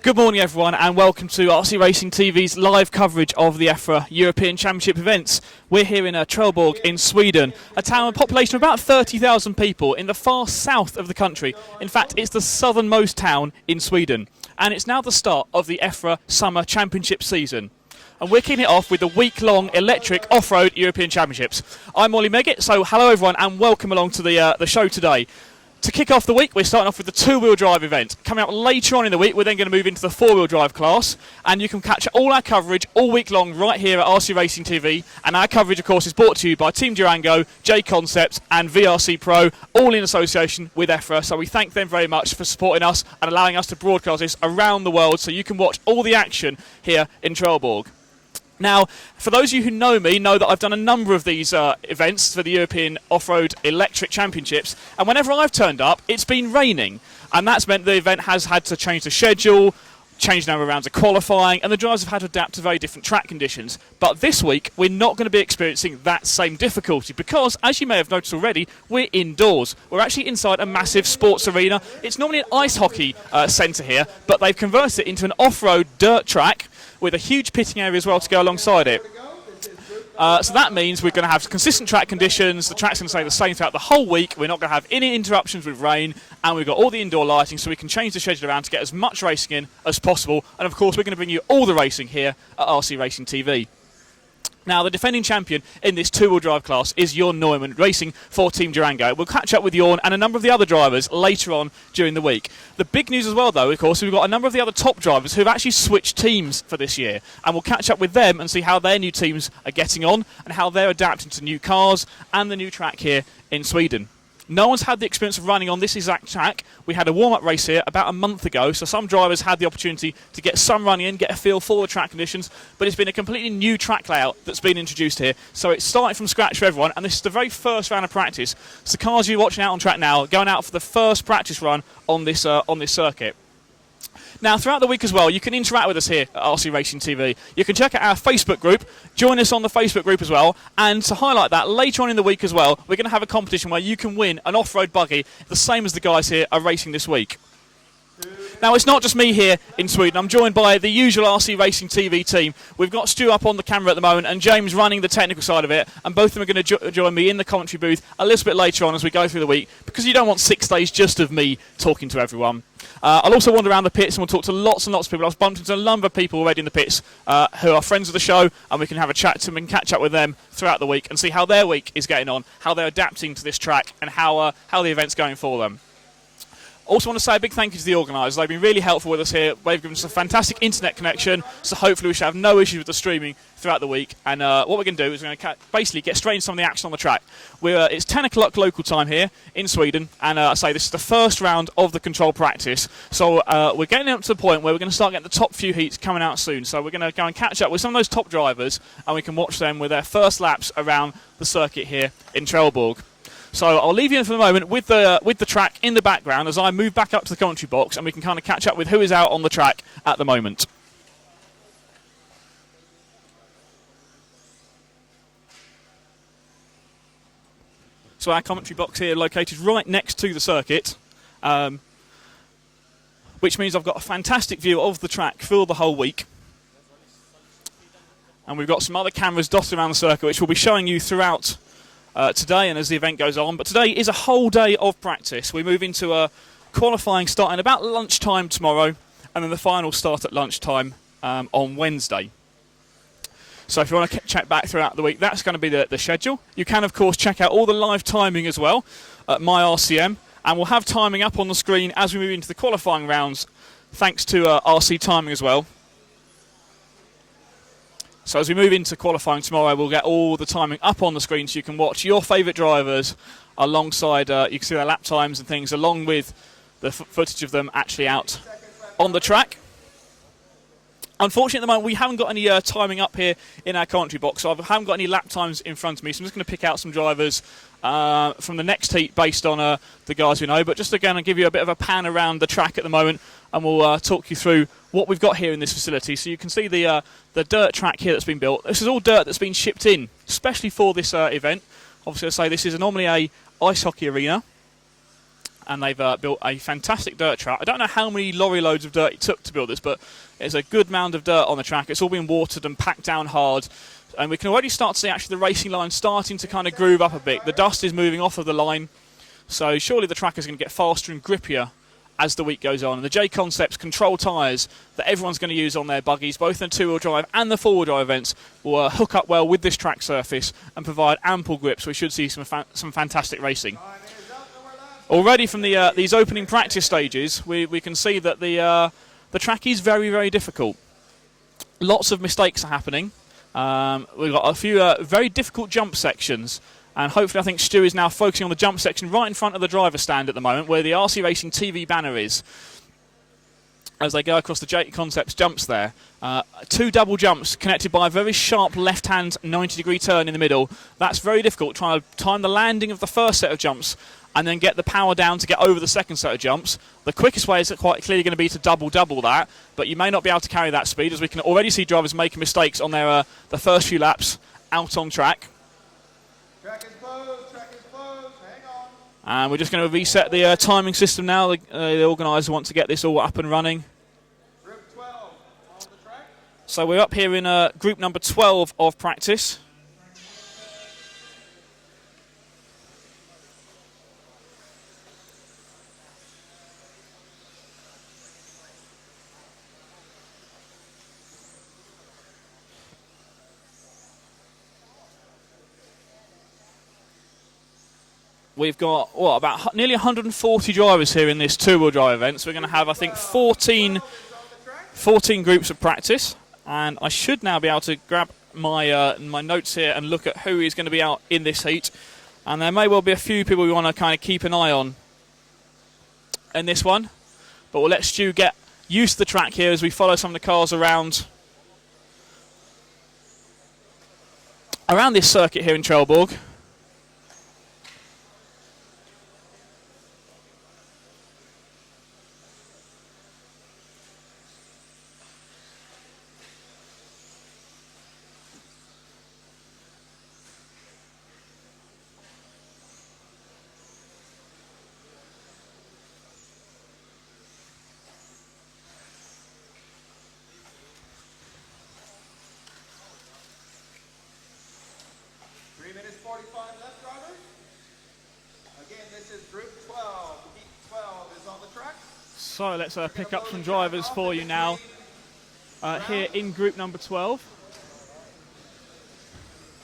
Good morning everyone and welcome to RC Racing TV's live coverage of the EFRA European Championship events. We're here in Trelleborg in Sweden, a town with a population of about 30,000 people in the far south of the country. In fact, it's the southernmost town in Sweden, and it's now the start of the EFRA Summer Championship season. And we're kicking it off with the week-long electric off-road European Championships. I'm Ollie Meggett, so hello everyone and welcome along to the show today. To kick off the week, we're starting off with the two-wheel drive event. Coming up later on in the week, we're then going to move into the four-wheel drive class, and you can catch all our coverage all week long right here at RC Racing TV. And our coverage, of course, is brought to you by Team Durango, J Concepts and VRC Pro, all in association with EFRA. So we thank them very much for supporting us and allowing us to broadcast this around the world so you can watch all the action here in Trelleborg. Now, for those of you who know me, know that I've done a number of these events for the European Off-Road Electric Championships, and whenever I've turned up, it's been raining, and that's meant the event has had to change the schedule, change the number of rounds of qualifying, and the drivers have had to adapt to very different track conditions. But this week, we're not going to be experiencing that same difficulty because, as you may have noticed already, we're indoors. We're actually inside a massive sports arena. It's normally an ice hockey centre here, but they've converted it into an off-road dirt track with a huge pitting area as well to go alongside it. So that means we're going to have consistent track conditions. The track's going to stay the same throughout the whole week. We're not going to have any interruptions with rain, and we've got all the indoor lighting so we can change the schedule around to get as much racing in as possible. And of course, we're going to bring you all the racing here at RC Racing TV. Now, the defending champion in this two-wheel drive class is Jorn Neumann, racing for Team Durango. We'll catch up with Jorn and a number of the other drivers later on during the week. The big news as well, though, of course, we've got a number of the other top drivers who have actually switched teams for this year. And we'll catch up with them and see how their new teams are getting on and how they're adapting to new cars and the new track here in Sweden. No one's had the experience of running on this exact track. We had a warm-up race here about a month ago, so some drivers had the opportunity to get some running in, get a feel for the track conditions, but it's been a completely new track layout that's been introduced here. So it's starting from scratch for everyone, and this is the very first round of practice. So cars you're watching out on track now, going out for the first practice run on this circuit. Now, throughout the week as well, you can interact with us here at RC Racing TV. You can check out our Facebook group, join us on the Facebook group as well, and to highlight that, later on in the week as well, we're going to have a competition where you can win an off-road buggy, the same as the guys here are racing this week. Now, it's not just me here in Sweden. I'm joined by the usual RC Racing TV team. We've got Stu up on the camera at the moment and James running the technical side of it, and both of them are going to join me in the commentary booth a little bit later on as we go through the week, because you don't want 6 days just of me talking to everyone. I'll also wander around the pits and we'll talk to lots and lots of people. I've bumped into a number of people already in the pits who are friends of the show, and we can have a chat to them and catch up with them throughout the week and see how their week is getting on, how they're adapting to this track, and how the event's going for them. Also want to say a big thank you to the organisers. They've been really helpful with us here. They've given us a fantastic internet connection, so hopefully we should have no issues with the streaming throughout the week. And what we're going to do is we're going to basically get straight into some of the action on the track. It's 10 o'clock local time here in Sweden, and I say this is the first round of the control practice. So we're getting up to the point where we're going to start getting the top few heats coming out soon. So we're going to go and catch up with some of those top drivers, and we can watch them with their first laps around the circuit here in Trelleborg. So I'll leave you in for the moment with the track in the background as I move back up to the commentary box, and we can kind of catch up with who is out on the track at the moment. So our commentary box here located right next to the circuit, which means I've got a fantastic view of the track for the whole week. And we've got some other cameras dotted around the circuit which we'll be showing you throughout today and as the event goes on. But today is a whole day of practice. We move into qualifying starting about lunchtime tomorrow, and then the final start at lunchtime on Wednesday. So if you want to check back throughout the week, that's going to be the schedule. You can, of course, check out all the live timing as well at MyRCM, and we'll have timing up on the screen as we move into the qualifying rounds, thanks to RC Timing as well. So as we move into qualifying tomorrow, we'll get all the timing up on the screen so you can watch your favourite drivers alongside, you can see their lap times and things, along with the footage of them actually out on the track. Unfortunately, at the moment, we haven't got any timing up here in our commentary box, so I haven't got any lap times in front of me, so I'm just going to pick out some drivers from the next heat based on the guys we know. But just again, I'll give you a bit of a pan around the track at the moment, and we'll talk you through what we've got here in this facility. So you can see the dirt track here that's been built. This is all dirt that's been shipped in, especially for this event. Obviously, I say this is normally a ice hockey arena. and they've built a fantastic dirt track. I don't know how many lorry loads of dirt it took to build this, but it's a good mound of dirt on the track. It's all been watered and packed down hard, and we can already start to see actually the racing line starting to kind of groove up a bit. The dust is moving off of the line, so surely the track is going to get faster and grippier as the week goes on. And the J-Concepts control tyres that everyone's going to use on their buggies, both in the two-wheel drive and the four-wheel drive events, will hook up well with this track surface and provide ample grip, so we should see some fantastic racing. Already from these opening practice stages, we can see that the track is very, very difficult. Lots of mistakes are happening. We've got a few very difficult jump sections, and hopefully I think Stu is now focusing on the jump section right in front of the driver's stand at the moment, where the RC Racing TV banner is, as they go across the J-Concepts jumps there. Two double jumps connected by a very sharp left-hand 90-degree turn in the middle. That's very difficult, trying to time the landing of the first set of jumps and then get the power down to get over the second set of jumps. The quickest way is quite clearly going to be to double that, but you may not be able to carry that speed, as we can already see drivers making mistakes on their the first few laps out on track. Track is closed, hang on. And we're just going to reset the timing system now. The organisers want to get this all up and running. Group 12 on the track. So we're up here in group number 12 of practice. We've got about nearly 140 drivers here in this two-wheel drive event. So we're going to have, I think, 14 groups of practice. And I should now be able to grab my my notes here and look at who is going to be out in this heat. And there may well be a few people we want to kind of keep an eye on in this one. But we'll let Stu get used to the track here as we follow some of the cars around this circuit here in Trelleborg. Minutes 45 left, drivers. Again, this is group 12. Heat 12 is on the track. So let's pick up some drivers for you now here in group number 12.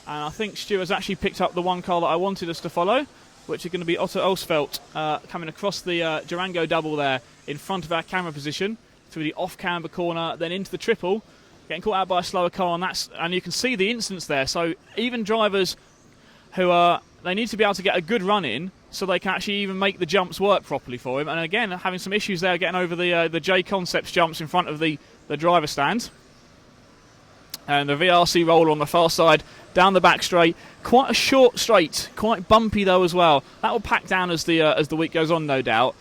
And I think Stu has actually picked up the one car that I wanted us to follow, which is going to be Otto Osfeldt coming across the Durango double there in front of our camera position through the off-camber corner, then into the triple, getting caught out by a slower car, and you can see the instance there. So even drivers who they need to be able to get a good run in so they can actually even make the jumps work properly for him. And again, having some issues there getting over the J-Concepts jumps in front of the driver stand. And the VRC roller on the far side, down the back straight. Quite a short straight, quite bumpy though as well. That will pack down as the week goes on, no doubt.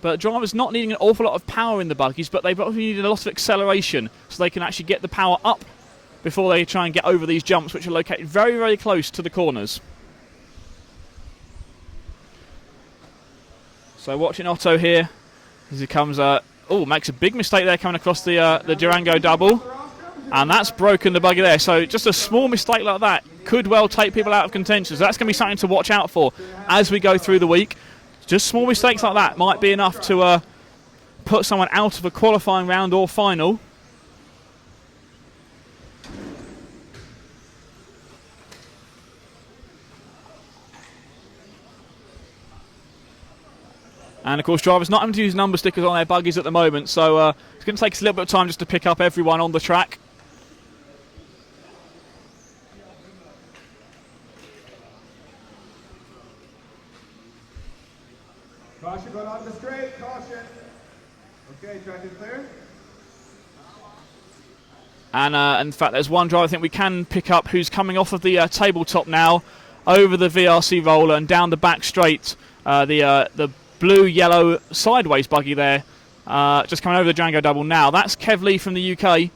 But drivers not needing an awful lot of power in the buggies, but they probably need a lot of acceleration so they can actually get the power up before they try and get over these jumps, which are located very, very close to the corners. So watching Otto here as he comes, makes a big mistake there coming across the Durango double, and that's broken the buggy there. So just a small mistake like that could well take people out of contention. So that's going to be something to watch out for as we go through the week. Just small mistakes like that might be enough to put someone out of a qualifying round or final. And of course, drivers not having to use number stickers on their buggies at the moment, so it's going to take us a little bit of time just to pick up everyone on the track. Caution going on the straight, caution. Okay, track is clear. And in fact, there's one driver I think we can pick up who's coming off of the tabletop now, over the VRC roller and down the back straight. The blue-yellow sideways buggy there, just coming over the Durango double now. That's Kev Lee from the UK.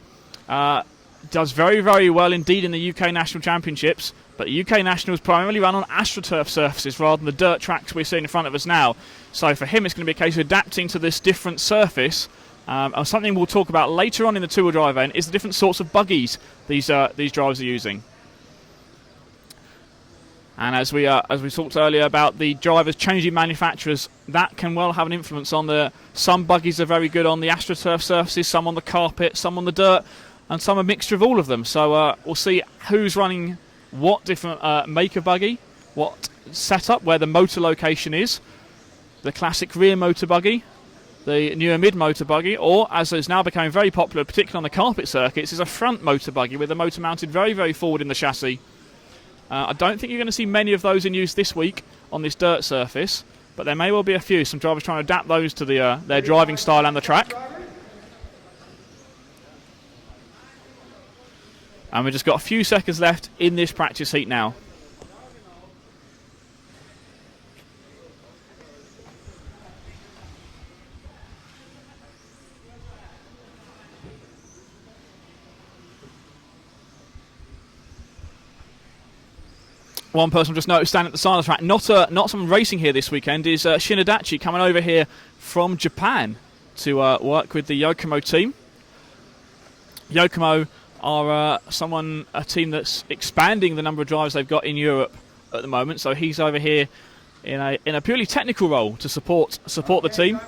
Does very, very well indeed in the UK National Championships, But the UK Nationals primarily run on AstroTurf surfaces rather than the dirt tracks we're seeing in front of us now. So for him, it's going to be a case of adapting to this different surface. And something we'll talk about later on in the two-wheel drive event is the different sorts of buggies these drivers are using. And as we talked earlier about the drivers changing manufacturers, that can well have an influence on some buggies are very good on the AstroTurf surfaces, some on the carpet, some on the dirt, and some a mixture of all of them. So we'll see who's running what different make of buggy, what setup, where the motor location is, the classic rear motor buggy, the newer mid motor buggy, or as is now becoming very popular, particularly on the carpet circuits, is a front motor buggy with the motor mounted very, very forward in the chassis. I don't think you're going to see many of those in use this week on this dirt surface, but there may well be a few. Some drivers trying to adapt those to their driving style and the track. And we've just got a few seconds left in this practice heat now. One person just noticed standing at the side of the track, not someone racing here this weekend, is Shinadachi coming over here from Japan to work with the Yokomo team. Yokomo are a team that's expanding the number of drivers they've got in Europe at the moment. So he's over here in a purely technical role to support the team.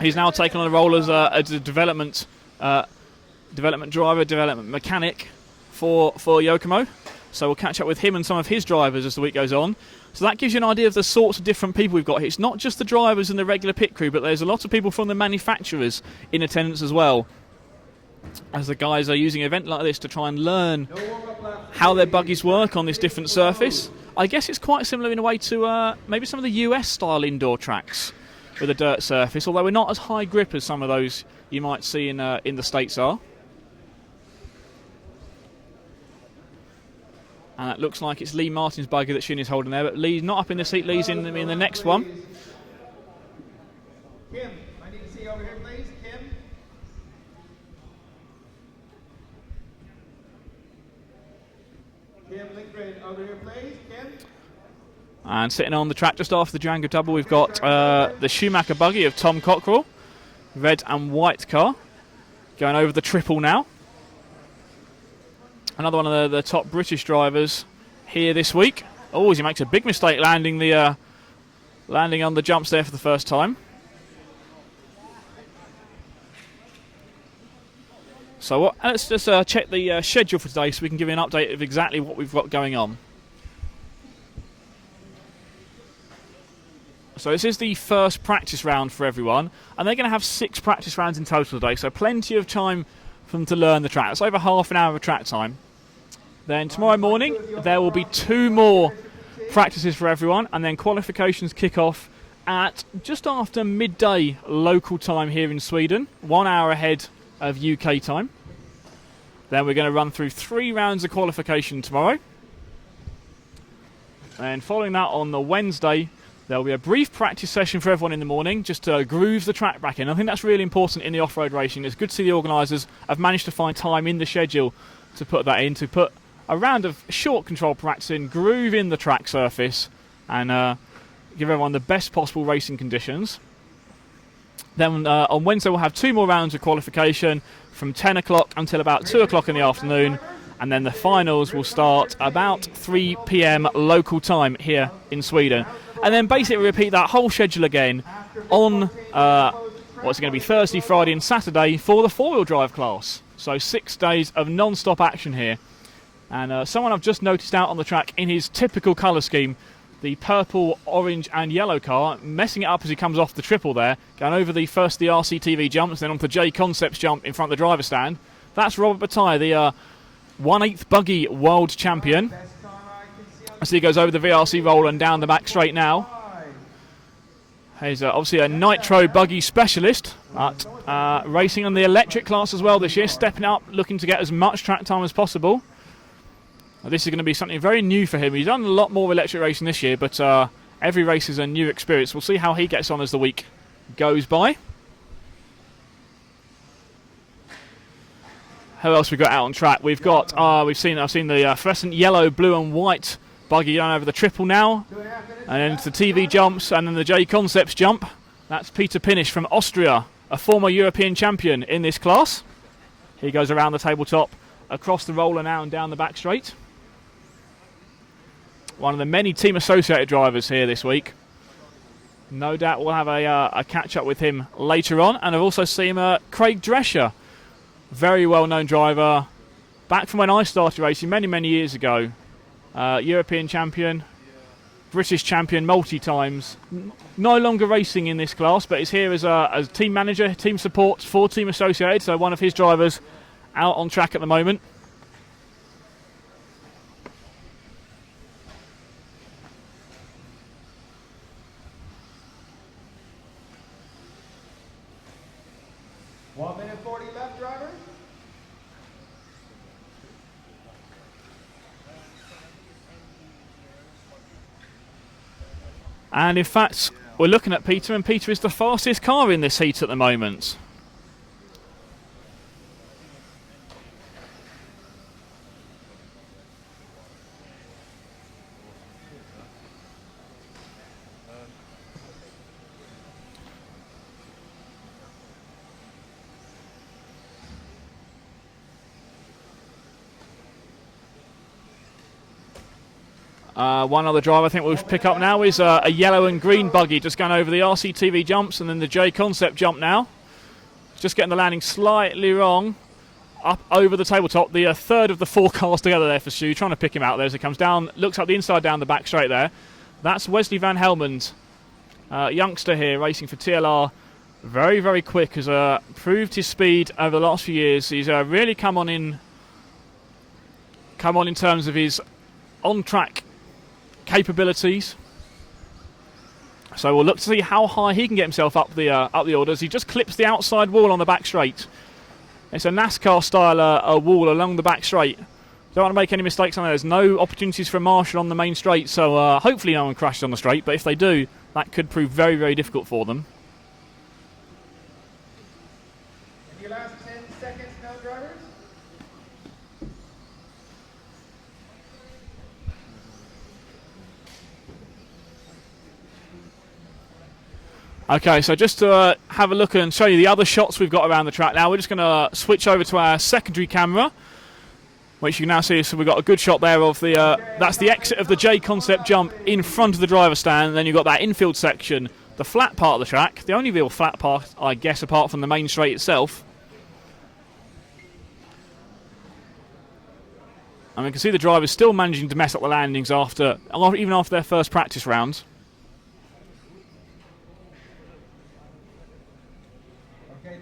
He's now taken on a role as a development driver, development mechanic for Yokomo. So we'll catch up with him and some of his drivers as the week goes on. So that gives you an idea of the sorts of different people we've got here. It's not just the drivers and the regular pit crew, but there's a lot of people from the manufacturers in attendance as well, as the guys are using an event like this to try and learn how their buggies work on this different surface. I guess it's quite similar in a way to maybe some of the US style indoor tracks with a dirt surface, although we're not as high grip as some of those you might see in the States are. And it looks like it's Lee Martin's buggy that Shin is holding there, but Lee's not up in the seat. Lee's in the next one. Kim, I need to see you over here, please. Kim. Kim Lindgren, over here, please. Kim. And sitting on the track just after the Django double, we've got the Schumacher buggy of Tom Cockrell, red and white car, going over the triple now. Another one of the top British drivers here this week. Oh, he makes a big mistake landing on the jumps there for the first time. So let's just check the schedule for today so we can give you an update of exactly what we've got going on. So this is the first practice round for everyone, and they're going to have 6 practice rounds in total today, so plenty of time for them to learn the track. That's over half an hour of track time. Then tomorrow morning there will be 2 more practices for everyone, and then qualifications kick off at just after midday local time here in Sweden, 1 hour ahead of UK time. Then we're going to run through 3 rounds of qualification tomorrow. And following that on the Wednesday, there will be a brief practice session for everyone in the morning just to groove the track back in. I think that's really important in the off-road racing. It's good to see the organisers have managed to find time in the schedule to put that in, to put a round of short control practice in, groove in the track surface, and give everyone the best possible racing conditions. Then on Wednesday we'll have 2 more rounds of qualification from 10 o'clock until about 2 o'clock in the afternoon, and then the finals will start about 3 p.m. local time here in Sweden. And then basically repeat that whole schedule again on what's going to be Thursday, Friday and Saturday for the 4-wheel drive class. So 6 days of non-stop action here. And someone I've just noticed out on the track in his typical colour scheme, the purple, orange and yellow car, messing it up as he comes off the triple there, going over the RCTV jumps, then onto the J Concepts jump in front of the driver stand. That's Robert Bataille, the 1/8 buggy world champion. As he goes over the VRC roll and down the back straight now. He's obviously a nitro buggy specialist, but racing on the electric class as well this year, stepping up, looking to get as much track time as possible. This is going to be something very new for him. He's done a lot more electric racing this year, but every race is a new experience. We'll see how he gets on as the week goes by. who else we got out on track? We've got I've seen the fluorescent yellow, blue and white buggy going over the triple now, and then into the TV jumps, and then the J Concepts jump. That's Peter Pinish from Austria, a former European champion in this class. He goes around the tabletop, across the roller now and down the back straight. One of the many team associated drivers here this week. No doubt we'll have a catch up with him later on. And I've also seen Craig Drescher, very well known driver, back from when I started racing many years ago. European champion, British champion multi times. No longer racing in this class, but is here as a team manager, team support for Team Associated. So one of his drivers out on track at the moment. Minute 40 left, drivers. And in fact, we're looking at Peter, and Peter is the fastest car in this heat at the moment. One other driver I think we'll pick up now is a yellow and green buggy just going over the RCTV jumps and then the J Concept jump now. Just getting the landing slightly wrong up over the tabletop. The third of the four cars together there for Stu, trying to pick him out there as he comes down, looks up the inside down the back straight there. That's Wesley Van Helmond, youngster here racing for TLR. Very quick, has proved his speed over the last few years. He's really come on in terms of his on-track capabilities. So we'll look to see how high he can get himself up the orders. He just clips the outside wall on the back straight. It's a NASCAR style wall along the back straight. Don't want to make any mistakes on there. There's no opportunities for a marshal on the main straight, so hopefully no one crashes on the straight, but if they do, that could prove very difficult for them. In your last 10 seconds now, drivers. Okay, so just to have a look and show you the other shots we've got around the track now, we're just going to switch over to our secondary camera, which you can now see. So we've got a good shot there of that's the exit of the J Concept jump in front of the driver stand, and then you've got that infield section, the flat part of the track, the only real flat part, I guess, apart from the main straight itself. And we can see the drivers still managing to mess up the landings even after their first practice round.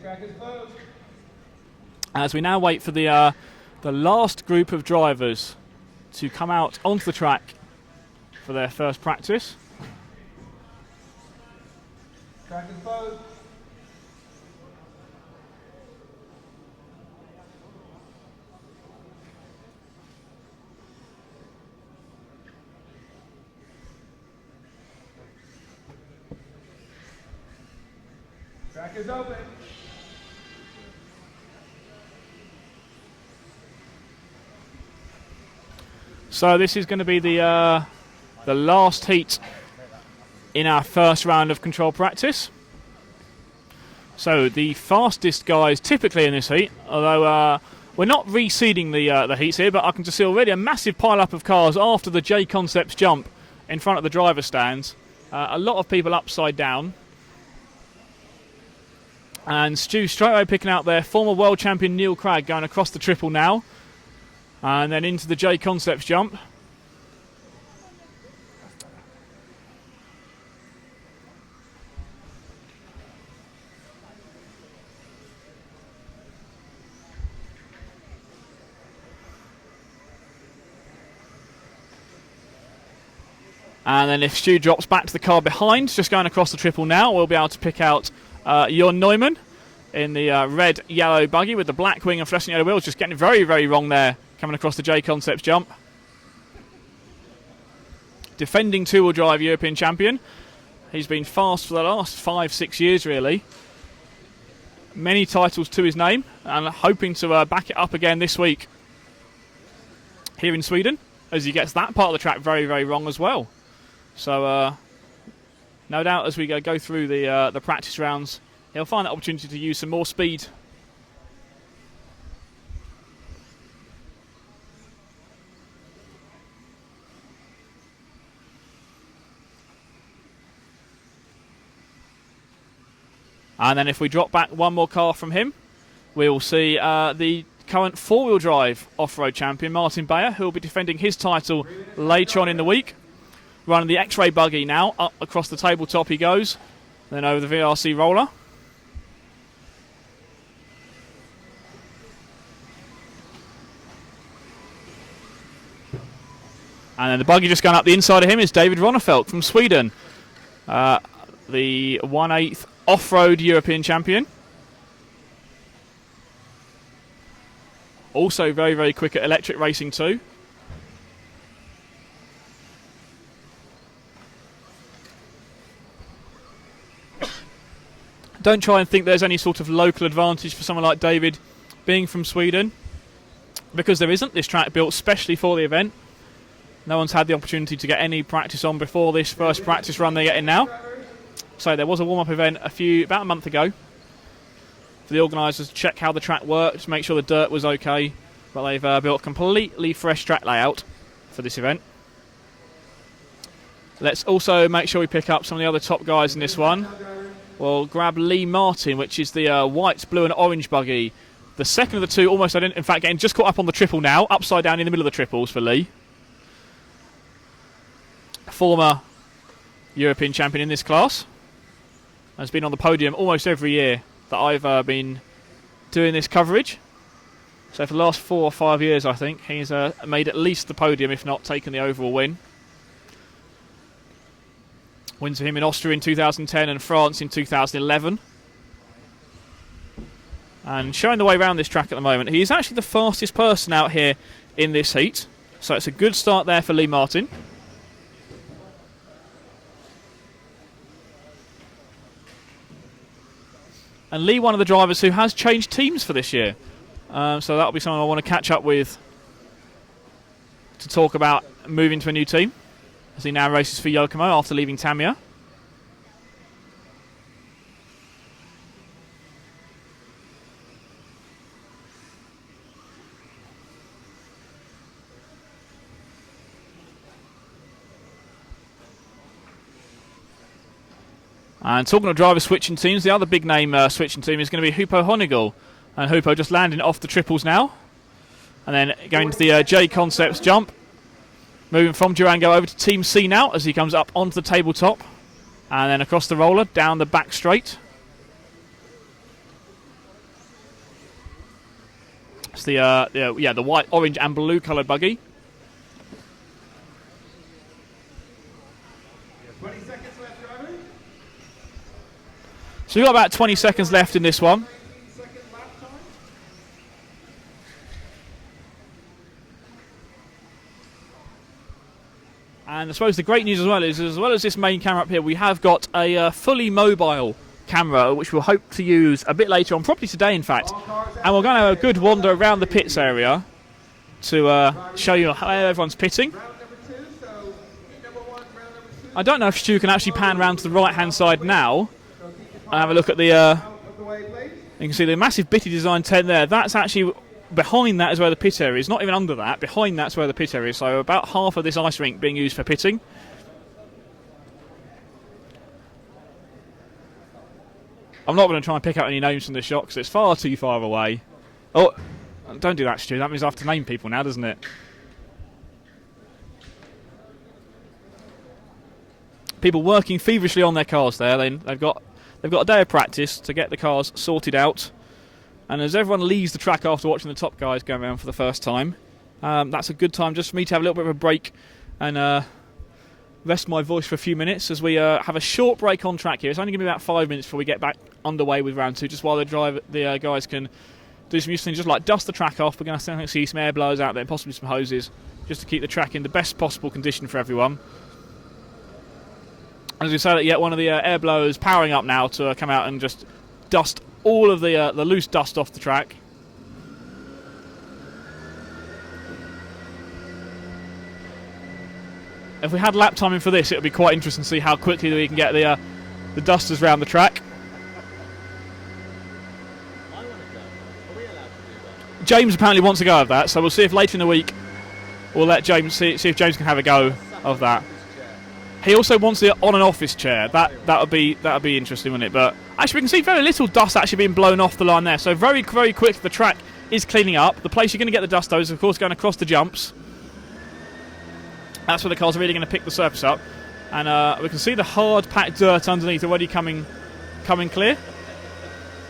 Track is closed. As we now wait for the last group of drivers to come out onto the track for their first practice. Track is closed. Track is open. So this is going to be the last heat in our first round of control practice. So the fastest guys typically in this heat, although we're not reseeding the heats here, but I can just see already a massive pile-up of cars after the J Concepts jump in front of the driver's stands. A lot of people upside down. And Stu straight away picking out their former world champion Neil Cragg going across the triple now. And then into the J Concepts jump. And then if Stu drops back to the car behind, just going across the triple now, we'll be able to pick out Jon Neumann in the red, yellow buggy with the black wing and fluorescent yellow wheels, just getting very wrong there, coming across the J Concepts jump. Defending two-wheel drive European champion. He's been fast for the last 5-6 years, really. many titles to his name, and hoping to back it up again this week here in Sweden, as he gets that part of the track very, very wrong as well. So no doubt as we go through the practice rounds, he'll find that opportunity to use some more speed. And then if we drop back one more car from him, we will see the current four-wheel drive off-road champion, Martin Bayer, who will be defending his title later on in the week. Running the X-Ray buggy now, up across the tabletop he goes, then over the VRC roller. And then the buggy just going up the inside of him is David Ronnefelt from Sweden, the 1/8 off-road European champion. Also very, very quick at electric racing too. Don't try and think there's any sort of local advantage for someone like David being from Sweden, because there isn't. This track built specially for the event. No one's had the opportunity to get any practice on before this first practice run they're getting now. So there was a warm-up event about a month ago for the organisers to check how the track worked, make sure the dirt was okay, but they've built a completely fresh track layout for this event. Let's also make sure we pick up some of the other top guys in this one. We'll grab Lee Martin, which is the white, blue and orange buggy. The second of the two, almost identical. In fact, getting just caught up on the triple now, upside down in the middle of the triples for Lee. Former European champion in this class. Has been on the podium almost every year that I've been doing this coverage. So for the last 4 or 5 years, I think, he's made at least the podium, if not taken the overall win. Wins for him in Austria in 2010 and France in 2011. And showing the way around this track at the moment. He's actually the fastest person out here in this heat. So it's a good start there for Lee Martin. And Lee, one of the drivers who has changed teams for this year. So that'll be someone I want to catch up with to talk about moving to a new team, as he now races for Yokomo after leaving Tamiya. And talking of drivers switching teams, the other big name switching team is going to be Hupo Honigel. And Hupo just landing off the triples now. And then going to the J Concepts jump. Moving from Durango over to Team C now as he comes up onto the tabletop. And then across the roller, down the back straight. It's the white, orange and blue coloured buggy. 20 seconds left, driver. So we've got about 20 seconds left in this one. And I suppose the great news as well as this main camera up here, we have got a fully mobile camera, which we'll hope to use a bit later on, probably today in fact. And we're going to have a good wander around the pits area to show you how everyone's pitting. I don't know if Stu can actually pan around to the right-hand side now and have a look at the... you can see the massive bitty design tent there. That's actually... Behind that is where the pit area is, not even under that. Behind that's where the pit area is, so about half of this ice rink being used for pitting. I'm not going to try and pick out any names from this shot because it's far too far away. Oh, don't do that, Stu. That means I have to name people now, doesn't it? People working feverishly on their cars there. They've got a day of practice to get the cars sorted out. And as everyone leaves the track after watching the top guys go around for the first time, that's a good time just for me to have a little bit of a break and rest my voice for a few minutes as we have a short break on track here. It's only going to be about 5 minutes before we get back underway with round 2, just while the guys can do some useful things, just like dust the track off. We're going to see some air blowers out there and possibly some hoses, just to keep the track in the best possible condition for everyone. As we say that, one of the air blowers powering up now to come out and just dust all of the loose dust off the track. If we had lap timing for this, it would be quite interesting to see how quickly we can get the dusters round the track. I want to go. Are we allowed to do that? James apparently wants to go of that, so we'll see if later in the week we'll let James see if James can have a go of that. He also wants it on an office chair. That would be interesting, wouldn't it? But actually, we can see very little dust actually being blown off the line there. So very quick, the track is cleaning up. The place you're going to get the dust, though, is of course going across the jumps. That's where the car's really going to pick the surface up, and we can see the hard packed dirt underneath already coming clear.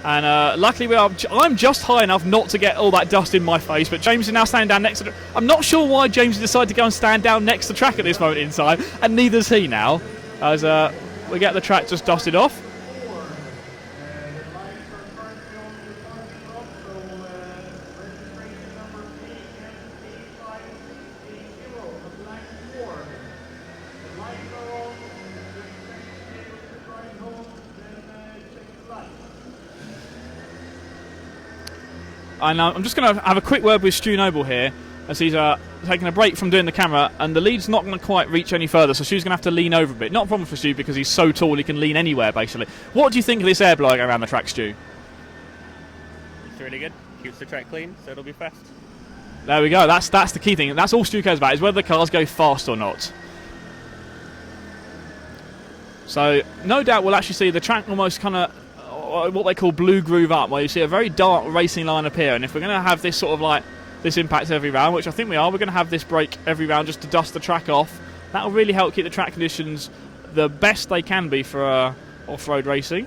And luckily I'm just high enough not to get all that dust in my face, but James is now standing down next to the... I'm not sure why James decided to go and stand down next to the track at this moment in time, and neither's he now, as we get the track just dusted off. And I'm just going to have a quick word with Stu Noble here, as he's taking a break from doing the camera, and the lead's not going to quite reach any further, so Stu's going to have to lean over a bit. Not a problem for Stu because he's so tall he can lean anywhere, basically. What do you think of this air blowing around the track, Stu? It's really good. Keeps the track clean, so it'll be fast. There we go. That's the key thing. That's all Stu cares about, is whether the cars go fast or not. So no doubt we'll actually see the track almost kind of what they call blue groove up, where you see a very dark racing line appear. And if we're going to have this sort of like this impact every round, which I think we are, we're going to have this break every round just to dust the track off. That will really help keep the track conditions the best they can be for off-road racing.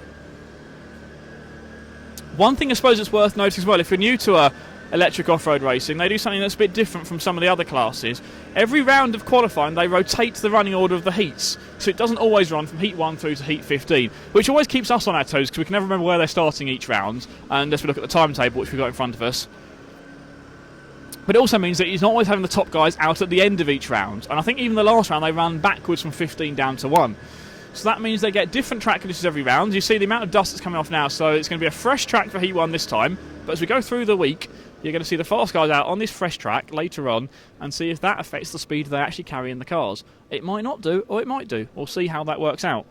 One thing I suppose it's worth noting as well, if you're new to electric off-road racing, they do something that's a bit different from some of the other classes. Every round of qualifying, they rotate the running order of the heats, so it doesn't always run from heat 1 through to heat 15, which always keeps us on our toes because we can never remember where they're starting each round, unless we look at the timetable which we've got in front of us. But it also means that he's not always having the top guys out at the end of each round, and I think even the last round they ran backwards from 15 down to 1. So that means they get different track conditions every round. You see the amount of dust that's coming off now, so it's going to be a fresh track for heat 1 this time, but as we go through the week, you're going to see the fast guys out on this fresh track later on and see if that affects the speed they actually carry in the cars. It might not do, or it might do. We'll see how that works out.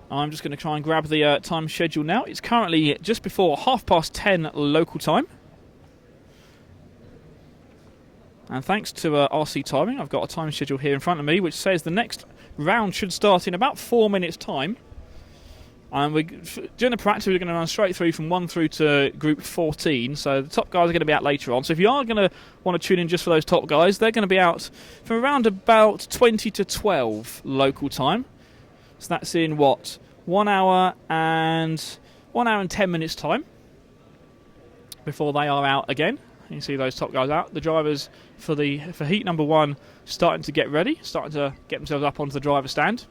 I'm just going to try and grab the time schedule now. It's currently just before 10:30 local time. And thanks to RC Timing, I've got a time schedule here in front of me which says the next round should start in about 4 minutes' time. And during the practice, we're going to run straight through from 1 through to Group 14. So the top guys are going to be out later on. So if you are going to want to tune in just for those top guys, they're going to be out from around about 20 to 12 local time. So that's in, 1 hour and 10 minutes' time before they are out again. You see those top guys out. The drivers for heat number 1 starting to get ready, starting to get themselves up onto the driver's stand.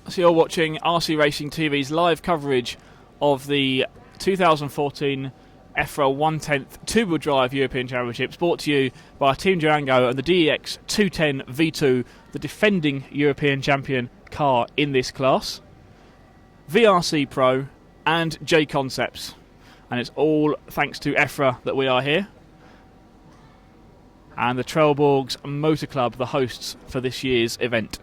So you're watching RC Racing TV's live coverage of the 2014 EFRA 1/10 two-wheel drive European Championships, brought to you by Team Durango and the DEX 210 V2, the defending European champion car in this class, VRC Pro and J Concepts. And it's all thanks to EFRA that we are here. And the Trelleborg's Motor Club, the hosts for this year's event.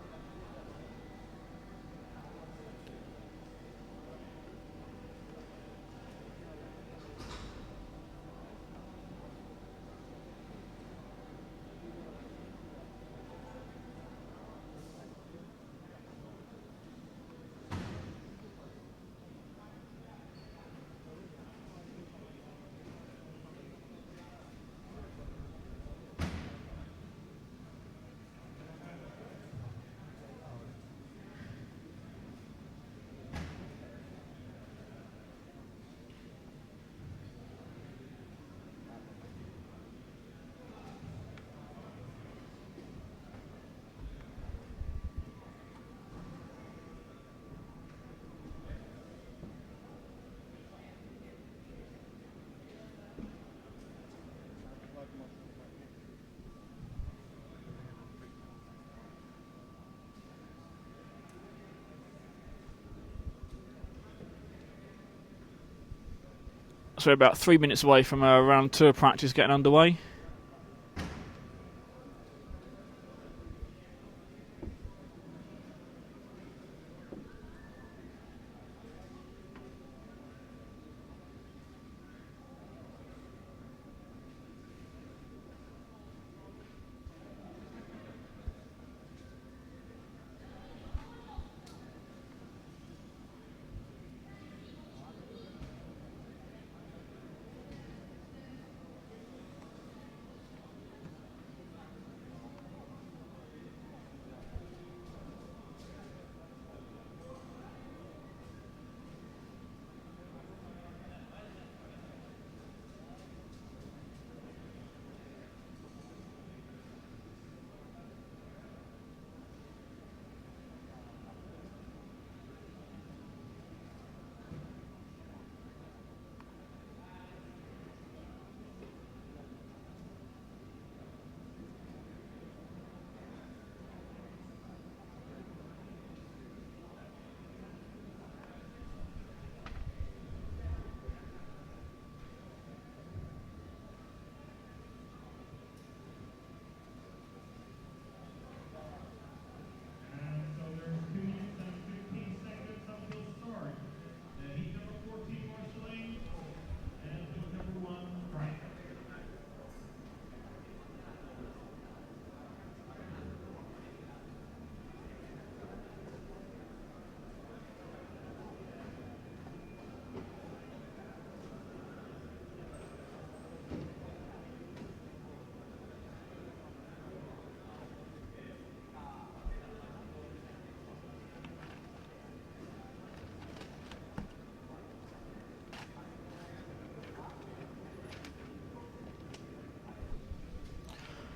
So we're about 3 minutes away from round 2 of practice getting underway.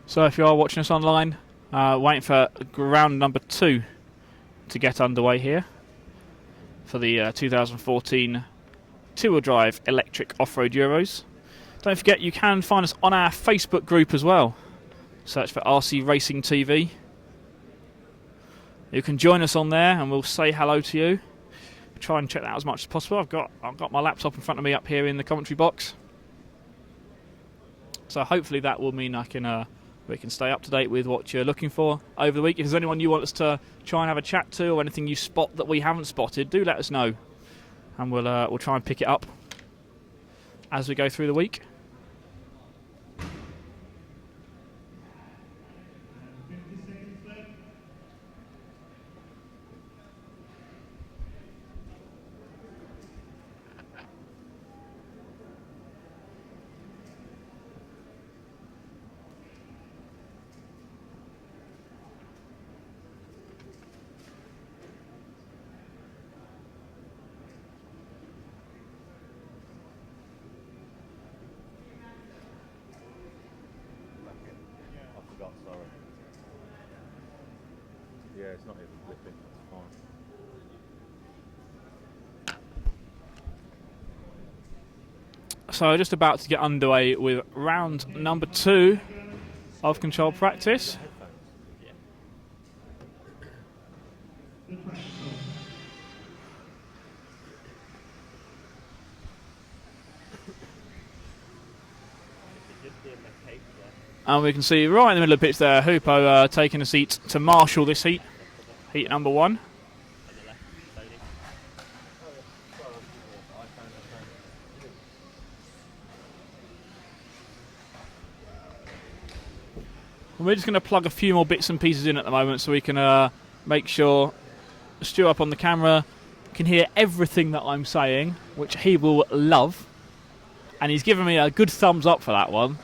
So if you are watching us online, waiting for round number 2 to get underway here for the 2014 two-wheel drive electric off-road Euros. Don't forget you can find us on our Facebook group as well. Search for RC Racing TV. You can join us on there and we'll say hello to you. Try and check that out as much as possible. I've got my laptop in front of me up here in the commentary box. So hopefully that will mean we can stay up to date with what you're looking for over the week. If there's anyone you want us to try and have a chat to, or anything you spot that we haven't spotted, do let us know, and we'll try and pick it up as we go through the week. Yeah, it's not even flipping, it's fine. So just about to get underway with round number 2 of control practice. And we can see right in the middle of the pitch there, Hoopo taking a seat to marshal this heat. Heat number 1. And we're just going to plug a few more bits and pieces in at the moment so we can make sure Stu up on the camera can hear everything that I'm saying, which he will love. And he's given me a good thumbs up for that one.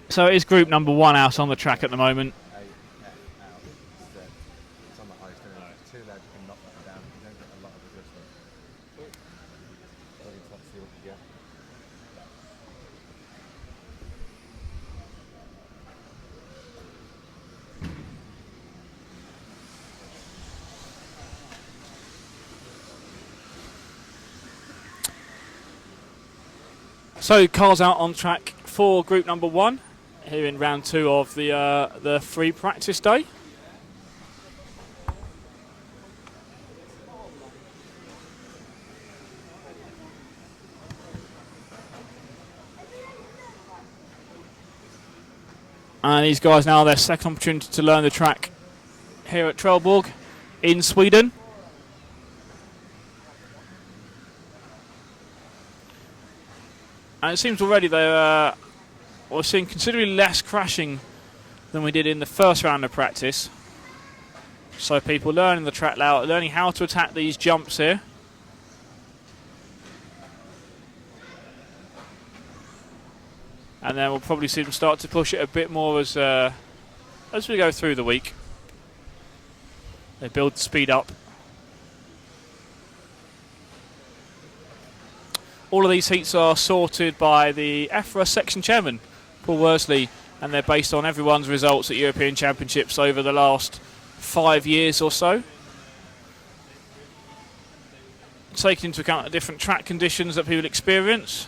So it is group number 1 out on the track at the moment. It's on the highest It's too loud, you can knock that down. You don't get a lot of adjustment. Let's see what you get. So cars out on track for group number 1 here in round 2 of the free practice day. And these guys now their second opportunity to learn the track here at Trelleborg in Sweden. And it seems already we're seeing considerably less crashing than we did in the first round of practice. So people learning the track layout, learning how to attack these jumps here. And then we'll probably see them start to push it a bit more as we go through the week. They build speed up. All of these heats are sorted by the EFRA section chairman, Paul Worsley, and they're based on everyone's results at European Championships over the last 5 years or so. Taking into account the different track conditions that people experience.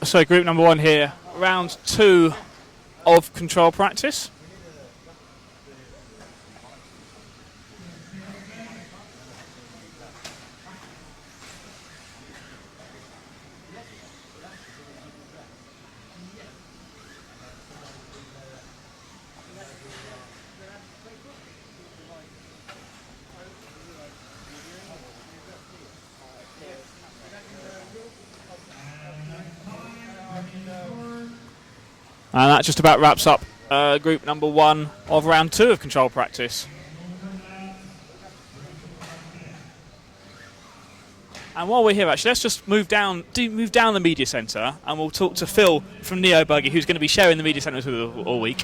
So group number 1 here, round 2 of control practice. And that just about wraps up group number 1 of round 2 of control practice. And while we're here, actually, let's just move down the media centre, and we'll talk to Phil from Neo Buggy, who's going to be sharing the media centre with us all week.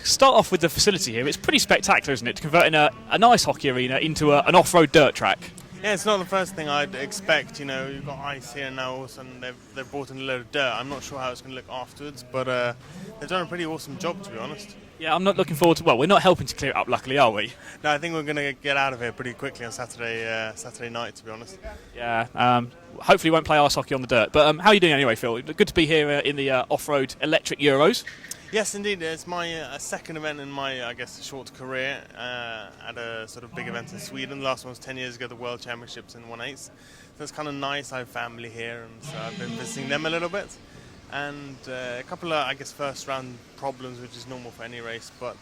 Start off with the facility here. It's pretty spectacular, isn't it? Converting an ice hockey arena into an off-road dirt track. Yeah, it's not the first thing I'd expect. You know, you've got ice here now, all of a sudden they've brought in a load of dirt. I'm not sure how it's going to look afterwards, but they've done a pretty awesome job, to be honest. Yeah, I'm not looking forward to. Well, we're not helping to clear it up, luckily, are we? No, I think we're going to get out of here pretty quickly on Saturday night, to be honest. Yeah. Hopefully, we won't play ice hockey on the dirt. But how are you doing anyway, Phil? Good to be here in the off-road electric Euros. Yes, indeed. It's my second event in my, I guess, short career at a sort of big event in Sweden. The last one was 10 years ago, the World Championships in 1/8. So it's kind of nice. I have family here, and so I've been visiting them a little bit. And a couple of, I guess, first-round problems, which is normal for any race, but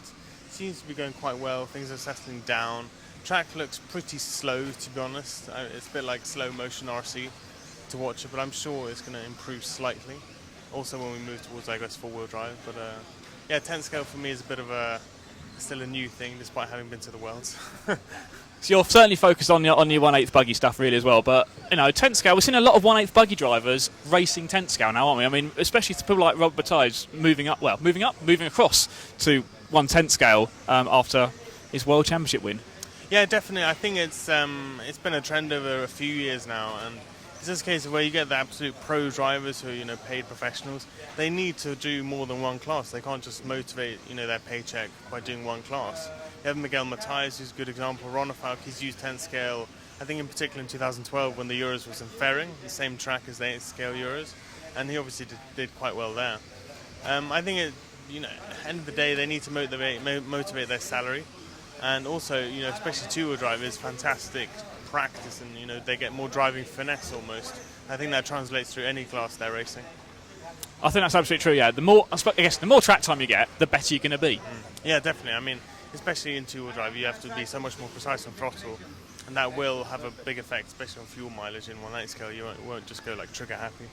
it seems to be going quite well. Things are settling down. Track looks pretty slow, to be honest. It's a bit like slow-motion RC to watch it, but I'm sure it's going to improve slightly. Also when we move towards, I guess, four-wheel drive, but yeah, tent scale for me is a bit of still a new thing, despite having been to the Worlds. So you're certainly focused on your 1/8 buggy stuff really as well, but tent scale, we're seeing a lot of 1/8 buggy drivers racing tent scale now, aren't we? I mean, especially to people like Rob Bataille moving across to 1 tent scale after his World Championship win. Yeah, definitely. I think it's been a trend over a few years now, and it's just a case of where you get the absolute pro drivers who are paid professionals. They need to do more than one class. They can't just motivate their paycheck by doing one class. You have Miguel Matias, who's a good example. Ron Falk, he's used 10 scale, I think in particular in 2012 when the Euros was in Ferring, the same track as the 8 scale Euros, and he obviously did quite well there. I think at the end of the day they need to motivate their salary, and also especially two-wheel drive is fantastic practice, and they get more driving finesse almost. I think that translates through any class they're racing. I think that's absolutely true. Yeah, the more track time you get, the better you're going to be. Yeah, definitely. I mean, especially in two-wheel drive, you have to be so much more precise on throttle, and that will have a big effect, especially on fuel mileage in 1/8 scale. You won't just go like trigger happy.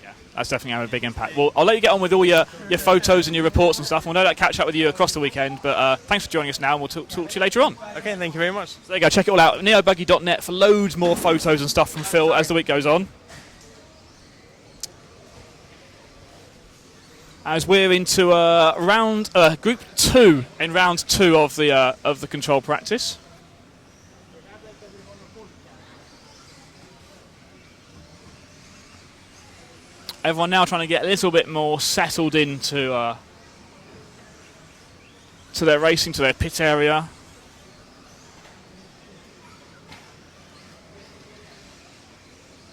Yeah, that's definitely having a big impact. Well, I'll let you get on with all your photos and your reports and stuff. We'll no doubt catch up with you across the weekend, but thanks for joining us now, and we'll talk to you later on. Okay, thank you very much. So there you go, check it all out, neobuggy.net for loads more photos and stuff from Phil as the week goes on. As we're into Group 2 in round 2 of the control practice. Everyone now trying to get a little bit more settled into to their racing, to their pit area.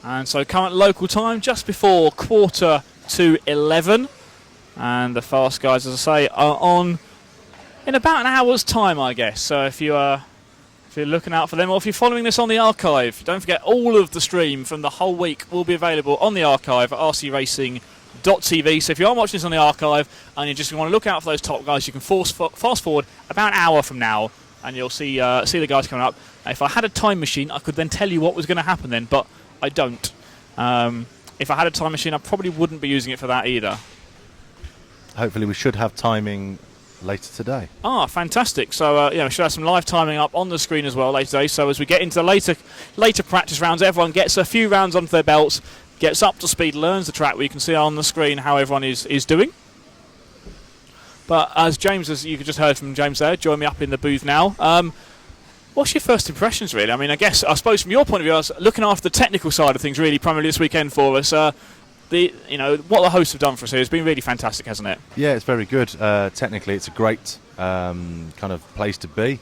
And so current local time just before 11:15. And the fast guys, as I say, are on in about an hour's time, I guess. So if you're looking out for them, or if you're following this on the archive, don't forget all of the stream from the whole week will be available on the archive at rcracing.tv. So if you are watching this on the archive and you just want to look out for those top guys, you can fast forward about an hour from now, and you'll see the guys coming up. If I had a time machine, I could then tell you what was going to happen then, but I don't. If I had a time machine, I probably wouldn't be using it for that either. Hopefully we should have timing later today. Ah, fantastic. So, we should have some live timing up on the screen as well later today. So as we get into the later practice rounds, everyone gets a few rounds onto their belts, gets up to speed, learns the track. We can see on the screen how everyone is doing. But as you just heard from James there, join me up in the booth now. What's your first impressions, really? I mean, I suppose from your point of view, I was looking after the technical side of things, really, primarily this weekend for us. What the hosts have done for us here has been really fantastic, hasn't it? Yeah, it's very good. Technically, it's a great kind of place to be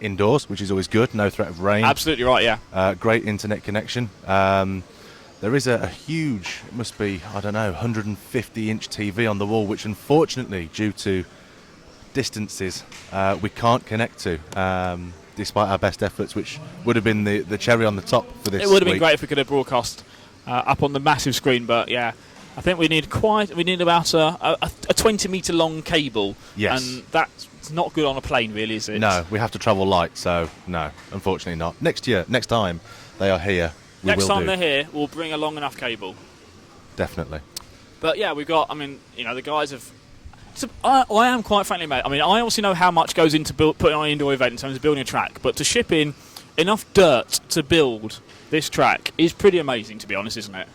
indoors, which is always good. No threat of rain. Absolutely right, yeah. Great internet connection. There is a huge, it must be, 150-inch TV on the wall, which unfortunately, due to distances, we can't connect to, despite our best efforts, which would have been the cherry on the top for this. It would have been great if we could have broadcast up on the massive screen, but yeah, I think we need about a 20-metre long cable. Yes. And that's not good on a plane, really, is it? No, we have to travel light, so no, unfortunately not. Next time they are here, next time they're here, we'll bring a long enough cable. Definitely. But yeah, we've got, the guys have... So I am quite frankly, mate, I obviously know how much goes into putting on an indoor event in terms of building a track, but to ship in enough dirt to build this track is pretty amazing, to be honest, isn't it?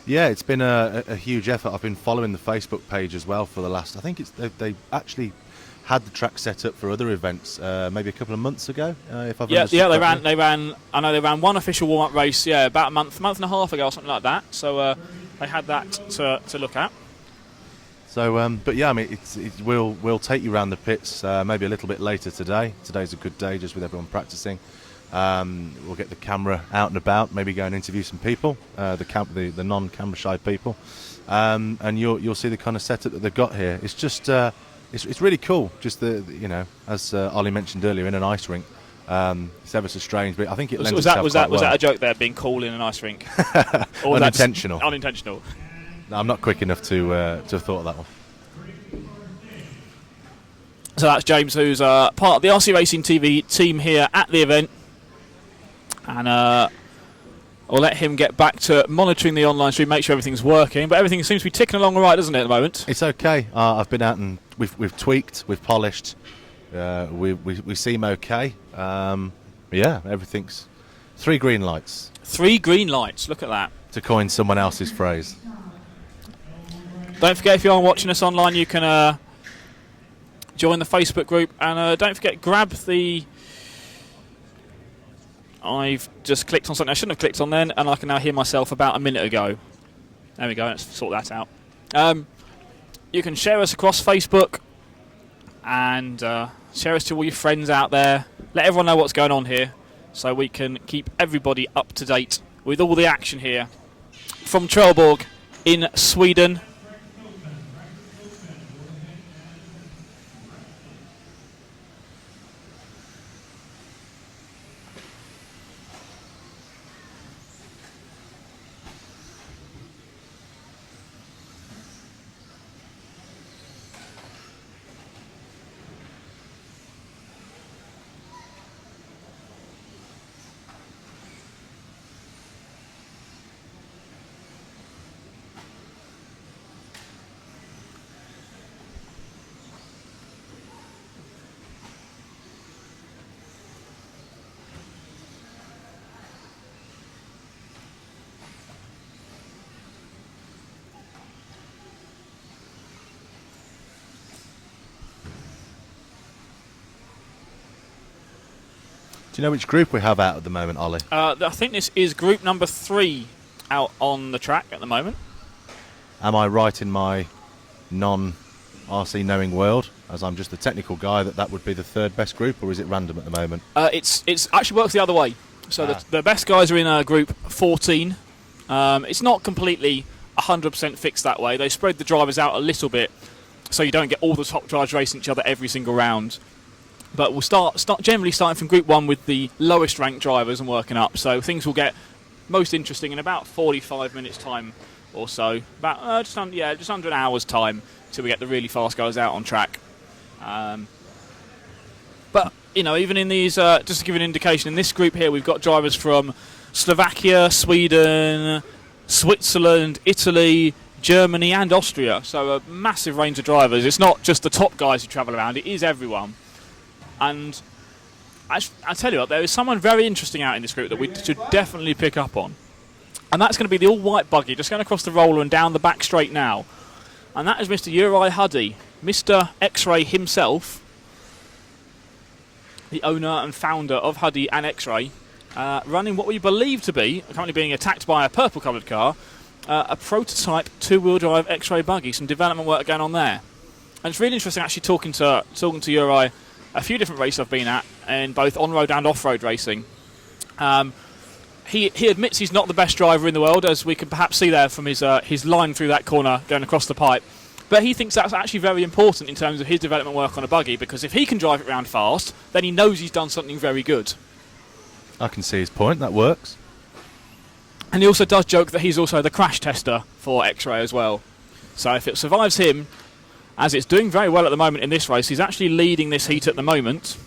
Yeah, it's been a huge effort. I've been following the Facebook page as well for the last... I think they actually had the track set up for other events maybe a couple of months ago, if I've understood correctly. They ran one official warm-up race, about a month and a half ago or something like that. So they had that to look at. So, but yeah, we'll take you around the pits maybe a little bit later today. Today's a good day, just with everyone practicing. We'll get the camera out and about, maybe go and interview some people, the non-camera shy people, and you'll see the kind of setup that they've got here. It's just it's really cool. Just as Ollie mentioned earlier, in an ice rink. It's ever so strange, but I think it lends itself was quite well. that a joke there, being cool in an ice rink? Or unintentional. Unintentional. No, I'm not quick enough to have thought of that one. So that's James, who's part of the RC Racing TV team here at the event. And I'll let him get back to monitoring the online stream, make sure everything's working. But everything seems to be ticking along all right, doesn't it, at the moment? It's okay. I've been out and we've tweaked, we've polished. We seem okay. Yeah, everything's 3 green lights. 3 green lights. Look at that. To coin someone else's phrase. Don't forget, if you are watching us online, you can join the Facebook group, and don't forget, grab the... I've just clicked on something I shouldn't have clicked on then, and I can now hear myself about a minute ago. There we go, let's sort that out. You can share us across Facebook, and share us to all your friends out there. Let everyone know what's going on here, so we can keep everybody up to date with all the action here from Trelleborg in Sweden. Do you know which group we have out at the moment, Ollie? I think this is group number 3 out on the track at the moment. Am I right in my non-RC knowing world, as I'm just the technical guy, that would be the 3rd best group, or is it random at the moment? It's actually works the other way. So the best guys are in group 14. It's not completely 100% fixed that way. They spread the drivers out a little bit, so you don't get all the top drivers racing each other every single round. But we'll start generally starting from Group 1 with the lowest ranked drivers and working up. So things will get most interesting in about 45 minutes time or so. About just under an hour's time till we get the really fast guys out on track. But you know, even in these, just to give you an indication, in this group here, we've got drivers from Slovakia, Sweden, Switzerland, Italy, Germany, and Austria. So a massive range of drivers. It's not just the top guys who travel around; it is everyone. And I tell you what, there is someone very interesting out in this group that we should definitely pick up on. And that's going to be the all-white buggy, just going across the roller and down the back straight now. And that is Mr. Uri Huddy, Mr. X-Ray himself, the owner and founder of Huddy and X-Ray, running what we believe to be, currently being attacked by a purple-coloured car, a prototype two-wheel drive X-Ray buggy, some development work going on there. And it's really interesting actually talking to Uri. A few different races I've been at, in both on-road and off-road racing. He admits he's not the best driver in the world, as we can perhaps see there from his line through that corner going across the pipe. But he thinks that's actually very important in terms of his development work on a buggy, because if he can drive it around fast, then he knows he's done something very good. I can see his point, that works. And he also does joke that he's also the crash tester for X-Ray as well. So if it survives him, as it's doing very well at the moment in this race, he's actually leading this heat at the moment.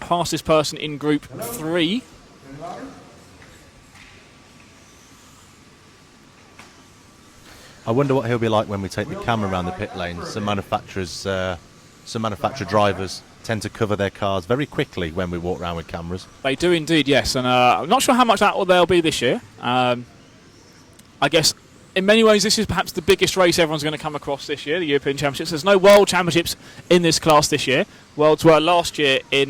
Fastest person in Group 3. I wonder what he'll be like when we take the camera around the pit lane. Some manufacturer drivers tend to cover their cars very quickly when we walk around with cameras. They do indeed, yes. And I'm not sure how much that they'll be this year. I guess in many ways this is perhaps the biggest race everyone's going to come across this year, the European Championships. There's no World Championships in this class this year. Worlds were last year in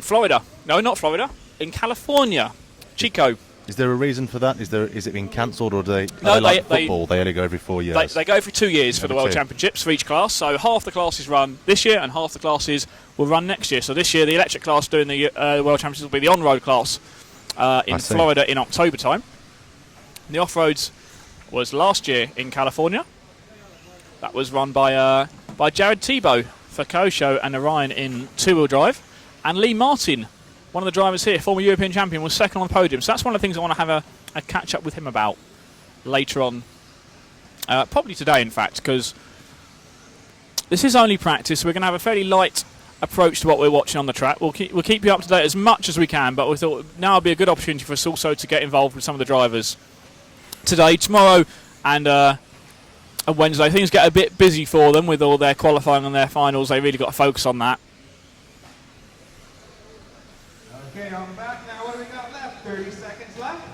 Florida. No, not Florida. In California. Chico. Is there a reason for that? Is it been cancelled, or are they No, like football? They only go every 4 years. They go every 2 years for the World Championships for each class. So half the classes run this year and half the classes will run next year. So this year the electric class doing the World Championships will be the on-road class in Florida in October time. The off-roads was last year in California. That was run by Jared Tebow for Kosho and Orion in two-wheel drive. And Lee Martin, one of the drivers here, former European champion, was second on the podium. So that's one of the things I want to have a catch-up with him about later on. Probably today, in fact, because this is only practice. We're going to have a fairly light approach to what we're watching on the track. We'll keep you up to date as much as we can, but we thought now would be a good opportunity for us also to get involved with some of the drivers today, tomorrow, and And Wednesday, things get a bit busy for them with all their qualifying and their finals. They really got to focus on that. Okay, on the back now, what do we got left? 30 seconds left.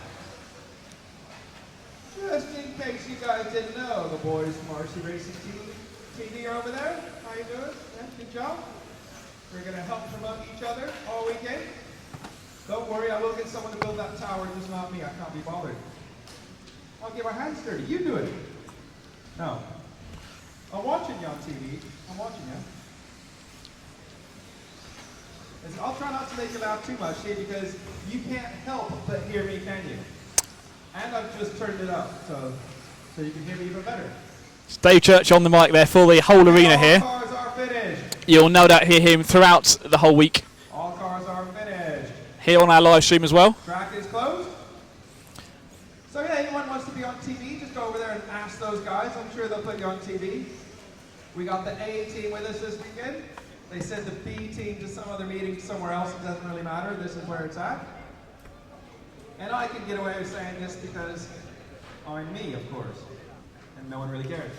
Just in case you guys didn't know, the boys from RC Racing TV are over there. How you doing? Yeah, good job. We're going to help promote each other all weekend. Don't worry, I will get someone to build that tower, just not me. I can't be bothered. I'll get my hands dirty. You do it. No. I'm watching you on TV. I'm watching you. Listen, I'll try not to make you laugh too much, see, because you can't help but hear me, can you? And I've just turned it up, so you can hear me even better. It's Dave Church on the mic there for the whole arena here. All cars are finished. You'll no doubt hear him throughout the whole week. All cars are finished. Here on our live stream as well. Track is closed. So yeah, anyone wants to be on TV, just go over there and ask those guys. I'm sure they'll put you on TV. We got the A team with us this weekend. They sent the B team to some other meeting somewhere else. It doesn't really matter. This is where it's at. And I can get away with saying this because I'm me, of course. And no one really cares.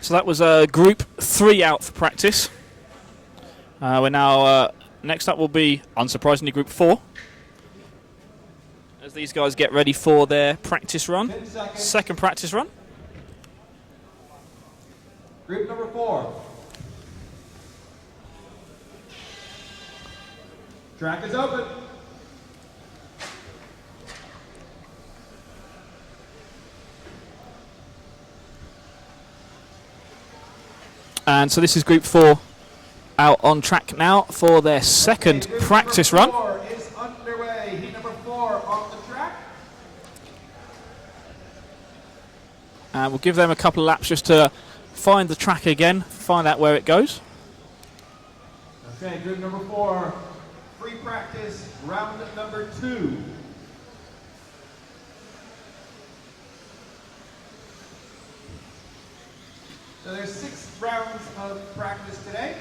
So that was Group 3 out for practice. We're now, next up will be, unsurprisingly, Group 4. As these guys get ready for their practice run. Second practice run. Group number 4. Track is open. And so this is Group 4 out on track now for their second practice run. Group 4 is underway. Heat number 4 on the track. And we'll give them a couple of laps just to find the track again, find out where it goes. Okay, group number 4, free practice, round number 2. So there's 6 rounds of practice today.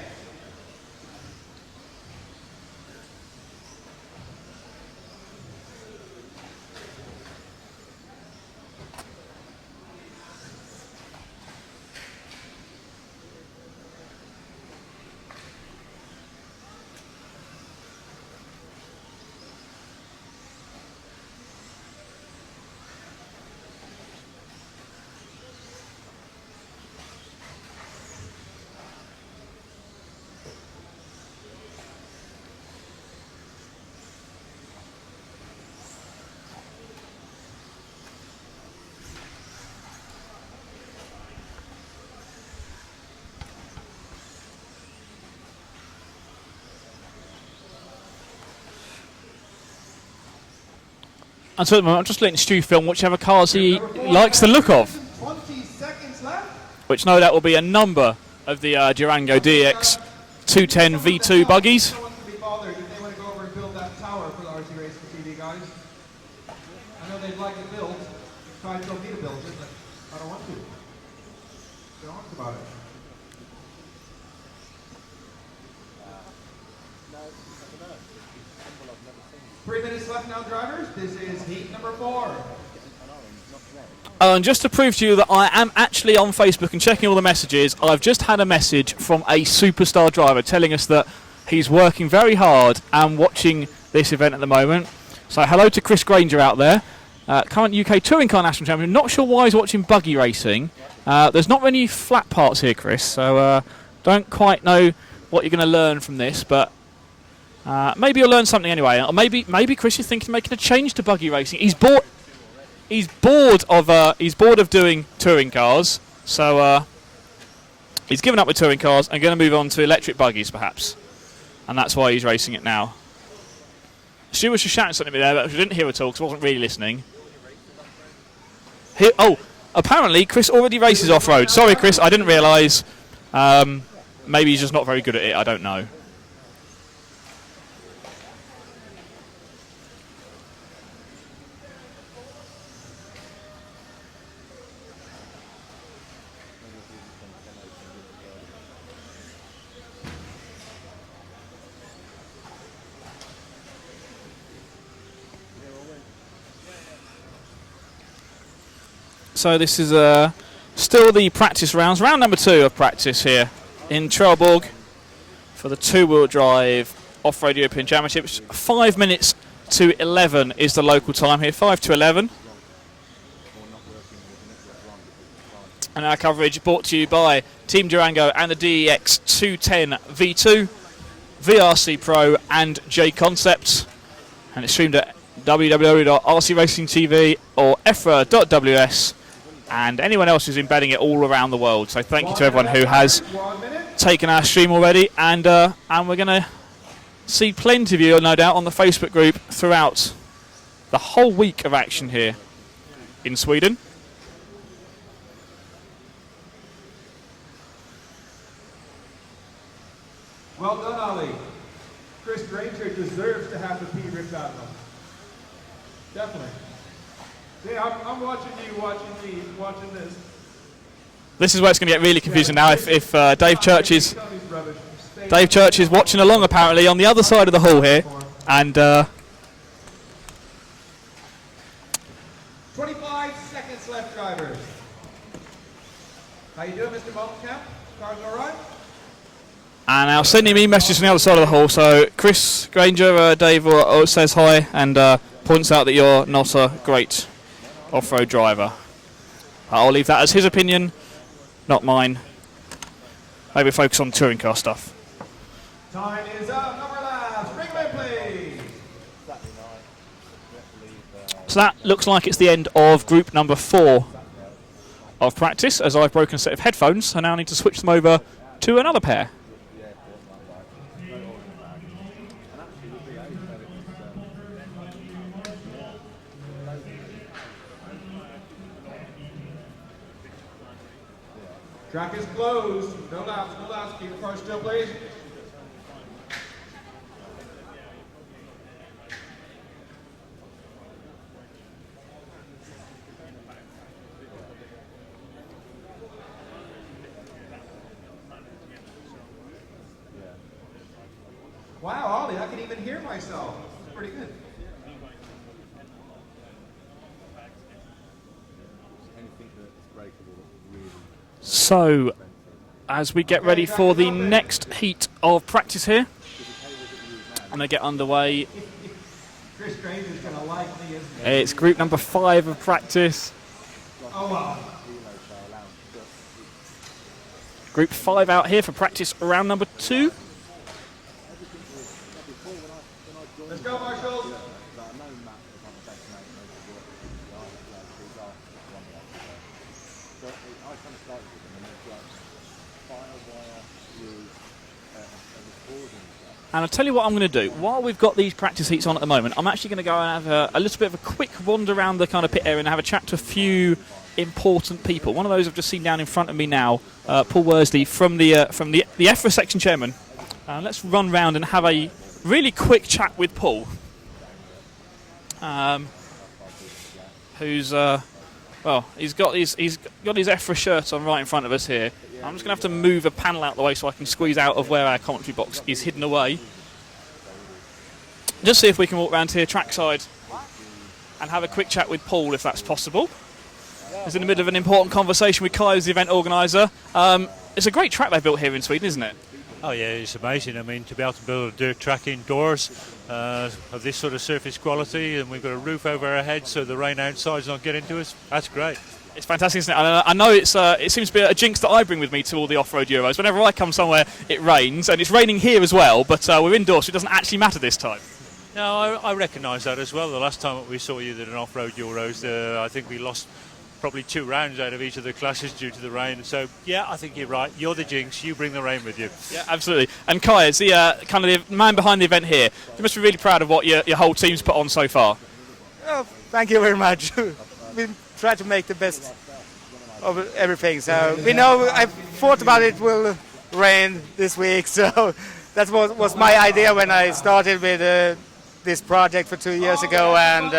And so at the moment, I'm just letting Stu film whichever cars he likes the look of, 20 seconds left. which no doubt will be a number of the Durango DX 210 V2 buggies. No one can be bothered if they want to go over and build that tower for the RC Racing TV guys. I know they'd like it built. Try to tell me to build it, but I don't want to. They don't want about it. Three minutes left now, drivers. This is heat number 4. Oh, and just to prove to you that I am actually on Facebook and checking all the messages, I've just had a message from a superstar driver telling us that he's working very hard and watching this event at the moment. So hello to Chris Granger out there, current UK Touring Car National Champion. Not sure why he's watching buggy racing. There's not many flat parts here, Chris, so don't quite know what you're going to learn from this, but maybe you'll learn something anyway. Or maybe Chris is thinking of making a change to buggy racing. He's bored of doing touring cars, so he's given up with touring cars and going to move on to electric buggies, perhaps, and that's why he's racing it now. Stu was just shouting something at me there, but I didn't hear at all because I wasn't really listening. Apparently Chris already races off-road. Sorry, Chris, I didn't realise. Maybe he's just not very good at it. I don't know. So this is still the practice rounds, round number 2 of practice here in Trelleborg for the two-wheel drive off-road European Championships. 5 minutes to 11 is the local time here, 5 to 11. And our coverage brought to you by Team Durango and the DEX 210 V2, VRC Pro and J Concepts. And it's streamed at www.rcracingtv or EFRA.ws, and anyone else who's embedding it all around the world. So thank you to everyone who has taken our stream already, and we're going to see plenty of you, no doubt, on the Facebook group throughout the whole week of action here in Sweden. Well done, Ollie. Chris Granger deserves to have the P ripped out of him. Definitely. Yeah, I'm watching you, watching me, watching this. This is where it's going to get really confusing now. If Dave Church is watching along apparently on the other side of the hall here, and 25 seconds left, drivers. How you doing, Mr. Maltenkamp? Car's all right? And now sending me messages from the other side of the hall. So Chris Granger, Dave says hi and points out that you're not a great off-road driver. I'll leave that as his opinion, not mine. Maybe focus on touring car stuff. Time is up. Number last. Bring them, please. So that looks like it's the end of group number 4 of practice, as I've broken a set of headphones. I now need to switch them over to another pair. Track is closed. No laps, no laps. Keep the car still, please. Wow, Ollie, I can even hear myself. That's pretty good. So, as we get ready for the next heat of practice here, I'm going to get underway. Chris Granger's going to like me, isn't he? It's group number 5 of practice. Oh, wow. Group 5 out here for practice round number 2. Let's go, Marshall. And I'll tell you what I'm going to do. While we've got these practice heats on at the moment, I'm actually going to go and have a little bit of a quick wander around the kind of pit area and have a chat to a few important people. One of those I've just seen down in front of me now, Paul Worsley from the EFRA section chairman. Let's run round and have a really quick chat with Paul, who's well, he's got his EFRA shirt on right in front of us here. I'm just going to have to move a panel out of the way so I can squeeze out of where our commentary box is hidden away. Just see if we can walk around here trackside and have a quick chat with Paul, if that's possible. He's in the middle of an important conversation with Kai, who's the event organiser. It's a great track they've built here in Sweden, isn't it? Oh yeah, it's amazing. I mean, to be able to build a dirt track indoors of this sort of surface quality, and we've got a roof over our heads so the rain outside's not getting to us, that's great. It's fantastic, isn't it? I know it seems to be a jinx that I bring with me to all the off-road Euros. Whenever I come somewhere, it rains, and it's raining here as well, but we're indoors, so it doesn't actually matter this time. No, I recognise that as well. The last time we saw you at an off-road Euros, I think we lost probably 2 rounds out of each of the classes due to the rain. So, yeah, I think you're right. You're the jinx. You bring the rain with you. Yeah, absolutely. And Kai, as the kind of the man behind the event here, you must be really proud of what your whole team's put on so far. Oh, thank you very much. We try to make the best of everything. So we know, I thought about it will rain this week. So that was my idea when I started with this project for 2 years ago. And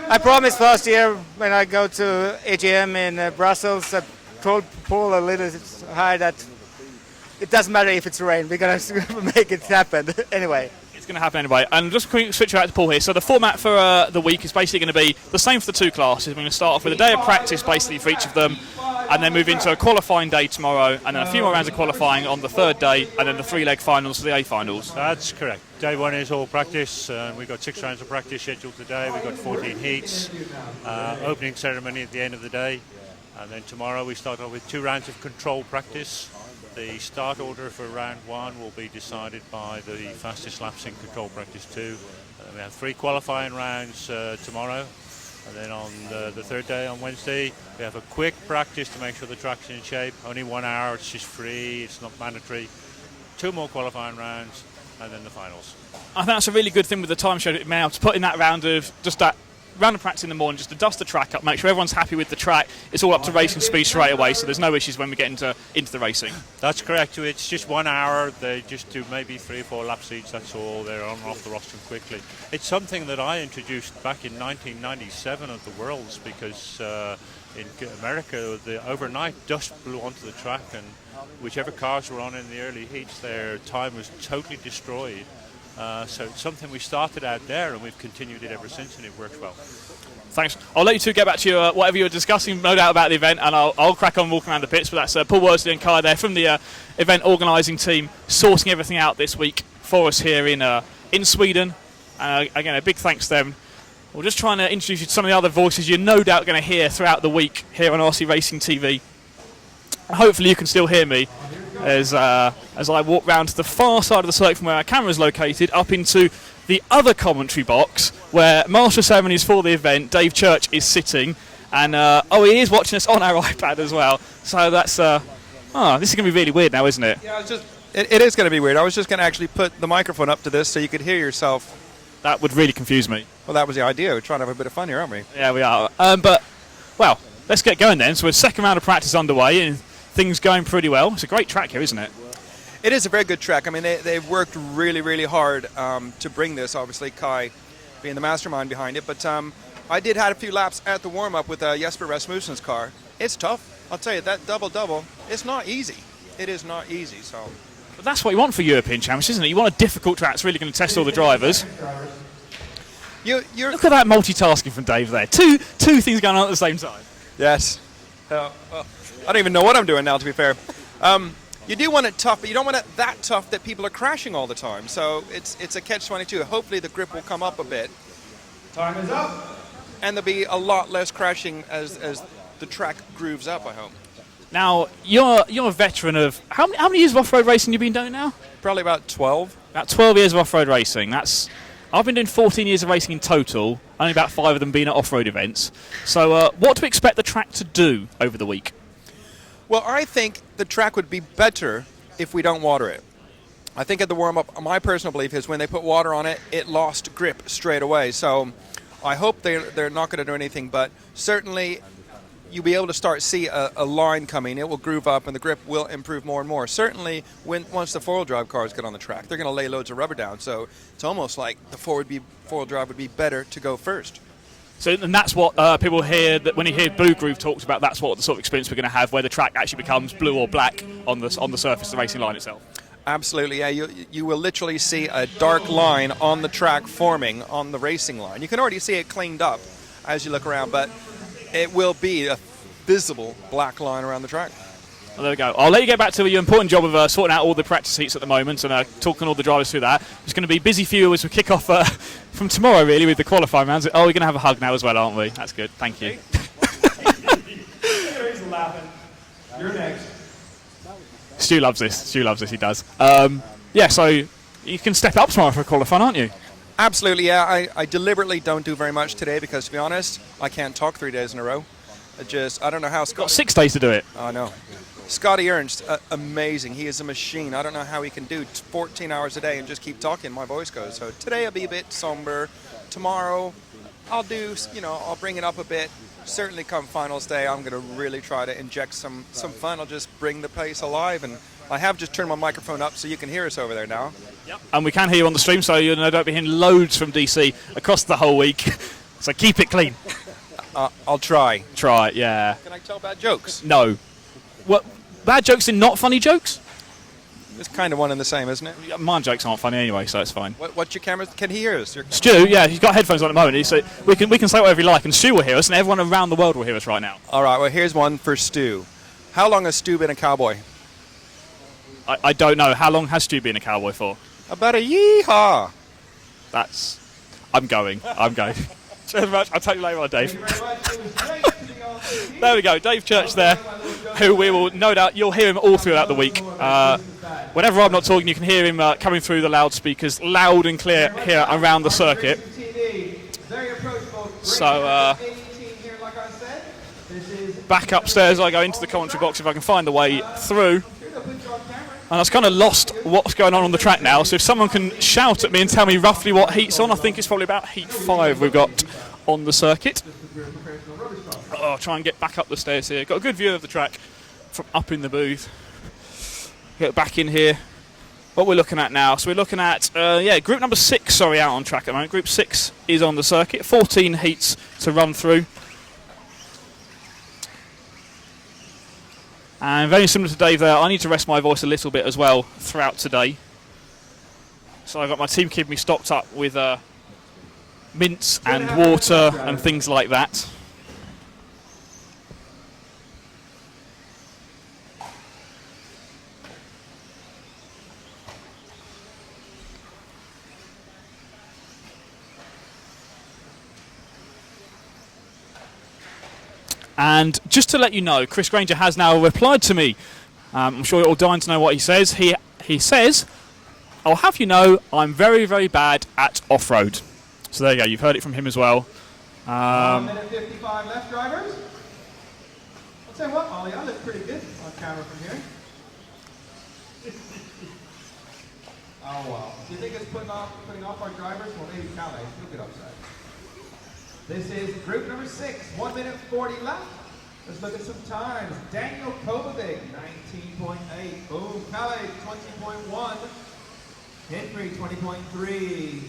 I promised first year when I go to AGM in Brussels, I told Paul a little high that it doesn't matter if it's rain, we're going to make it happen anyway. It's going to happen anyway. And just quickly switch out to Paul here. So the format for the week is basically going to be the same for the two classes. We're going to start off with a day of practice basically for each of them, and then move into a qualifying day tomorrow, and then a few more rounds of qualifying on the third day, and then the three-leg finals for the A finals. That's correct. Day one is all practice. We've got 6 rounds of practice scheduled today. We've got 14 heats. Opening ceremony at the end of the day. And then tomorrow we start off with 2 rounds of control practice. The start order for round 1 will be decided by the fastest laps in control practice 2. We have 3 qualifying rounds tomorrow. And then on the third day, on Wednesday, we have a quick practice to make sure the track's in shape. Only 1 hour, it's just free, it's not mandatory. 2 more qualifying rounds, and then the finals. I think that's a really good thing with the time schedule now, to put in that round of just that round of practice in the morning, just to dust the track up, make sure everyone's happy with the track. It's all up to racing speed straight away, so there's no issues when we get into the racing. That's correct. It's just 1 hour. They just do maybe 3 or 4 laps each. That's all. They're on and off the rostrum quickly. It's something that I introduced back in 1997 at the Worlds, because in America, the overnight dust blew onto the track, and whichever cars were on in the early heats, their time was totally destroyed. So it's something we started out there, and we've continued it ever since, and it works well. Thanks. I'll let you two get back to your, whatever you were discussing, no doubt, about the event, and I'll crack on walking around the pits. But that's Paul Worsley and Kai there from the event organising team, sorting everything out this week for us here in Sweden. Again, a big thanks to them. We're just trying to introduce you to some of the other voices you're no doubt going to hear throughout the week here on RC Racing TV. Hopefully you can still hear me as I walk round to the far side of the circuit from where our camera is located, up into the other commentary box where Master of Ceremonies for the event, Dave Church, is sitting. And he is watching us on our iPad as well. So that's this is going to be really weird now, isn't it? Yeah, it is going to be weird. I was just going to actually put the microphone up to this so you could hear yourself. That would really confuse me. Well, that was the idea. We're trying to have a bit of fun here, aren't we? Yeah, we are. Well, let's get going then. So a second round of practice underway, and things going pretty well. It's a great track here, isn't it? It is a very good track. I mean, they've worked really, really hard to bring this, obviously, Kai being the mastermind behind it. But I did have a few laps at the warm-up with Jesper Rasmussen's car. It's tough. I'll tell you, that double-double, it's not easy. It is not easy, so... But that's what you want for European Championships, isn't it? You want a difficult track that's really going to test all the drivers. Look at that multitasking from Dave there. Two things going on at the same time. Yes. Well, I don't even know what I'm doing now, to be fair. You do want it tough, but you don't want it that tough that people are crashing all the time. So it's a catch-22. Hopefully the grip will come up a bit. Time is up. And there'll be a lot less crashing as the track grooves up, I hope. Now, you're a veteran of... How many years of off-road racing have you been doing now? Probably about 12. About 12 years of off-road racing. I've been doing 14 years of racing in total, only about 5 of them being at off-road events. So what do we expect the track to do over the week? Well, I think the track would be better if we don't water it. I think at the warm-up, my personal belief is when they put water on it, it lost grip straight away. So I hope they're not going to do anything, but certainly you'll be able to start see a line coming. It will groove up and the grip will improve more and more. Certainly once the four-wheel drive cars get on the track, they're going to lay loads of rubber down. So it's almost like the four-wheel drive would be better to go first. So, and that's what people hear, that when you hear Blue Groove talks about, that's what the sort of experience we're going to have, where the track actually becomes blue or black on the surface of the racing line itself. Absolutely, yeah. You will literally see a dark line on the track forming on the racing line. You can already see it cleaned up as you look around, but it will be a visible black line around the track. Well, there we go. I'll let you get back to your important job of sorting out all the practice heats at the moment and talking all the drivers through that. It's going to be busy for you as we kick off from tomorrow, really, with the qualifying rounds. Oh, we're going to have a hug now as well, aren't we? That's good. Thank you. He's laughing. You're next. Stu loves this. He does. So you can step up tomorrow for qualifying, aren't you? Absolutely, yeah. I deliberately don't do very much today because, to be honest, I can't talk 3 days in a row. I don't know how Scott... Got 6 days to do it. I know. Scotty Ernst, amazing. He is a machine. I don't know how he can do 14 hours a day and just keep talking. My voice goes. So today I'll be a bit somber. Tomorrow I'll I'll bring it up a bit. Certainly come finals day, I'm going to really try to inject some fun. I'll just bring the place alive. And I have just turned my microphone up so you can hear us over there now. Yep. And we can hear you on the stream, so you'll no doubt be hearing loads from DC across the whole week. So keep it clean. I'll try. Try, yeah. Can I tell bad jokes? No. What? Bad jokes in not funny jokes? It's kind of one and the same, isn't it? Mine jokes aren't funny anyway, so it's fine. What's your camera? Can he hear us? Stu, yeah, he's got headphones on at the moment. So we can say whatever you like, and Stu will hear us, and everyone around the world will hear us right now. All right. Well, here's one for Stu. How long has Stu been a cowboy? I don't know. How long has Stu been a cowboy for? About a yeehaw. I'm going. Cheers very much. I'll tell you later on, Dave. There we go, Dave Church there, who we will no doubt, you'll hear him all throughout the week. Whenever I'm not talking, you can hear him coming through the loudspeakers loud and clear here around the circuit. So back upstairs I go into the commentary box if I can find the way through. And I've kind of lost what's going on the track now, so if someone can shout at me and tell me roughly what heat's on, I think it's probably about heat 5 we've got on the circuit. I'll try and get back up the stairs here. Got a good view of the track from up in the booth. Get back in here. What we're looking at now, so we're looking at, group number 6, out on track at the moment. Group 6 is on the circuit, 14 heats to run through. And very similar to Dave there, I need to rest my voice a little bit as well throughout today. So I've got my team keeping me stocked up with mints and water and things like that. And just to let you know, Chris Granger has now replied to me. I'm sure you're all dying to know what he says. He says, I'll have you know I'm very, very bad at off-road. So there you go, you've heard it from him as well. 1 minute 55 left, drivers. I'll tell you what, Ollie, I look pretty good on camera from here. Oh, well. Do you think it's putting off our drivers? Well, maybe Calais. He'll get upset. This is group number 6, 1 minute 40 left. Let's look at some times. Daniel Kovacic, 19.8. Boom, Calais, 20.1. Henry, 20.3.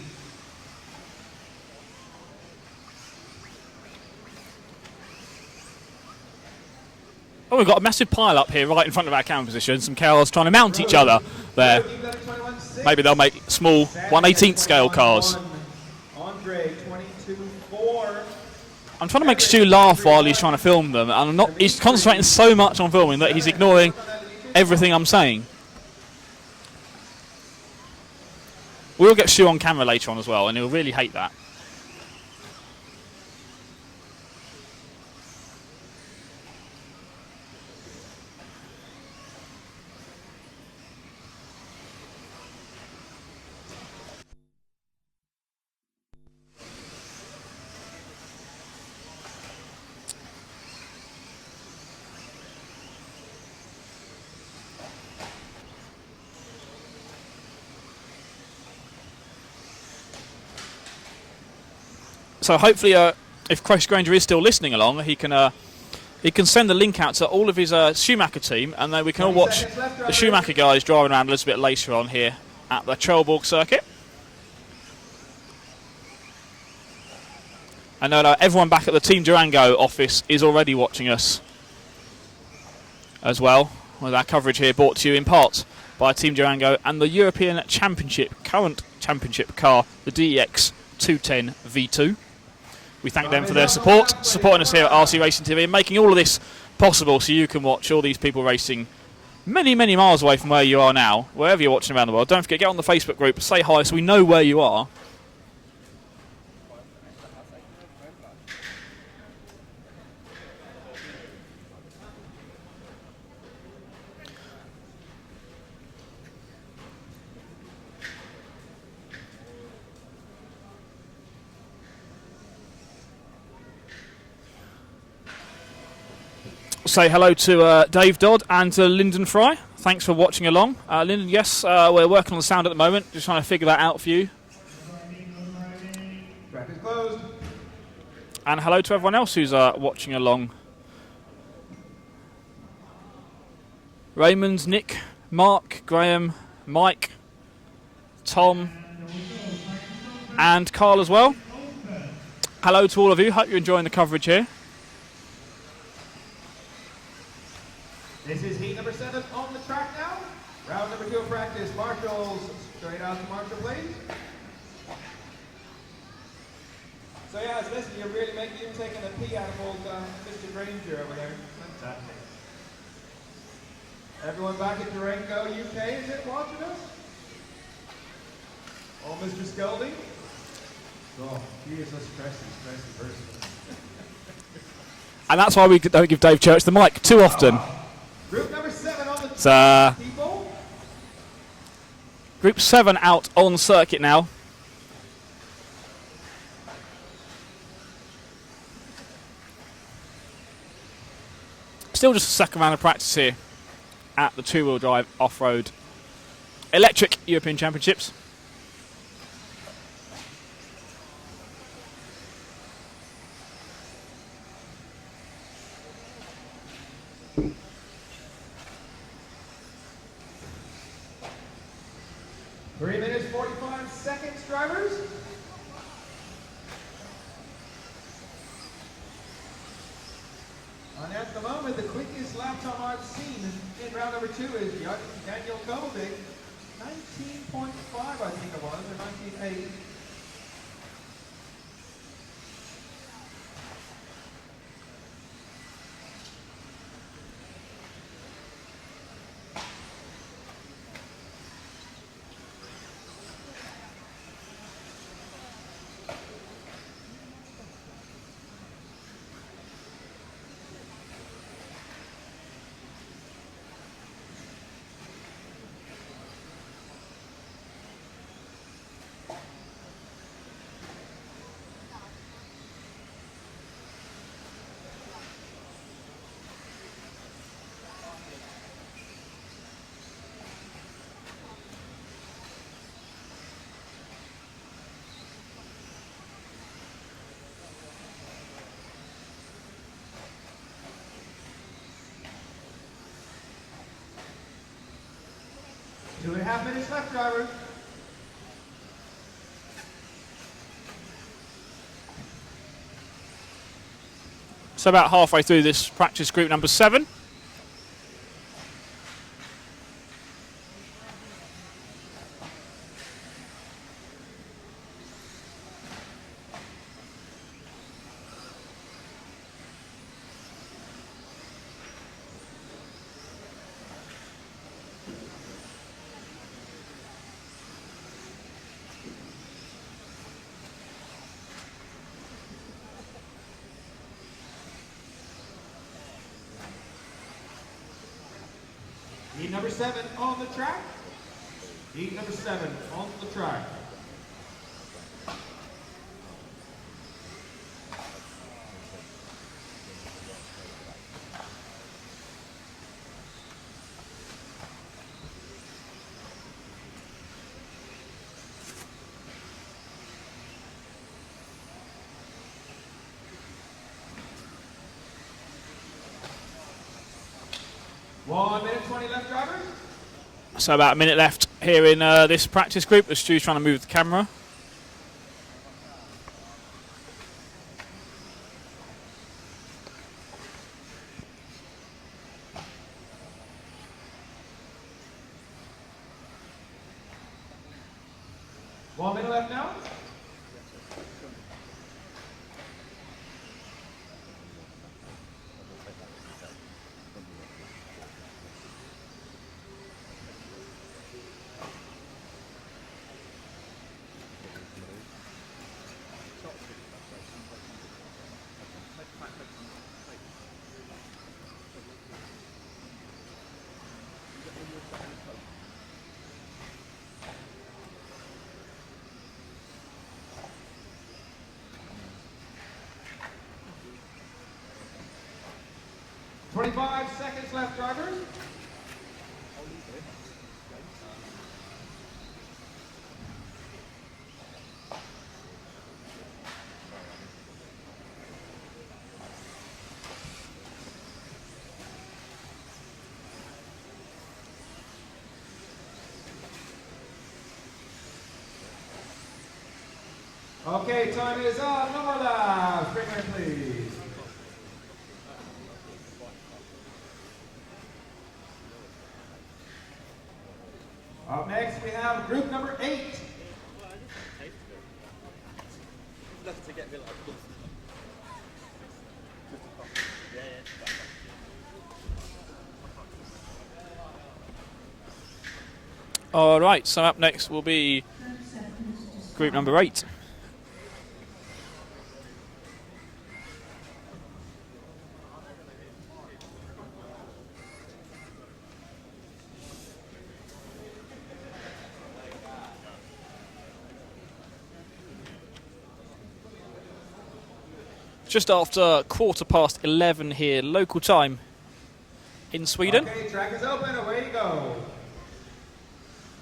Oh, we've got a massive pile up here right in front of our camera position. Some cars trying to mount each other there. Maybe they'll make small 1/18 scale cars. I'm trying to make Stu laugh while he's trying to film them, and he's concentrating so much on filming that he's ignoring everything I'm saying. We'll get Stu on camera later on as well, and he'll really hate that. So hopefully, if Chris Granger is still listening along, he can send the link out to all of his Schumacher team, and then we can all watch the Schumacher guys driving around a little bit later on here at the Trelleborg circuit. I know everyone back at the Team Durango office is already watching us as well, with our coverage here brought to you in part by Team Durango and the European Championship, current Championship car, the DEX 210 V2. We thank them for their support, supporting us here at RC Racing TV and making all of this possible so you can watch all these people racing many, many miles away from where you are now, wherever you're watching around the world. Don't forget, get on the Facebook group, say hi so we know where you are. Say hello to Dave Dodd and to Lyndon Fry. Thanks for watching along. Lyndon, yes, we're working on the sound at the moment, just trying to figure that out for you. Track is closed. And hello to everyone else who's watching along. Raymond, Nick, Mark, Graham, Mike, Tom, and Carl as well. Hello to all of you. Hope you're enjoying the coverage here. This is heat number 7 on the track now. Round number 2 of practice. and you're really making you taking a pee out of old Mr. Granger over there. Fantastic. Everyone back at Durango, UK, is it watching us? Oh, Mr. Scully? Oh, he is a stressy person. And that's why we don't give Dave Church the mic too often. Group number 7 on the So, people. Group 7 out on circuit now. Still just a second round of practice here at the two-wheel drive off-road electric European Championships. Three minutes, 45 seconds, drivers. And at the moment, the quickest lap time I've seen in round number 2 is Daniel Kovacic. 19.5, I think it was, or 19.8. Two and a half minutes left, driver. So about halfway through this practice group number 7. Heat number 7 on the track. Heat number 7 on the track. One minute 20 left, drivers. So about a minute left here in this practice group as Stu's trying to move the camera. One minute left now. Twenty-five seconds left, drivers. Okay, time is up. No more laps. Bring her, please. Up next, we have group number 8. All right, so up next will be group number 8. Just after 11:15 here, local time in Sweden. Okay, track is open, away you go.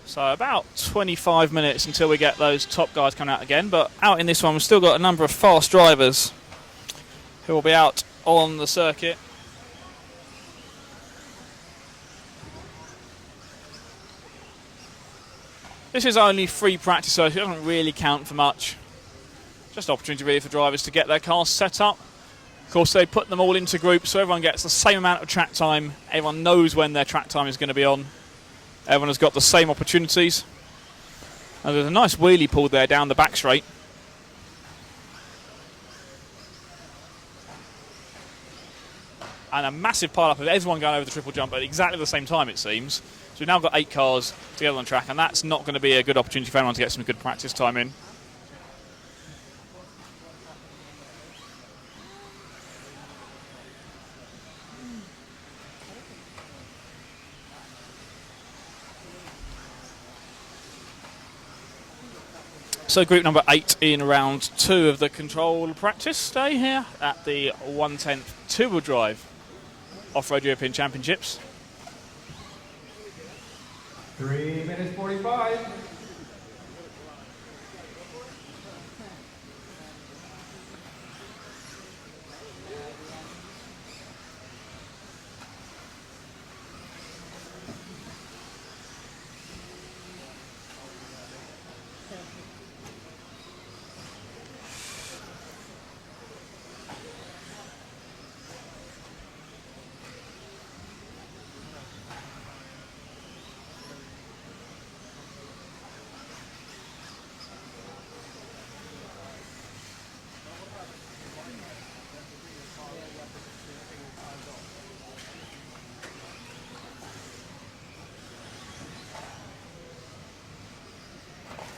So about 25 minutes until we get those top guys coming out again. But out in this one, we've still got a number of fast drivers who will be out on the circuit. This is only free practice, so it doesn't really count for much. Just an opportunity really for drivers to get their cars set up. Of course, they put them all into groups, so everyone gets the same amount of track time. Everyone knows when their track time is going to be on. Everyone has got the same opportunities. And there's a nice wheelie pulled there down the back straight. And a massive pile-up of everyone going over the triple jump at exactly the same time, it seems. So we've now got 8 cars together on track, and that's not going to be a good opportunity for anyone to get some good practice time in. So group number 8 in round 2 of the control practice day here at the 1/10 two-wheel drive Off-Road European Championships. 3 minutes 45.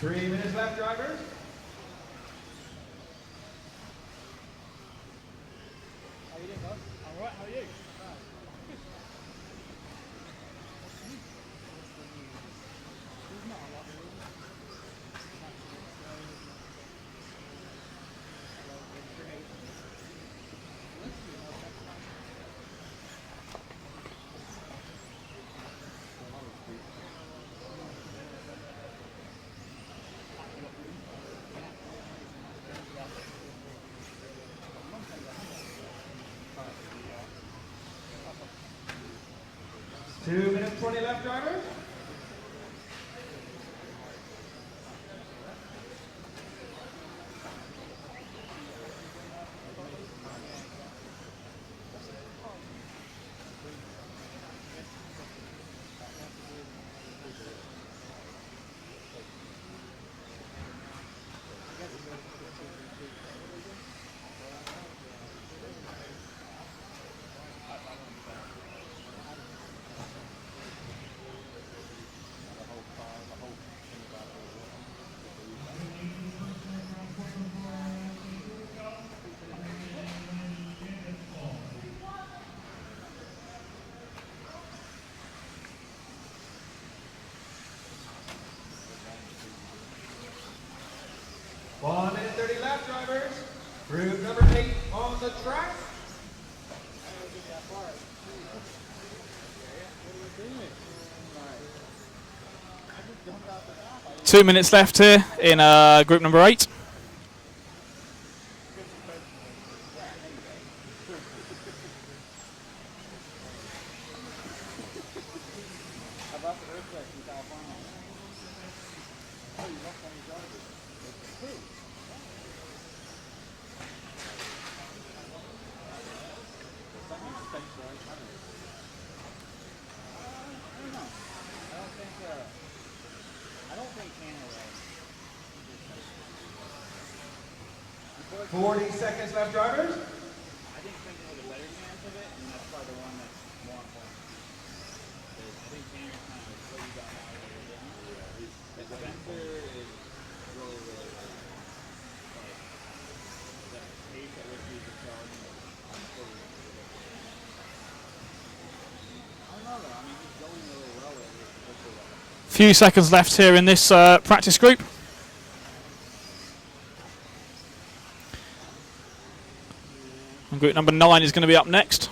Three minutes left, drivers. How you doing, bud? I'm alright, how are you? 2 minutes 20 left, drivers. One minute 30 left, drivers. Group number 8 on the track.2 minutes left here in group number 8. I 40 seconds left, drivers. Few seconds left here in this practice group. And group number 9 is going to be up next.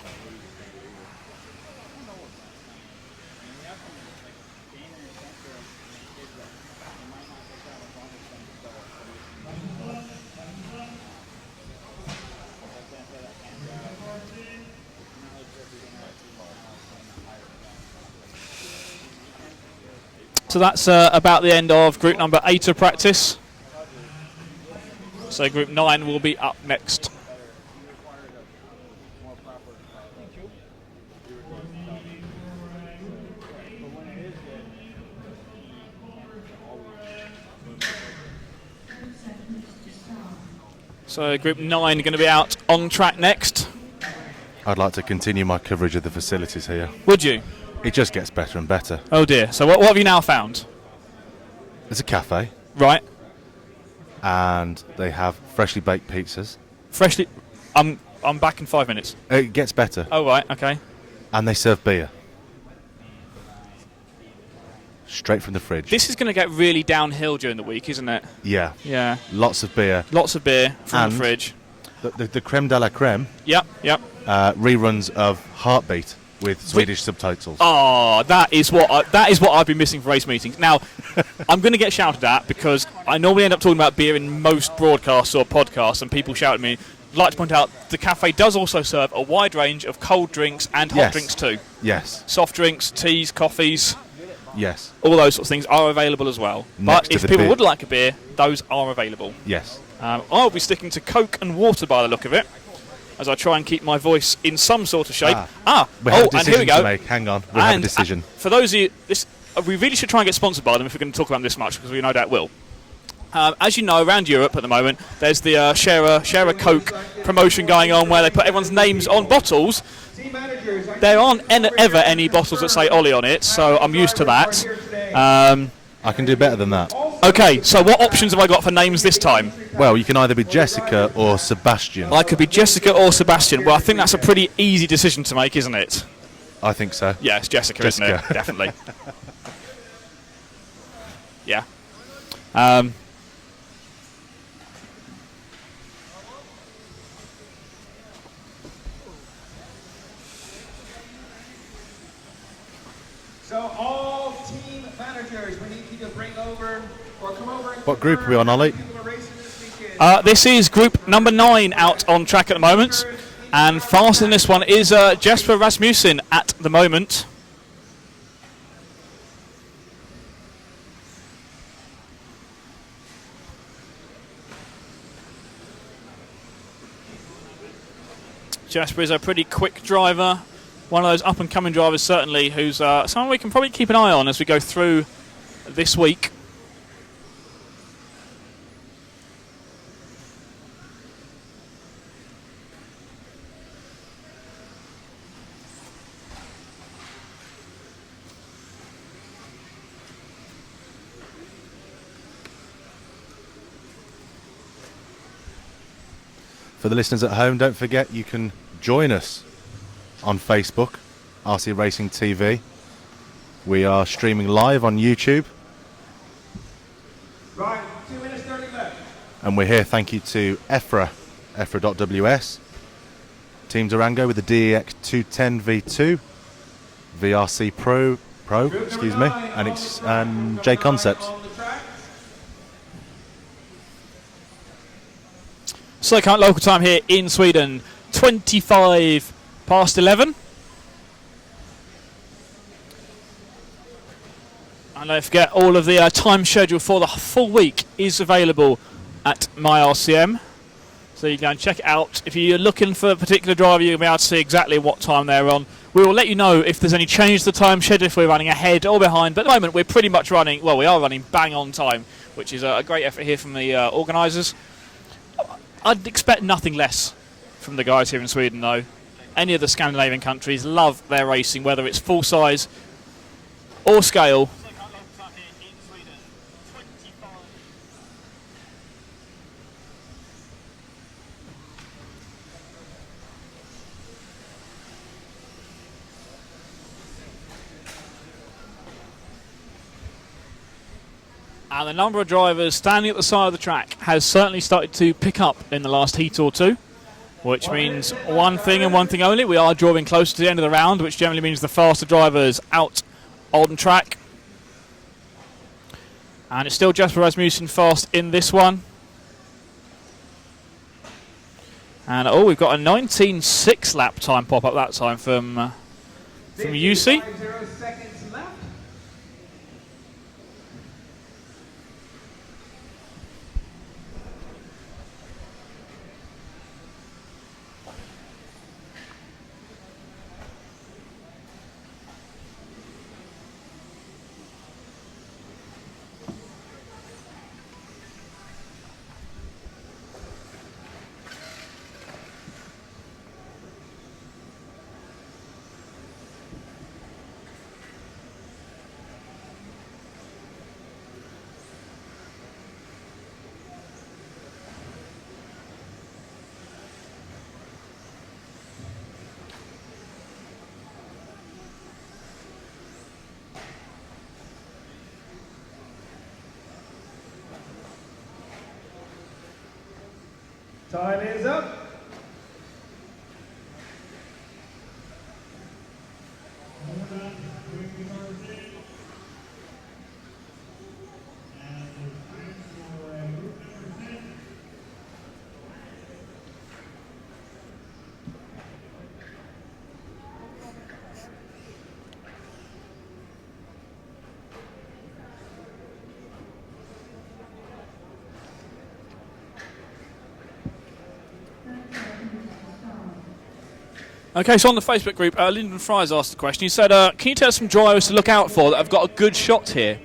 So that's about the end of group number 8 of practice. So group 9 will be up next. So group 9 going to be out on track next. I'd like to continue my coverage of the facilities here. Would you? It just gets better and better. Oh dear. So what have you now found? There's a cafe. Right. And they have freshly baked pizzas. Freshly... I'm back in 5 minutes. It gets better. Oh, right. Okay. And they serve beer. Straight from the fridge. This is going to get really downhill during the week, isn't it? Yeah. Yeah. Lots of beer. Lots of beer from the fridge. The creme de la creme. Yep. Reruns of Heartbeat with Swedish subtitles. Oh, that is what I've been missing for race meetings. Now, I'm going to get shouted at because I normally end up talking about beer in most broadcasts or podcasts, and people shout at me. I'd like to point out the cafe does also serve a wide range of cold drinks and hot drinks too. Yes. Soft drinks, teas, coffees. Yes. All those sorts of things are available as well. Next but if people would like a beer, those are available. Yes. I'll be sticking to Coke and water by the look of it, as I try and keep my voice in some sort of shape. We have a decision and here we go. to make. Hang on, we have a decision. For those of you, we really should try and get sponsored by them if we're going to talk about them this much, because we no doubt will. As you know, around Europe at the moment, there's the share a Coke promotion going on where they put everyone's names on bottles. There aren't ever any bottles that say Ollie on it, so I'm used to that. I can do better than that. Okay, so what options have I got for names this time? Well, you can either be Jessica or Sebastian. I could be Jessica or Sebastian. Well, I think that's a pretty easy decision to make, isn't it? I think so. Yeah, it's Jessica. Isn't it? Definitely. Yeah. So all team managers, we need you to bring over or come over. What group are we on, Ollie? This is group number 9 out on track at the moment, and fast in this one is Jesper Rasmussen at the moment. Jesper is a pretty quick driver, one of those up-and-coming drivers certainly, who's someone we can probably keep an eye on as we go through this week. For the listeners at home, don't forget you can join us on Facebook, RC Racing TV. We are streaming live on YouTube. Right, 2 minutes 30 left. And we're here thank you to EFRA, EFRA.ws, Team Durango with the DEX 210 V2, VRC Pro, excuse me, and J Concepts. So current local time here in Sweden, 25 past 11. And don't forget, all of the time schedule for the full week is available at MyRCM. So you can check it out. If you're looking for a particular driver, you'll be able to see exactly what time they're on. We will let you know if there's any change to the time schedule, if we're running ahead or behind. But at the moment, we're pretty much running, well, we are running bang on time, which is a great effort here from the organisers. I'd expect nothing less from the guys here in Sweden, though. Any of the Scandinavian countries love their racing, whether it's full size or scale. And the number of drivers standing at the side of the track has certainly started to pick up in the last heat or two, which means one thing and one thing only. We are drawing closer to the end of the round, which generally means the faster drivers out on track. And it's still Jesper Rasmussen fast in this one. And we've got a 19.6 lap time pop up that time from UC. 0 seconds left. Time is up. Okay, so on the Facebook group, Lyndon Fry's asked a question. He said, can you tell us some drivers to look out for that have got a good shot here?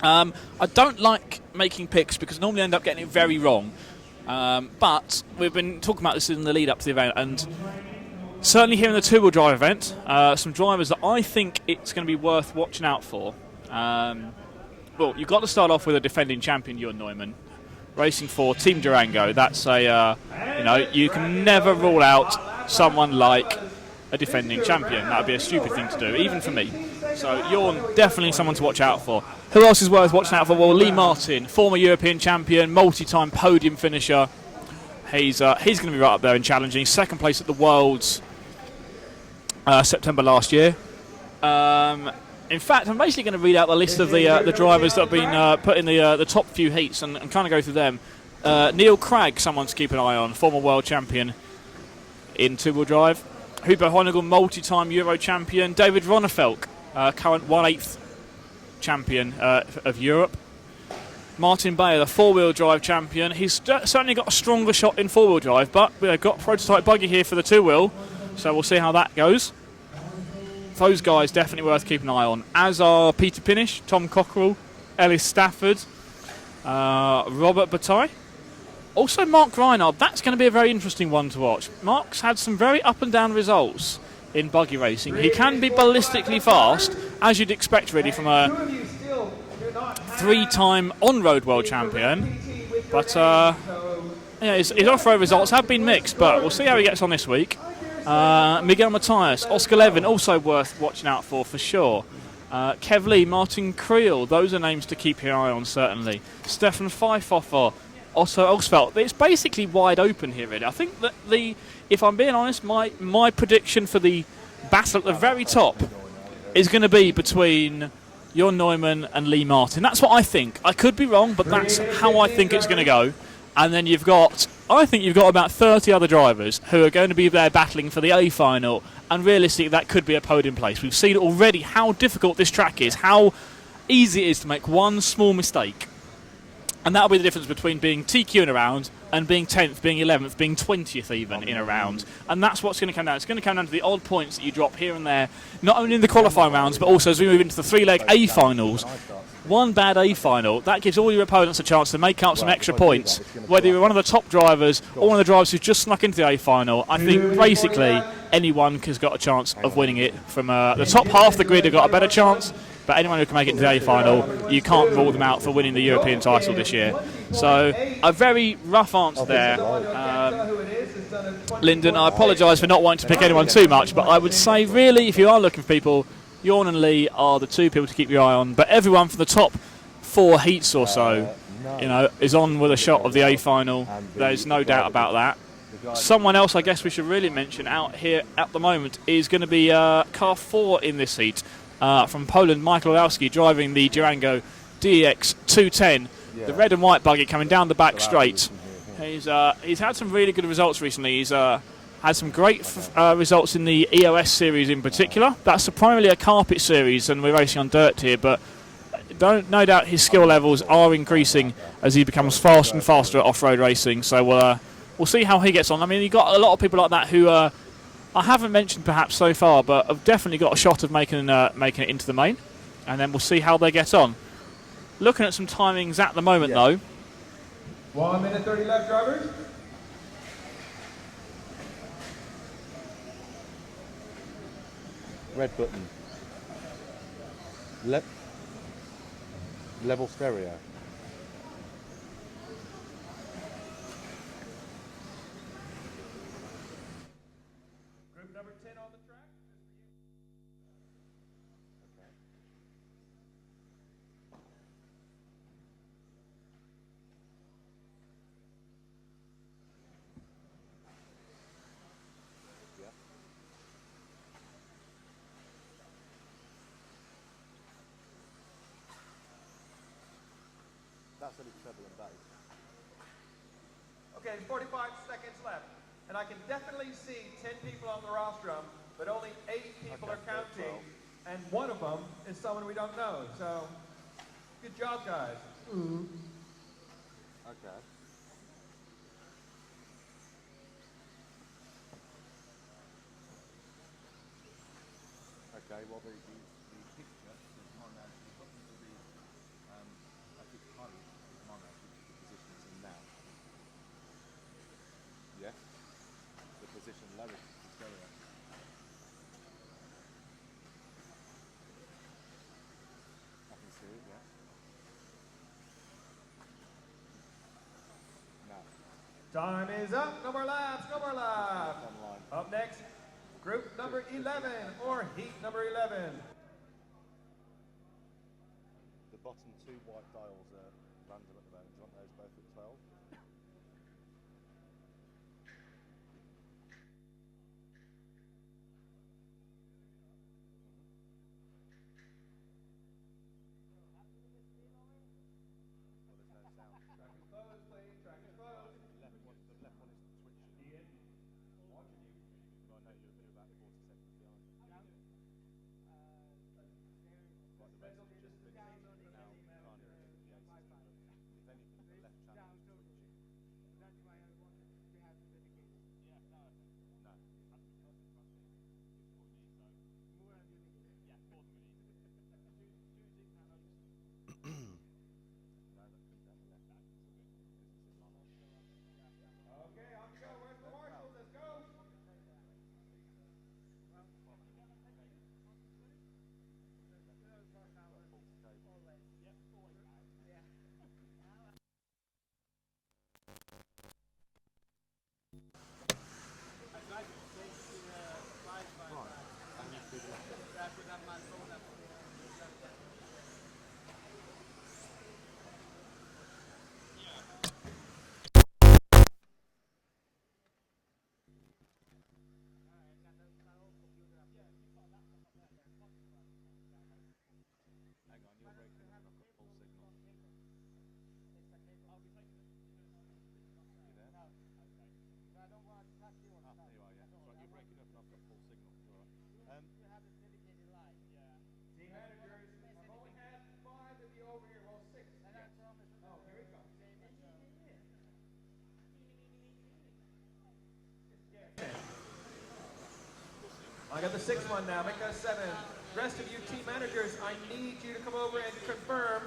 I don't like making picks because I normally end up getting it very wrong. But we've been talking about this in the lead up to the event, and certainly here in the two-wheel drive event, some drivers that I think it's going to be worth watching out for. Well, you've got to start off with a defending champion, Jörn Neumann, racing for Team Durango. That's a, you can never rule out someone like a defending champion. That would be a stupid thing to do, even for me. So Jörn, definitely someone to watch out for. Who else is worth watching out for? Well, Lee Martin, former European champion, multi-time podium finisher. He's going to be right up there and challenging. Second place at the Worlds September last year. In fact, I'm basically going to read out the list of the drivers that have been put in the top few heats and kind of go through them. Neil Cragg, someone to keep an eye on, former world champion in two-wheel drive. Hugo Honegal, multi-time Euro champion. David Ronnefeldt, current 1/8 champion of Europe. Martin Bayer, the four-wheel drive champion. He's certainly got a stronger shot in four-wheel drive, but we've got prototype buggy here for the two-wheel, so we'll see how that goes. Those guys definitely worth keeping an eye on, as are Peter Pinish, Tom Cockerell, Ellis Stafford, Robert Bataille. Also Mark Reinhard. That's going to be a very interesting one to watch. Mark's had some very up and down results in buggy racing. He can be ballistically fast, as you'd expect really from a three-time on-road world champion. But his off-road results have been mixed, but we'll see how he gets on this week. Miguel Matias, Oscar Levin, also worth watching out for sure. Kev Lee, Martin Creel, those are names to keep your eye on certainly. Stefan Pfeifhofer, Otto Osfeldt. It's basically wide open here really. I think that if I'm being honest, my prediction for the battle at the very top is going to be between Jörn Neumann and Lee Martin. That's what I think. I could be wrong, but that's how I think it's going to go. And then I think you've got about 30 other drivers who are going to be there battling for the A final, and realistically that could be a podium place. We've seen already how difficult this track is, how easy it is to make one small mistake. And that'll be the difference between being TQ in a round and being 10th, being 11th, being 20th even in a round. And that's what's going to come down. It's going to come down to the odd points that you drop here and there, not only in the qualifying rounds, but also as we move into the three-leg A finals. One bad A final, that gives all your opponents a chance to make up some extra points. Whether you're one of the top drivers or one of the drivers who's just snuck into the A final, I think basically anyone has got a chance of winning it. From the top half of the grid have got a better chance, but anyone who can make it into the A final, you can't rule them out for winning the European title this year. So a very rough answer there. Lyndon, I apologise for not wanting to pick anyone too much, but I would say really if you are looking for people, Jörn and Lee are the two people to keep your eye on, but everyone from the top 4 heats or so, you know, is on with a shot of the A final. There's no doubt about that. Someone else I guess we should really mention out here at the moment is going to be car 4 in this heat from Poland, Michael Olowski, driving the Durango DX 210, the red and white buggy coming down the back straight. He's had some really good results recently. He's had some great results in the EOS series in particular. That's primarily a carpet series, and we're racing on dirt here, but no doubt his skill levels are increasing as he becomes faster and faster at off-road racing. So we'll see how he gets on. I mean, you've got a lot of people like that who I haven't mentioned perhaps so far, but have definitely got a shot of making it into the main, and then we'll see how they get on. Looking at some timings at the moment, though. 1 minute 30 left, drivers. Red button. Level stereo. Group number 10 on the track. That's only treble and bass. Okay, 45 seconds left. And I can definitely see 10 people on the rostrum, but only 8 people are counting. And one of them is someone we don't know. So, good job, guys. Okay. Okay, well the picture is mono, the buttons will be I think high is mono, which is the position it's in now. Yes. The position lower is the stereo. I can see it, yeah. Now. Time is up. No more laps, no more laps. Up next, group number 11, or heat number 11. The bottom 2 white dials are random at the moment. Do you want those both at 12? Okay, off you go. Where's the marshals? Let's go. Hang on, you're breaking up and I've got full signal. You there? Ah, there you are, yeah. That's right, you're breaking up and I've got full signal. You're all right. Team managers, I've only had 5 of you over here. Well, 6. Oh, here we go. I got the 6th one now. Make that a 7. Rest of you team managers, I need you to come over and confirm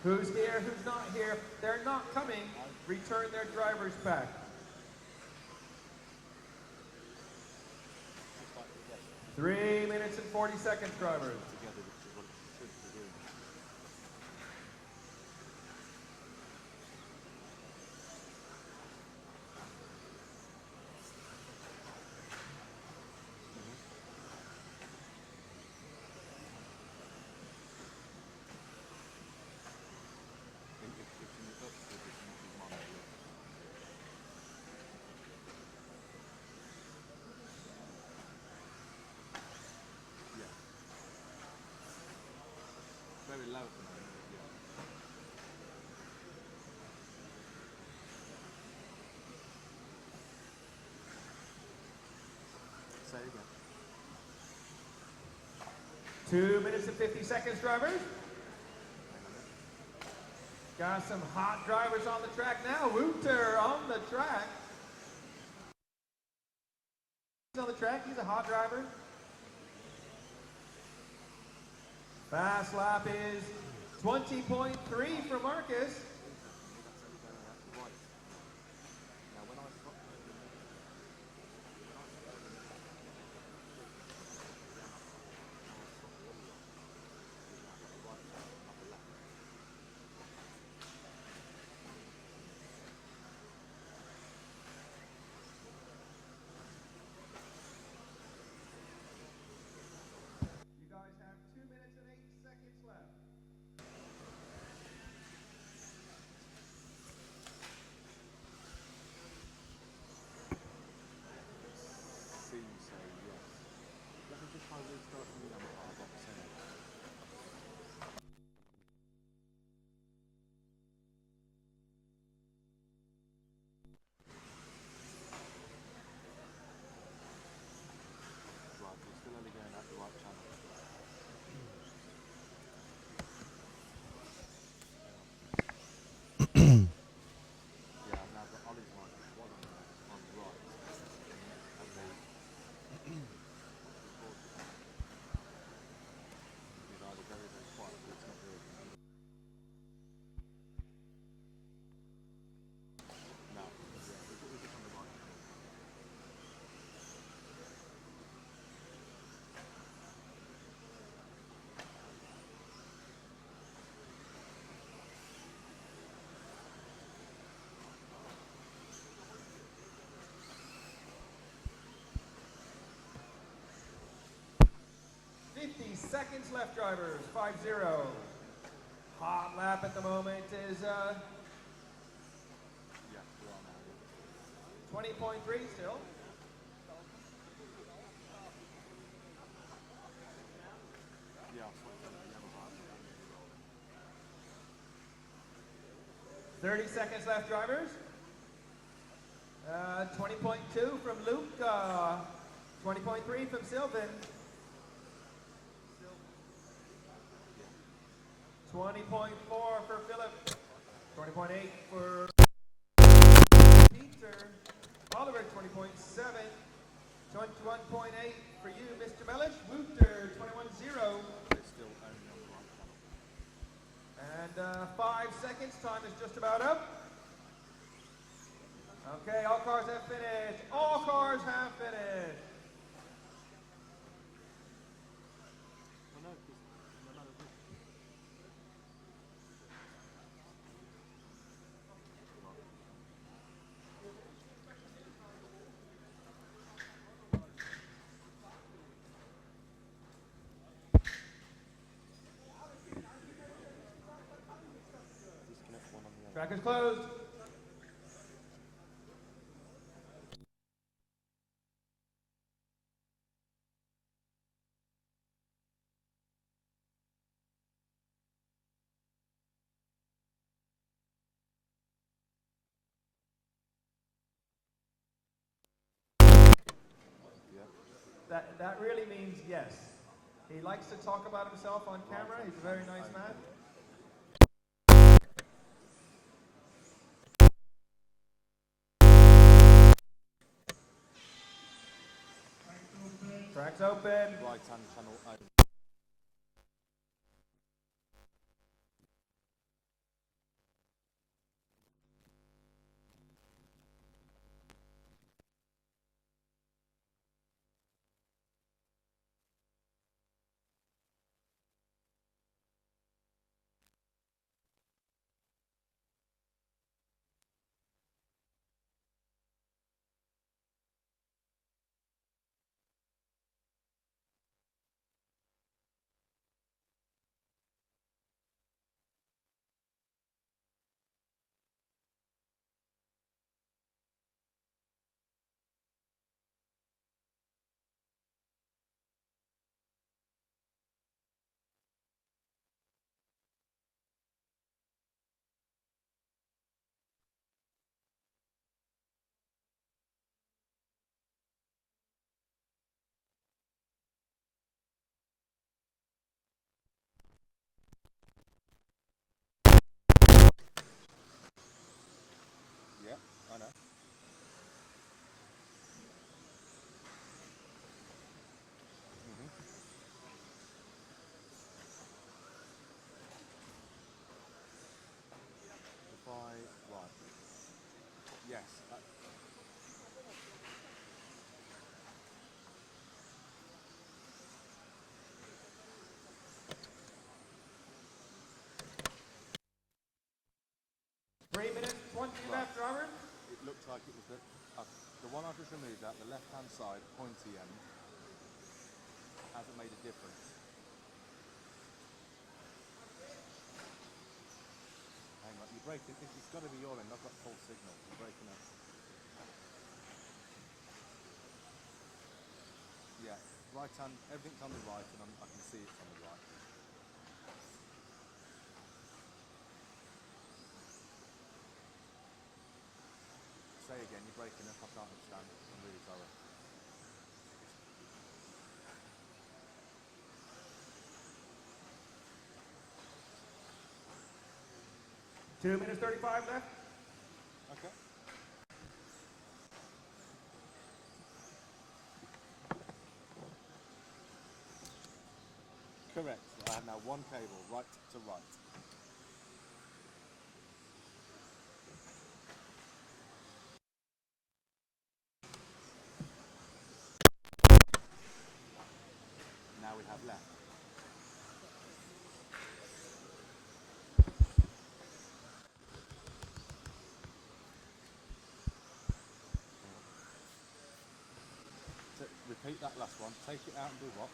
who's here, who's not here. If they're not coming, return their drivers back. Three minutes and 40 seconds, drivers. 2 minutes and 50 seconds, drivers. Got some hot drivers on the track now. Wouter on the track. He's on the track. He's a hot driver. Fast lap is 20.3 for Marcus. You guys have 2 minutes and 8 seconds left. Seconds left, drivers. 5-0. Hot lap at the moment is 20.3 still. Yeah. 30 seconds left, drivers. 20.2 from Luke. 20.3 from Sylvan. 20.4 for Philip. 20.8 for Peter. Oliver, 20.7. 21.8 for you, Mr. Mellish. Wooter, 21.0. And 5 seconds. Time is just about up. Okay, all cars have finished. All cars have finished. Track is closed. That really means yes. He likes to talk about himself on camera. He's a very nice man. Track's open. Right hand channel open. Yes. 3 minutes, 20 left, Robert. It looked like it was the one I've just removed out, the left-hand side, pointy end, hasn't made a difference. Hang on, you're breaking, it's got to be your end, I've got full signal, you're breaking up. Yeah, right hand, everything's on the right and I can see it's on the right. Say again, you're breaking up, I can't understand, I'm really sorry. Two minutes, 35 left. Okay. Correct. I have now one cable, right to right. Now we have left. Repeat that last one. Take it out and do what?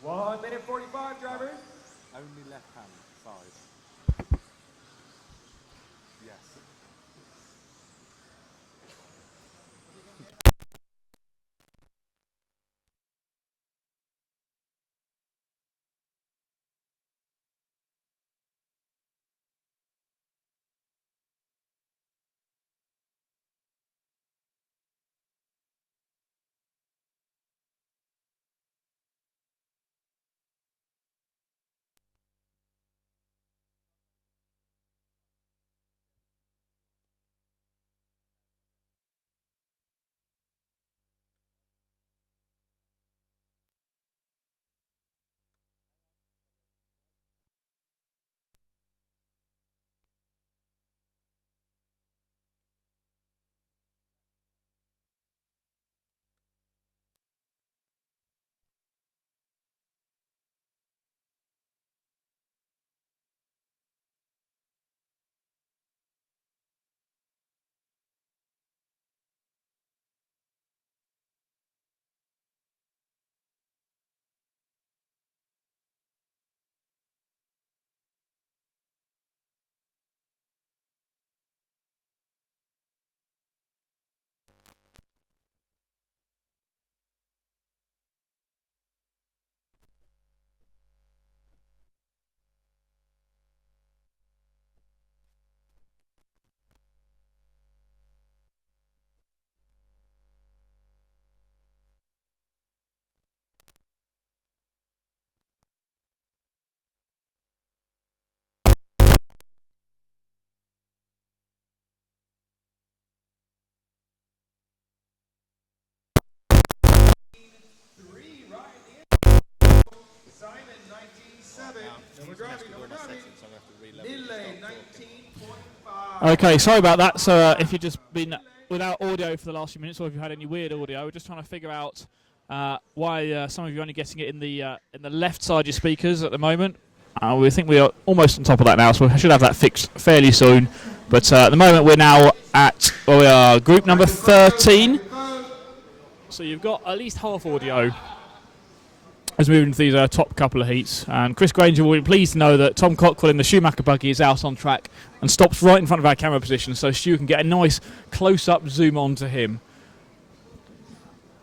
One minute 45, driver. Only left hand side. Yes. Three, right Simon, 19.7. Number driving. Lille, 19.5. Okay, sorry about that. So if you've just been without audio for the last few minutes, or if you had any weird audio, we're just trying to figure out why some of you are only getting it in the left side of your speakers at the moment. We think we are almost on top of that now, so we should have that fixed fairly soon. But at the moment, we're now at we are group number 13. So you've got at least half audio as we move into these top couple of heats. And Chris Granger will be pleased to know that Tom Cockrell in the Schumacher buggy is out on track and stops right in front of our camera position, so Stu can get a nice close-up zoom on to him.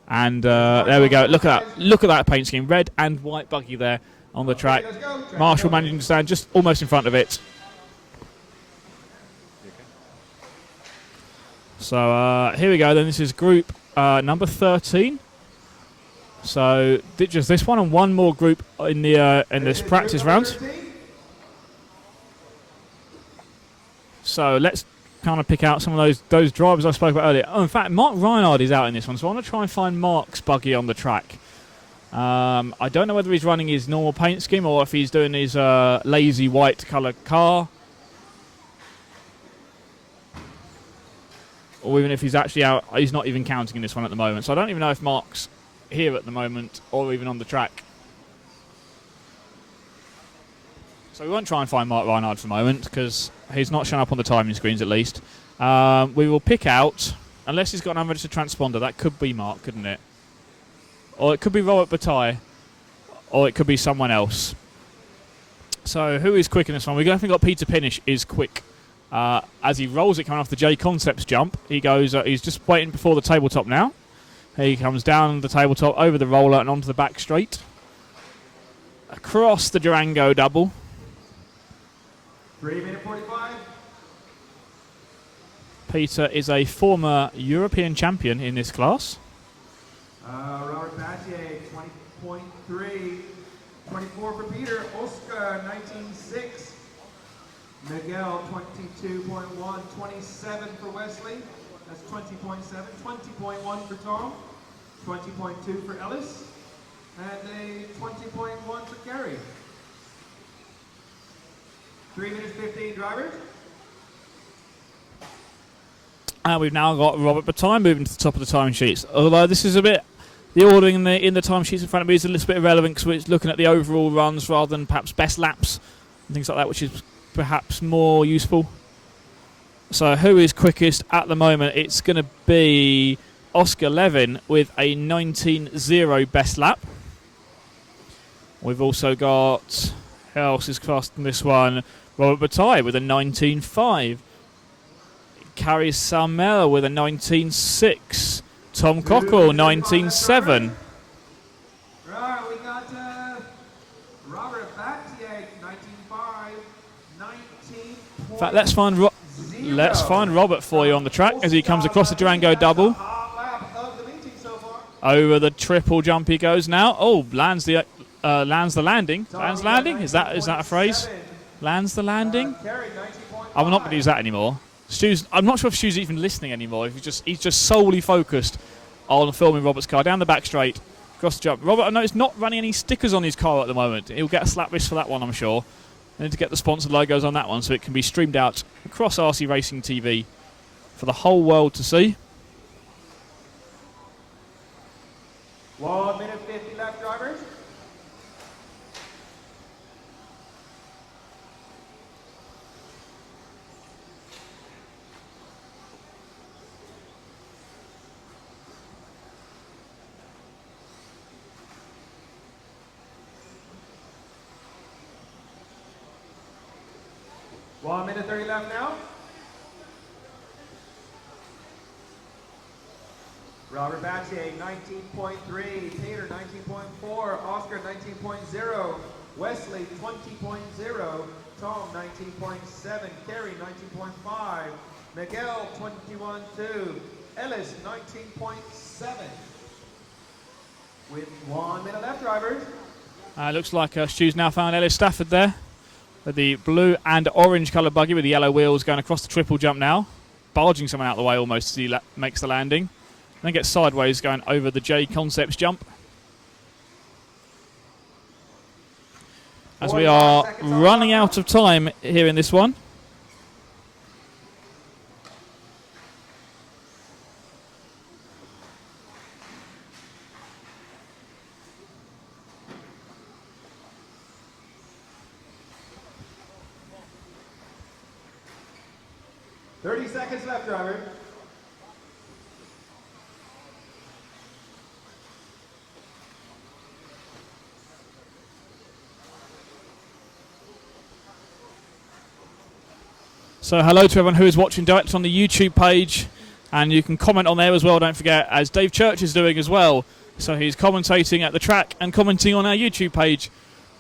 And there we go. Look at that paint scheme, red and white buggy there on the track. Marshall managing to stand just almost in front of it. So here we go. Then this is group number 13. So just this one and one more group in the in this practice round. So let's kind of pick out some of those drivers I spoke about earlier. Oh, in fact, Mark Reinhard is out in this one, so I want to try and find Mark's buggy on the track. I don't know whether he's running his normal paint scheme or if he's doing his lazy white colour car. Or even if he's actually out, he's not even counting in this one at the moment. So I don't even know if Mark's here at the moment or even on the track. So we won't try and find Mark Reinhardt for the moment because he's not showing up on the timing screens at least. We will pick out, unless he's got an unregistered transponder, that could be Mark, couldn't it? Or it could be Robert Bataille, or it could be someone else. So who is quick in this one? We've definitely got Peter Pinish is quick. As he rolls it coming off the J Concepts jump, he goes. He's just waiting before the tabletop now. He comes down the tabletop, over the roller and onto the back straight. Across the Durango double. 3 minute 45. Peter is a former European champion in this class. Robert Battier, 20.3. 24 for Peter. Oscar, 19.6. Miguel, 22.1. 27 for Wesley. That's 20.7. 20.1 for Tom. 20.2 for Ellis. And a 20.1 for Gary. 3 minutes 15 drivers. And we've now got Robert Bataille moving to the top of the time sheets. Although this is a bit, the ordering in the time sheets in front of me is a little bit irrelevant because we're looking at the overall runs rather than perhaps best laps and things like that, which is perhaps more useful. So who is quickest at the moment? It's going to be Oscar Levin with a 19.0 best lap. We've also got, who else is fast in this one? Robert Bataille with a 19.5. Carries Salmela with a 19.6. Tom Cockle, 19.7. Right, we got Robert Battier, 19.5. 19. In fact, let's find Robert for you on the track as he comes across the Durango double. Over the triple jump he goes now. Oh, lands the landing. Lands landing? Is that a phrase? Lands the landing? I'm not going to use that anymore. I'm not sure if Stu's even listening anymore. He's just solely focused on filming Robert's car down the back straight, across the jump. Robert, I know, is not running any stickers on his car at the moment. He'll get a slap wrist for that one, I'm sure. I need to get the sponsored logos on that one so it can be streamed out across RC Racing TV for the whole world to see. 1 minute 50 left, drivers. One minute 30 left now. Robert Battier, 19.3. Peter, 19.4. Oscar, 19.0. Wesley, 20.0. Tom, 19.7. Kerry, 19.5. Miguel, 21.2. Ellis, 19.7. With 1 minute left, drivers. Looks like Stu's now found Ellis Stafford there. With the blue and orange coloured buggy with the yellow wheels going across the triple jump now. Barging someone out of the way almost as he makes the landing. Then gets sideways going over the J Concepts jump. As we are running out of time here in this one. Seconds left, driver. So hello to everyone who is watching direct on the YouTube page, and you can comment on there as well, don't forget, as Dave Church is doing as well. So he's commentating at the track and commenting on our YouTube page.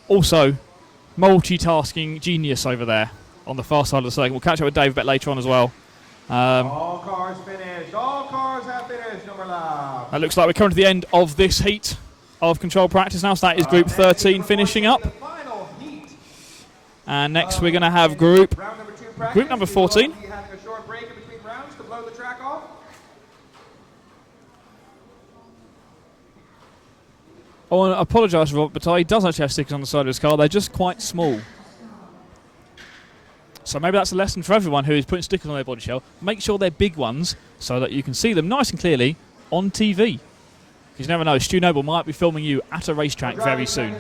Also, multitasking genius over there on the far side of the circuit. We'll catch up with Dave a bit later on as well. All cars finished. All cars have finished. Number lap. It looks like we're coming to the end of this heat of control practice now. So that is Group 13 finishing up. And next we're going to have group number 14. Having a short break in between rounds to blow the track off. I want to apologise for Robert, but he does actually have stickers on the side of his car. They're just quite small. So maybe that's a lesson for everyone who is putting stickers on their body shell. Make sure they're big ones so that you can see them nice and clearly on TV. You never know, Stu Noble might be filming you at a racetrack very soon.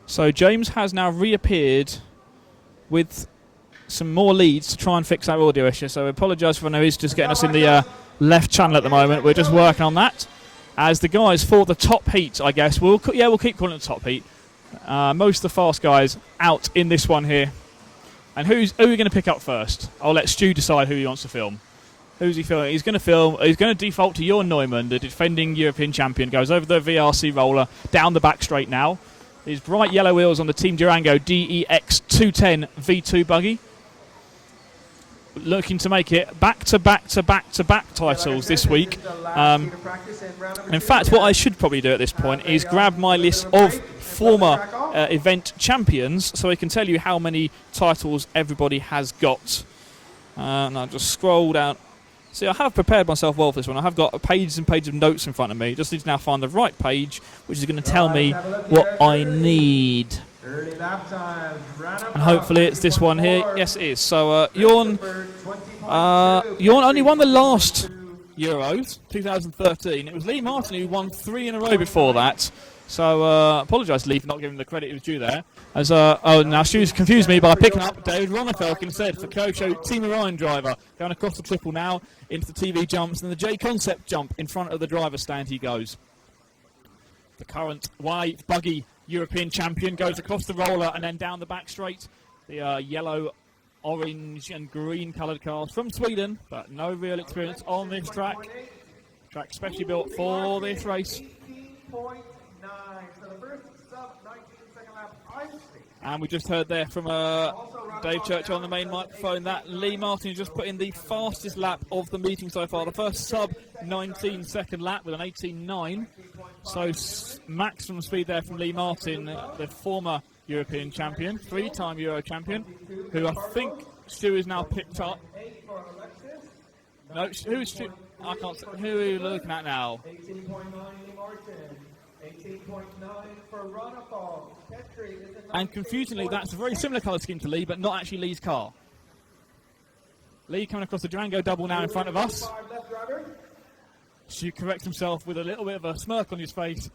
So James has now reappeared with some more leads to try and fix our audio issue. So I apologise for he's just getting us in the left channel at the moment. We're just working on that. As the guys for the top heat, I guess, we'll keep calling it the top heat. Most of the fast guys out in this one here. And who are we going to pick up first? I'll let Stu decide who he wants to film. Who's he filming? He's going to default to Jorn Neumann, the defending European champion. Goes over the VRC roller, down the back straight now. His bright yellow wheels on the Team Durango DEX 210 V2 buggy. Looking to make it back-to-back titles this week. In fact, what I should probably do at this point is grab my list of former event champions so I can tell you how many titles everybody has got. And I'll just scroll down. See, I have prepared myself well for this one. I have got pages and pages of notes in front of me. Just need to now find the right page, which is going to tell me what I need. And hopefully it's this one here. Yes, it is. So Jorn only won the last Euros, 2013. It was Lee Martin who won 3 in a row before that. So apologise, Lee, for not giving him the credit he was due there. As now Stu's confused me by picking up David Ronnefelk instead for Kosho Team Orion driver. Going across the triple now into the TV jumps and the J Concept jump in front of the driver's stand he goes. The current white buggy European champion goes across the roller and then down the back straight. The yellow, orange and green coloured cars from Sweden, but no real experience on this track. Track specially built for this race. And we just heard there from Dave Church on the main microphone that Lee Martin just put in the fastest lap of the meeting so far. The first sub-19 second lap with an 18.9. So maximum speed there from Lee Martin, the former European champion, 3-time Euro champion, who I think Stu is now picked up. No, who is Stu? I can't see. Who are you looking at now? 18.9 for Ronnefelk. And confusingly, that's a very similar colour scheme to Lee, but not actually Lee's car. Lee coming across the Durango double now in front of us. Stu corrects himself with a little bit of a smirk on his face,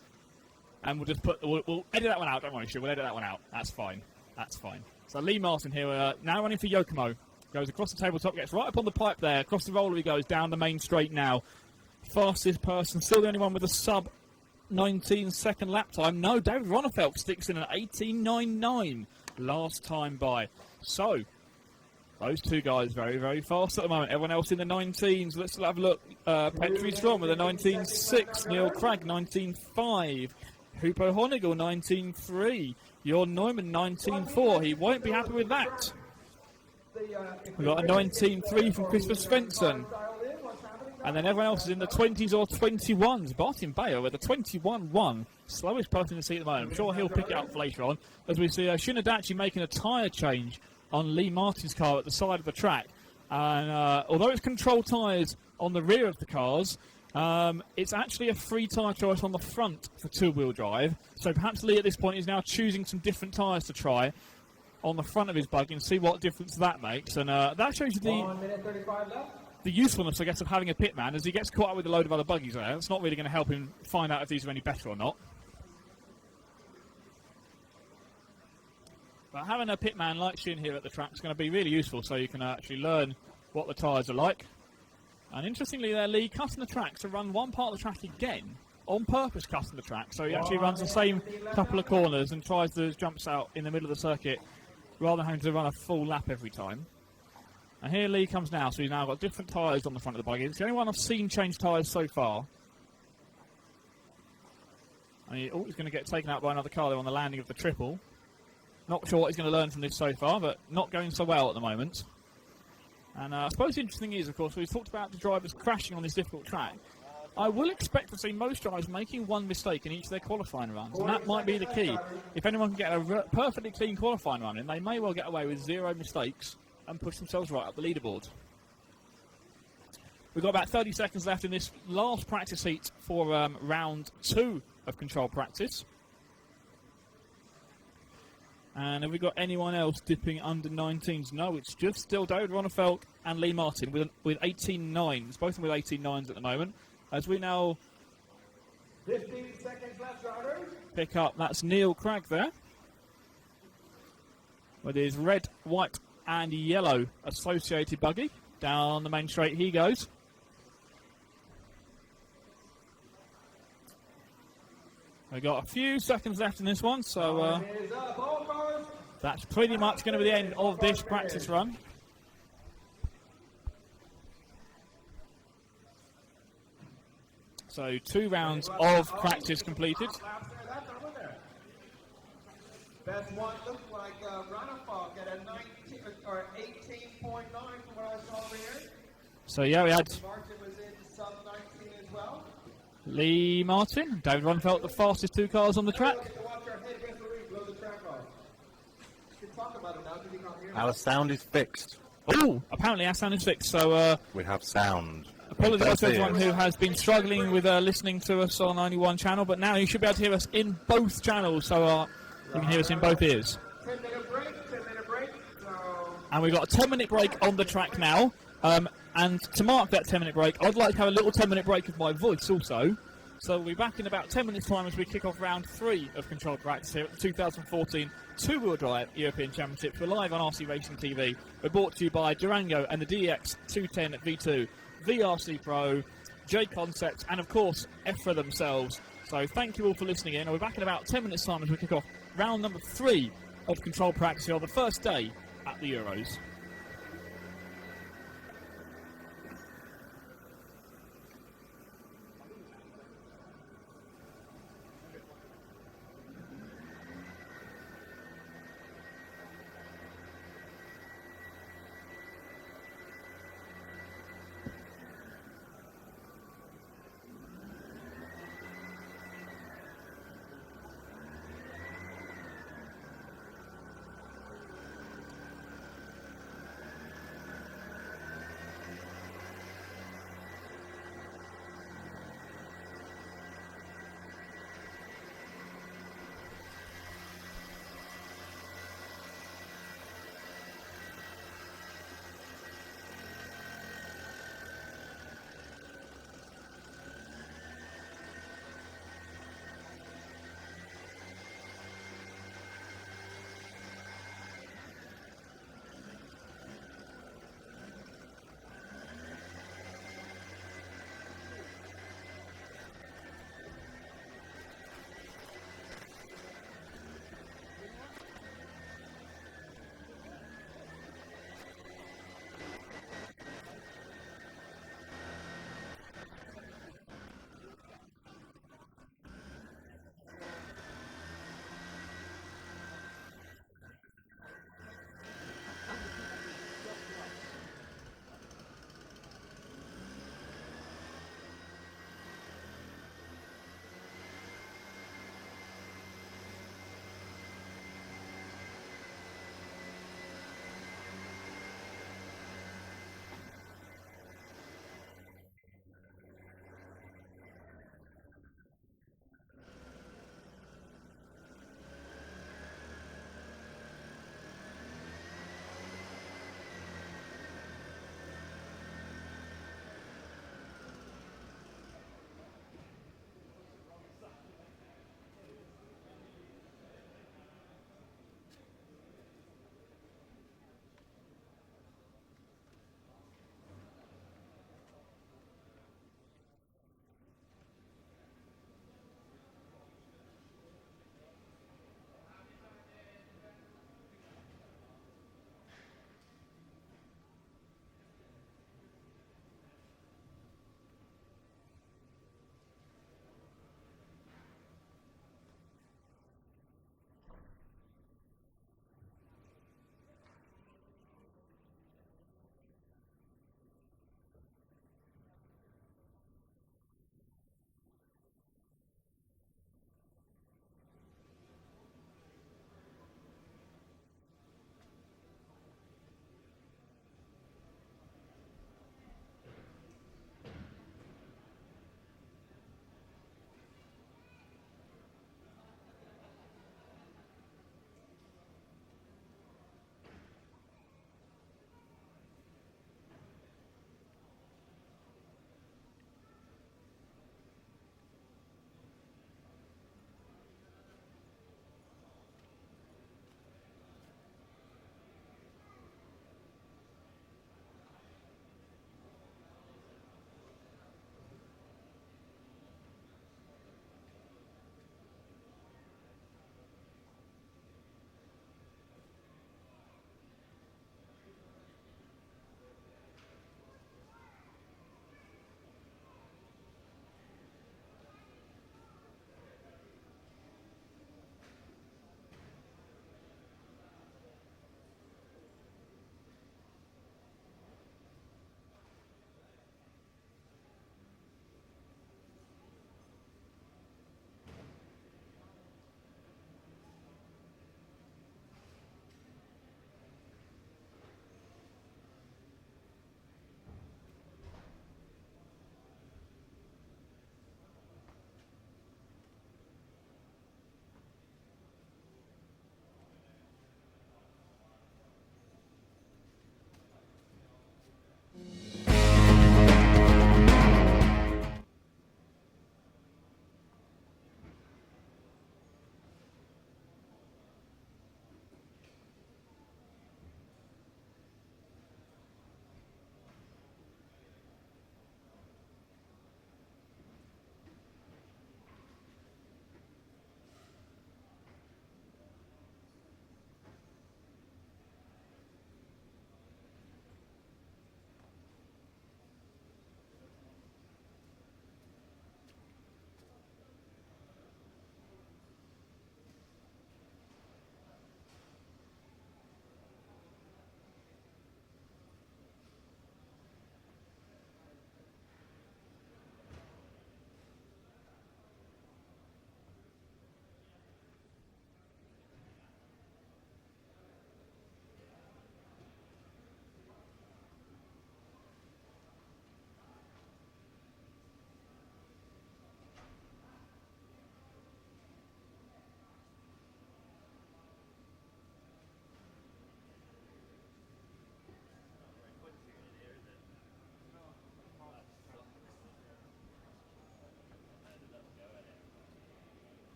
and we'll just we'll edit that one out. Don't worry, Stu. We'll edit that one out. That's fine. That's fine. So Lee Martin here, now running for Yokomo. Goes across the tabletop, gets right up on the pipe there. Across the roller he goes, down the main straight now. Fastest person, still the only one with a sub 19 second lap time. No, David Ronnefelk sticks in an 18.99 last time by. So, those two guys very, very fast at the moment. Everyone else in the 19s. Let's have a look. Petri Strom with a 19.6. Neil Craig, 19.5. Hupo Honigel, 19.3. Jorn Neumann, 19.4. He won't be happy with that. We've got a 19.3 from Christopher Svensson. And then everyone else is in the 20s or 21s. Martin Bayer with a 21.1. Slowest person to see at the moment. I'm sure he'll pick it up later on. As we see Shinadachi making a tyre change on Lee Martin's car at the side of the track. And although it's controlled tyres on the rear of the cars, it's actually a free tyre choice on the front for two-wheel drive. So perhaps Lee at this point is now choosing some different tyres to try on the front of his buggy and see what difference that makes. And that shows you the usefulness, I guess, of having a pitman as he gets caught up with a load of other buggies there. It's not really going to help him find out if these are any better or not. But having a pitman like Shin here at the track is going to be really useful so you can actually learn what the tyres are like. And interestingly there, Lee cutting the track to run one part of the track again, on purpose cutting the track. So he actually runs the same couple of corners and tries the jumps out in the middle of the circuit rather than having to run a full lap every time. And here Lee comes now, so he's now got different tyres on the front of the buggy. It's the only one I've seen change tyres so far. And he's going to get taken out by another car there on the landing of the triple. Not sure what he's going to learn from this so far, but not going so well at the moment. And I suppose the interesting is, of course, we've talked about the drivers crashing on this difficult track. I will expect to see most drivers making one mistake in each of their qualifying runs, and that might be the key. If anyone can get a perfectly clean qualifying run in, they may well get away with 0 mistakes and push themselves right up the leaderboard. We've got about 30 seconds left in this last practice heat for round 2 of control practice. And have we got anyone else dipping under 19s? No, it's just still David Ronnefeldt and Lee Martin with 18.9s, both of them with 18.9s at the moment. As we now 15 seconds left, riders. pick up, that's Neil Cragg there, with his red, white and yellow associated buggy. Down the main straight he goes. We've got a few seconds left in this one, so that's pretty much going to be the end of this practice run. So 2 rounds of practice completed. Best one looked like Ronnefeldt at a 19 or 18.9 from what I saw over here. So yeah, we had Martin was in sub 19 as well. Lee Martin, David Ronnefeldt, the fastest 2 cars on the track. Get to watch our head referee blow the track off. You can talk about it now because you can't hear me. Our sound is fixed. Oh, apparently our sound is fixed, so We have sound. apologise to everyone who has been struggling with listening to us on only one channel, but now you should be able to hear us in both channels, so you can hear us in both ears. 10-minute break, 10-minute break. So And we've got a 10-minute break on the track now. And to mark that 10-minute break, I'd like to have a little 10-minute break of my voice also. So we'll be back in about 10 minutes' time as we kick off round 3 of control practice here at the 2014 two-wheel drive European Championships. We're live on RC Racing TV. We're brought to you by Durango and the DX 210 V2, VRC Pro, J Concepts, and of course EFRA themselves. So thank you all for listening in. We're back in about 10 minutes' time as we kick off round number 3 of control practice here on the first day at the Euros.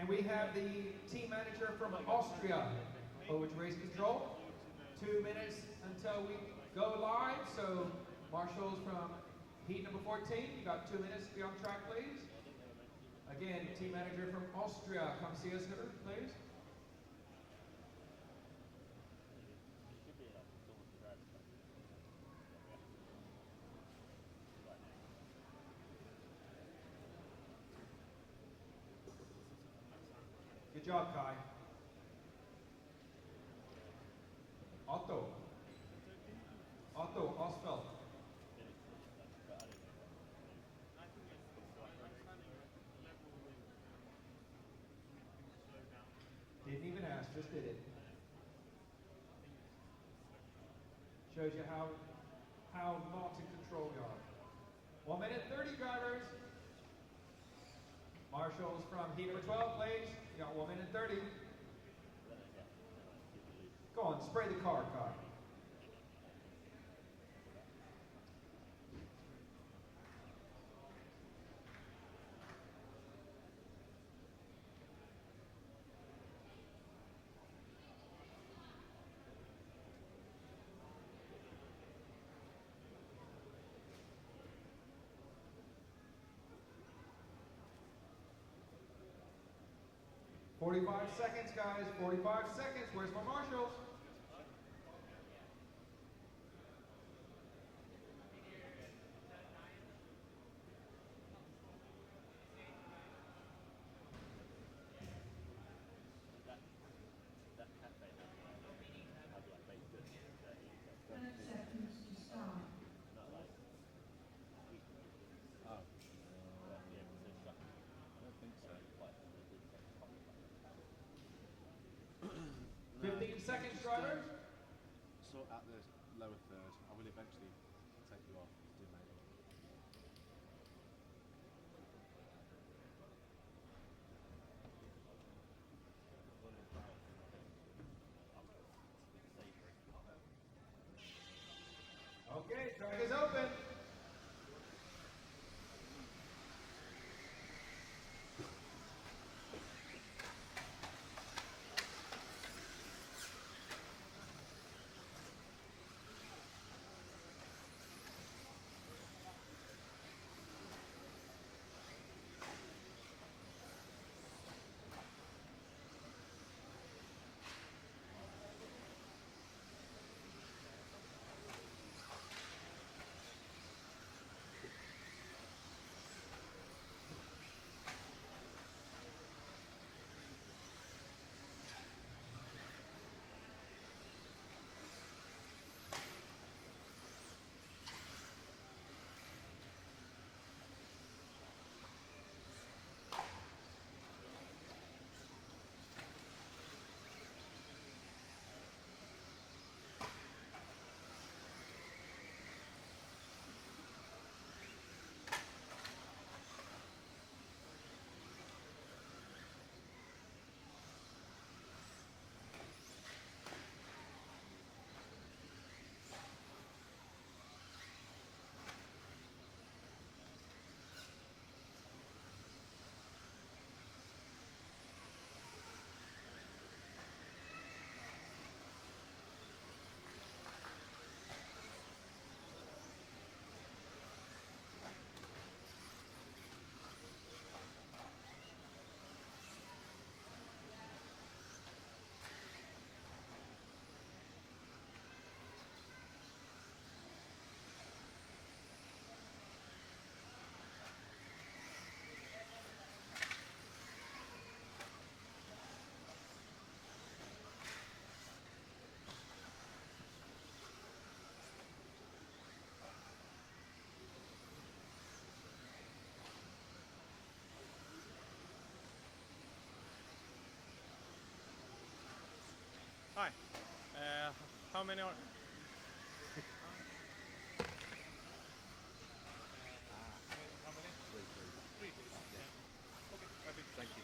Can we have the team manager from Austria over to race control? 2 minutes until we go live, so marshals from heat number 14, you got 2 minutes to be on track, please. Again, team manager from Austria, come see us here, please. Good job, Kai. Otto Osfeld. Didn't even ask, just did it. Shows you how not in control you are. 1 minute 30, drivers. Marshals from heat number 12, please. You got 1 minute 30. Go on, spray the car, Kai. $45 guys, 45 seconds. Where's my marshals? Oh. 15 seconds, drivers. Sort out the lower third. I will eventually take you off. Do maybe. Okay, track is open. Hi. How many are? Thank you.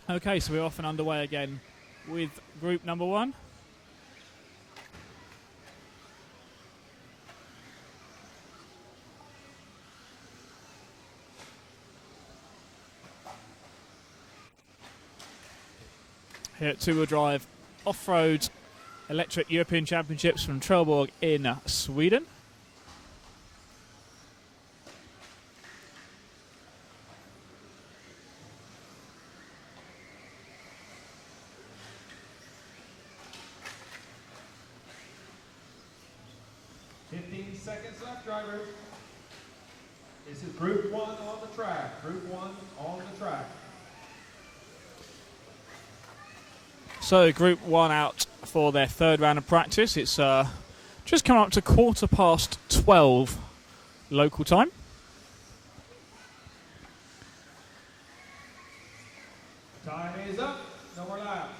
Okay, so we're off and underway again with group number 1. Here at two-wheel drive off-road electric European Championships from Trelleborg in Sweden. Seconds left, drivers. This is Group 1 on the track. Group 1 on the track. So Group 1 out for their third round of practice. It's just come up to 12:15 local time. Time is up. No more laps.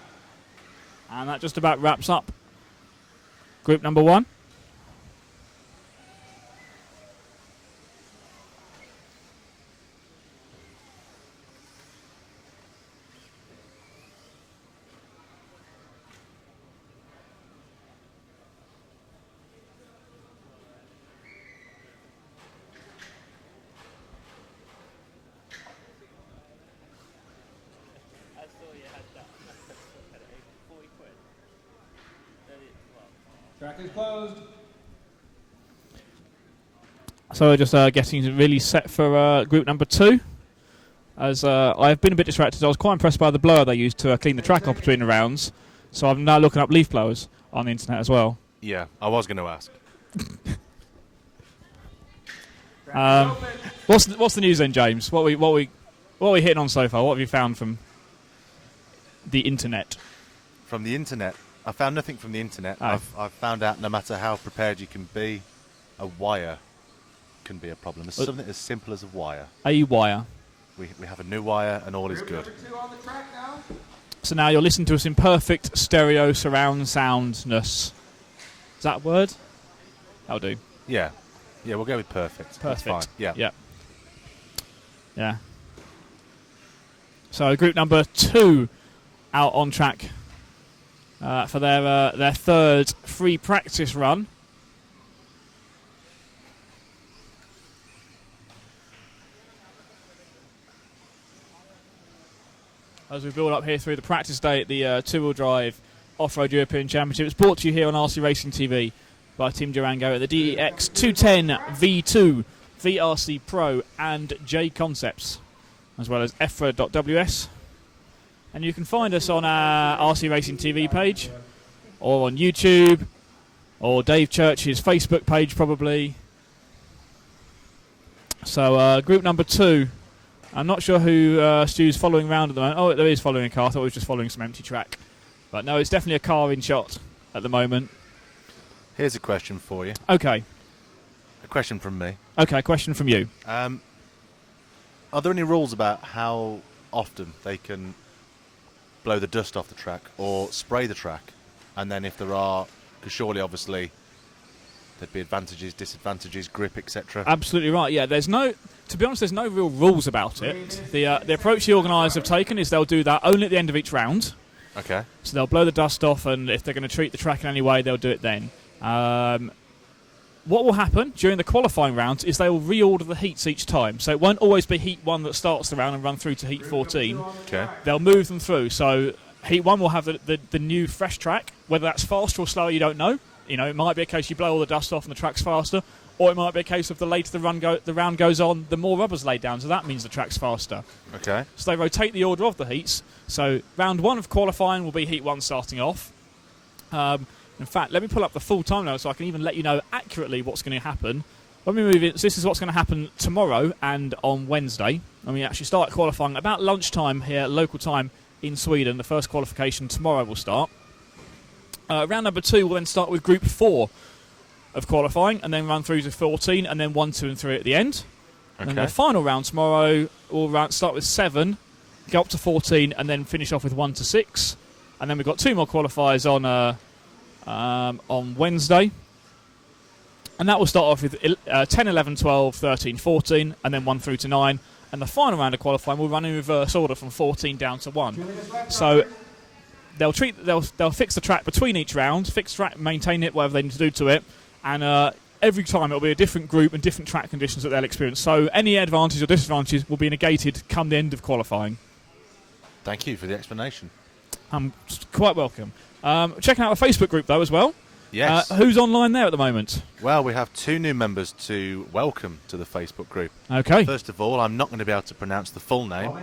And that just about wraps up group number 1. Track is closed. So we're just getting really set for group number 2. As I've been a bit distracted, I was quite impressed by the blower they used to clean the track off between the rounds. So I'm now looking up leaf blowers on the internet as well. Yeah, I was going to ask. What's the news then, James? What are we hitting on so far? What have you found from the internet? From the internet? I found nothing from the internet. Oh. I've found out no matter how prepared you can be, a wire can be a problem. It's something as simple as a wire. A wire. We have a new wire and all is good. Number 2 on the track now. So now you're listening to us in perfect stereo surround soundness. Is that a word? That'll do. Yeah. Yeah, we'll go with perfect. That's Perfect. fine. Yeah. Yeah. Yeah. So group number 2 out on track for their third free practice run. As we build up here through the practice day at the two-wheel drive off-road European Championship, it's brought to you here on RC Racing TV by Team Durango at the DEX 210 V2, VRC Pro and J Concepts, as well as EFRA.ws. And you can find us on our RC Racing TV page, or on YouTube, or Dave Church's Facebook page probably. So group number 2, I'm not sure who Stu's following around at the moment. Oh, there is following a car. I thought it was just following some empty track. But no, it's definitely a car in shot at the moment. Here's a question for you. Okay. A question from me. Okay, question from you. Are there any rules about how often they can blow the dust off the track or spray the track? And then if there are, because surely obviously there'd be advantages, disadvantages, grip, etc. Absolutely right. Yeah, to be honest, there's no real rules about it. The approach the organisers have taken is they'll do that only at the end of each round. Okay. So they'll blow the dust off, and if they're going to treat the track in any way, they'll do it then. What will happen during the qualifying rounds is they will reorder the heats each time. So it won't always be heat 1 that starts the round and run through to heat 14. Okay. They'll move them through. So heat 1 will have the new fresh track. Whether that's faster or slower, you don't know. You know, it might be a case you blow all the dust off and the track's faster, or it might be a case of the later the round goes on, the more rubber's laid down, so that means the track's faster. Okay. So they rotate the order of the heats. So round 1 of qualifying will be heat 1 starting off. In fact, let me pull up the full time now so I can even let you know accurately what's going to happen. When we move it, so this is what's going to happen tomorrow and on Wednesday. And we actually start qualifying about lunchtime here, local time in Sweden. The first qualification tomorrow will start. Round number 2 will then start with Group 4 of qualifying and then run through to 14 and then 1, 2 and 3 at the end. Okay. And the final round tomorrow will start with 7, go up to 14 and then finish off with 1 to 6. And then we've got 2 more qualifiers on Wednesday. And that will start off with 10, 11, 12, 13, 14 and then 1 through to 9. and the final round of qualifying will run in reverse order from 14 down to 1. So they'll fix the track between each round, fix the track, maintain it, whatever they need to do to it, and every time it'll be a different group and different track conditions that they'll experience. So any advantages or disadvantages will be negated come the end of qualifying. Thank you for the explanation. Quite welcome. Checking out our Facebook group though as well. Yes. Who's online there at the moment? Well, we have 2 new members to welcome to the Facebook group. Okay. First of all, I'm not going to be able to pronounce the full name,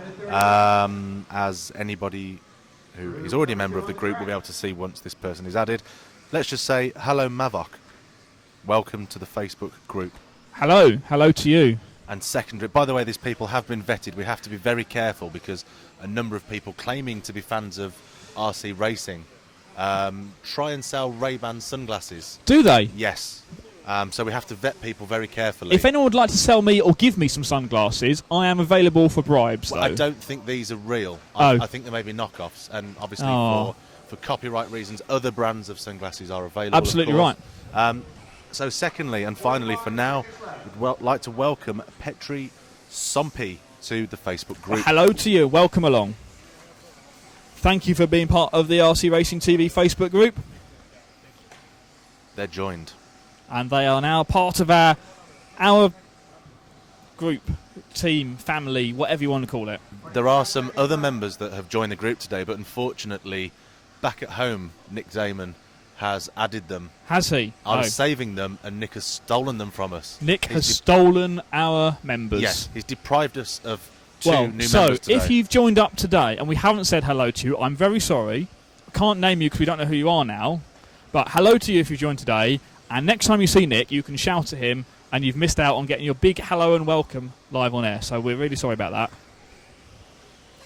as anybody who is already a member of the group will be able to see once this person is added. Let's just say, hello Mavok. Welcome to the Facebook group. Hello to you. And secondary, by the way, these people have been vetted. We have to be very careful because a number of people claiming to be fans of RC racing try and sell Ray-Ban sunglasses. Do they? Yes. So we have to vet people very carefully. If anyone would like to sell me or give me some sunglasses, I am available for bribes. Well, though. I don't think these are real. Oh. I think they may be knockoffs, and obviously Oh. for copyright reasons, other brands of sunglasses are available. Absolutely of course. right. So secondly, and finally for now, we'd like to welcome Petri Sompi to the Facebook group. Well, hello to you. Welcome along. Thank you for being part of the RC Racing TV Facebook group. They're joined. And they are now part of our group, team, family, whatever you want to call it. There are some other members that have joined the group today, but unfortunately, back at home, Nick Damon has added them. Has he? I was saving them, and Nick has stolen them from us. Nick has stolen our members. Yes, he's deprived us of two new members so today. if you've joined up today and we haven't said hello to you, I'm very sorry. I can't name you because we don't know who you are now. But hello to you if you joined today. And next time you see Nick, you can shout at him, and you've missed out on getting your big hello and welcome live on air. So we're really sorry about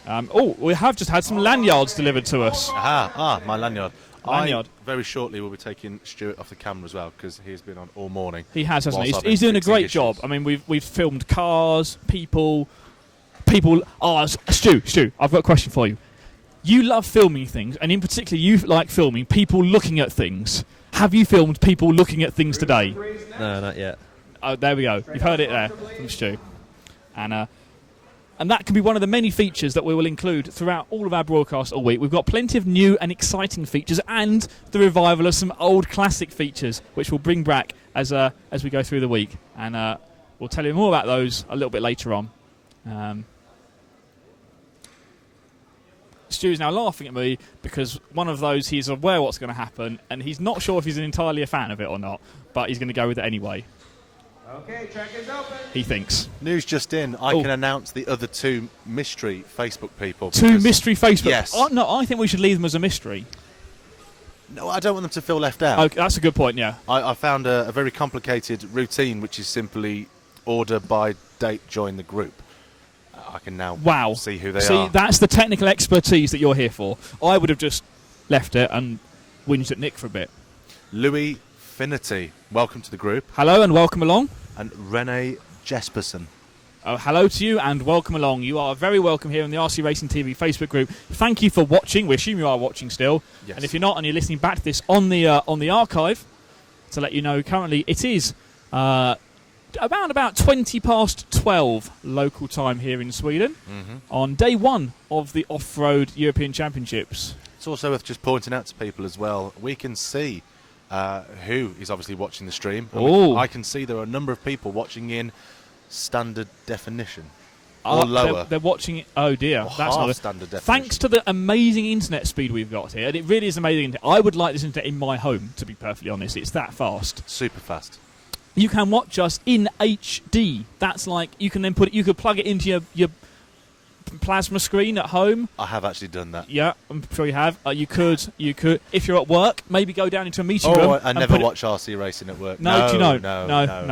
that. We have just had some lanyards delivered to us. My lanyard. Lanyard. Very shortly we'll be taking Stuart off the camera as well, because he's been on all morning. He has, hasn't he? whilst I've He's been doing a fixing great issues. job. I mean, we've filmed cars, people. Oh, Stu, I've got a question for you. You love filming things, and in particular, you like filming people looking at things. Have you filmed people looking at things today? No, not yet. Oh, there we go. You've heard it there from Stu. And that can be one of the many features that we will include throughout all of our broadcasts all week. We've got plenty of new and exciting features and the revival of some old classic features, which we'll bring back as we go through the week. And we'll tell you more about those a little bit later on. Stu's now laughing at me because one of those, he's aware what's going to happen, and he's not sure if he's entirely a fan of it or not, but he's going to go with it anyway. Okay, track is open. He thinks. News just in. I can announce the other 2 mystery Facebook people. Two mystery Facebook? Yes. No, I think we should leave them as a mystery. No, I don't want them to feel left out. Okay, that's a good point, yeah. I found a very complicated routine, which is simply order by date, join the group. I can now see who they are. See, that's the technical expertise that you're here for. I would have just left it and whinged at Nick for a bit. Louis Finity, welcome to the group. Hello and welcome along. And Renee Jesperson. Oh, hello to you and welcome along. You are very welcome here in the RC Racing TV Facebook group. Thank you for watching. We assume you are watching still. Yes. And if you're not and you're listening back to this on the archive, to let you know, currently it is about 20 past 12 local time here in Sweden on day 1 of the Off-Road European Championships. It's also worth just pointing out to people as well, we can see who is obviously watching the stream. I can see there are a number of people watching in standard definition or lower. They're watching it. Oh dear, or that's half not standard definition. Thanks to the amazing internet speed we've got here, and it really is amazing. I would like this internet in my home, to be perfectly honest. It's that fast. Super fast. You can watch us in HD. That's like you can then you could plug it into your plasma screen at home. I have actually done that. Yeah, I'm sure you have. You could, if you're at work, maybe go down into a meeting room. I never watch RC racing at work. No, do you know? No,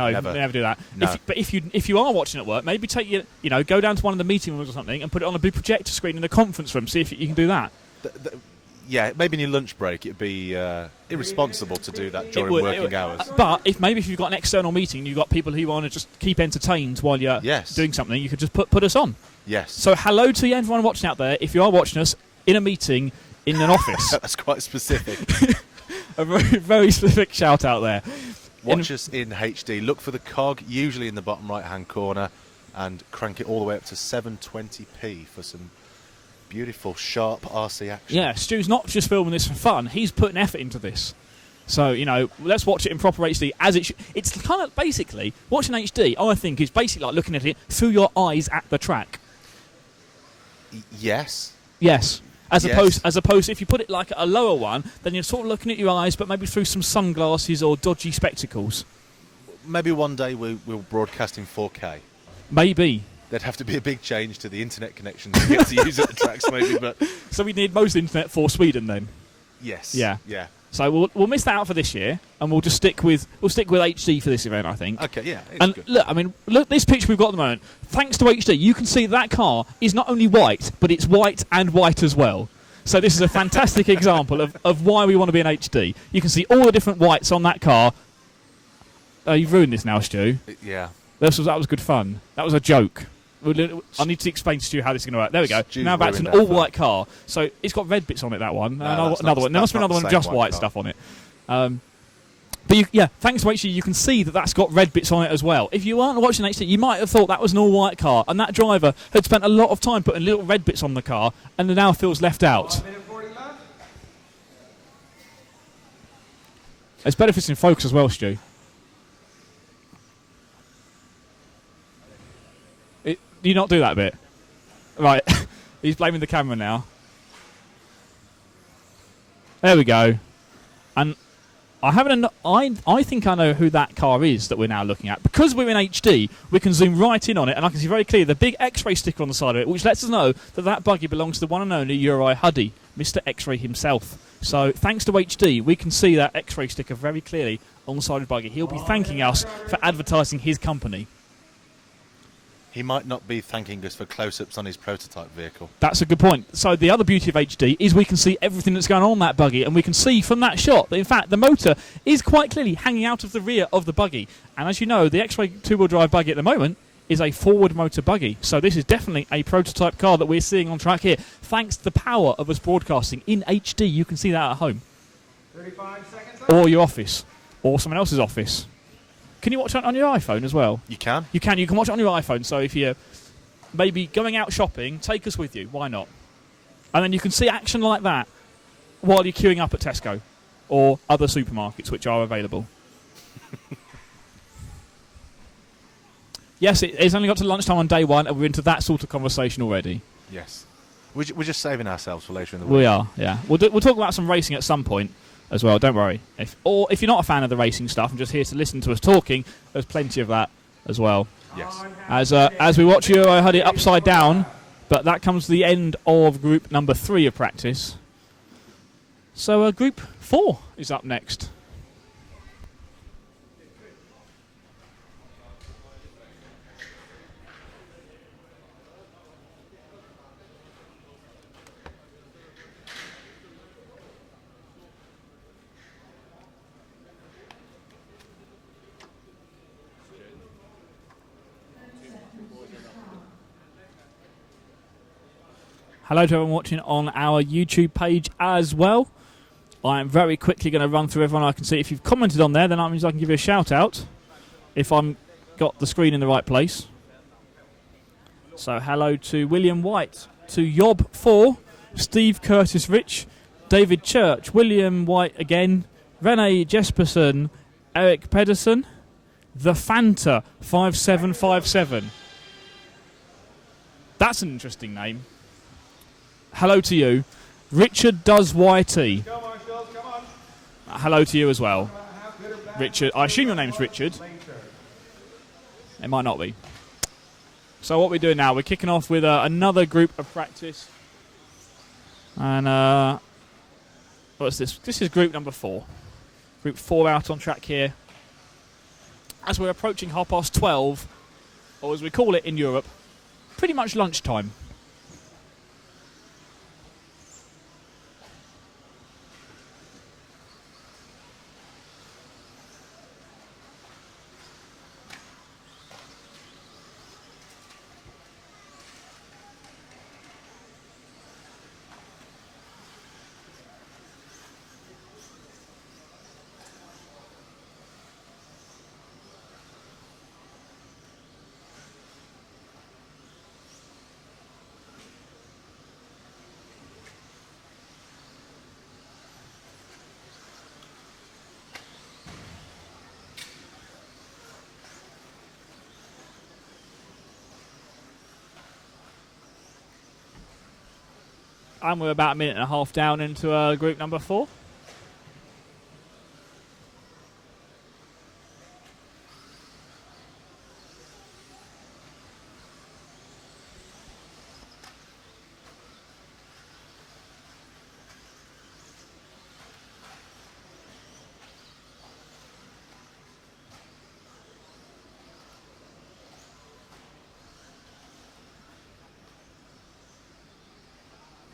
never do that. No. But if you are watching at work, maybe take go down to one of the meeting rooms or something and put it on a big projector screen in the conference room. See if you can do that. Yeah, maybe in your lunch break it'd be irresponsible to do that during working hours. But if you've got an external meeting, you've got people who want to just keep entertained while you're doing something, you could just put us on. Yes. So hello to everyone watching out there. If you are watching us in a meeting in an office, that's quite specific. A very, very specific shout out there. Watch us in HD. Look for the cog, usually in the bottom right-hand corner. and crank it all the way up to 720p for some beautiful, sharp RC action. Yeah, Stu's not just filming this for fun. He's putting effort into this. So, you know, let's watch it in proper HD as it it's kind of basically, watching HD, I think, is basically like looking at it through your eyes at the track. Yes. Yes. As Yes. opposed, if you put it like a lower one, then you're sort of looking at your eyes, but maybe through some sunglasses or dodgy spectacles. Maybe one day we'll broadcast in 4K. Maybe. There'd have to be a big change to the internet connection to get to use at the tracks, maybe. But So we need most internet for Sweden then. yes, Yeah. yeah. So we'll miss that out for this year, and we'll just stick with HD for this event, I think. Okay, yeah. It's And good. look, I mean, look this picture we've got at the moment. Thanks to HD, you can see that car is not only white, but it's white and white as well. So this is a fantastic example of why we want to be in HD. You can see all the different whites on that car. You've ruined this now, Stu. Yeah. That was good fun. That was a joke. I need to explain to Stu how this is going to work. There we go. Stu's Now back to an ruined our all-white car. So it's got red bits on it, that one. No, And that's another not- one. There must be that's another not one the with same just white white car. stuff on it. But yeah, thanks to HD, you can see that that's got red bits on it as well. If you weren't watching HD, you might have thought that was an all-white car, and that driver had spent a lot of time putting little red bits on the car, and now feels left out. 1 minute 40 left. It's better if it's in focus as well, Stu. Do you not do that bit? Right, he's blaming the camera now. There we go. And I think I know who that car is that we're now looking at. Because we're in HD, we can zoom right in on it, and I can see very clearly the big X-ray sticker on the side of it, which lets us know that that buggy belongs to the one and only Uri Huddy, Mr. X-ray himself. So thanks to HD, we can see that X-ray sticker very clearly on the side of the buggy. He'll be thanking us for advertising his company. He might not be thanking us for close-ups on his prototype vehicle. That's a good point. So the other beauty of HD is we can see everything that's going on that buggy, and we can see from that shot that, in fact, the motor is quite clearly hanging out of the rear of the buggy. And as you know, the X-Ray two-wheel drive buggy at the moment is a forward motor buggy. So this is definitely a prototype car that we're seeing on track here. Thanks to the power of us broadcasting in HD, you can see that at home. 35 seconds left. Or your office. Or someone else's office. Can you watch it on your iPhone as well? You can? You can watch it on your iPhone. So if you're maybe going out shopping, take us with you. Why not? And then you can see action like that while you're queuing up at Tesco or other supermarkets which are available. Yes, it's only got to lunchtime on day one, and we're into that sort of conversation already. Yes. We're just saving ourselves for later in the week. We are, yeah. We'll talk about some racing at some point as well, don't worry. If you're not a fan of the racing stuff and just here to listen to us talking, there's plenty of that as well. Yes. As we watch Uri Huddy upside down, but that comes to the end of group number 3 of practice. So group 4 is up next. Hello to everyone watching on our YouTube page as well. I am very quickly going to run through everyone I can see. If you've commented on there, then that means I can give you a shout out if I've got the screen in the right place. So hello to William White, to Yob4, Steve Curtis Rich, David Church, William White again, Renee Jesperson, Eric Pedersen, The Fanta 5757. That's an interesting name. Hello to you. Richard Does YT. Go, Marshall, come on. Hello to you as well. Have good or bad. Richard. I assume your name's Richard. Later. It might not be. So what we're doing now, we're kicking off with another group of practice. And what's this? This is group number 4. Group 4 out on track here. As we're approaching 12:30, or as we call it in Europe, pretty much lunchtime. And we're about a minute and a half down into group number 4.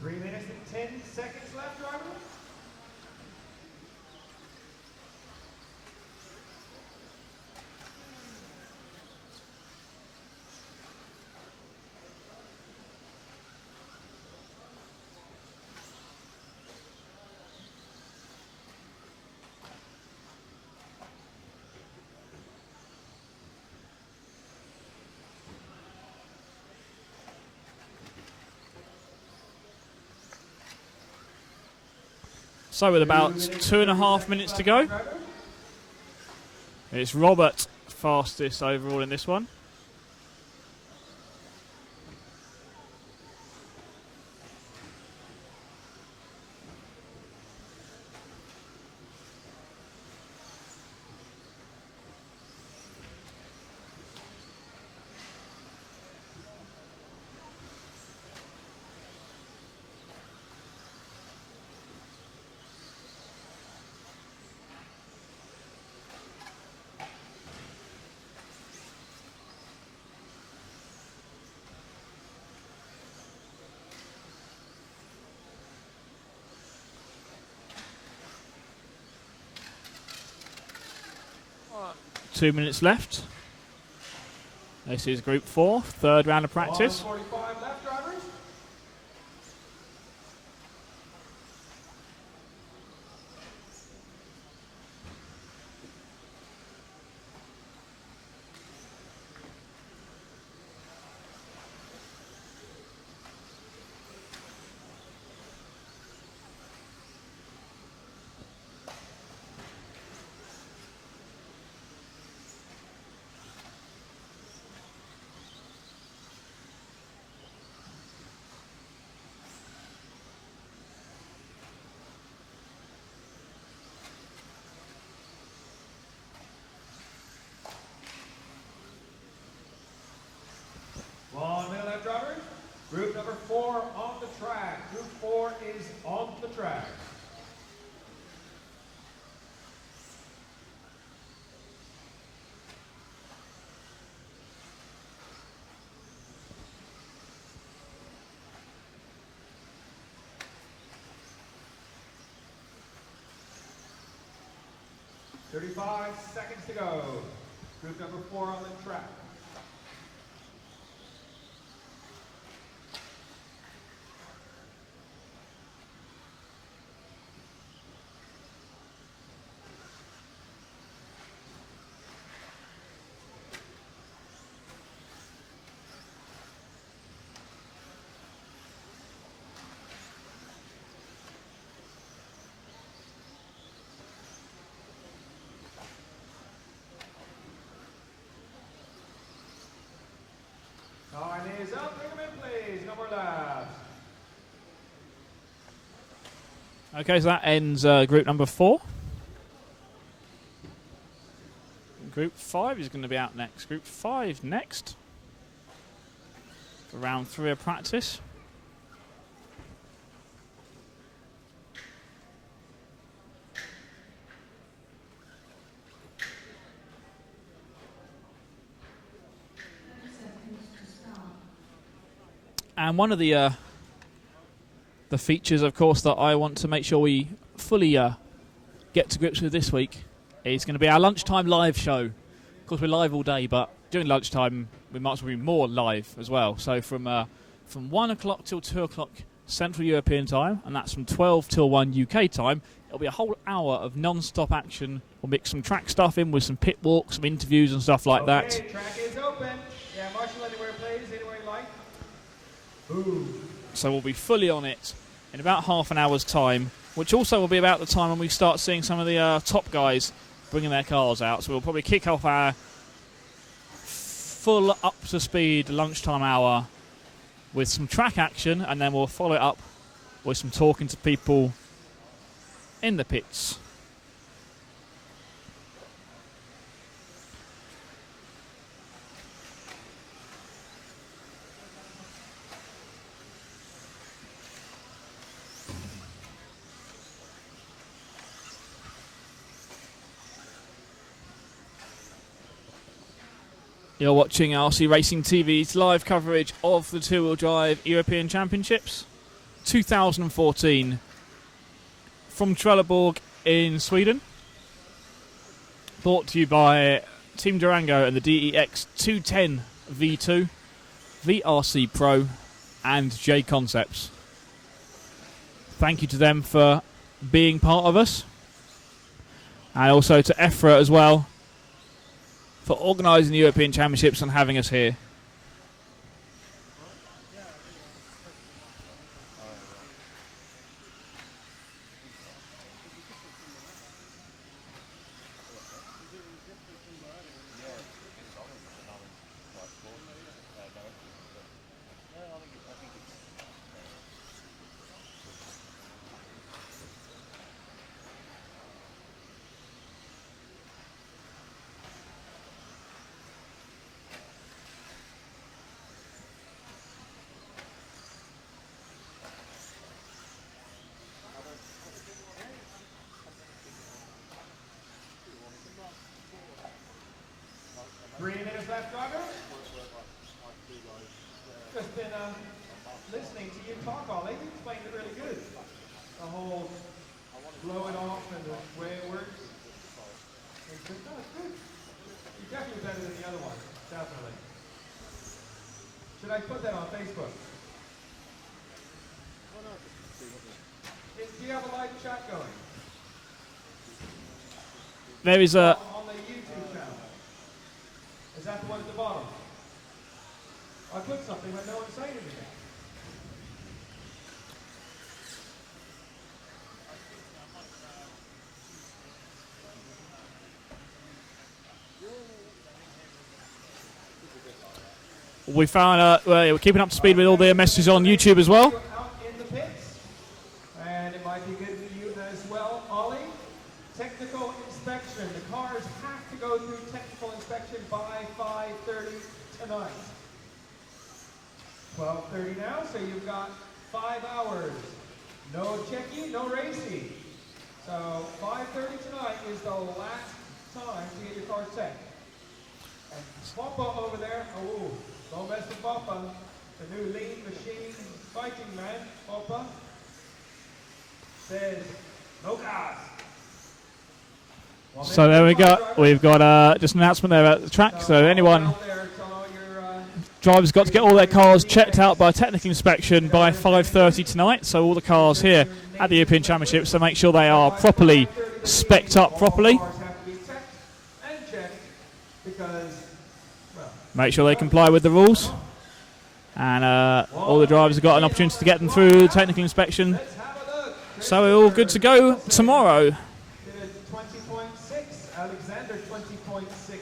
Minutes and 10 seconds left, driver. So with about 2.5 minutes to go, it's Robert fastest overall in this one. Two minutes left. This is Group 4, third round of practice. 1:45 left, drivers. Group number 4 on the track. Group 4 is on the track. "35 seconds to go. Group number 4 on the track. Time is up. Bring them in, please. No more laps. Okay, so that ends group number 4. Group 5 is going to be out next. Group 5 next. For round 3 of practice. And one of the features, of course, that I want to make sure we fully get to grips with this week is going to be our lunchtime live show. Of course, we're live all day, but during lunchtime, we might as well be more live as well. So from 1 o'clock till 2 o'clock Central European time, and that's from 12 till 1 UK time, it'll be a whole hour of non-stop action. We'll mix some track stuff in with some pit walks, some interviews and stuff like that. Track is open. Yeah, marshal anywhere, please. Anywhere you like. Ooh. So we'll be fully on it in about half an hour's time, which also will be about the time when we start seeing some of the top guys bringing their cars out. So we'll probably kick off our full up-to-speed lunchtime hour with some track action, and then we'll follow it up with some talking to people in the pits. You're watching RC Racing TV's live coverage of the two-wheel drive European Championships 2014 from Trelleborg in Sweden. Brought to you by Team Durango and the DEX 210 V2, VRC Pro and J Concepts. Thank you to them for being part of us, and also to EFRA as well for organising the European Championships and having us here. Left driver. Just been listening to you talk, Ollie. You explained it really good. The whole blow it off and the way it works. It's good. No, it's good. You're definitely better than the other one. Definitely. Should I put that on Facebook? Do you have a live chat going? There is a... On the YouTube channel. Is that the one at the bottom? I put something but no one's saying anything. We found we're keeping up to speed with all the messages on YouTube as well. Out in the pits, and it might be good for you as well, Ollie. Technical inspection. The cars have to go through technical inspection by 5:30 tonight. 12:30 now, so you've got 5 hours. No checking, no racing. So 5:30 tonight is the last time to get your car checked. And Papa over there, oh, don't mess with Papa. The new lean machine fighting man, Papa, says no gas. So there we go. We've got just an announcement there at the track. So anyone, drivers got to get all their cars checked out by technical inspection by 5:30 tonight. So all the cars here at the European Championship, so make sure they are properly spec'd up properly. Make sure they comply with the rules. And all the drivers have got an opportunity to get them through technical inspection. So we're all good to go tomorrow. 20.6, Alexander 20.6,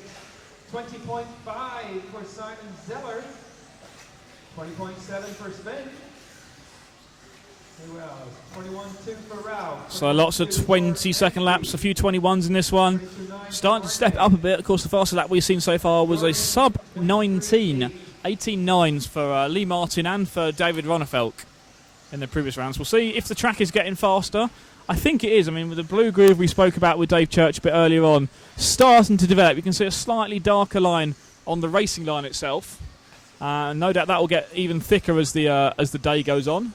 20.5 for Simon Zeller, 20.7 for Sven. Who else? 21.2 for Ralph. So lots of 20-second laps, a few 21s in this one. Starting to step it up a bit. Of course, the fastest lap we've seen so far was a sub-19, 18.9s for Lee Martin and for David Ronnefelk in the previous rounds. We'll see if the track is getting faster. I think it is. I mean, with the blue groove we spoke about with Dave Church a bit earlier on, starting to develop. You can see a slightly darker line on the racing line itself. No doubt that will get even thicker as the day goes on.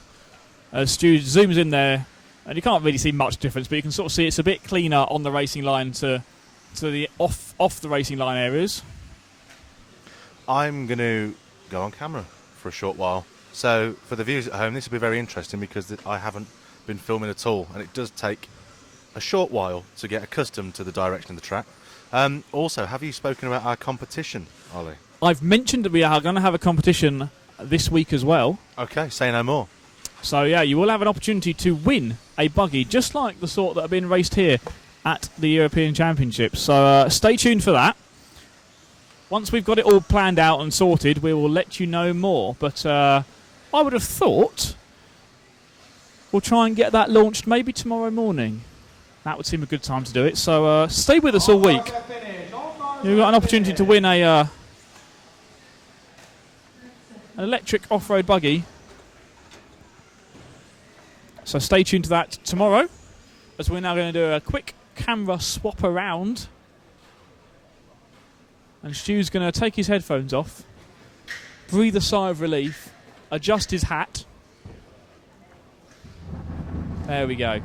Stu zooms in there, and you can't really see much difference, but you can sort of see it's a bit cleaner on the racing line to the off the racing line areas. I'm going to go on camera for a short while. So for the viewers at home, this will be very interesting because I haven't been filming at all, and it does take a short while to get accustomed to the direction of the track. Also, have you spoken about our competition, Ollie? I've mentioned that we are going to have a competition this week as well. Okay, say no more. So yeah, you will have an opportunity to win a buggy, just like the sort that have been raced here at the European Championships. So stay tuned for that. Once we've got it all planned out and sorted, we will let you know more. But I would have thought we'll try and get that launched maybe tomorrow morning. That would seem a good time to do it. So stay with us all week. You've got an opportunity to win an electric off-road buggy. So stay tuned to that tomorrow, as we're now going to do a quick camera swap around. And Stu's going to take his headphones off, breathe a sigh of relief, adjust his hat. There we go.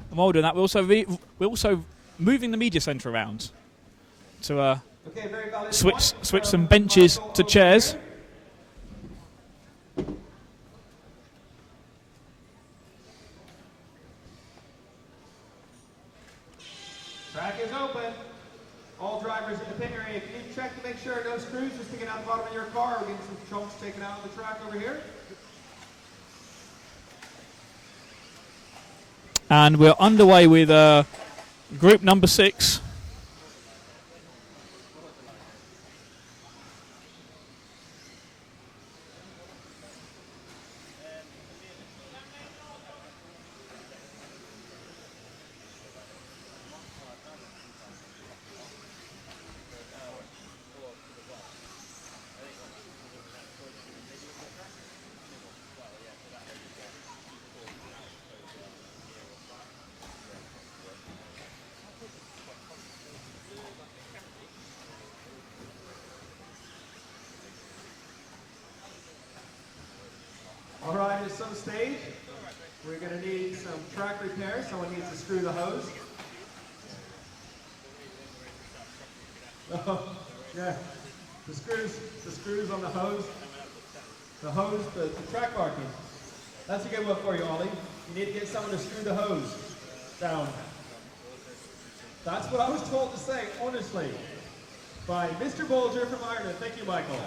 And while we're doing that, we're also moving the media centre around to switch some benches to chairs. Track is open. All drivers in the pit area, can you check to make sure no screws are sticking out the bottom of your car? We're getting some chunks taken out of the track over here. And we're underway with group number 6. All right, at some stage, we're going to need some track repair. Someone needs to screw the hose. Oh, yeah, the screws on the hose. The track marking. That's a good one for you, Ollie. You need to get someone to screw the hose down. That's what I was told to say, honestly, by Mr. Bolger from Ireland. Thank you, Michael.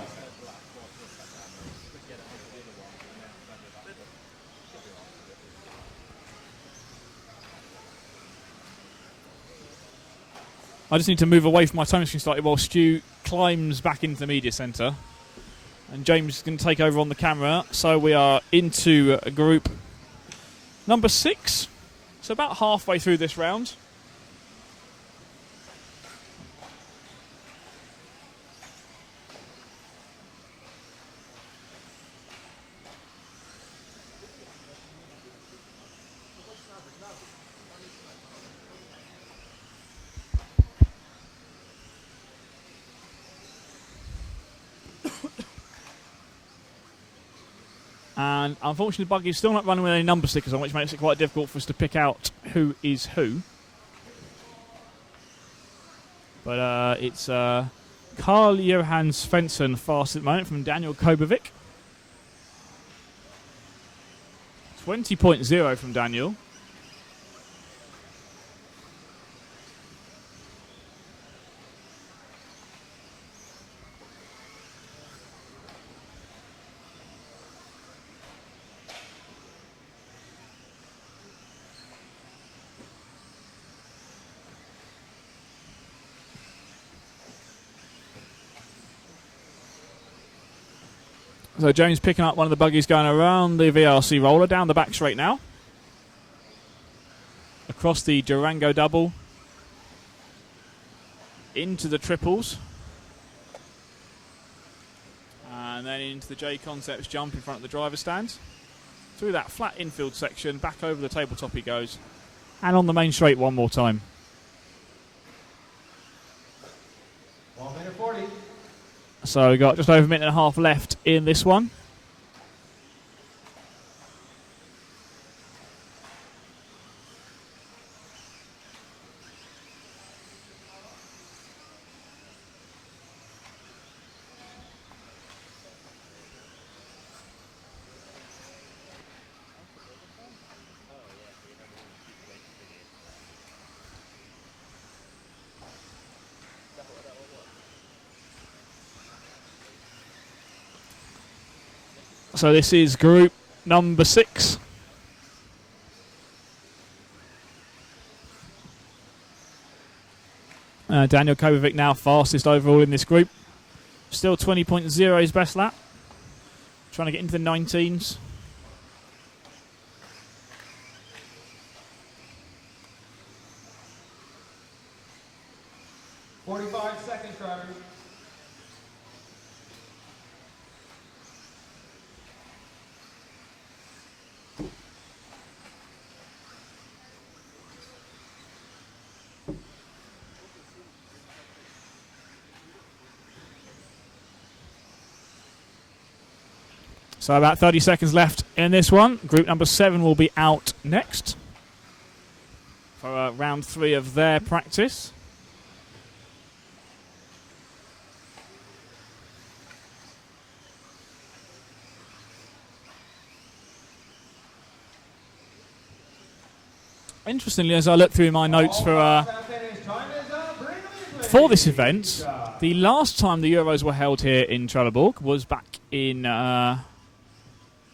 I just need to move away from my time screen slightly while Stu climbs back into the media centre. And James is going to take over on the camera. So we are into group number 6. So about halfway through this round. And unfortunately, the buggy is still not running with any number stickers on, which makes it quite difficult for us to pick out who is who. But it's Karl-Johan Svensson fast at the moment from Daniel Kobovic. 20.0 from Daniel. So James picking up one of the buggies going around the VRC roller, down the back straight now. Across the Durango double. Into the triples. And then into the J Concepts jump in front of the driver's stand. Through that flat infield section, back over the tabletop he goes. And on the main straight one more time. 1 minute 40. So we've got just over a minute and a half left in this one. So this is group number 6. Daniel Kobovic now fastest overall in this group. Still 20.0 his best lap. Trying to get into the 19s. 45 seconds, drivers. So about 30 seconds left in this one. Group number 7 will be out next for round 3 of their practice. Interestingly, as I look through my notes for this event, the last time the Euros were held here in Trelleborg was back in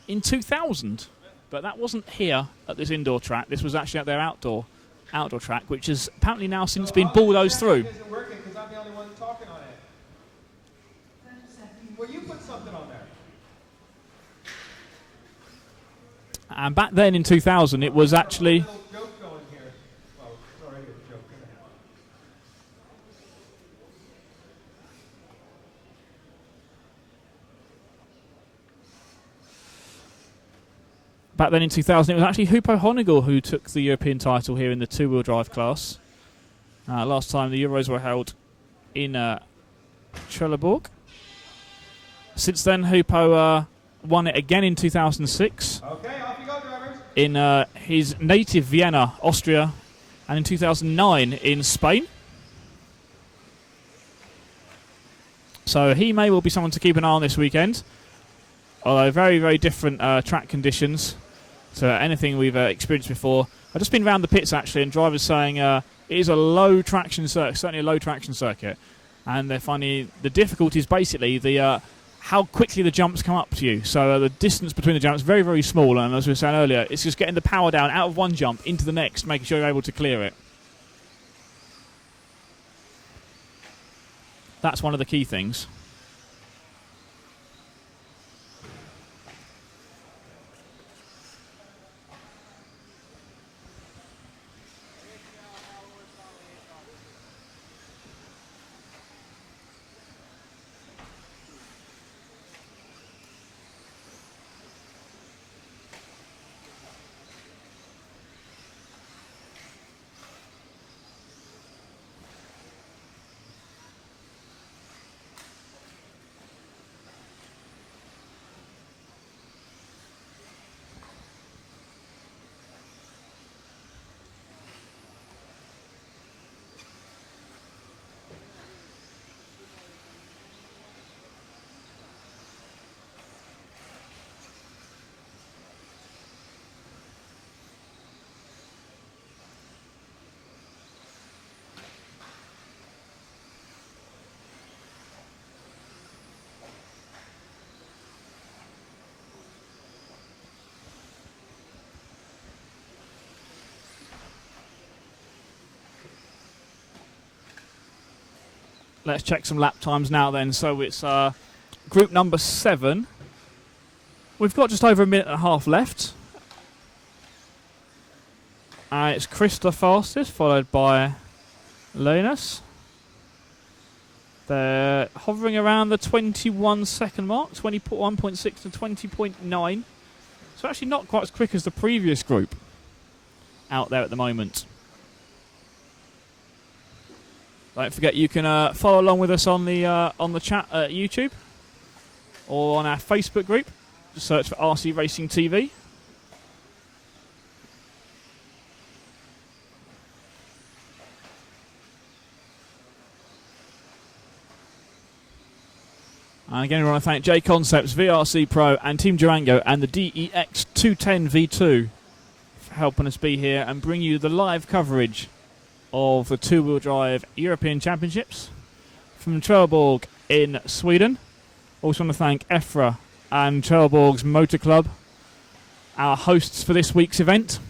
2000, but that wasn't here at this indoor track. This was actually at their outdoor track, which has apparently now since been bulldozed through. Isn't working because I'm the only one talking on it. Well, you put something on there. And back then in 2000, it was actually. Little joke going here. Well, it's already a joke. Back then in 2000, it was actually Hupo Honigel who took the European title here in the two-wheel drive class. Last time the Euros were held in Trelleborg. Since then, Hupo won it again in 2006. Okay, off you go, drivers. In his native Vienna, Austria, and in 2009 in Spain. So he may well be someone to keep an eye on this weekend. Although very, very different track conditions to anything we've experienced before. I've just been around the pits actually, and drivers saying it is a low traction circuit, certainly a low traction circuit, and they're finding the difficulty is basically the how quickly the jumps come up to you. So the distance between the jumps is very, very small, and as we were saying earlier, it's just getting the power down out of one jump into the next, making sure you're able to clear it. That's one of the key things. Let's check some lap times now then. So it's group number 7. We've got just over a minute and a half left. It's Chris the fastest, followed by Linus. They're hovering around the 21 second mark, 21.6 to 20.9. So actually not quite as quick as the previous group out there at the moment. Don't forget you can follow along with us on the chat at YouTube or on our Facebook group. Just search for RC Racing TV. And again, we want to thank J Concepts, VRC Pro, and Team Durango, and the DEX 210 V2 for helping us be here and bring you the live coverage of the two-wheel drive European Championships from Trelleborg in Sweden. Also want to thank EFRA and Trelleborg's Motor Club, our hosts for this week's event.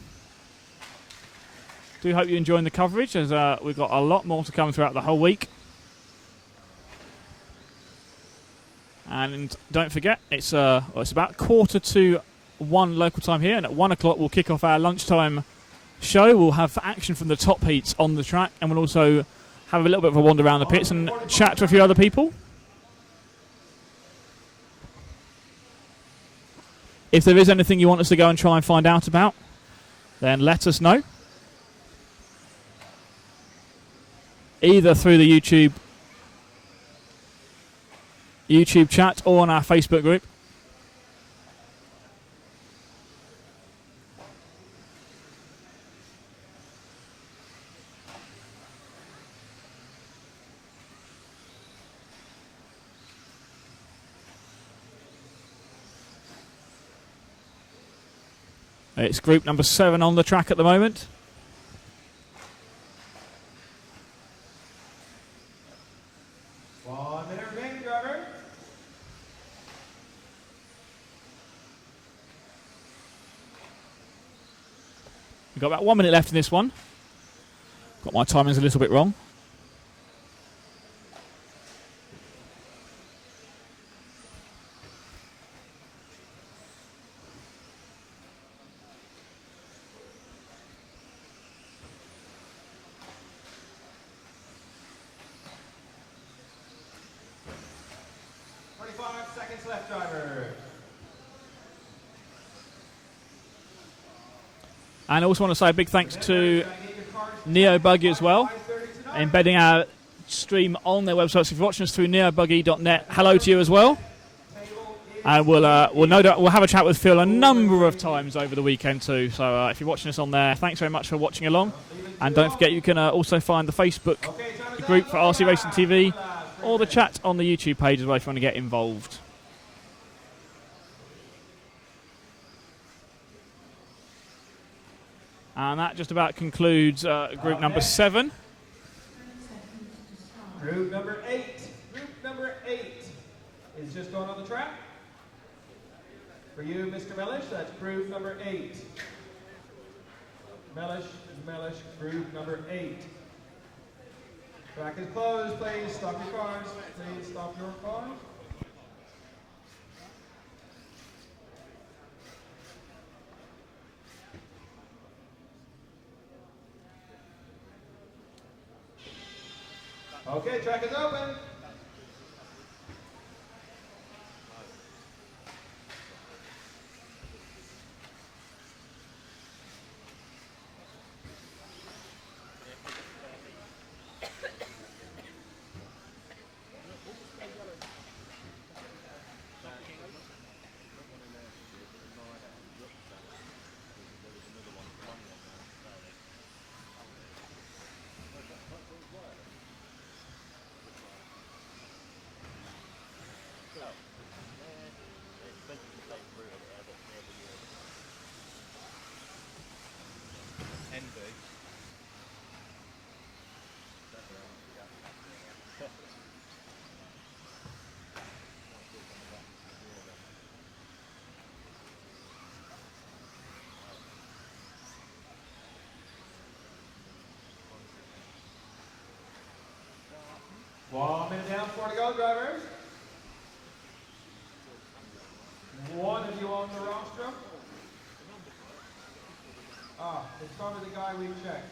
Do hope you're enjoying the coverage, as we've got a lot more to come throughout the whole week. And don't forget, it's about 1:45 local time here, and at 1 o'clock we'll kick off our lunchtime show. We'll have action from the top heats on the track, and we'll also have a little bit of a wander around the pits and chat to a few other people. If there is anything you want us to go and try and find out about, then let us know. Either through the YouTube chat or on our Facebook group. It's group number 7 on the track at the moment. We've got about 1 minute left in this one. Got my timings a little bit wrong. Left driver. And I also want to say a big thanks to Neo Buggy as well, embedding our stream on their website. So if you're watching us through neobuggy.net, hello to you as well. And we'll no doubt we'll have a chat with Phil a number of times over the weekend too. So if you're watching us on there, thanks very much for watching along. And don't forget you can also find the Facebook group for RC Racing TV or the chat on the YouTube page as well if you want to get involved. And that just about concludes group number 7. Group number 8. Group number 8 is just going on the track. For you, Mr. Mellish, that's group number 8. Mellish, group number 8. Track is closed. Please stop your cars. Please stop your cars. Okay, track is open. One minute down, 4 to go, drivers. One of you on the rostrum. It's probably the guy we checked.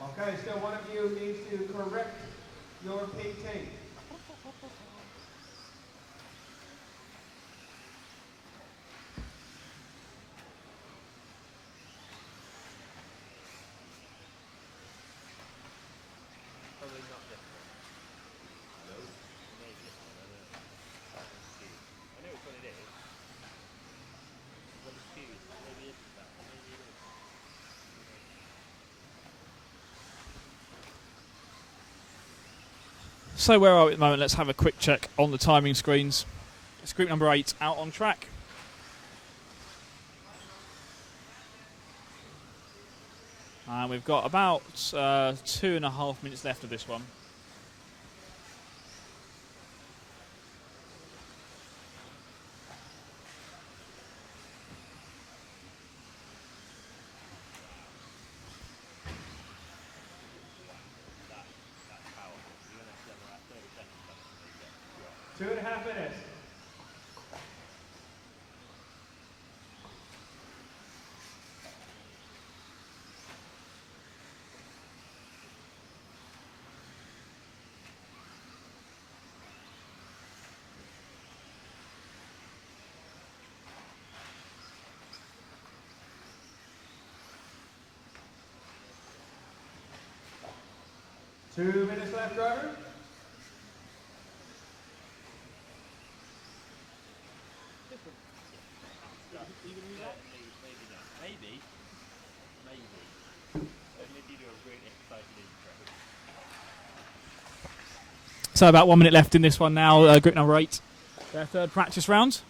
Okay, still one of you needs to correct your PT. So where are we at the moment? Let's have a quick check on the timing screens. It's group number 8 out on track. And we've got about 2.5 minutes left of this one. 2.5 minutes. Two minutes left, driver. So about 1 minute left in this one now. Group number 8, their third practice round.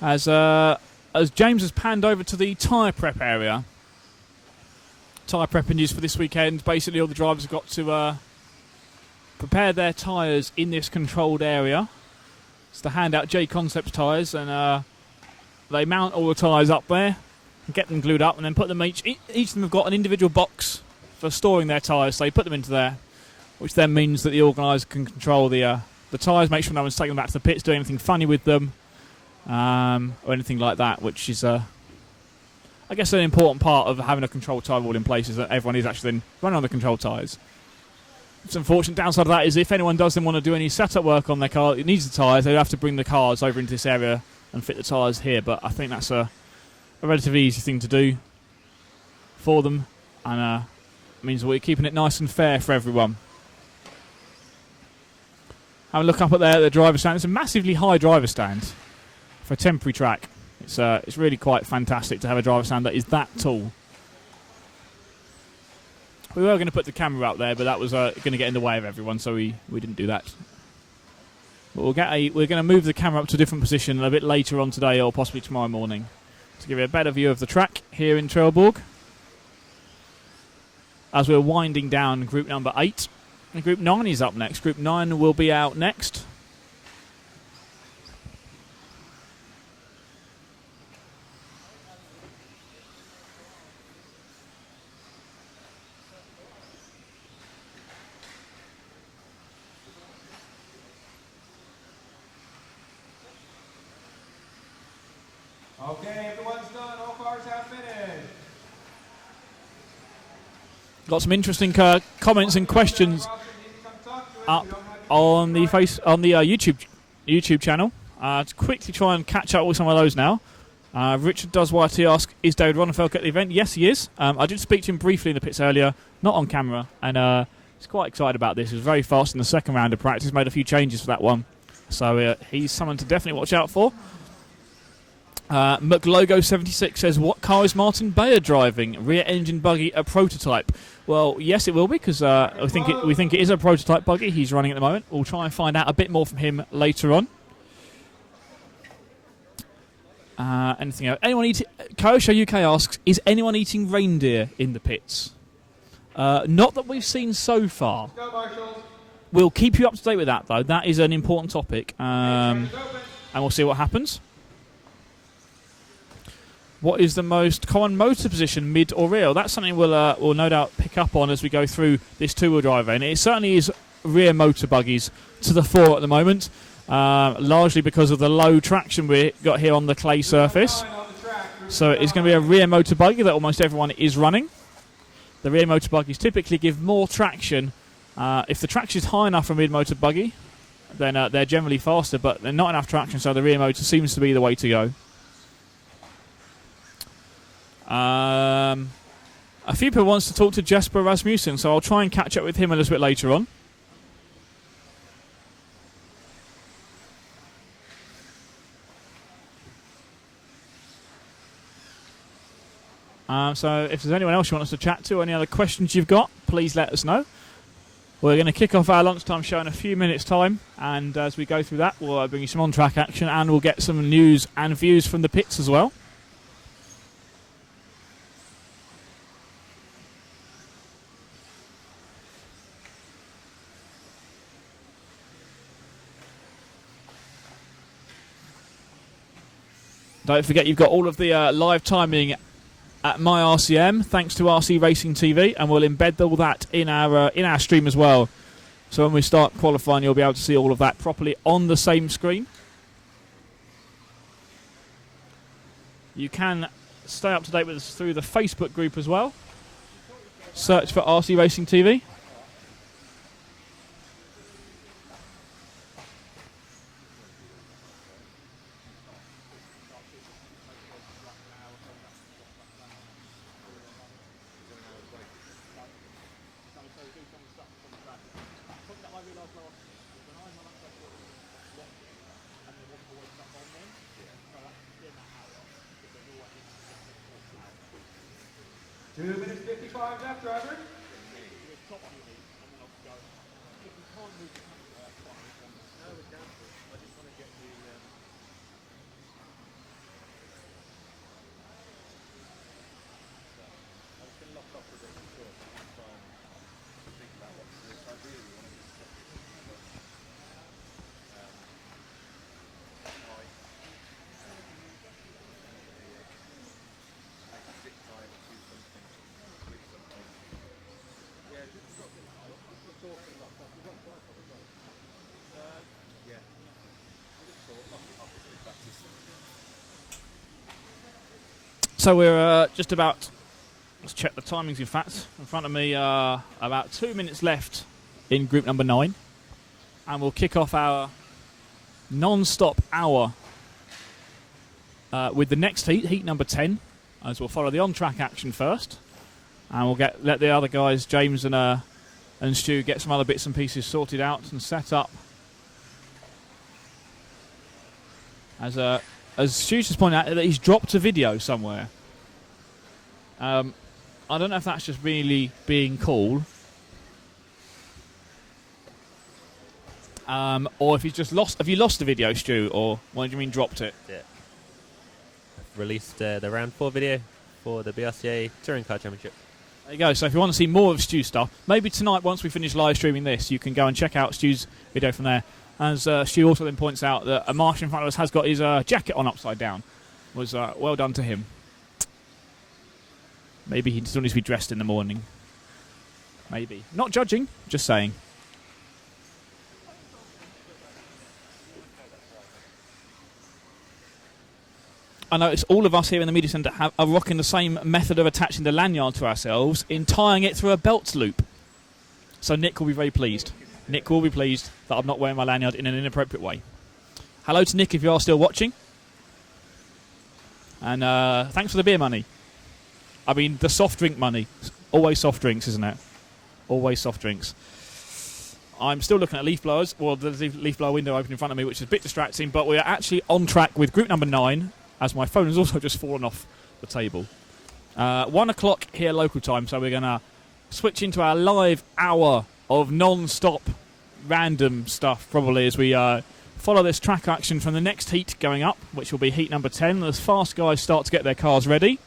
As James has panned over to the tyre prep area. Tyre prepping news for this weekend. Basically, all the drivers have got to prepare their tyres in this controlled area. It's to hand out J Concepts tyres, and they mount all the tyres up there, and get them glued up, and then put them each of them have got an individual box for storing their tyres. So they put them into there, which then means that the organiser can control the tyres, make sure no one's taking them back to the pits, doing anything funny with them, or anything like that, which is, I guess, an important part of having a controlled tyre wall in place, is that everyone is actually then running on the controlled tyres. It's unfortunate downside of that is if anyone does then want to do any setup work on their car, it needs the tyres, they have to bring the cars over into this area and fit the tyres here, but I think that's a relatively easy thing to do for them, and means we're keeping it nice and fair for everyone. Have a look up at there at the driver stand. It's a massively high driver stand for a temporary track. It's really quite fantastic to have a driver stand that is that tall. We were going to put the camera up there, but that was going to get in the way of everyone, so we didn't do that. But we're going to move the camera up to a different position a bit later on today, or possibly tomorrow morning, to give you a better view of the track here in Trelleborg. As we're winding down group number 8. And group 9 is up next. Group 9 will be out next. Okay, everyone's done. All cars have finished. Got some interesting comments and questions up on the YouTube channel. To quickly try and catch up with some of those now. Richard does YT ask, is David Ronenfeld at the event? Yes, he is. I did speak to him briefly in the pits earlier, not on camera, and he's quite excited about this. He was very fast in the second round of practice, made a few changes for that one. So he's someone to definitely watch out for. McLogo76 says, what car is Martin Bayer driving? Rear engine buggy, a prototype. Well, yes, it will be, because we think it is a prototype buggy he's running at the moment. We'll try and find out a bit more from him later on. Anything else? Kyosho UK asks, is anyone eating reindeer in the pits? Not that we've seen so far. Go, Marshall. We'll keep you up to date with that, though. That is an important topic. And we'll see what happens. What is the most common motor position, mid or rear? That's something we'll no doubt pick up on as we go through this two-wheel drive. And it certainly is rear motor buggies to the fore at the moment, largely because of the low traction we've got here on the clay surface. So it's going to be a rear motor buggy that almost everyone is running. The rear motor buggies typically give more traction. If the traction is high enough for a mid motor buggy, then they're generally faster, but they're not enough traction, so the rear motor seems to be the way to go. A few people wants to talk to Jesper Rasmussen, so I'll try and catch up with him a little bit later on. So if there's anyone else you want us to chat to, any other questions you've got, please let us know. We're going to kick off our lunchtime show in a few minutes' time, and as we go through that, we'll bring you some on-track action, and we'll get some news and views from the pits as well. Don't forget you've got all of the live timing at my RCM, thanks to RC Racing TV, and we'll embed all that in our stream as well. So when we start qualifying, you'll be able to see all of that properly on the same screen. You can stay up to date with us through the Facebook group as well. Search for RC Racing TV. Two minutes 55 left, driver. So we're just about, let's check the timings in fact, in front of me about 2 minutes left in group number 9, and we'll kick off our non-stop hour with the next heat, heat number 10, as we'll follow the on-track action first, and we'll let the other guys, James and Stu, get some other bits and pieces sorted out and set up. As Stu just pointed out, that he's dropped a video somewhere. I don't know if that's just really being cool, or if he's just lost. Have you lost the video, Stu, or what do you mean dropped it? Yeah. I've released the round 4 video for the BRCA Touring Car Championship. There you go. So if you want to see more of Stu's stuff, maybe tonight, once we finish live streaming this, you can go and check out Stu's video from there. As Stu also then points out that a marshal in front of us has got his jacket on upside down. Was well done to him. Maybe he still needs to be dressed in the morning. Maybe. Not judging, just saying. I notice all of us here in the media centre are rocking the same method of attaching the lanyard to ourselves in tying it through a belt loop. So Nick will be very pleased. Nick will be pleased that I'm not wearing my lanyard in an inappropriate way. Hello to Nick if you are still watching. And thanks for the beer money. I mean, the soft drink money. Always soft drinks, isn't it? Always soft drinks. I'm still looking at leaf blowers. Well, there's a leaf blower window open in front of me, which is a bit distracting, but we are actually on track with group number 9, as my phone has also just fallen off the table. 1 o'clock here local time, so we're going to switch into our live hour of non-stop random stuff, probably, as we follow this track action from the next heat going up, which will be heat number 10. As fast guys start to get their cars ready.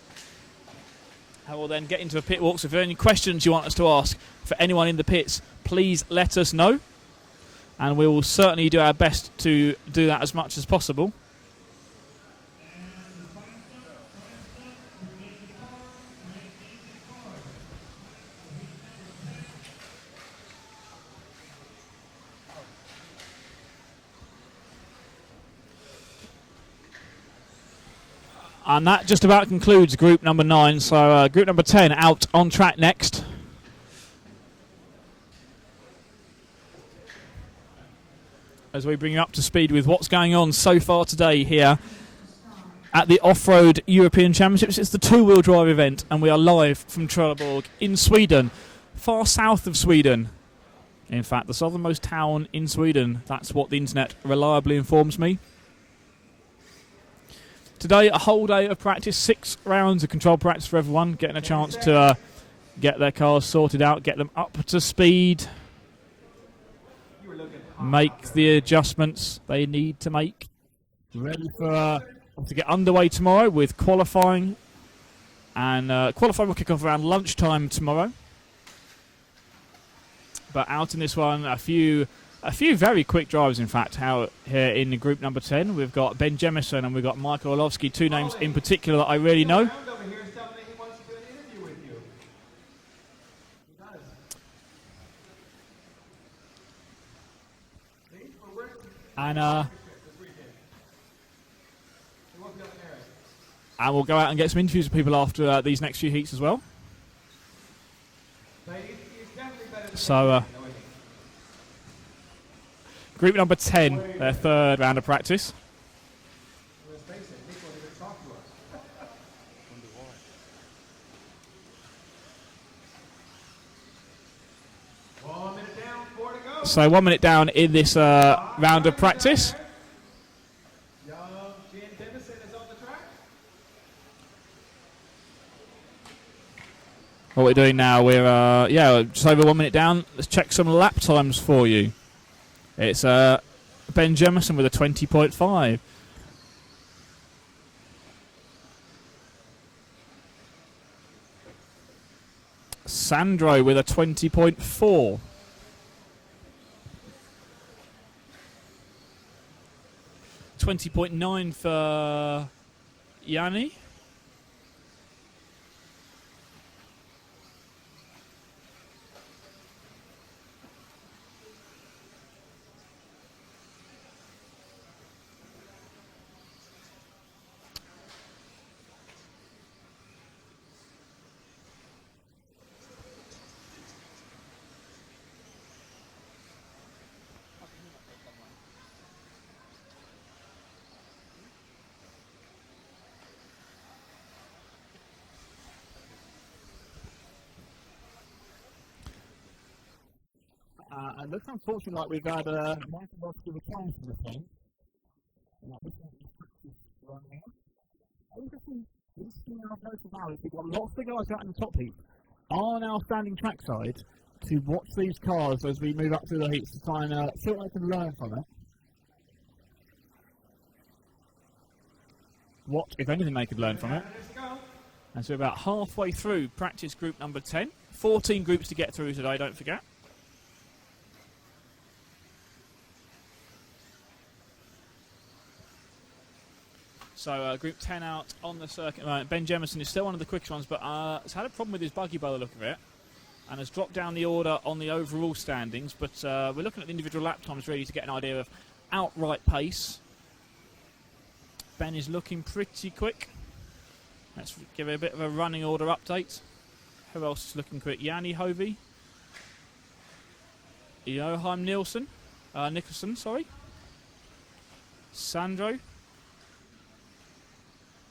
I will then get into a pit walk, so if there are any questions you want us to ask for anyone in the pits, please let us know. And we will certainly do our best to do that as much as possible. And that just about concludes group number 9. So group number 10 out on track next. As we bring you up to speed with what's going on so far today here at the Off-Road European Championships. It's the two-wheel drive event, and we are live from Trelleborg in Sweden, far south of Sweden. In fact, the southernmost town in Sweden. That's what the internet reliably informs me. Today, a whole day of practice, 6 rounds of control practice for everyone, getting a chance to get their cars sorted out, get them up to speed, make the adjustments they need to make. Ready for to get underway tomorrow with qualifying. And qualifying will kick off around lunchtime tomorrow. But out in this one, a few very quick drivers, in fact, out here in group number 10. We've got Ben Jemison and we've got Michael Orlovsky, 2 names in particular that I really know. And we'll go out and get some interviews with people after these next few heats as well. So, group number 10, their third round of practice. So 1 minute down in this round of practice. What we're doing now, we're just over 1 minute down. Let's check some lap times for you. It's Ben Jemison with a 20.5. Sandro with a 20.4. 20.9 for Yanni. And looks unfortunate like we've had Michael Ross give a chance for this game. Interesting, this is now about we've got lots of guys out in the top heat are now standing trackside to watch these cars as we move up through the heats to try and see what they can learn from it. What, if anything, they could learn from it. And so we're about halfway through practice group number 10. 14 groups to get through today, don't forget. So group 10 out on the circuit. Ben Jemison is still one of the quickest ones, but has had a problem with his buggy by the look of it, and has dropped down the order on the overall standings. But we're looking at the individual lap times really to get an idea of outright pace. Ben is looking pretty quick. Let's give it a bit of a running order update. Who else is looking quick? Yanni Hovey, Joachim Nicholson, Sandro.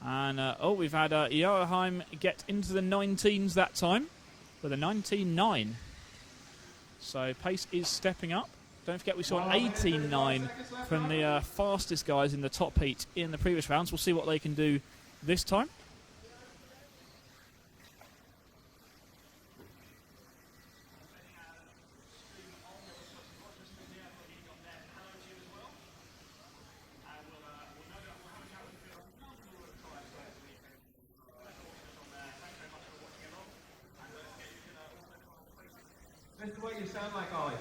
And we've had Joachim get into the 19s that time with a 19.9. So pace is stepping up. Don't forget we saw an 18.9 from the fastest guys in the top heat in the previous rounds. We'll see what they can do this time. This is what you sound like, Ollie.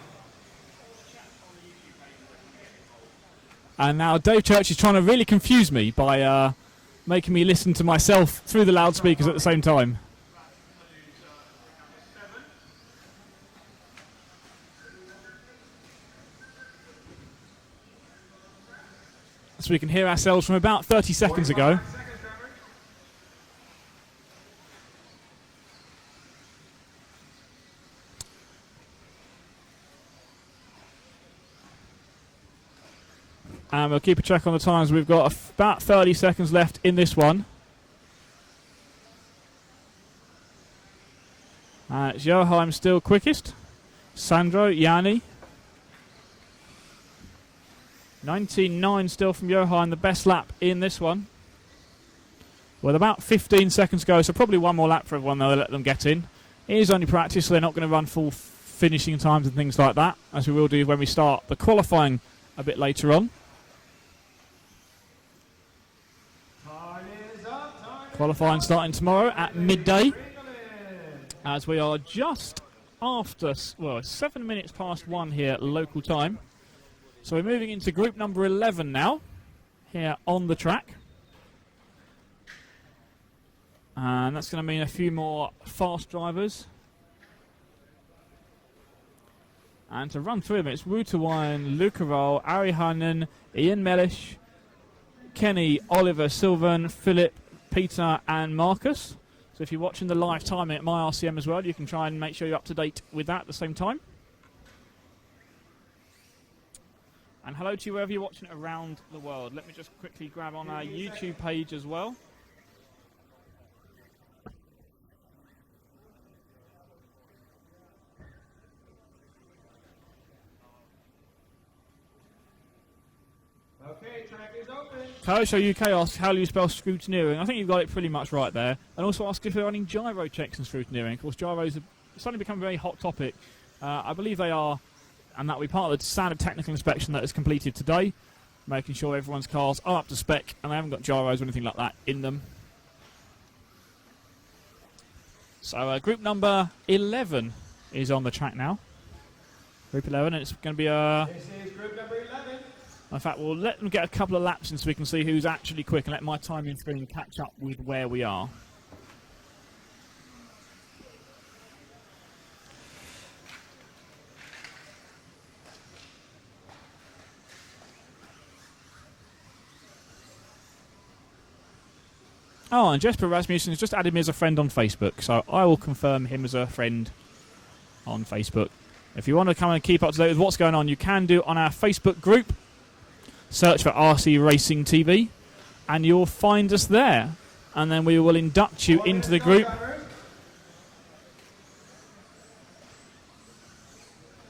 And now Dave Church is trying to really confuse me by making me listen to myself through the loudspeakers at the same time. So we can hear ourselves from about 30 seconds ago. And we'll keep a check on the times. We've got about 30 seconds left in this one. It's Joachim still quickest. Sandro, Yanni. 19.9 still from Joachim, the best lap in this one. With about 15 seconds to go, so probably one more lap for everyone, they'll let them get in. It is only practice, so they're not going to run full finishing times and things like that, as we will do when we start the qualifying a bit later on. Qualifying starting tomorrow at midday, as we are just after, 7 minutes past 1 here local time. So we're moving into group number 11 now, here on the track. And that's going to mean a few more fast drivers. And to run through them, it's Ruterwine, Luca Roll, Ari Hannen, Ian Mellish, Kenny, Oliver, Sylvan, Philip, Peter and Marcus. So if you're watching the live timing at MyRCM as well, you can try and make sure you're up to date with that at the same time. And hello to you wherever you're watching it around the world. Let me just quickly grab on our YouTube page as well. Okay, track is open. Kosho UK asks how do you spell scrutineering. I think you've got it pretty much right there. And also asks if they're running gyro checks and scrutineering. Of course, gyros have suddenly become a very hot topic. I believe they are, and that will be part of the standard technical inspection that is completed today, making sure everyone's cars are up to spec and they haven't got gyros or anything like that in them. So group number 11 is on the track now. Group 11, and it's going to be This is group number 11. in fact, we'll let them get a couple of laps in so we can see who's actually quick and let my timing screen catch up with where we are. Oh, and Jesper Rasmussen has just added me as a friend on Facebook, so I will confirm him as a friend on Facebook. If you want to come and keep up to date with what's going on, you can do it on our Facebook group. Search for RC Racing TV, and you'll find us there. And then we will induct you into the group.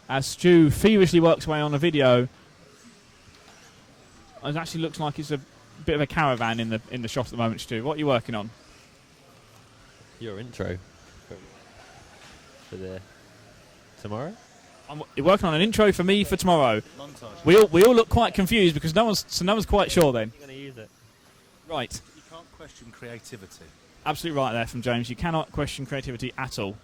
As Stu feverishly works away on a video, it actually looks like it's a bit of a caravan in the shot at the moment. Stu, what are you working on? Your intro for the tomorrow. You're working on an intro for me for tomorrow. We all look quite confused because no one's quite sure. Then You're going to use it. right, You can't question creativity. absolutely right there from James. You cannot question creativity at all.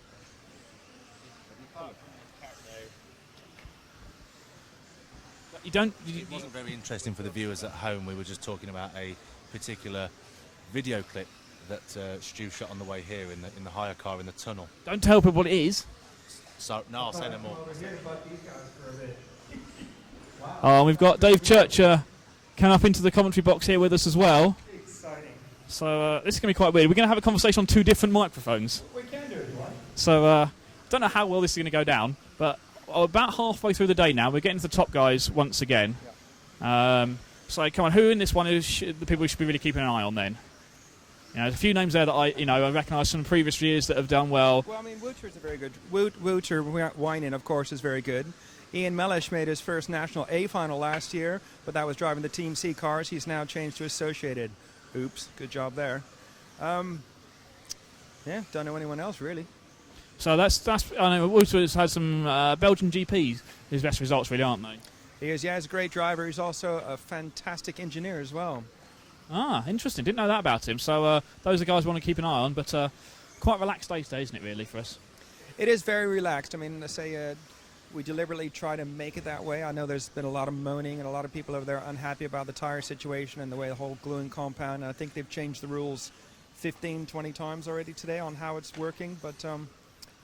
You don't. It wasn't very interesting for the viewers at home. We were just talking about a particular video clip that Stu shot on the way here in the hire car in the tunnel. Don't tell people what it is. So no, I'll say no more. Over here, but these guys for a bit. Oh, we've got Dave Churcher come up into the commentary box here with us as well. Exciting. So this is going to be quite weird. We're going to have a conversation on two different microphones. We can do it if you want. So don't know how well this is going to go down, but about halfway through the day now, we're getting to the top guys once again. So come on, who in this one is the people we should be really keeping an eye on then? You know, there's a few names there that I recognise from previous years that have done well. Well, I mean, Wouter's a very good. Wouter Winan, of course, is very good. Ian Mellish made his first National A final last year, but that was driving the Team C cars. He's now changed to Associated. Oops, good job there. Yeah, don't know anyone else really. So that's I know Wouter's had some Belgian GPs, his best results really, aren't they? He is, yeah, he's a great driver. He's also a fantastic engineer as well. Ah, interesting. Didn't know that about him. So those are guys we want to keep an eye on, but quite relaxed day today, isn't it, really, for us? It is very relaxed. I mean, I say we deliberately try to make it that way. I know there's been a lot of moaning and a lot of people over there unhappy about the tire situation and the way the whole gluing compound. And I think they've changed the rules 15, 20 times already today on how it's working. But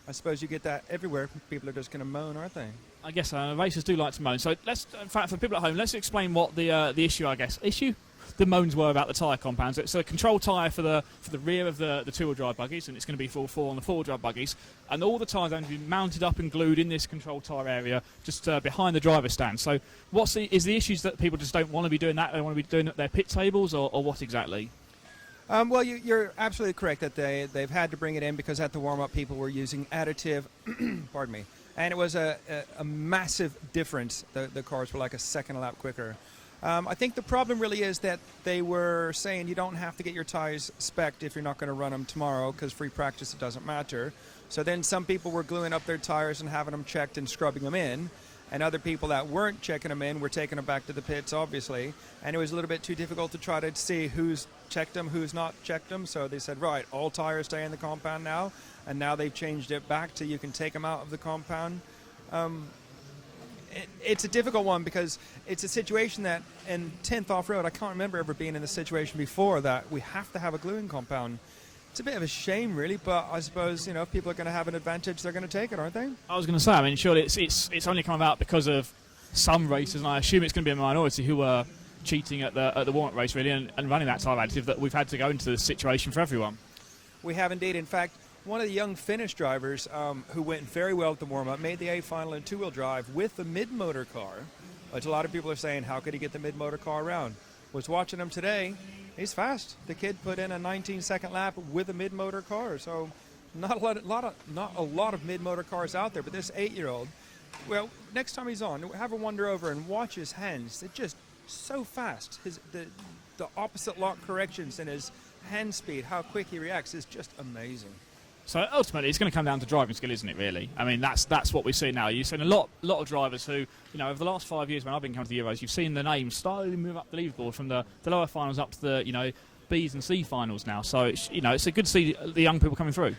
I suppose you get that everywhere. People are just going to moan, aren't they? I guess racers do like to moan. So let's, in fact, for people at home, let's explain what the issue, I guess, the moans were about the tyre compounds. It's a control tyre for the rear of the two-wheel drive buggies, and it's going to be for on the four-wheel drive buggies. And all the tyres are going to be mounted up and glued in this control tyre area, just behind the driver's stand. So is the issues that people just don't want to be doing that? They want to be doing it at their pit tables, or what exactly? Well, you're absolutely correct that they've had to bring it in because at the warm-up people were using additive, pardon me, and it was a massive difference. The cars were like a second a lap quicker. I think the problem really is that they were saying you don't have to get your tires spec'd if you're not going to run them tomorrow because free practice, it doesn't matter. So then some people were gluing up their tires and having them checked and scrubbing them in. And other people that weren't checking them in were taking them back to the pits, obviously. And it was a little bit too difficult to try to see who's checked them, who's not checked them. So they said, right, all tires stay in the compound now. And now they've changed it back to you can take them out of the compound. It's a difficult one because it's a situation that in 10th off-road, I can't remember ever being in this situation before that we have to have a gluing compound. It's a bit of a shame, really, but I suppose, you know, if people are going to have an advantage, they're going to take it, aren't they? I was going to say, I mean, surely it's only come about because of some races, and I assume it's going to be a minority who are cheating at the warm-up race, really, and running that tyre additive, that we've had to go into this situation for everyone. We have indeed. In fact, one of the young Finnish drivers who went very well at the warm-up made the A final in two-wheel drive with the mid-motor car, which a lot of people are saying, how could he get the mid-motor car around? Was watching him today. He's fast. The kid put in a 19-second lap with a mid-motor car. So not a lot of mid-motor cars out there, but this 8-year-old, well, next time he's on, have a wander over and watch his hands. It's just so fast. The opposite lock corrections and his hand speed, how quick he reacts, is just amazing. So ultimately, it's going to come down to driving skill, isn't it? Really, I mean, that's what we see now. You've seen a lot of drivers who, you know, over the last 5 years when I've been coming to the Euros, you've seen the names slowly move up the leaderboard from the lower finals up to the, you know, B's and C finals now. So it's, you know, it's a good to see the young people coming through.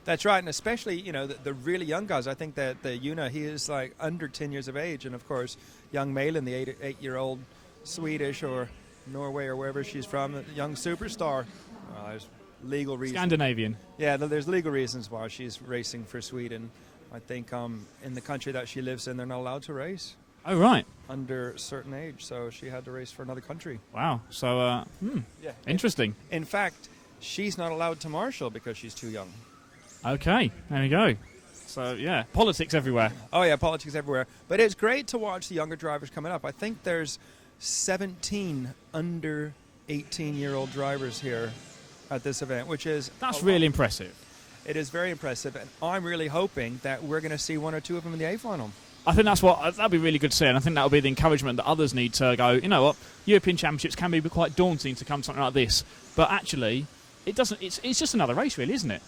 That's right, and especially, you know, the really young guys. I think that the Una, he is like under 10 years of age, and of course, young Malin, the 8-year-old Swedish or Norway or wherever she's from, the young superstar. There's legal reasons. Scandinavian. Yeah, there's legal reasons why she's racing for Sweden. I think in the country that she lives in, they're not allowed to race. Oh, right. Under a certain age, so she had to race for another country. Wow. So, yeah. Interesting. In fact, she's not allowed to marshal because she's too young. Okay, there we go. So, yeah, politics everywhere. Oh, yeah, politics everywhere. But it's great to watch the younger drivers coming up. I think there's 17 under 18-year-old drivers here at this event, which is... That's really impressive. It is very impressive, and I'm really hoping that we're going to see one or two of them in the A final. I think that'd be really good to see, and I think that'll be the encouragement that others need to go, you know what, European Championships can be quite daunting to come to something like this, but actually, it's just another race, really, isn't it?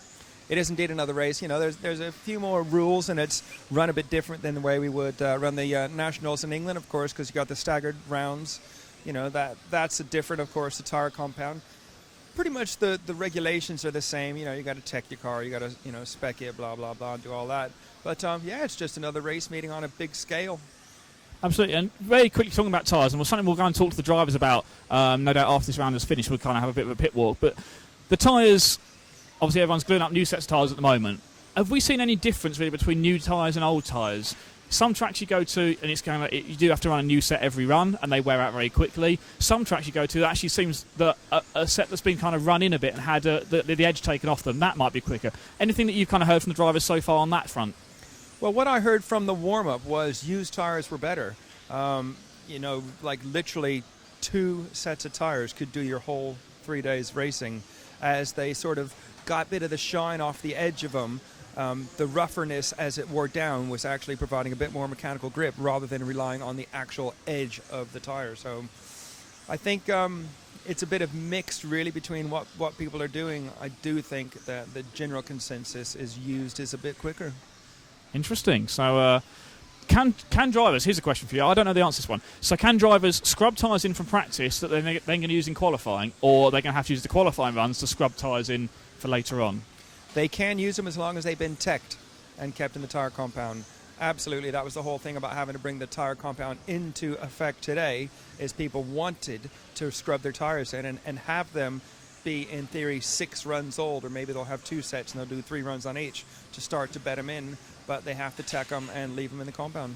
It is indeed another race. You know, there's a few more rules, and it's run a bit different than the way we would run the nationals in England, of course, because you got the staggered rounds. You know, that's different, of course, the tire compound. Pretty much the regulations are the same. You know, you got to tech your car, you got to, you know, spec it, blah, blah, blah, and do all that. But, yeah, it's just another race meeting on a big scale. Absolutely. And very quickly talking about tyres, and something we'll go and talk to the drivers about, no doubt after this round is finished, we'll kind of have a bit of a pit walk. But the tyres, obviously everyone's gluing up new sets of tyres at the moment. Have we seen any difference really between new tyres and old tyres? Some tracks you go to, and it's kind of you do have to run a new set every run, and they wear out very quickly. Some tracks you go to, that actually seems that a set that's been kind of run in a bit and had the edge taken off them, that might be quicker. Anything that you've kind of heard from the drivers so far on that front? Well, what I heard from the warm-up was used tires were better. You know, like literally 2 sets of tires could do your whole 3 days racing, as they sort of got a bit of the shine off the edge of them. The roughness as it wore down was actually providing a bit more mechanical grip rather than relying on the actual edge of the tire. So I think it's a bit of mixed really between what people are doing. I do think that the general consensus is used is a bit quicker. Interesting. So can drivers, here's a question for you, I don't know the answer to this one. So can drivers scrub tyres in from practice that they're then going to use in qualifying, or are they going to have to use the qualifying runs to scrub tyres in for later on? They can use them as long as they've been teched and kept in the tire compound. Absolutely, that was the whole thing about having to bring the tire compound into effect today, is people wanted to scrub their tires in and have them be, in theory, 6 runs old, or maybe they'll have 2 sets and they'll do 3 runs on each to start to bed them in, but they have to tech them and leave them in the compound.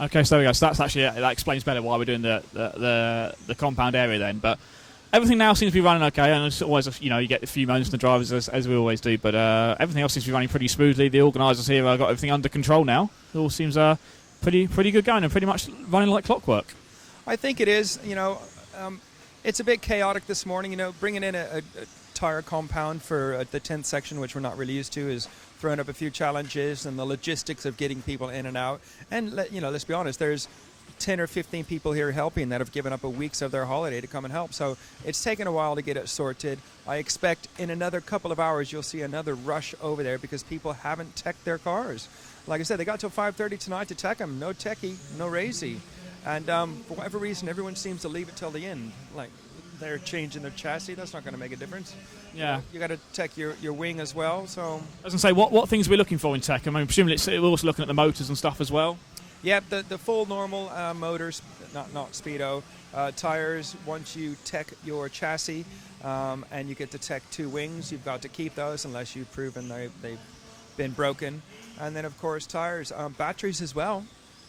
Okay, so there we go. So that's actually, that explains better why we're doing the compound area then. But everything now seems to be running okay, and it's always, you know, you get a few moments from the drivers as we always do, but everything else seems to be running pretty smoothly. The organisers here have got everything under control now. It all seems pretty good going and pretty much running like clockwork. I think it is. You know, it's a bit chaotic this morning. You know, bringing in a tire compound for the 10th section, which we're not really used to, is throwing up a few challenges, and the logistics of getting people in and out. And, you know, let's be honest, there's 10 or 15 people here helping that have given up a week's of their holiday to come and help. So it's taken a while to get it sorted. I expect in another couple of hours you'll see another rush over there because people haven't teched their cars. Like I said, they got till 5:30 tonight to tech them. No techie, no racy. And for whatever reason, everyone seems to leave it till the end. Like they're changing their chassis. That's not going to make a difference. Yeah. You got to tech your wing as well. So I was going to say, what things are we looking for in tech? I mean, presumably we're also looking at the motors and stuff as well. Yeah, the full normal motors, not speedo tires. Once you tech your chassis and you get to tech 2 wings, you've got to keep those unless you've proven they've been broken. And then of course tires, batteries as well.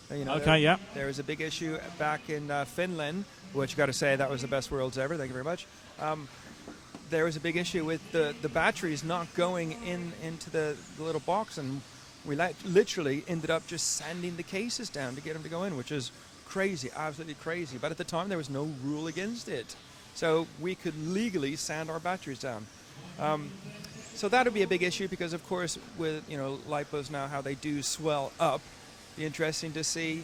There was a big issue back in Finland, which got to say that was the best Worlds ever. Thank you very much. There was a big issue with the batteries not going into the little box, and we literally ended up just sanding the cases down to get them to go in, which is crazy, absolutely crazy. But at the time, there was no rule against it. So we could legally sand our batteries down. So that would be a big issue because, of course, with lipos now, how they do swell up, be interesting to see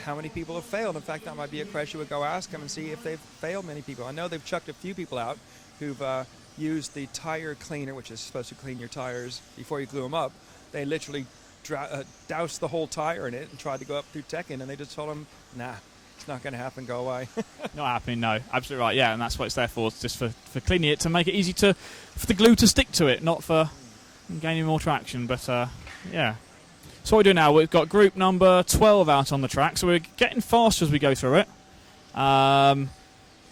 how many people have failed. In fact, that might be a question we'll go ask them and see if they've failed many people. I know they've chucked a few people out who've used the tire cleaner, which is supposed to clean your tires before you glue them up. They literally doused the whole tire in it and tried to go up through Tekken, and they just told them, nah, it's not going to happen, go away. Not happening, no. Absolutely right, yeah, and that's what it's there for. It's just for cleaning it, to make it easy for the glue to stick to it, not for gaining more traction. But, yeah. So what we do now, we've got group number 12 out on the track, so we're getting faster as we go through it.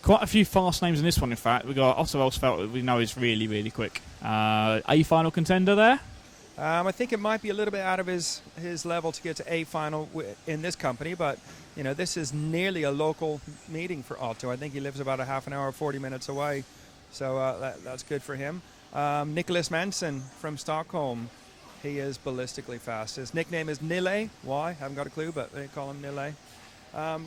Quite a few fast names in this one, in fact. We've got Otto Elsfeld, we know is really, really quick. A final contender there? I think it might be a little bit out of his level to get to A final in this company, but this is nearly a local meeting for Otto. I think he lives about a half an hour, 40 minutes away, so that's good for him. Nicholas Manson from Stockholm, he is ballistically fast. His nickname is Nille. Why? Haven't got a clue, but they call him Nille.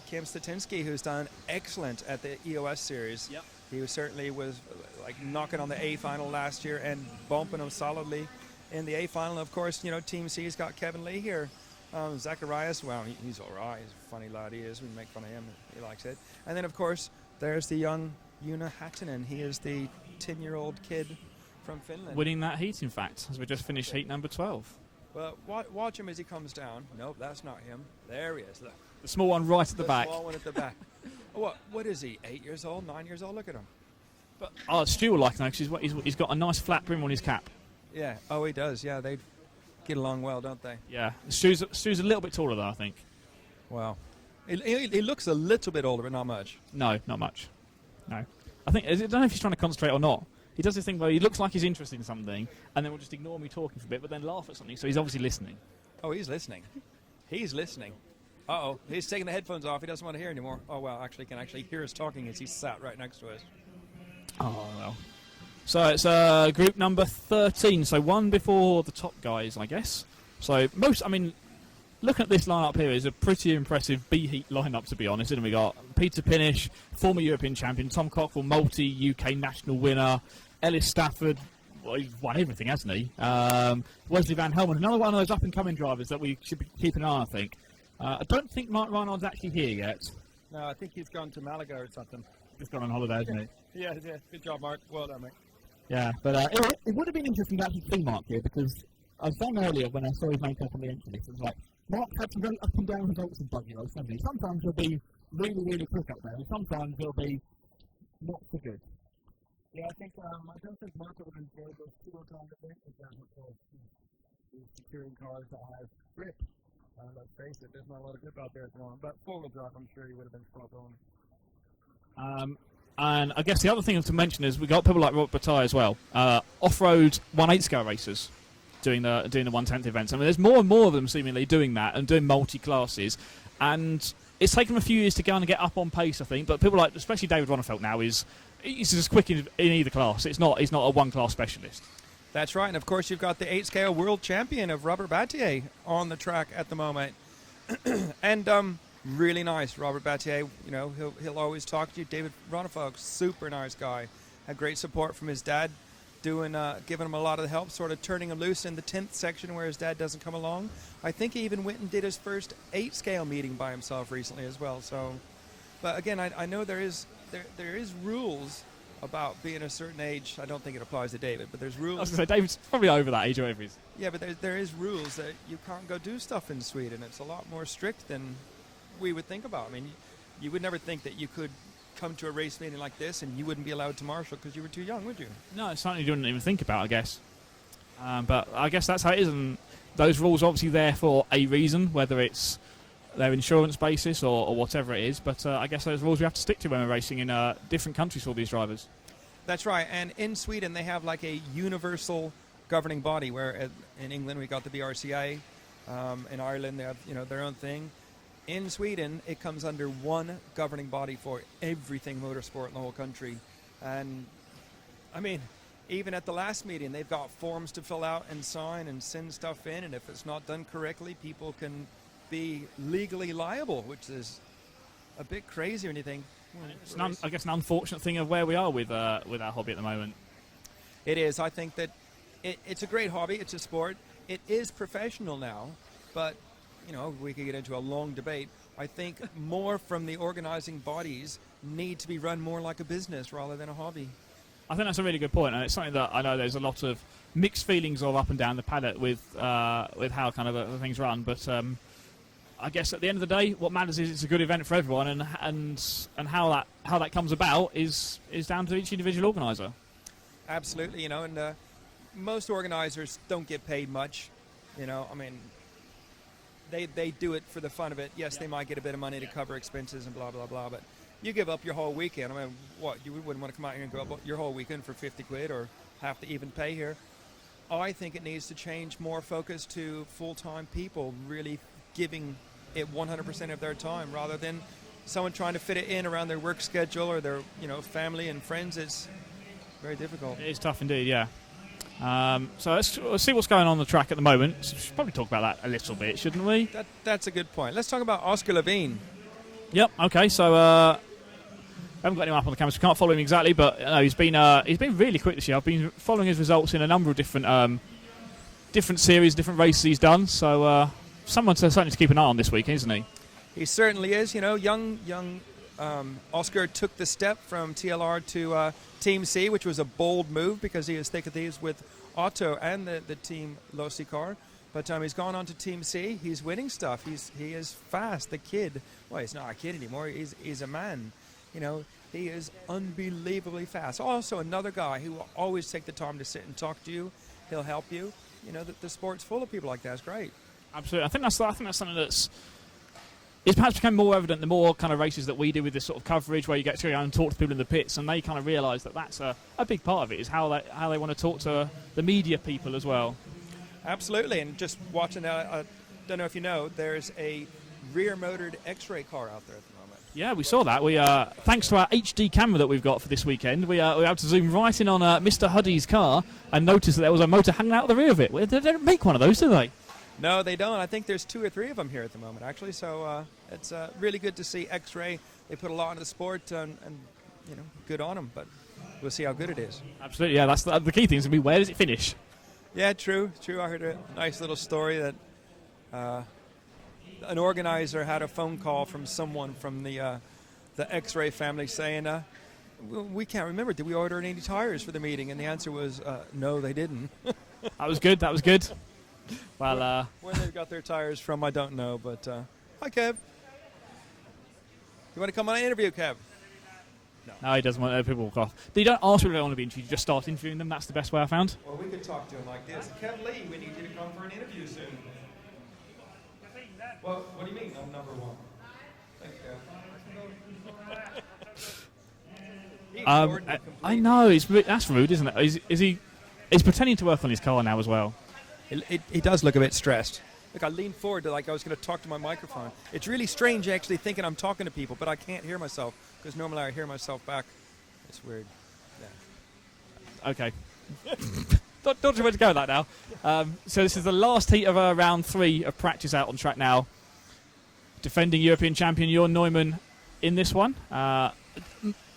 Kim Statinsky, who's done excellent at the EOS series. Yep. He certainly was like knocking on the A final last year and bumping them solidly in the A final. Of course, Team C's got Kevin Lee here. Zacharias, well, he's all right. He's a funny lad, he is. We make fun of him. He likes it. And then, of course, there's the young Una Hattinen. He is the 10-year-old kid from Finland. Winning that heat, in fact, as we just finished heat number 12. Well, watch him as he comes down. Nope, that's not him. There he is. Look. The small one right at the back. The small one at the back. What is he, 8 years old, 9 years old? Look at him. But Stu will like him, because he's got a nice flat brim on his cap. Yeah, oh, he does. Yeah, they get along well, don't they? Yeah. Stu's a little bit taller, though, I think. Wow. He looks a little bit older, but not much. No, not much. No. I don't know if he's trying to concentrate or not. He does this thing where he looks like he's interested in something, and then will just ignore me talking for a bit, but then laugh at something, so he's obviously listening. Oh, he's listening. He's listening. Uh-oh, he's taking the headphones off. He doesn't want to hear anymore. Oh, well, actually, he can actually hear us talking as he's sat right next to us. Oh, well. So it's group number 13, so one before the top guys, I guess. So looking at this lineup here is a pretty impressive B-Heat lineup, to be honest. And we got Peter Pinish, former European champion, Tom Cockrell, multi-UK national winner, Ellis Stafford, well, he's won everything, hasn't he? Wesley Van Helmond, another one of those up-and-coming drivers that we should be keeping an eye on, I think. I don't think Mark Reinhardt's actually here yet. No, I think he's gone to Malaga or something. Just gone on holiday, hasn't he? Yeah. Good job, Mark. Well done, mate. Yeah, but it would have been interesting to actually see Mark here, because I was saying earlier when I saw his name on the entry list, it was like, Mark's had some very up and down results in buggy race, hasn't he? Sometimes he'll be really, really quick up there, and sometimes he'll be not so good. Yeah, I don't think Mark would have enjoyed those 2 times I think, because of securing cars that have grip. Let's face it, there's not a lot of grip out there at the moment, but four-wheel drive, I'm sure he would have been spot on. And I guess the other thing to mention is we got people like Robert Bataille as well, off-road 1/8 scale racers doing the 1/10 events. I mean, there's more and more of them seemingly doing that and doing multi-classes, and it's taken them a few years to go and get up on pace, I think. But people like, especially David Ronnefeld now, he's as quick in either class. He's not a one-class specialist. That's right, and of course you've got the 8-scale world champion of Robert Bataille on the track at the moment, and really nice, Robert Bataille. He'll always talk to you. David Ronnefeld, super nice guy, had great support from his dad, giving him a lot of help, sort of turning him loose in the 10th section where his dad doesn't come along. I think he even went and did his first 8-scale meeting by himself recently as well. So, but again, I know there is rules about being a certain age. I don't think it applies to David, but there's rules. I was going to say, David's probably over that age, or whatever he is. Yeah, but there is rules that you can't go do stuff in Sweden. It's a lot more strict than we would think about. I mean, you would never think that you could come to a race meeting like this and you wouldn't be allowed to marshal because you were too young, would you? No, it's something you wouldn't even think about, I guess. But I guess that's how it is, and those rules are obviously there for a reason, whether it's their insurance basis or whatever it is. But I guess those rules we have to stick to when we're racing in different countries for these drivers. That's right. And in Sweden, they have like a universal governing body, where in England we got the BRCA. In Ireland, they have their own thing. In Sweden, it comes under one governing body for everything motorsport in the whole country. And I mean, even at the last meeting, they've got forms to fill out and sign and send stuff in, and if it's not done correctly, people can be legally liable, which is a bit crazy when you think. It's I guess an unfortunate thing of where we are with our hobby at the moment. It is. I think that it's a great hobby. It's a sport. It is professional now, but we could get into a long debate. I think more from the organizing bodies need to be run more like a business rather than a hobby. I think that's a really good point, and it's something that I know there's a lot of mixed feelings of up and down the paddock with how kind of the things run. But I guess at the end of the day, what matters is it's a good event for everyone, and how that comes about is down to each individual organizer. Absolutely, and most organizers don't get paid much. I mean, they do it for the fun of it. Yes, they might get a bit of money to cover expenses and blah blah blah, but you give up your whole weekend. I mean, what, you wouldn't want to come out here and give up your whole weekend for 50 quid or have to even pay here. I think it needs to change more focus to full-time people really giving it 100% of their time, rather than someone trying to fit it in around their work schedule or their family and friends. It's very difficult. It is tough indeed, yeah. So let's see what's going on the track at the moment. So we should probably talk about that a little bit, shouldn't we? That's a good point. Let's talk about Oscar Levine. Yep. Okay. So I haven't got anyone up on the camera, so we can't follow him exactly. But he's been really quick this year. I've been following his results in a number of different series, different races he's done. So someone certainly to keep an eye on this week, isn't he? He certainly is. Young Oscar took the step from TLR to Team C, which was a bold move because he was thick of thieves with Otto and the Team Losi car. But he's gone on to Team C. He's winning stuff. He is fast. The kid. Well, he's not a kid anymore. He's a man. He is unbelievably fast. Also, another guy who will always take the time to sit and talk to you. He'll help you. The sport's full of people like that. It's great. Absolutely. I think that's something that's perhaps become more evident the more kind of races that we do with this sort of coverage, where you get to go and talk to people in the pits, and they kind of realise that that's a big part of it, is how they want to talk to the media people as well. Absolutely. And just watching that, I don't know if you know, there's a rear-motored X-ray car out there at the moment. Yeah, we saw that. We thanks to our HD camera that we've got for this weekend, we were able to zoom right in on Mr. Huddy's car and notice that there was a motor hanging out of the rear of it. They don't make one of those, do they? No, they don't. I think there's 2 or 3 of them here at the moment, actually. So it's really good to see X-Ray. They put a lot into the sport, and good on them. But we'll see how good it is. Absolutely, yeah. That's the key thing is to be, where does it finish? Yeah, true. I heard a nice little story that an organizer had a phone call from someone from the X-Ray family saying, we can't remember, did we order any tires for the meeting? And the answer was, no, they didn't. That was good. Well, where they got their tires from, I don't know. But hi, Kev. You want to come on an interview, Kev? No, he doesn't want people to walk off. You don't ask people if they want to be interviewed. You just start interviewing them. That's the best way I found. Well, we could talk to him like this. Kev Lee, we need you to come for an interview soon. Well, what do you mean I'm number 1? Thanks, Kev. I know. That's rude, isn't it? He's pretending to work on his car now as well. He does look a bit stressed. Look, I leaned forward like I was going to talk to my microphone. It's really strange actually thinking I'm talking to people, but I can't hear myself because normally I hear myself back. It's weird. Yeah. Okay. don't know where to go with that now. So this is the last heat of round 3 of practice out on track now. Defending European champion Jorn Neumann in this one.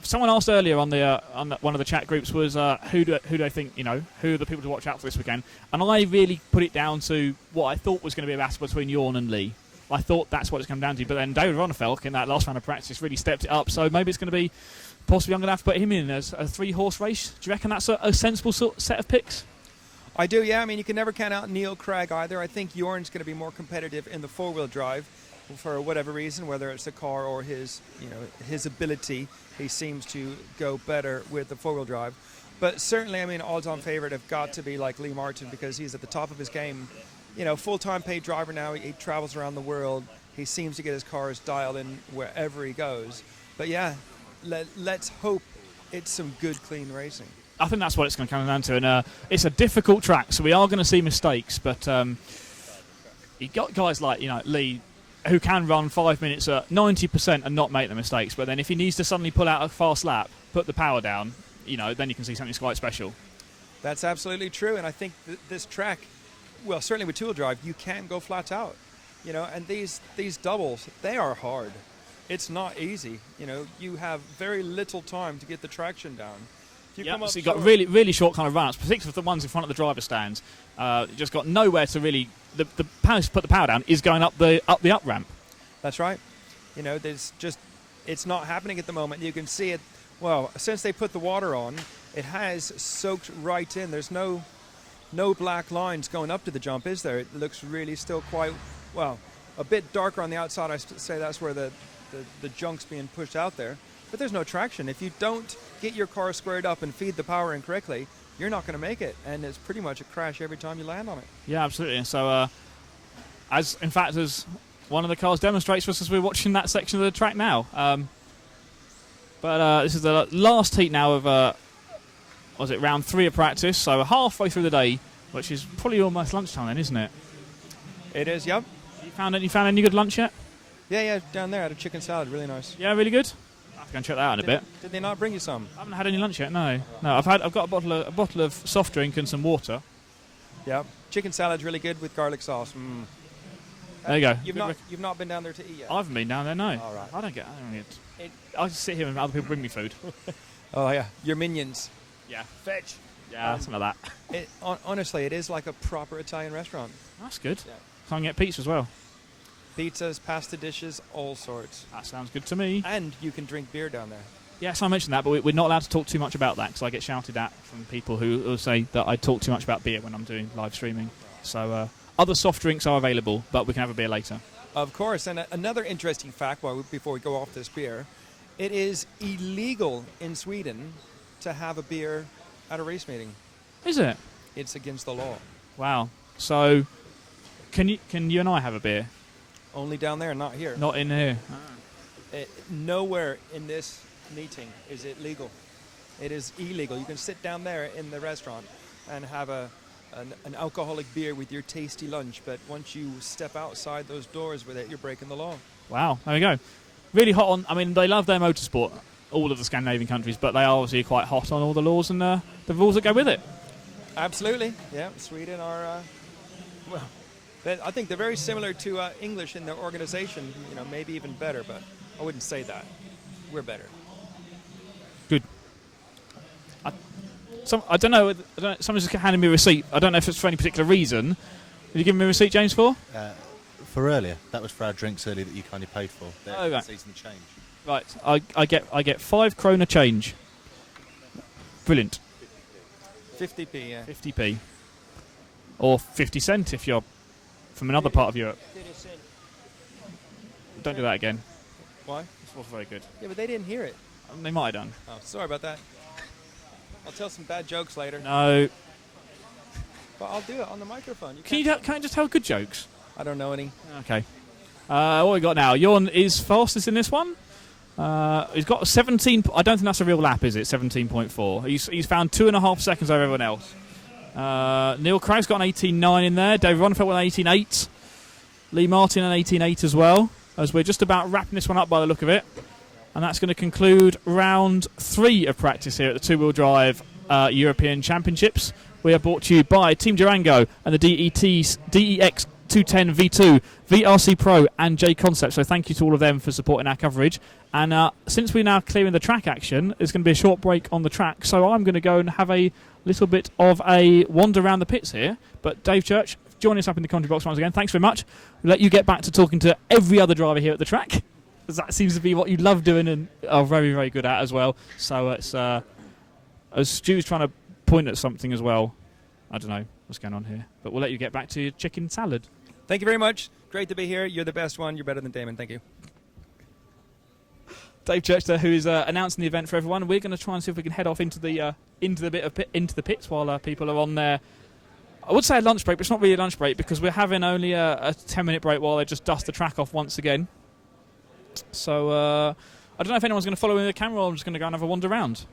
Someone asked earlier on one of the chat groups was who do I think, who are the people to watch out for this weekend? And I really put it down to what I thought was going to be a battle between Jorn and Lee. I thought that's what it's come down to. But then David Ronnefeldt in that last round of practice really stepped it up. So maybe it's going to be possibly I'm going to have to put him in as a 3-horse race. Do you reckon that's a sensible set of picks? I do, yeah. I mean, you can never count out Neil Craig either. I think Jorn's going to be more competitive in the 4-wheel drive for whatever reason, whether it's the car or his ability. He seems to go better with the 4-wheel drive. But certainly, I mean, all-time favorite have got to be like Lee Martin because he's at the top of his game full-time paid driver now. He travels around the world. He seems to get his cars dialed in wherever he goes. But yeah, let's hope it's some good, clean racing. I think that's what it's going to come down to. And it's a difficult track, so we are going to see mistakes. But you got guys like Lee, who can run 5 minutes at 90% and not make the mistakes. But then if he needs to suddenly pull out a fast lap, put the power down, then you can see something quite special. That's absolutely true. And I think this track, well, certainly with two-wheel drive, you can go flat out. And these doubles, they are hard. It's not easy. You have very little time to get the traction down. So you've got really, really short kind of runs, particularly for the ones in front of the driver stands. You just got nowhere to really. The power to put the power down is going up the up ramp. That's right. It's not happening at the moment. You can see it. Well, since they put the water on, it has soaked right in. There's no black lines going up to the jump, is there? It looks really still quite a bit darker on the outside. I say that's where the junk's being pushed out there. But there's no traction. If you don't get your car squared up and feed the power in correctly, you're not going to make it. And it's pretty much a crash every time you land on it. Yeah, absolutely. So, as one of the cars demonstrates for us as we're watching that section of the track now. But this is the last heat now of, round 3 of practice. So halfway through the day, which is probably almost lunchtime then, isn't it? It is, yep. You found any good lunch yet? Yeah, down there I had a chicken salad, really nice. Yeah, really good. I have to go and check that out in a bit. Did they not bring you some? I haven't had any lunch yet. No. I've got a bottle of soft drink and some water. Yeah, chicken salad's really good with garlic sauce. There you go. You've not been down there to eat yet? I haven't been down there. No. All right. I don't get it. I just sit here and other people bring me food. Oh yeah, your minions. Yeah. Fetch. Yeah, something like that. Honestly, it is like a proper Italian restaurant. That's good. Yeah. So I can get pizza as well. Pizzas, pasta dishes, all sorts. That sounds good to me. And you can drink beer down there. Yes, I mentioned that, but we're not allowed to talk too much about that because I get shouted at from people who say that I talk too much about beer when I'm doing live streaming. So other soft drinks are available, but we can have a beer later. Of course. And another interesting fact, before we go off this beer, it is illegal in Sweden to have a beer at a race meeting. Is it? It's against the law. Wow. So can you and I have a beer? Only down there, not here. Not in here. Nowhere in this meeting is it legal. It is illegal. You can sit down there in the restaurant and have an alcoholic beer with your tasty lunch, but once you step outside those doors with it, you're breaking the law. Wow, there we go. Really hot on. I mean, they love their motorsport, all of the Scandinavian countries, but they are obviously quite hot on all the laws and the rules that go with it. Absolutely. Yeah, Sweden are. I think they're very similar to English in their organization. Maybe even better, but I wouldn't say that. We're better. Good. I don't know. Someone's just handed me a receipt. I don't know if it's for any particular reason. Did you give me a receipt, James, for? For earlier. That was for our drinks earlier that you kindly paid for. Right. Season change. Right. I get 5 krona change. Brilliant. 50p, yeah. 50p. Or 50 cent if you're from another part of Europe. Don't do that again. Why? This was very good. Yeah, but they didn't hear it. They might have done. Oh, sorry about that. I'll tell some bad jokes later. No. But I'll do it on the microphone. Can you just tell good jokes? I don't know any. Okay. What we got now? Jorn is fastest in this one. He's got 17. I don't think that's a real lap, is it? 17.4. He's found 2.5 seconds over everyone else. Neil Craig's got an 18.9 in there. David Ronfeld with an 18.8. Lee Martin an 18.8 as well. As we're just about wrapping this one up by the look of it. And that's going to conclude round 3 of practice here at the two-wheel drive European Championships. We are brought to you by Team Durango and the DEX 210 V2, VRC Pro and J Concept. So thank you to all of them for supporting our coverage. And since we're now clearing the track action, there's going to be a short break on the track. So I'm going to go and have a little bit of a wander around the pits here. But Dave Church, join us up in the commentary box once again. Thanks very much. We'll let you get back to talking to every other driver here at the track, because that seems to be what you love doing and are very, very good at as well. So it's as Stu's trying to point at something as well. I don't know what's going on here, but we'll let you get back to your chicken salad. Thank you very much. Great to be here. You're the best one. You're better than Damon. Thank you. Dave Church there, who is announcing the event for everyone. We're going to try and see if we can head off into the pits while people are on their I would say a lunch break, but it's not really a lunch break because we're having only a 10-minute break while they just dust the track off once again. So I don't know if anyone's going to follow in the camera or I'm just going to go and have a wander around.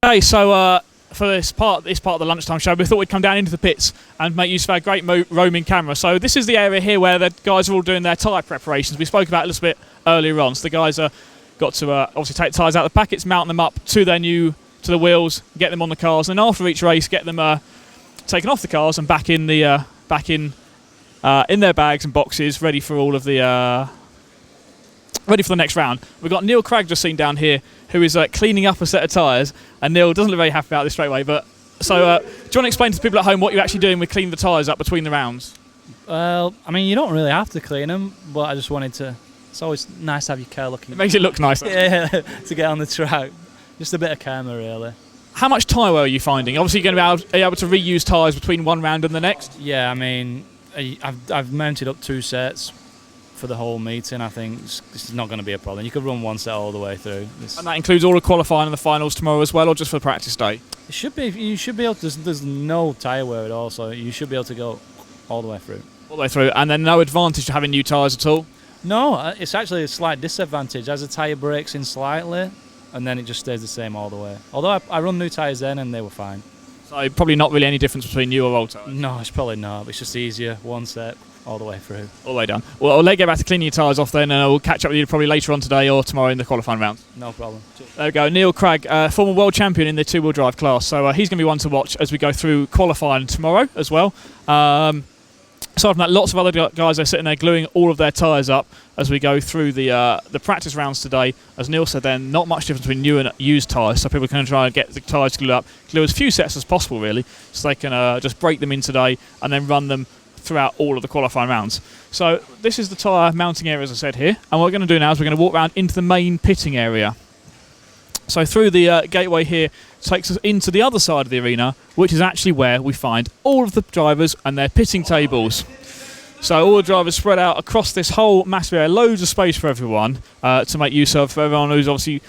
Okay, so for this part of the lunchtime show, we thought we'd come down into the pits and make use of our great roaming camera. So this is the area here where the guys are all doing their tyre preparations. We spoke about it a little bit earlier on. So the guys got to obviously take the tyres out of the packets, mount them up to the wheels, get them on the cars, and after each race, get them taken off the cars and back in their bags and boxes, ready for all of the ready for the next round. We've got Neil Cragg just seen down here, who is cleaning up a set of tyres, and Neil doesn't look very happy about this straight away. But so, do you want to explain to the people at home what you're actually doing with cleaning the tyres up between the rounds? Well, I mean, you don't really have to clean them, but I just wanted to. It's always nice to have your car looking. It makes it look nice. Yeah, to get on the track. Just a bit of karma, really. How much tyre wear are you finding? Obviously, you're going to be able to reuse tyres between one round and the next. Yeah, I mean, I've mounted up 2 sets for the whole meeting. I think this is not going to be a problem. You could run 1 set all the way through. And that includes all the qualifying and the finals tomorrow as well, or just for the practice day? It should be. You should be able to. There's no tyre wear at all, so you should be able to go all the way through. All the way through, and then no advantage to having new tyres at all? No, it's actually a slight disadvantage. As the tyre breaks in slightly, and then it just stays the same all the way. Although I run new tyres then, and they were fine. So probably not really any difference between new or old tyres? No, it's probably not. It's just easier, 1 set, all the way through. All the way done. Well, I'll let you get back to cleaning your tyres off then, and I'll catch up with you probably later on today or tomorrow in the qualifying round. No problem. There we go. Neil Cragg, former world champion in the 2-wheel drive class. So he's going to be one to watch as we go through qualifying tomorrow as well. Aside from that, lots of other guys are sitting there gluing all of their tyres up as we go through the practice rounds today. As Neil said then, not much difference between new and used tyres, so people can try and get the tyres glued up, glue as few sets as possible really, so they can just break them in today and then run them throughout all of the qualifying rounds. So this is the tyre mounting area, as I said here, and what we're going to do now is we're going to walk around into the main pitting area. So through the gateway here takes us into the other side of the arena, which is actually where we find all of the drivers and their pitting tables. So all the drivers spread out across this whole massive area, loads of space for everyone to make use of. For everyone who's obviously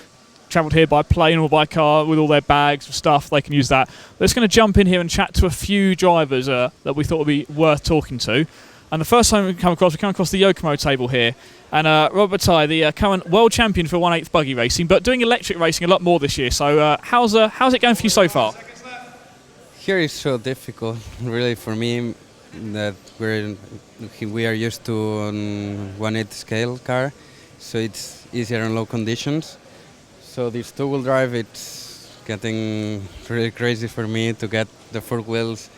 travelled here by plane or by car with all their bags of stuff, they can use that. We're just going to jump in here and chat to a few drivers that we thought would be worth talking to. And the first time we come across the Yokomo table here. And Robert Bataille, the current world champion for 1/8 buggy racing, but doing electric racing a lot more this year. So how's it going for you so far? Here is so difficult, really, for me, that we are used to 1/8 scale car, so it's easier in low conditions. So this 2-wheel drive, it's getting really crazy for me to get the 4 wheels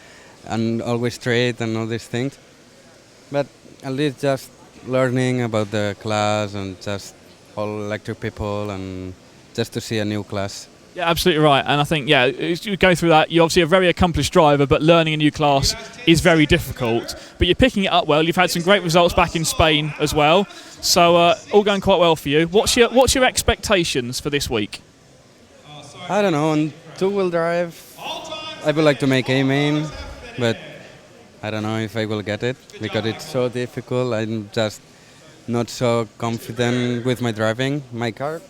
and always straight and all these things. But at least just learning about the class and just all electric people and just to see a new class. Yeah, absolutely right. And I think, yeah, as you go through that, you're obviously a very accomplished driver, but learning a new class is very difficult. But you're picking it up well. You've had some great results back in Spain as well. So all going quite well for you. What's your expectations for this week? I don't know. On 2-wheel drive, I would like to make A main, but I don't know if I will get it because it's so difficult. I'm just not so confident with my driving. My car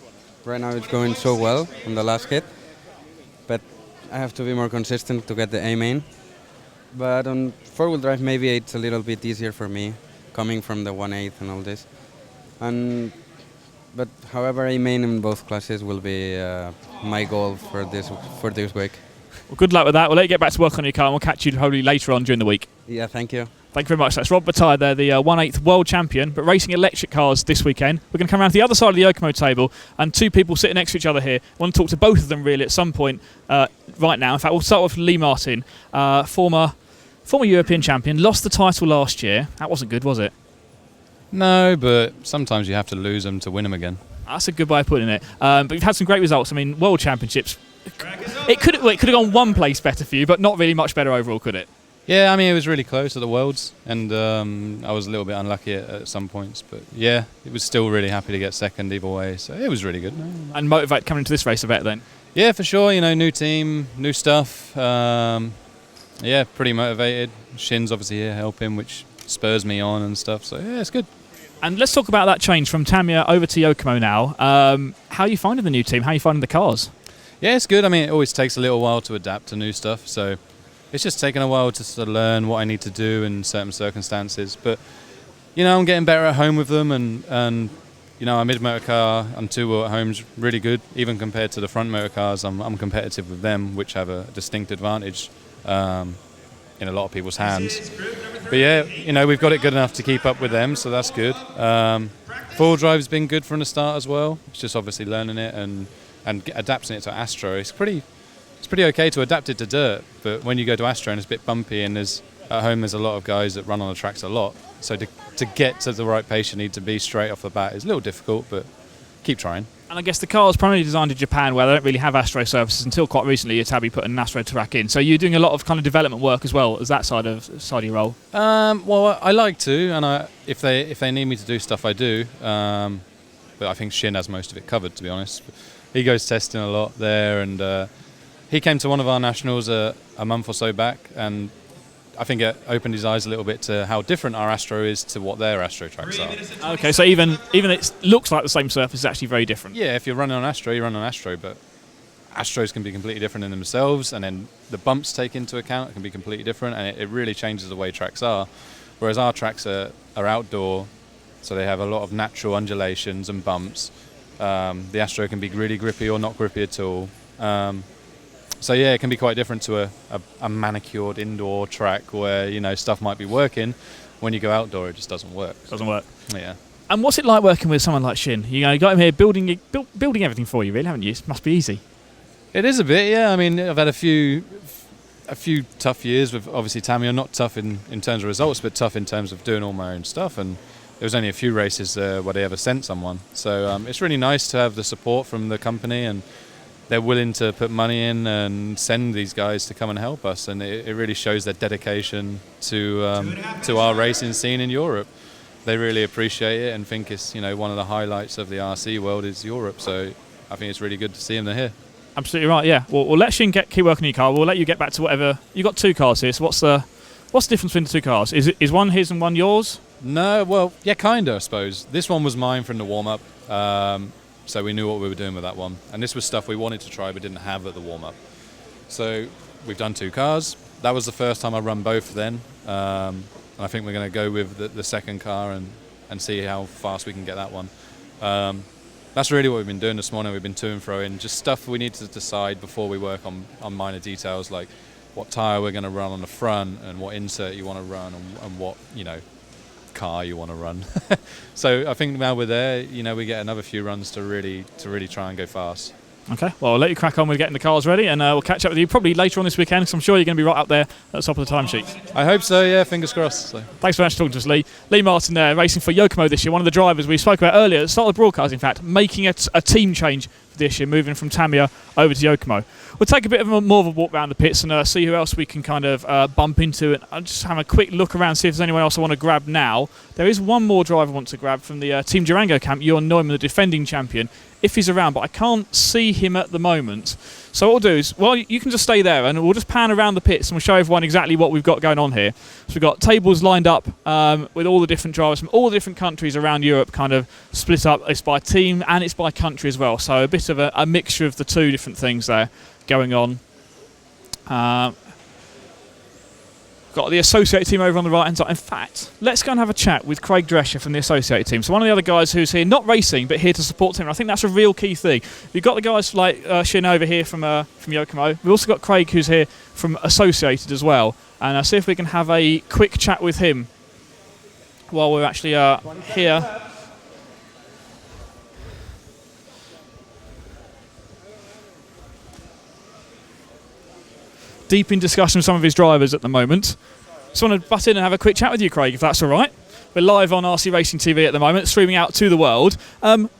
right now is going so well on the last hit, but I have to be more consistent to get the A main. But on 4-wheel drive, maybe it's a little bit easier for me, coming from the 1/8 and all this. But however, A main in both classes will be my goal for this week. Well, good luck with that. We'll let you get back to work on your car, and we'll catch you probably later on during the week. Yeah, thank you. Thank you very much. That's Rob Bataille there, the 1/8 world champion, but racing electric cars this weekend. We're going to come around to the other side of the Yokomo table, and 2 people sitting next to each other here. I want to talk to both of them really at some point right now. In fact, we'll start with Lee Martin, former European champion, lost the title last year. That wasn't good, was it? No, but sometimes you have to lose them to win them again. That's a good way of putting it. But you've had some great results. I mean, world championships. It could have gone one place better for you, but not really much better overall, could it? Yeah, I mean, it was really close at the Worlds, and I was a little bit unlucky at some points. But yeah, it was still really happy to get second either way, so it was really good. And motivate coming into this race, I bet, then? Yeah, for sure. You know, new team, new stuff. Yeah, pretty motivated. Shin's obviously here helping, which spurs me on and stuff, so yeah, it's good. And let's talk about that change from Tamiya over to Yokomo now. How are you finding the new team? How are you finding the cars? Yeah, it's good. I mean, it always takes a little while to adapt to new stuff, so it's just taken a while to sort of learn what I need to do in certain circumstances. But, you know, I'm getting better at home with them, and you know, our mid-motor car and two-wheel at home's really good. Even compared to the front motor cars, I'm competitive with them, which have a distinct advantage in a lot of people's hands. But yeah, you know, we've got it good enough to keep up with them, so that's good. Four-wheel drive's been good from the start as well. It's just obviously learning it and adapting it to Astro. It's pretty okay to adapt it to dirt, but when you go to Astro and it's a bit bumpy, and at home there's a lot of guys that run on the tracks a lot, so to get to the right pace you need to be straight off the bat is a little difficult, but keep trying. And I guess the car is primarily designed in Japan, where they don't really have Astro services until quite recently. Itabi put an Astro track in, so you're doing a lot of kind of development work as well as that side of your role. Well, I like to, and if they need me to do stuff, I do. But I think Shin has most of it covered, to be honest. He goes testing a lot there, and he came to one of our nationals a month or so back, and I think it opened his eyes a little bit to how different our Astro is to what their Astro tracks are. Okay, so even it looks like the same surface, it's actually very different. Yeah, if you're running on Astro, you run on Astro, but Astros can be completely different in themselves, and then the bumps take into account can be completely different, and it really changes the way tracks are. Whereas our tracks are outdoor, so they have a lot of natural undulations and bumps. The Astro can be really grippy or not grippy at all. So yeah, it can be quite different to a manicured indoor track where, you know, stuff might be working. When you go outdoor, it just doesn't work. Doesn't work. Yeah. And what's it like working with someone like Shin? You know, you got him here building everything for you, really, haven't you? It must be easy. It is a bit, yeah. I mean, I've had a few tough years with obviously Tamiya. Not tough in terms of results, but tough in terms of doing all my own stuff. And there was only a few races where they ever sent someone. So it's really nice to have the support from the company, and they're willing to put money in and send these guys to come and help us, and it really shows their dedication to our racing scene in Europe. They really appreciate it and think it's, you know, one of the highlights of the RC world is Europe. So I think it's really good to see them here. Absolutely right. Yeah. Well, we'll let Shin keep working on your car. We'll let you get back to whatever. You got two cars here. So what's the difference between the two cars? Is one his and one yours? No. Well, yeah, kinda. I suppose this one was mine from the warm up. So we knew what we were doing with that one. And this was stuff we wanted to try but didn't have at the warm-up. So we've done two cars. That was the first time I run both then. And I think we're going to go with the second car and see how fast we can get that one. That's really what we've been doing this morning. We've been to and fro in just stuff we need to decide before we work on minor details, like what tyre we're going to run on the front and what insert you want to run and what, you know, car you want to run. So I think now we're there, you know, we get another few runs to really try and go fast. Okay, well, I'll let you crack on with getting the cars ready, and we'll catch up with you probably later on this weekend, because I'm sure you're going to be right up there at the top of the timesheet. I hope so, yeah, fingers crossed. So. Thanks very much for talking to us, Lee. Lee Martin there, racing for Yokomo this year, one of the drivers we spoke about earlier at the start of the broadcast, in fact, making a team change this year, moving from Tamiya over to Yokomo. We'll take a bit of more of a walk around the pits and see who else we can kind of bump into, and I'll just have a quick look around, see if there's anyone else I want to grab now. There is one more driver I want to grab from the Team Durango camp, Johan Neumann, the defending champion, if he's around, but I can't see him at the moment. So what we'll do is, well, you can just stay there and we'll just pan around the pits and we'll show everyone exactly what we've got going on here. So we've got tables lined up with all the different drivers from all the different countries around Europe, kind of split up. It's by team and it's by country as well. So a bit of a mixture of the two different things there going on. Got the associated team over on the right hand side. In fact, let's go and have a chat with Craig Drescher from the associated team. So one of the other guys who's here, not racing, but here to support the team. I think that's a real key thing. We've got the guys like Shin over here from Yokomo. We've also got Craig who's here from associated as well. And I'll see if we can have a quick chat with him while we're actually here. Deep in discussion with some of his drivers at the moment. Just want to butt in and have a quick chat with you, Craig, if that's all right. We're live on RC Racing TV at the moment, streaming out to the world. You're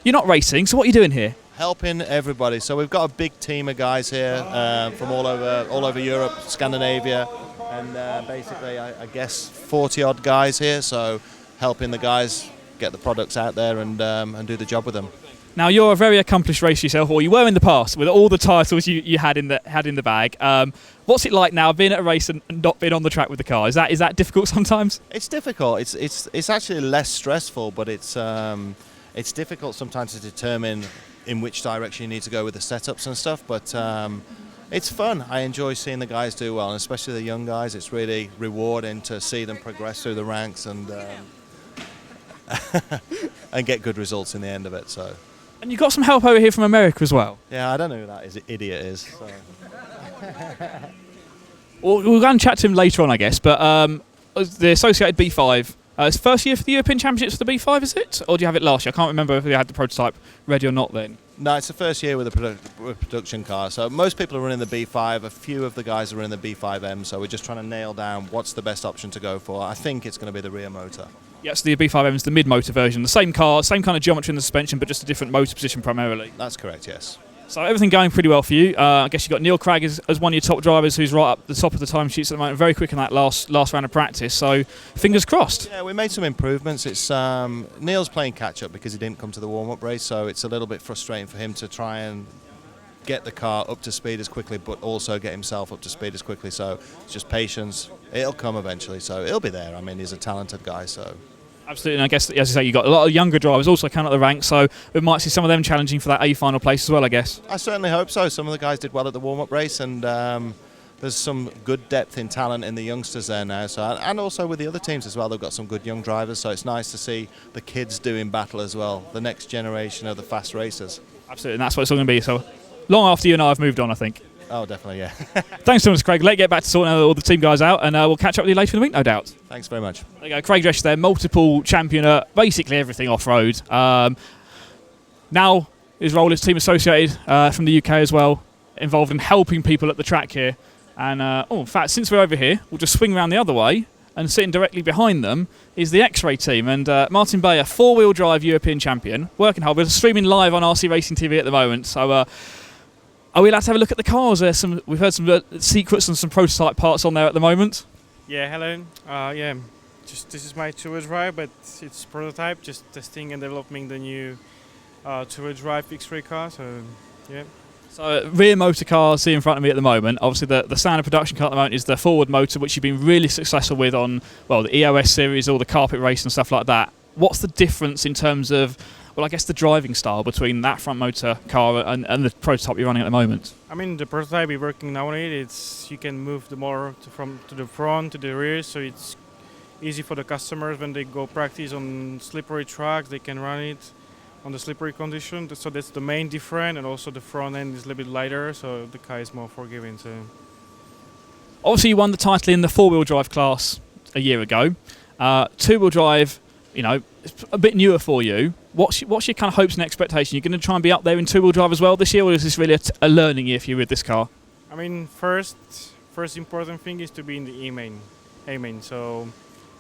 not racing, so what are you doing here? Helping everybody. So we've got a big team of guys here from all over Europe, Scandinavia, and basically, I guess, 40-odd guys here. So helping the guys get the products out there and do the job with them. Now, you're a very accomplished racer yourself, or you were in the past, with all the titles you had in the bag. What's it like now, being at a race and not being on the track with the car? Is that difficult sometimes? It's difficult. It's actually less stressful, but it's difficult sometimes to determine in which direction you need to go with the setups and stuff. But it's fun. I enjoy seeing the guys do well, and especially the young guys. It's really rewarding to see them progress through the ranks and get good results in the end of it. So. And you've got some help over here from America as well. Yeah, I don't know who that idiot is. So. Well, we'll go and chat to him later on, I guess. But the Associated B5, it's first year for the European Championships for the B5, is it? Or do you have it last year? I can't remember if they had the prototype ready or not then. No, it's the first year with a production car. So most people are running the B5. A few of the guys are running the B5M. So we're just trying to nail down what's the best option to go for. I think it's going to be the rear motor. Yes, the B5M is the mid-motor version. The same car, same kind of geometry in the suspension, but just a different motor position primarily. That's correct, yes. So everything going pretty well for you. I guess you've got Neil Cragg as one of your top drivers who's right up the top of the timesheets at the moment, very quick in that last round of practice. So fingers crossed. Yeah, we made some improvements. It's Neil's playing catch-up because he didn't come to the warm-up race, so it's a little bit frustrating for him to try and get the car up to speed as quickly, but also get himself up to speed as quickly. So it's just patience. It'll come eventually, so he'll be there. I mean, he's a talented guy, so... Absolutely, and I guess, as you say, you've got a lot of younger drivers also coming up the ranks, so we might see some of them challenging for that A final place as well, I guess. I certainly hope so. Some of the guys did well at the warm-up race, and there's some good depth in talent in the youngsters there now. So, and also with the other teams as well, they've got some good young drivers, so it's nice to see the kids doing battle as well, the next generation of the fast racers. Absolutely, and that's what it's all going to be. So long after you and I have moved on, I think. Oh, definitely, yeah. Thanks so much, Craig. Let's get back to sorting all the team guys out, and we'll catch up with you later in the week, no doubt. Thanks very much. There you go, Craig Dresch there, multiple champion at basically everything off-road. Now his role is team associated from the UK as well, involved in helping people at the track here. And in fact, since we're over here, we'll just swing around the other way, and sitting directly behind them is the X-Ray team. And Martin Bayer, four-wheel drive European champion, working hard. We're streaming live on RC Racing TV at the moment, so... are we allowed to have a look at the cars? We've heard some secrets and some prototype parts on there at the moment. Yeah, hello. This is my two-wheel drive, but it's prototype, just testing and developing the new two-wheel drive X-ray car. So, yeah. So rear motor car see in front of me at the moment. Obviously, the standard production car at the moment is the forward motor, which you've been really successful with on the EOS series, all the carpet race and stuff like that. What's the difference in terms of I guess the driving style between that front motor car and the prototype you're running at the moment? I mean, the prototype we're working now on you can move the motor from the front to the rear, so it's easy for the customers when they go practice on slippery tracks. They can run it on the slippery condition. So that's the main difference, and also the front end is a little bit lighter, so the car is more forgiving. So obviously, you won the title in the four-wheel drive class a year ago. Two-wheel drive, it's a bit newer for you. What's your kind of hopes and expectation? You're going to try and be up there in two-wheel drive as well this year, or is this really a learning year for you with this car? I mean, first important thing is to be in the A-main. So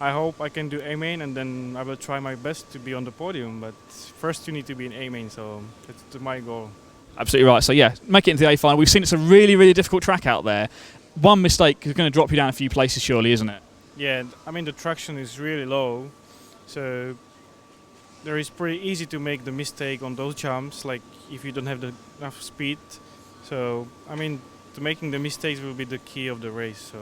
I hope I can do A-main, and then I will try my best to be on the podium. But first you need to be in A-main, so that's my goal. Absolutely right. So yeah, make it into the A final. We've seen it's a really, really difficult track out there. One mistake is going to drop you down a few places, surely, isn't it? Yeah, I mean the traction is really low, so there is pretty easy to make the mistake on those jumps, like if you don't have enough speed. So, I mean, making the mistakes will be the key of the race. So.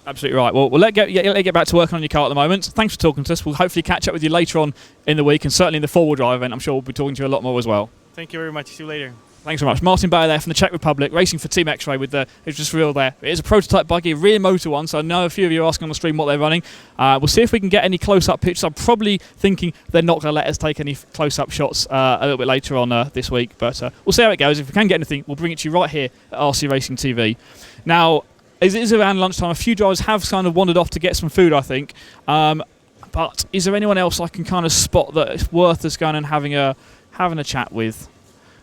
Absolutely right. Well, let's get back to working on your car at the moment. Thanks for talking to us. We'll hopefully catch up with you later on in the week, and certainly in the four-wheel drive event. I'm sure we'll be talking to you a lot more as well. Thank you very much. See you later. Thanks very much. Martin Bayer there from the Czech Republic, racing for Team X-Ray with it's just real there. It is a prototype buggy, a rear motor one, so I know a few of you are asking on the stream what they're running. We'll see if we can get any close-up pictures. I'm probably thinking they're not going to let us take any close-up shots a little bit later on this week, but we'll see how it goes. If we can get anything, we'll bring it to you right here at RC Racing TV. Now, as it is around lunchtime, a few drivers have kind of wandered off to get some food, I think. But is there anyone else I can kind of spot that it's worth us going and having a chat with?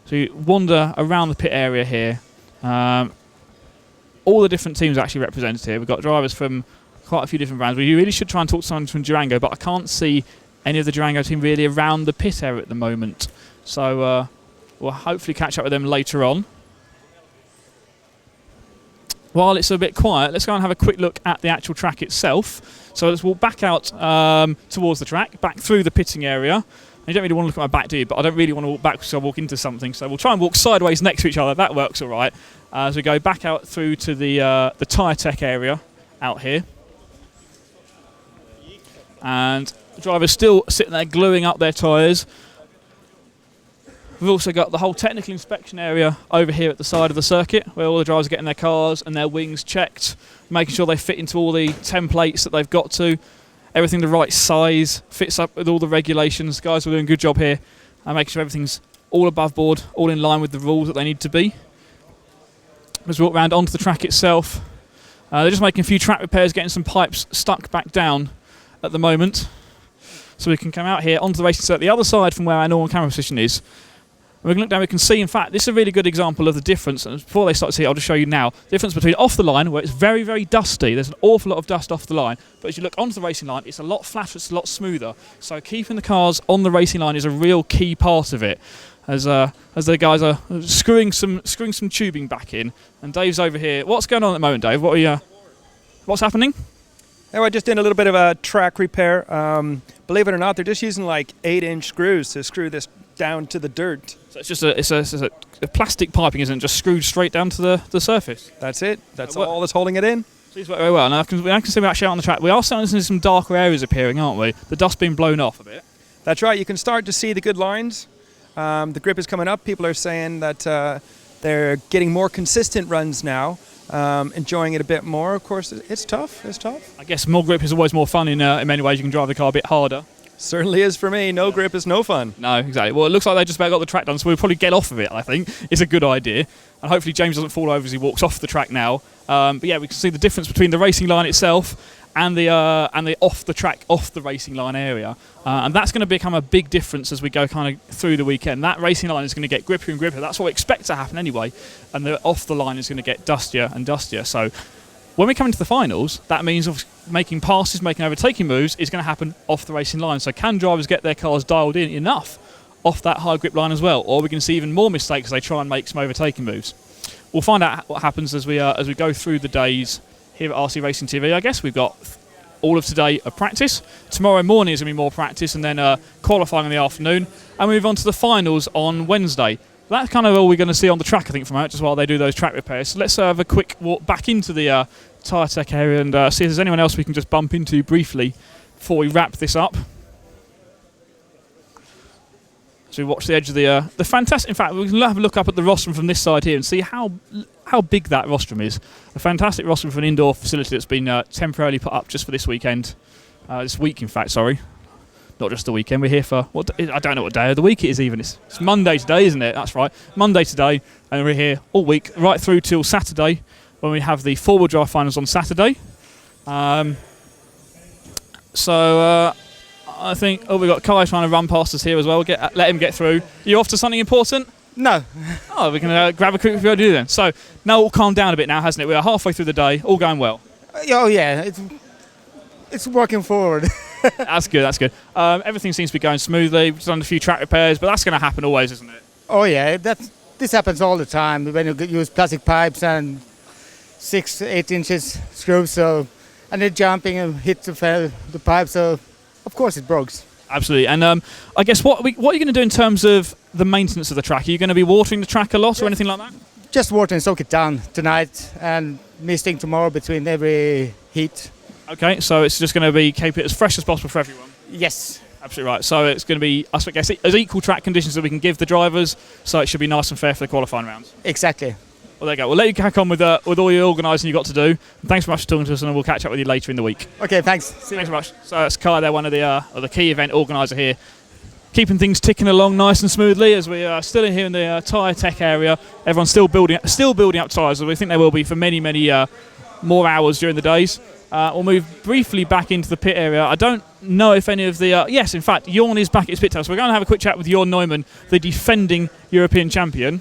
So you wander around the pit area here. All the different teams are actually represented here. We've got drivers from quite a few different brands. We really should try and talk to someone from Durango, but I can't see any of the Durango team really around the pit area at the moment. So we'll hopefully catch up with them later on. While it's a bit quiet, let's go and have a quick look at the actual track itself. So let's walk back out towards the track, back through the pitting area. You don't really want to look at my back, do you? But I don't really want to walk back because I'll walk into something. So we'll try and walk sideways next to each other. That works all right. As we go back out through to the tyre tech area out here. And the driver's still sitting there gluing up their tyres. We've also got the whole technical inspection area over here at the side of the circuit, where all the drivers are getting their cars and their wings checked, making sure they fit into all the templates that they've got to. everything the right size, fits up with all the regulations. Guys are doing a good job here, making sure everything's all above board, all in line with the rules that they need to be. Let's walk around onto the track itself. They're just making a few track repairs, getting some pipes stuck back down at the moment. So we can come out here onto the racing circuit, the other side from where our normal camera position is. And we can look down, we can see, in fact, this is a really good example of the difference. And before they start to see it, I'll just show you now. The difference between off the line, where it's very, very dusty. There's an awful lot of dust off the line. But as you look onto the racing line, it's a lot flatter, it's a lot smoother. So keeping the cars on the racing line is a real key part of it. As the guys are screwing some tubing back in, and Dave's over here. What's going on at the moment, Dave? What's happening? Oh, I just did a little bit of a track repair. Believe it or not, they're just using like 8-inch screws to screw this down to the dirt. So it's just a plastic piping, isn't it? Just screwed straight down to the surface. That's it. That's all that's holding it in. Please work very well. Now I can see we're actually out on the track. We are starting to see some darker areas appearing, aren't we? The dust being blown off a bit. That's right. You can start to see the good lines. The grip is coming up. People are saying that they're getting more consistent runs now, enjoying it a bit more. Of course, it's tough. It's tough. I guess more grip is always more fun in many ways. You can drive the car a bit harder. Certainly is for me. No grip is no fun. No, exactly. Well, it looks like they just about got the track done, so we'll probably get off of it, I think. It's a good idea. And hopefully James doesn't fall over as he walks off the track now. But yeah, we can see the difference between the racing line itself and the off the track, off the racing line area. And that's going to become a big difference as we go kind of through the weekend. That racing line is going to get grippier and grippier. That's what we expect to happen anyway. And the off the line is going to get dustier and dustier. So when we come into the finals, that means making passes, making overtaking moves is going to happen off the racing line. So can drivers get their cars dialed in enough off that high grip line as well? Or we can see even more mistakes as they try and make some overtaking moves. We'll find out what happens as we go through the days here at RC Racing TV. I guess we've got all of today of practice. Tomorrow morning is going to be more practice, and then qualifying in the afternoon, and we move on to the finals on Wednesday. That's kind of all we're going to see on the track, I think, from out just while they do those track repairs. So let's have a quick walk back into the tyre tech area and see if there's anyone else we can just bump into briefly before we wrap this up. So we watch the edge of the fantastic. In fact, we can have a look up at the rostrum from this side here and see how big that rostrum is. A fantastic rostrum for an indoor facility that's been temporarily put up just for this weekend. This week, in fact, sorry. Not just the weekend. We're here for, I don't know what day of the week it is even. It's Monday today, isn't it? That's right. Monday today. And we're here all week, right through till Saturday, when we have the four-wheel drive finals on Saturday. I think, we've got Kai trying to run past us here as well. Let him get through. Are you off to something important? No. Oh, we can grab a quick review do then. So, now all calmed down a bit now, hasn't it? We're halfway through the day, all going well. Oh, yeah. It's working forward. That's good, that's good. Everything seems to be going smoothly. We've done a few track repairs, but that's going to happen always, isn't it? Oh, yeah. This happens all the time when you use plastic pipes and 6-8 inches screws, and they're jumping and hit the pipe, so of course it breaks. Absolutely. And I guess what are you going to do in terms of the maintenance of the track? Are you going to be watering the track a lot or anything like that? Just water and soak it down tonight and misting tomorrow between every heat. Okay, so it's just going to be keep it as fresh as possible for everyone? Yes. Absolutely right. So it's going to be, I guess, as equal track conditions that we can give the drivers, so it should be nice and fair for the qualifying rounds. Exactly. Well, there you go. We'll let you crack on with all your organising you've got to do. And thanks very much for talking to us, and we'll catch up with you later in the week. Okay, thanks. Thanks very much. So it's Kai there, one of the key event organiser here, keeping things ticking along nice and smoothly as we are still in here in the tyre tech area. Everyone's still building up tyres, as we think they will be for many more hours during the days. We'll move briefly back into the pit area. I don't know if any of the... yes, in fact, Jorn is back at his pit tail. So we're going to have a quick chat with Jorn Neumann, the defending European champion.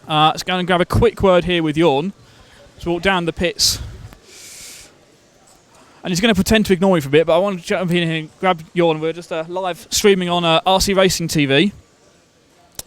Let's go and grab a quick word here with Jorn. Let's walk down the pits. And he's going to pretend to ignore me for a bit, but I want to jump in here and grab Jorn. We're just live streaming on RC Racing TV.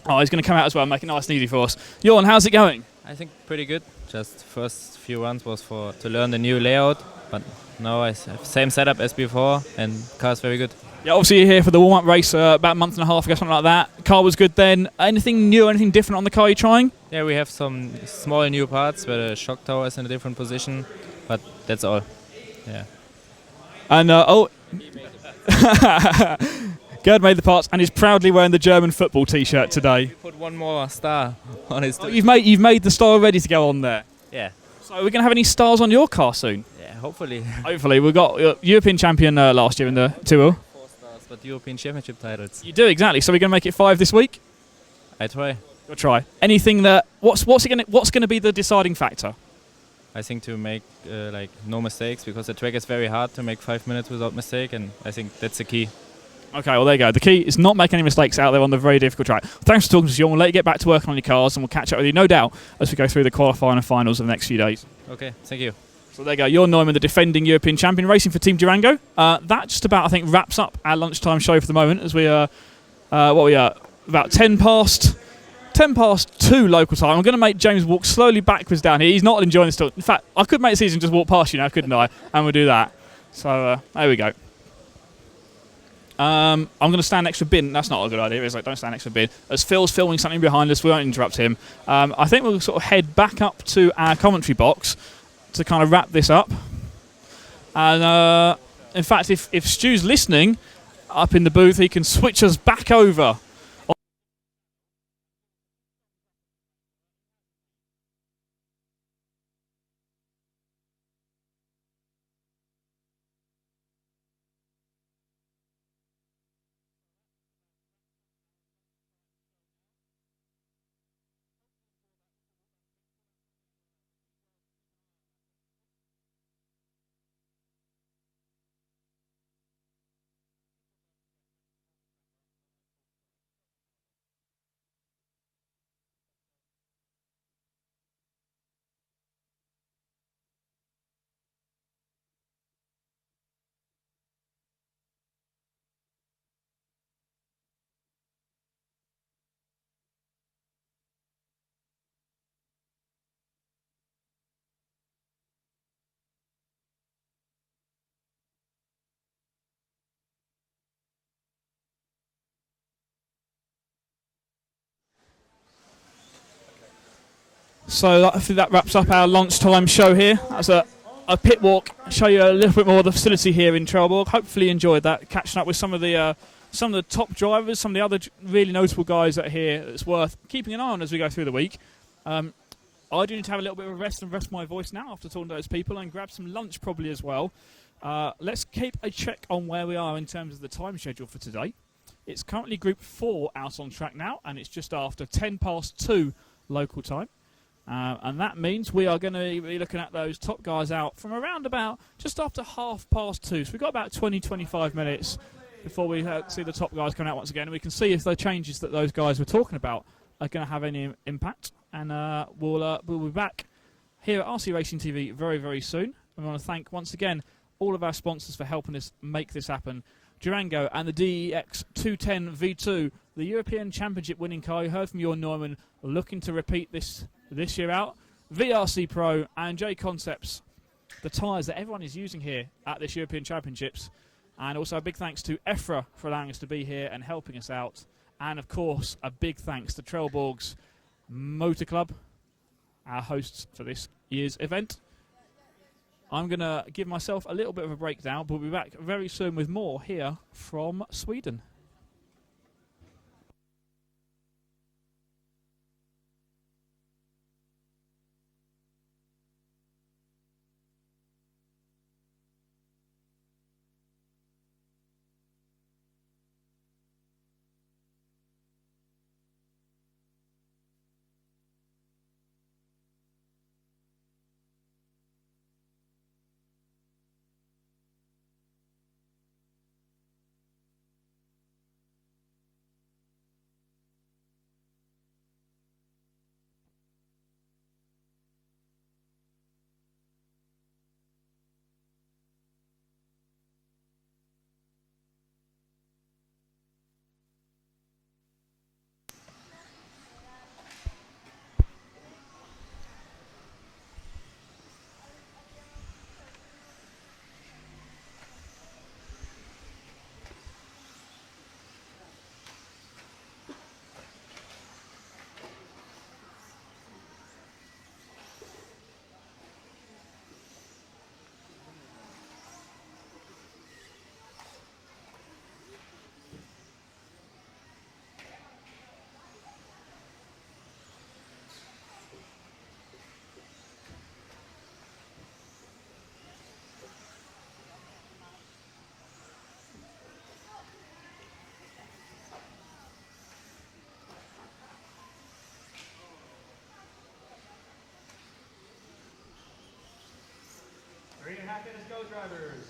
Oh, he's going to come out as well and make it nice and easy for us. Jorn, how's it going? I think pretty good. Just first few runs was to learn the new layout, but now I have same setup as before, and car's very good. Yeah, obviously you're here for the warm-up race about a month and a half ago, something like that. Car was good then. Anything new, anything different on the car you're trying? Yeah, we have some small new parts where the shock tower is in a different position, but that's all. Yeah. And Gerd made the parts and is proudly wearing the German football T-shirt today. We put one more star on his. Oh, you've made the star ready to go on there. Yeah. So are we going to have any stars on your car soon? Yeah, hopefully. Hopefully. We got European champion last year in the 2-0. 4 stars, but European Championship titles. You do, exactly. So we're going to make it 5 this week? I try. You'll try. Anything that... What's going to be the deciding factor? I think to make like no mistakes, because the track is very hard to make 5 minutes without mistake, and I think that's the key. Okay, well, there you go. The key is not make any mistakes out there on the very difficult track. Thanks for talking to us, Jon. We'll let you get back to working on your cars, and we'll catch up with you, no doubt, as we go through the qualifying and finals of the next few days. Okay, thank you. So there you go. Jon Neumann, the defending European champion, racing for Team Durango. That just about, I think, wraps up our lunchtime show for the moment, as we are, about 10 past 2 local time. I'm going to make James walk slowly backwards down here. He's not enjoying this still. In fact, I could make the season just walk past you now, couldn't I? And we'll do that. So there we go. I'm going to stand next to Bin. That's not a good idea, is it? Don't stand next to Bin. As Phil's filming something behind us, we won't interrupt him. I think we'll sort of head back up to our commentary box to kind of wrap this up. And in fact, if Stu's listening up in the booth, he can switch us back over. So I think that wraps up our lunchtime show here. That's a pit walk, show you a little bit more of the facility here in Trelleborg. Hopefully you enjoyed that, catching up with some of the top drivers, some of the other really notable guys that are here. It's worth keeping an eye on as we go through the week. I do need to have a little bit of a rest and rest my voice now after talking to those people, and grab some lunch probably as well. Let's keep a check on where we are in terms of the time schedule for today. It's currently Group 4 out on track now, and it's just after 10 past 2 local time. And that means we are going to be looking at those top guys out from around about just after 2:30. So we've got about 20-25 minutes before we see the top guys coming out once again. And we can see if the changes that those guys were talking about are going to have any impact. And we'll be back here at RC Racing TV very, very soon. We want to thank once again all of our sponsors for helping us make this happen. Durango and the DEX 210 V2, the European Championship winning car. You heard from Jon Neumann, looking to repeat this year out. VRC Pro and J Concepts, the tyres that everyone is using here at this European Championships. And also a big thanks to EFRA for allowing us to be here and helping us out. And of course, a big thanks to Trelleborg's Motor Club, our hosts for this year's event. I'm going to give myself a little bit of a breakdown, but we'll be back very soon with more here from Sweden. 3.5 minutes go, drivers.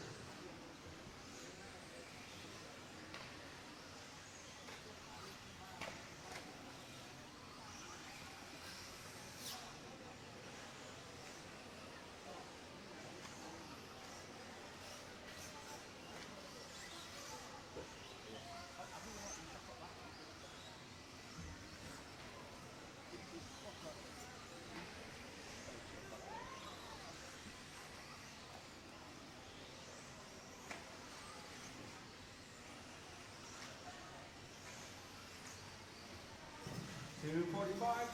.2:45,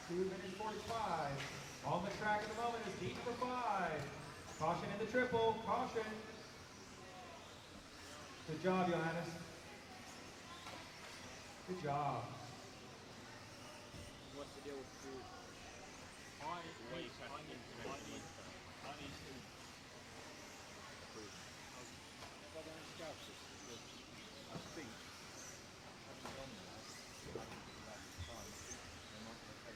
2 minutes 45. On the track at the moment is heat number 5. Caution in the triple, caution. Good job, Johannes. Good job. What's the deal with food? I need I think having done that, time, they might take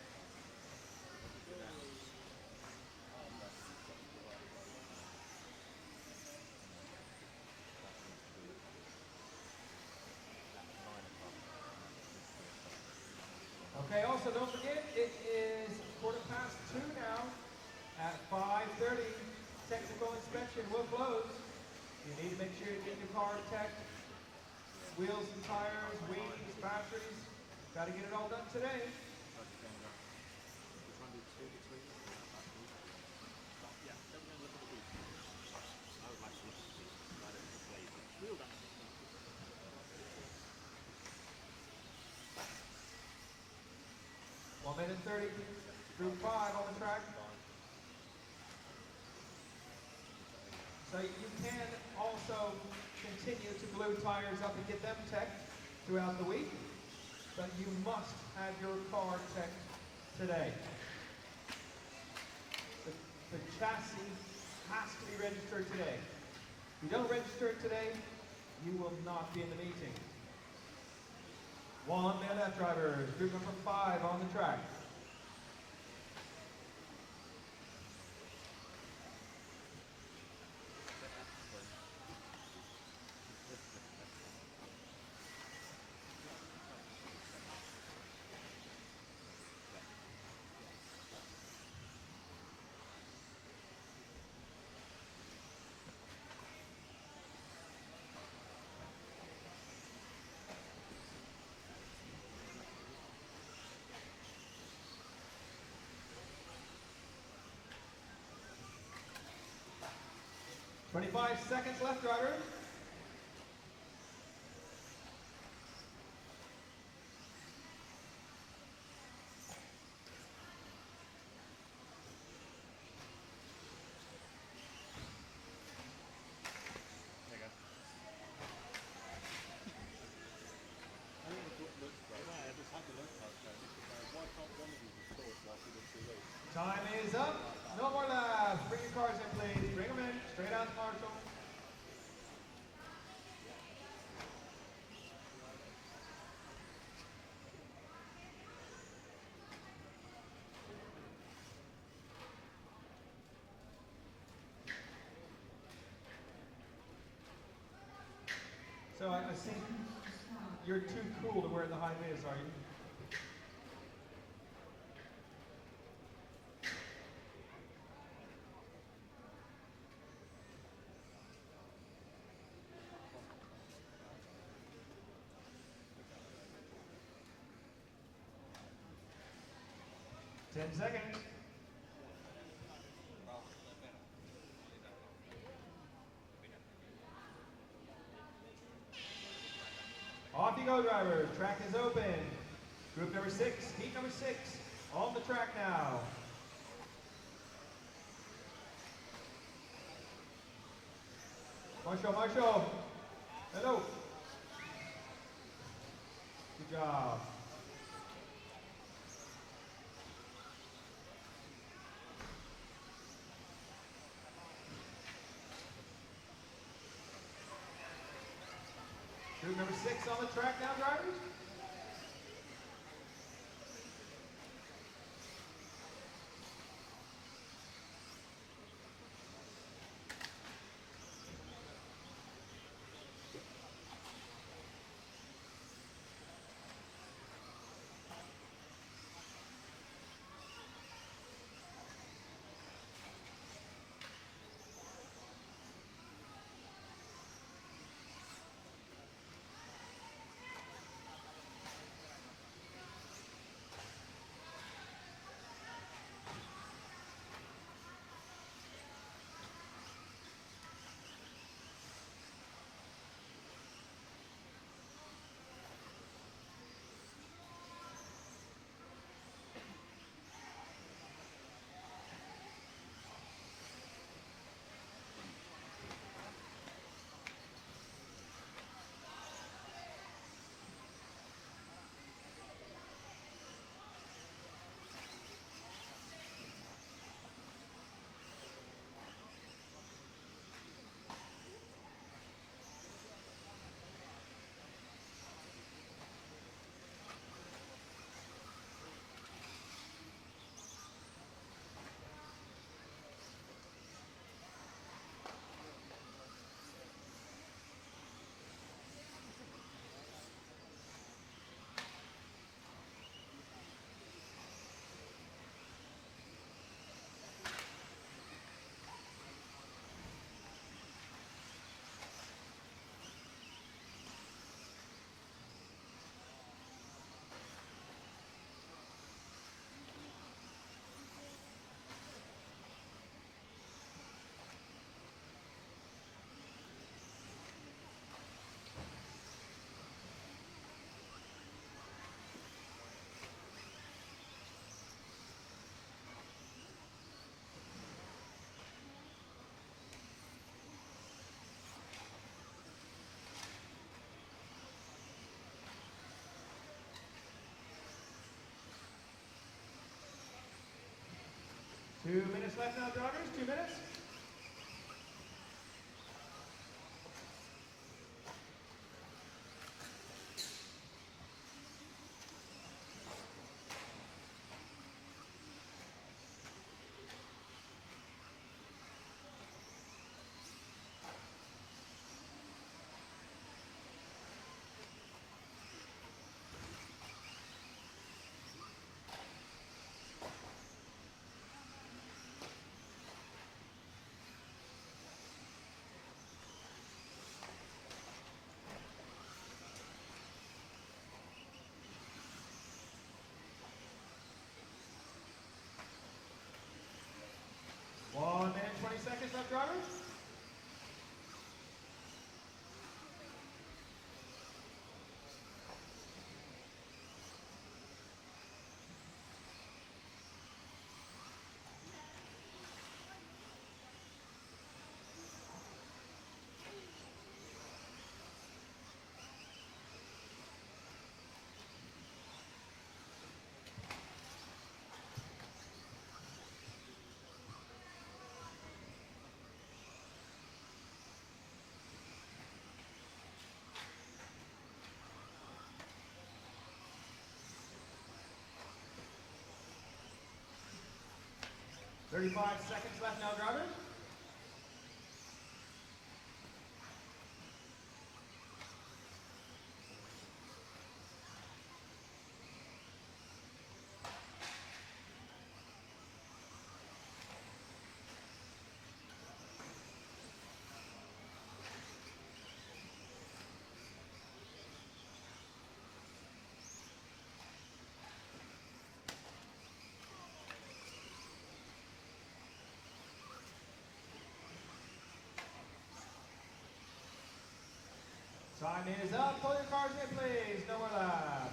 Okay, also don't forget, it is 2:15 now. At 5:30, technical inspection will close. You need to make sure you get your car checked. Wheels and tires, wings, batteries. Got to get it all done today. One minute 30, group 5 on the track. So you can also continue to glue tires up and get them checked throughout the week, but you must have your car checked today. The chassis has to be registered today. If you don't register it today, you will not be in the meeting. 1 minute left, drivers. Group number 5 on the track. .25 seconds left, driver. There you go. Time is up. No more laps. Bring your cars in, please. Bring them in. Straight out to Marshall. So I think you're too cool to wear the high vis, are you? Ten seconds. Off you go, drivers. Track is open. Group number 6, heat number 6, on the track now. Marshall. Hello. Good job. Group number 6 on the track now, drivers. 2 minutes left now, drivers. 2 minutes. One minute, 20 seconds left, drivers. Thirty-five seconds left now, drivers. Time is up. Pull your cars in, please. No more laps.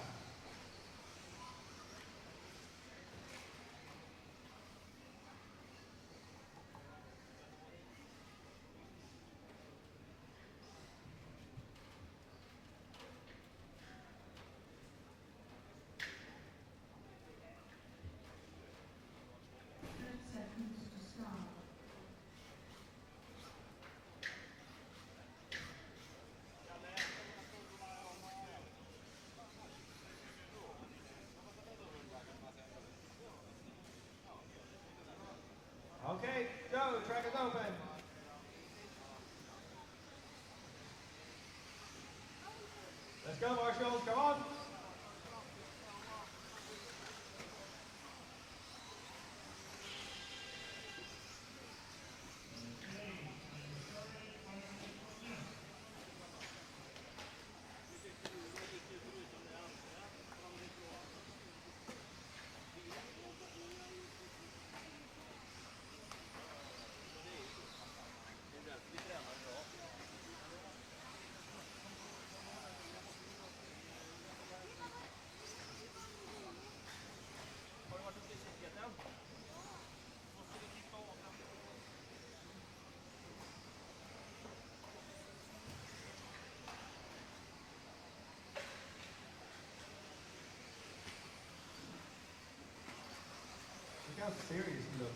Okay, go. Track is open. Let's go, marshals. Come on. Look how serious he looks.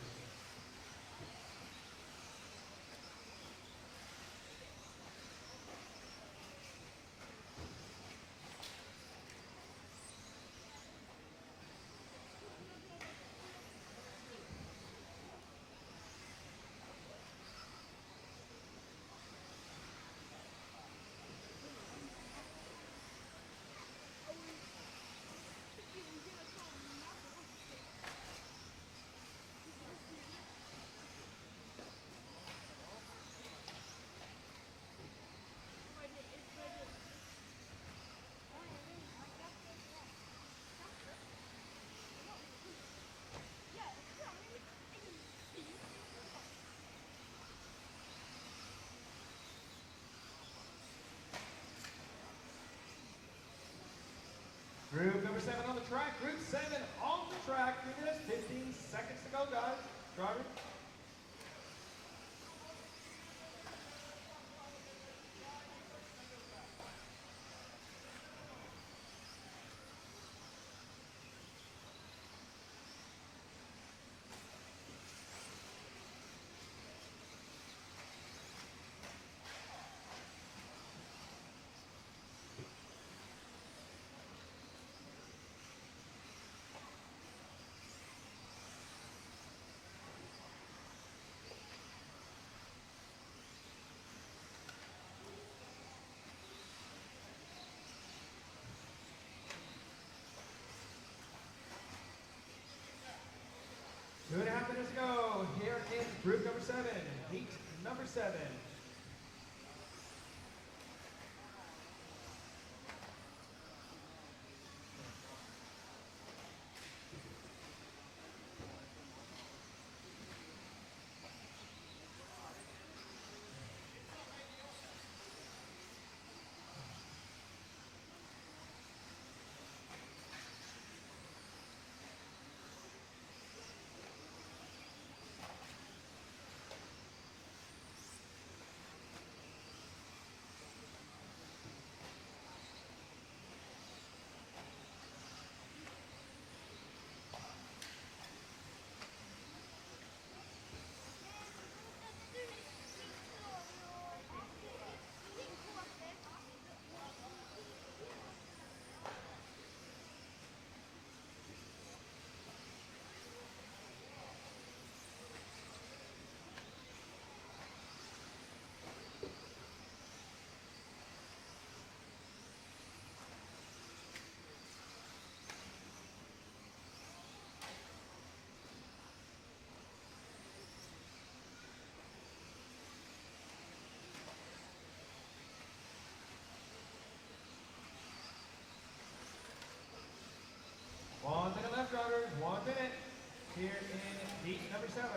Group number 7 on the track. Group 7 on the track. 3 minutes, 15 seconds to go, guys. Driver. number 7. One minute left, drivers. 1 minute here in heat number 7.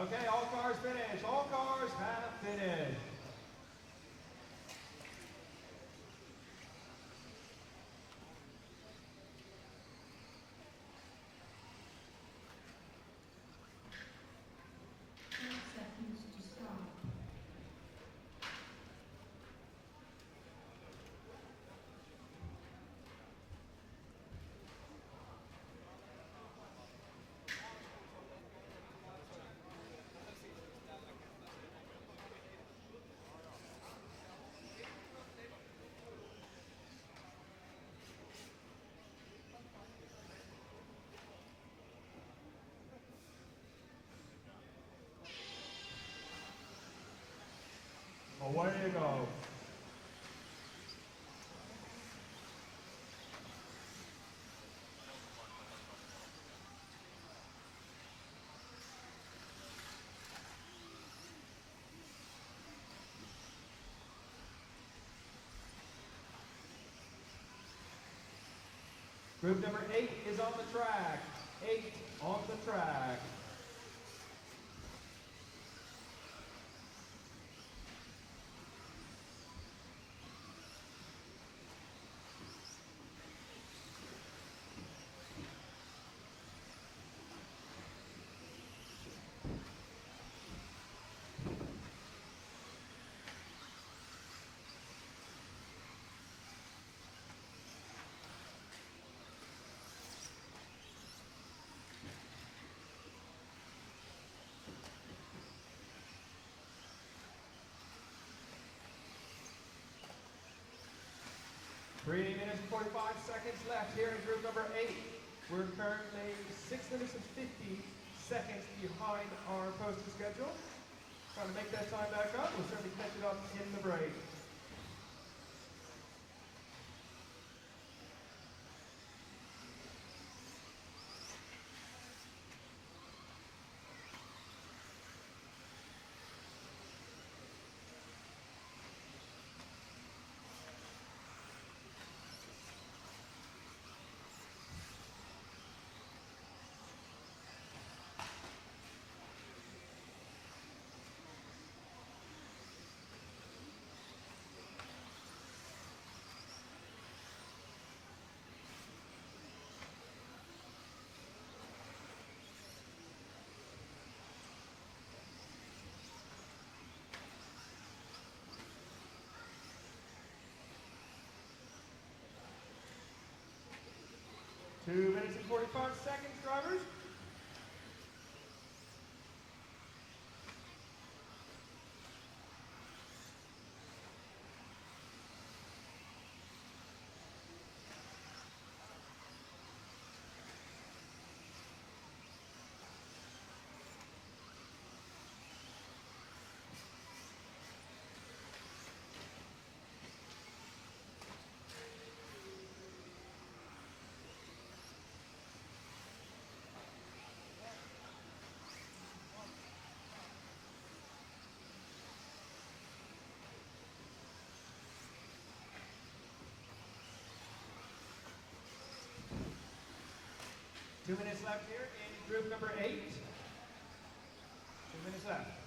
Okay, all cars finished. All cars have finished. Away you go. Group number 8 is on the track. 8 on the track. Three minutes and 45 seconds left here in group number 8. We're currently 6 minutes and 50 seconds behind our posted schedule. Trying to make that time back up. We'll certainly catch it up in the break. 45 seconds, drivers. Two minutes left here in group number 8. 2 minutes left.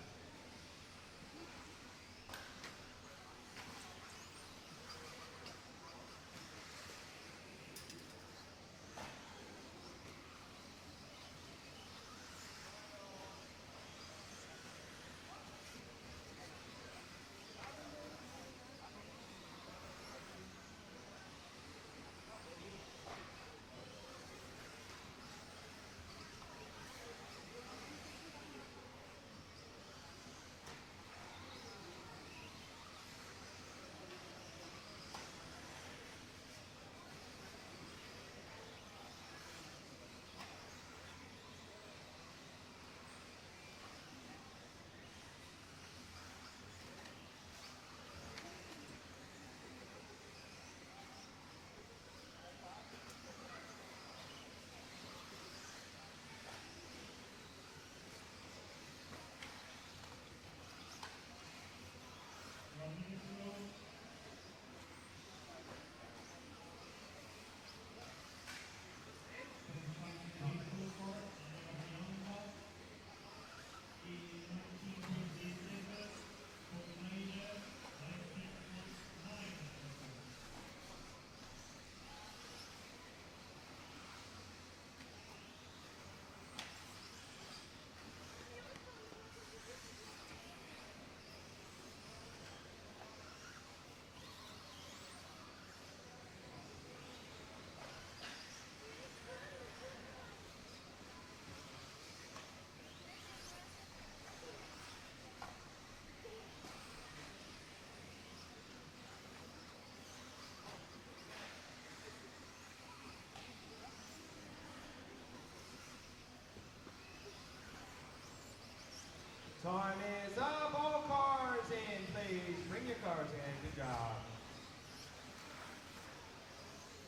Time is up. All cars in, please. Bring your cars in. Good job.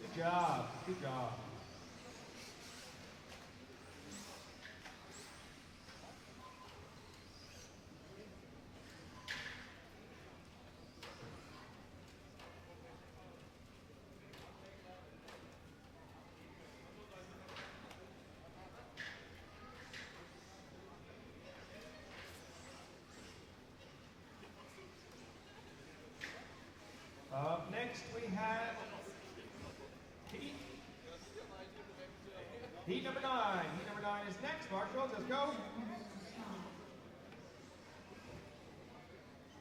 Good job. Good job. Up next we have heat number 9. Heat number 9 is next. Marshall, let's go.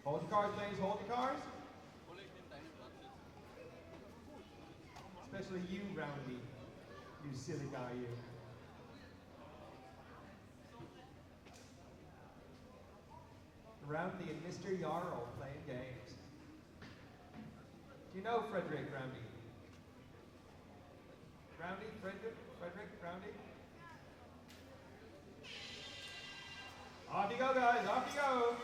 Hold your cars, please. Hold your cars. Especially you, Roundy. You silly guy, you. Roundy and Mr. Yarrow playing games. Do you know Frederick Roundy? Roundy? Frederick Roundy? Off you go, guys. Off you go.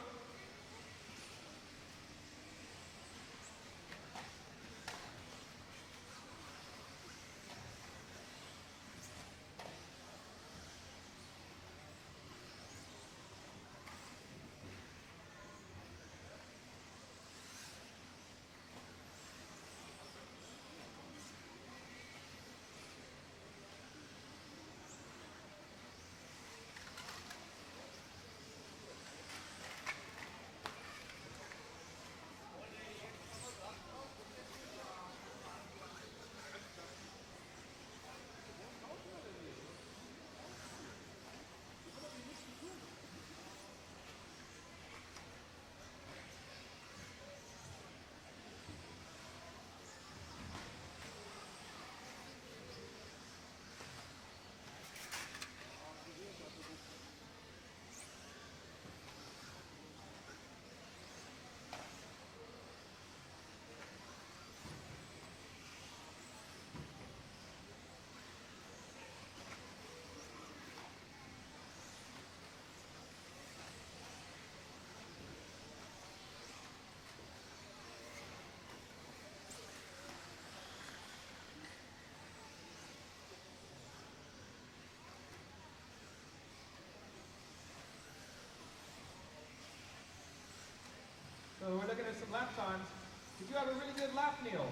you have a really good lap, Neil?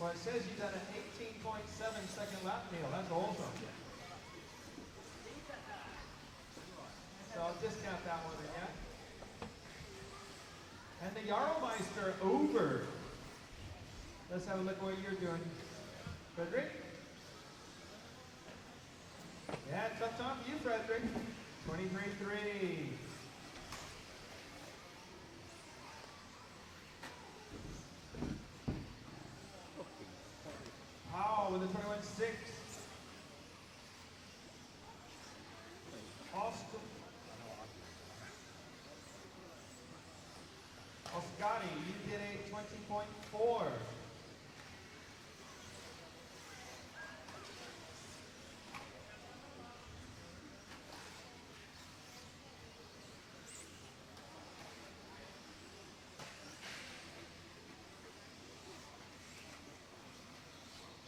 Well, it says you done an 18.7 second lap, Neil. That's awesome. So I'll discount that one again. And the Jarlmeister over. Let's have a look at what you're doing, Frederick. Yeah, tough time for you, Frederick. 23.3. Powell with a 21.6. Oscari, you did a 20.4.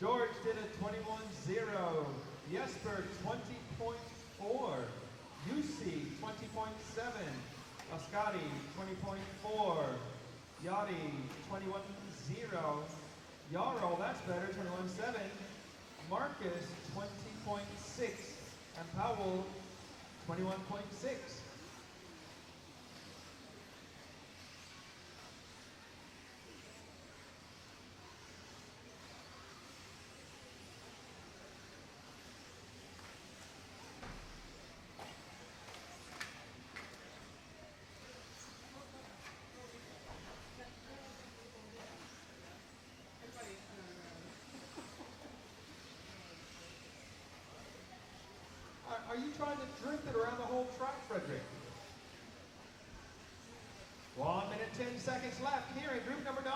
George did a 21.0. Jesper, 20.4. UC, 20.7. Ascari, 20.4. Yachty, 21.0. Jarl, that's better, 21.7. Marcus, 20.6. And Powell, 21.6. Are you trying to drift it around the whole track, Frederick? 1 minute, 10 seconds left here in group number 9.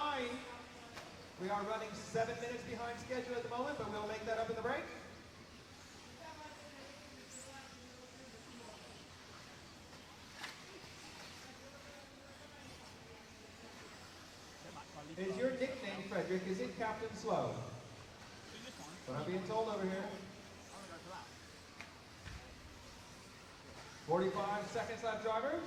We are running 7 minutes behind schedule at the moment, but we'll make that up in the break. Is your nickname, Frederick, is it Captain Slow? What I'm being told over here. 45 seconds left, drivers.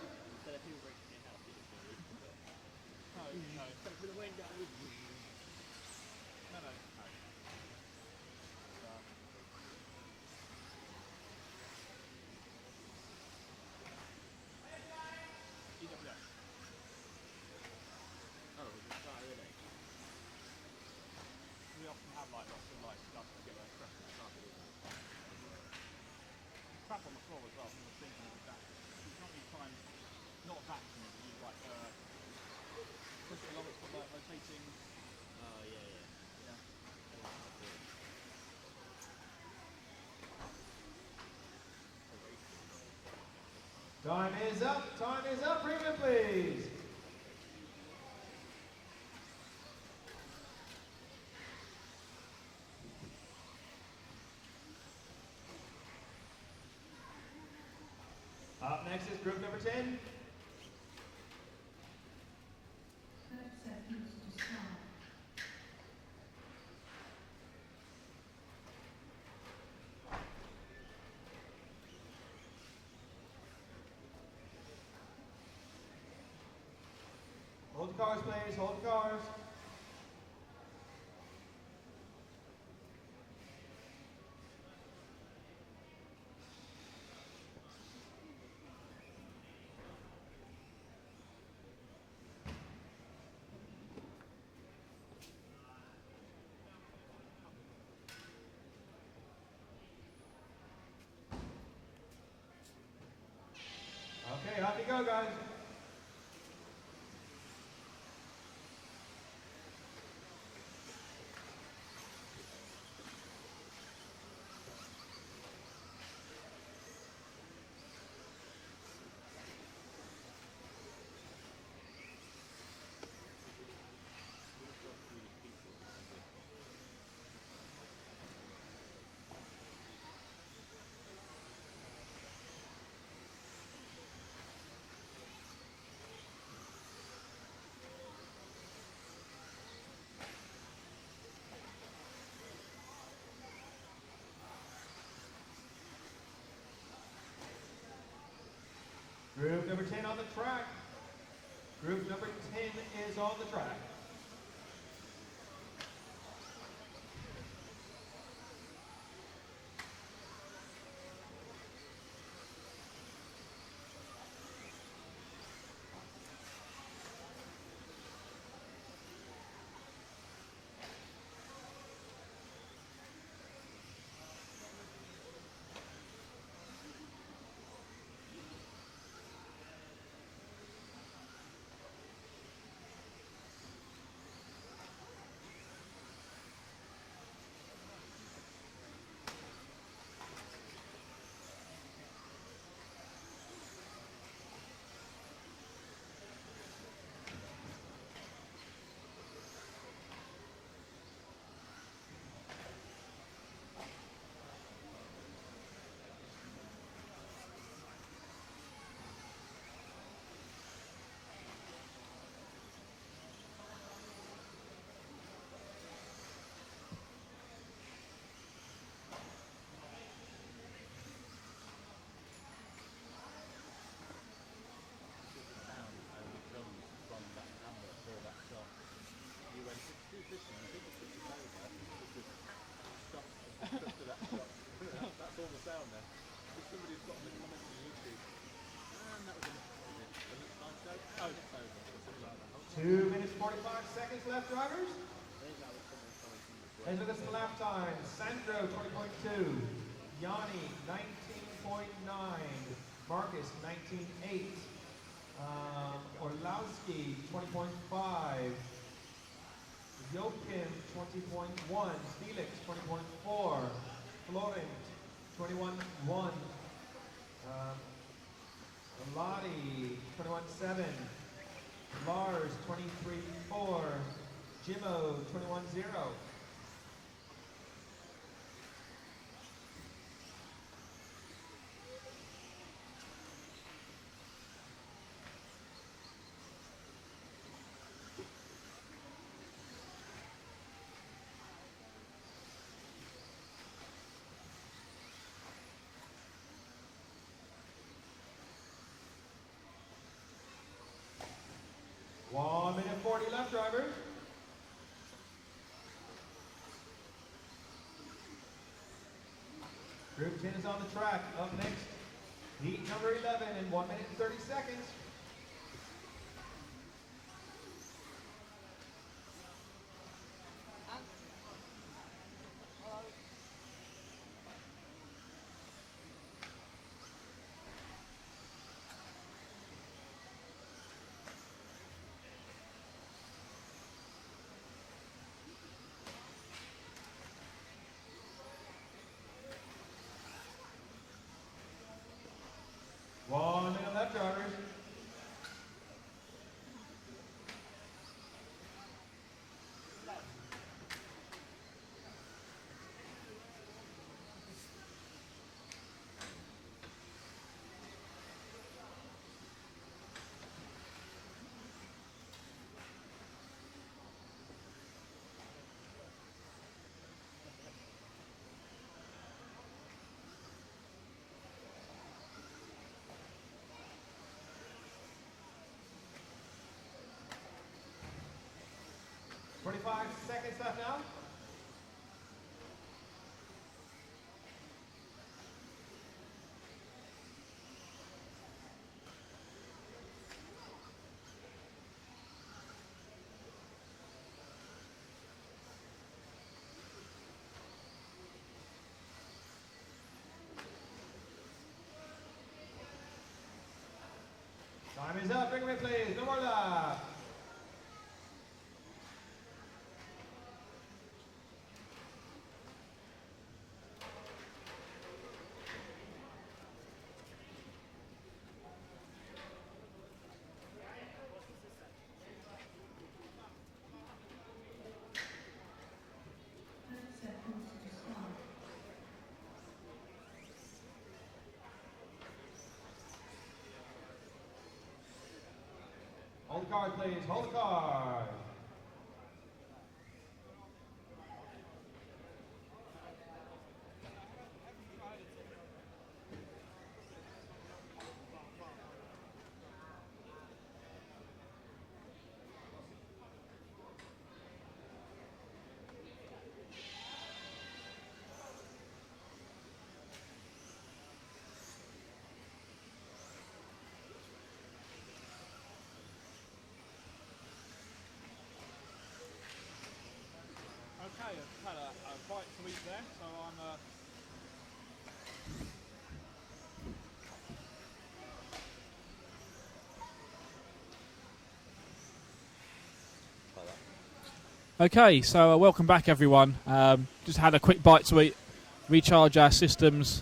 We often have like lots of like stuff to get their preference up. Crap on the floor as well from the thinking of that. You can't really try and not vacuum it, you like push it along, it's got like rotating. Oh yeah. Time is up. Time is up. Bring it, please. Up next is group number 10. Hold the cars, please. Hold the cars. Okay, off you go, guys. Group number 10 on the track. Group number 10 is on the track. That's all the sound there. If somebody's got in the comments on YouTube, and that was a it's over. 2 minutes 45 seconds left, drivers. Let's look at some lap times. Sandro 20.2, Yanni 19.9, Marcus 19.8, Orlowski 20.5, Joachim 20.1, Felix 20.4, Florent 21.1, Lottie 21.7, Lars 23.4, Jimmo 21.0. One minute 40 left, drivers. Group 10 is on the track. Up next, heat number 11 in 1 minute and 30 seconds. One minute left, drivers. Twenty-five seconds left now. Time is up. Bring them in, please. No more lap. Hold the card, please. Hold the card. bite to eat there, so I'm. Okay, so welcome back, everyone. Just had a quick bite to eat, recharge our systems,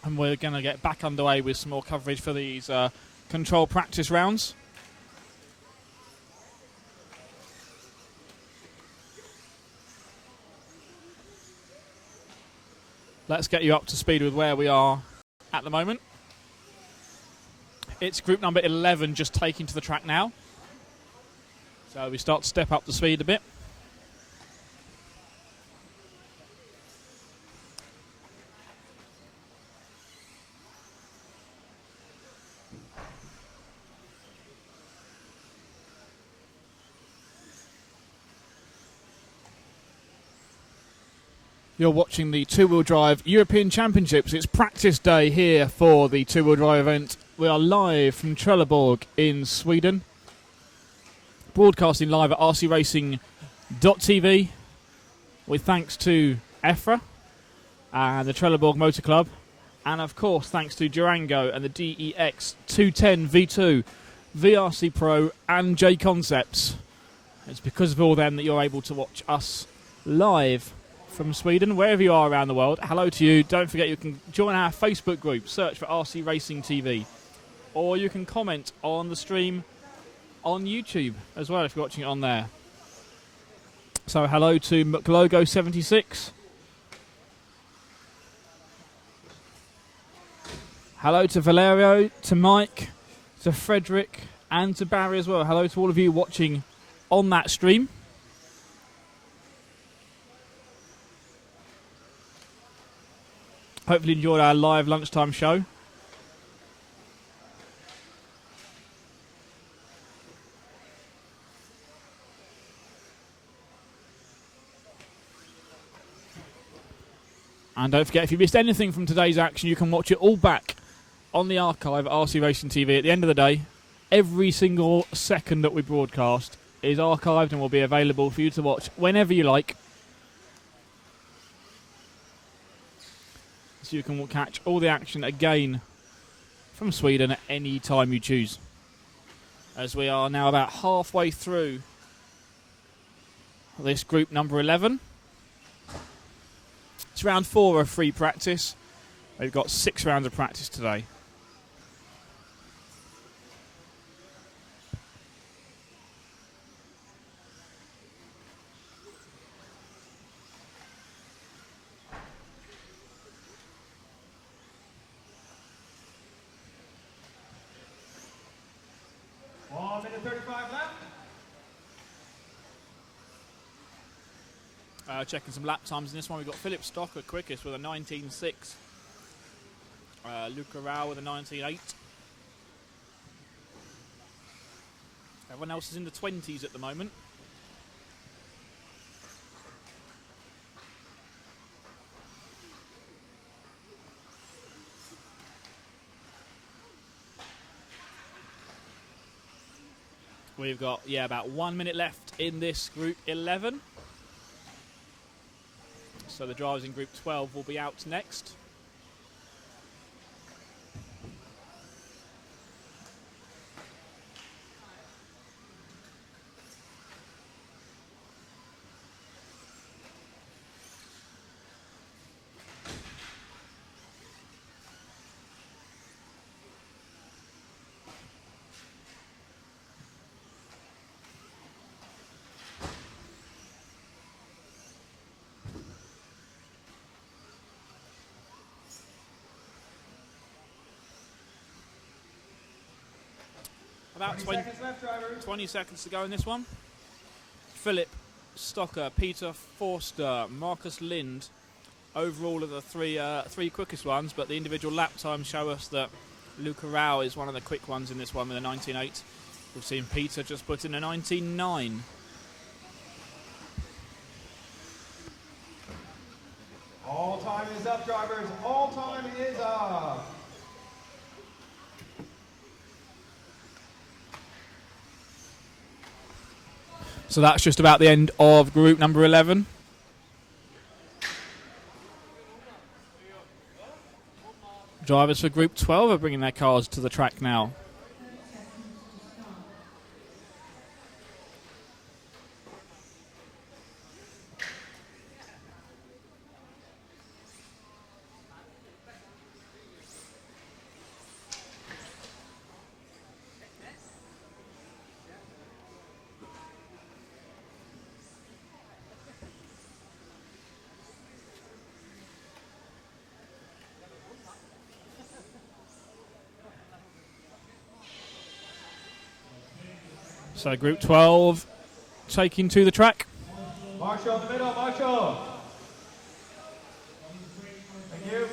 and we're going to get back underway with some more coverage for these control practice rounds. Let's get you up to speed with where we are at the moment. It's group number 11 just taking to the track now. So we start to step up the speed a bit. You're watching the two-wheel drive European Championships. It's practice day here for the two-wheel drive event. We are live from Trelleborg in Sweden. Broadcasting live at rcracing.tv with thanks to EFRA and the Trelleborg Motor Club. And of course thanks to Durango and the DEX 210 V2, VRC Pro and J Concepts. It's because of all them that you're able to watch us live from Sweden, wherever you are around the world. Hello to you. Don't forget you can join our Facebook group, search for RC Racing TV, or you can comment on the stream on YouTube as well if you're watching it on there. So hello to McLogo76. Hello to Valerio, to Mike, to Frederick and to Barry as well. Hello to all of you watching on that stream. Hopefully you enjoyed our live lunchtime show. And don't forget, if you missed anything from today's action, you can watch it all back on the archive at RC Racing TV. At the end of the day, every single second that we broadcast is archived and will be available for you to watch whenever you like. So you can catch all the action again from Sweden at any time you choose. As we are now about halfway through this group number 11. It's round 4 of free practice. We've got 6 rounds of practice today. Checking some lap times in this one. We've got Philip Stocker quickest with a 19.6. Luca Rao with a 19.8. Everyone else is in the 20s at the moment. We've got, about 1 minute left in this group 11. So the drivers in Group 12 will be out next. About 20 seconds to go in this one. Philip Stocker, Peter Forster, Marcus Lind, overall are the three quickest ones, but the individual lap times show us that Luca Rao is one of the quick ones in this one with a 19.8. We've seen Peter just put in a 19.9. All time is up, drivers. All time is up. So that's just about the end of group number 11. Drivers for Group 12 are bringing their cars to the track now. So Group 12 taking to the track. Marshall in the middle, Marshall. Thank you.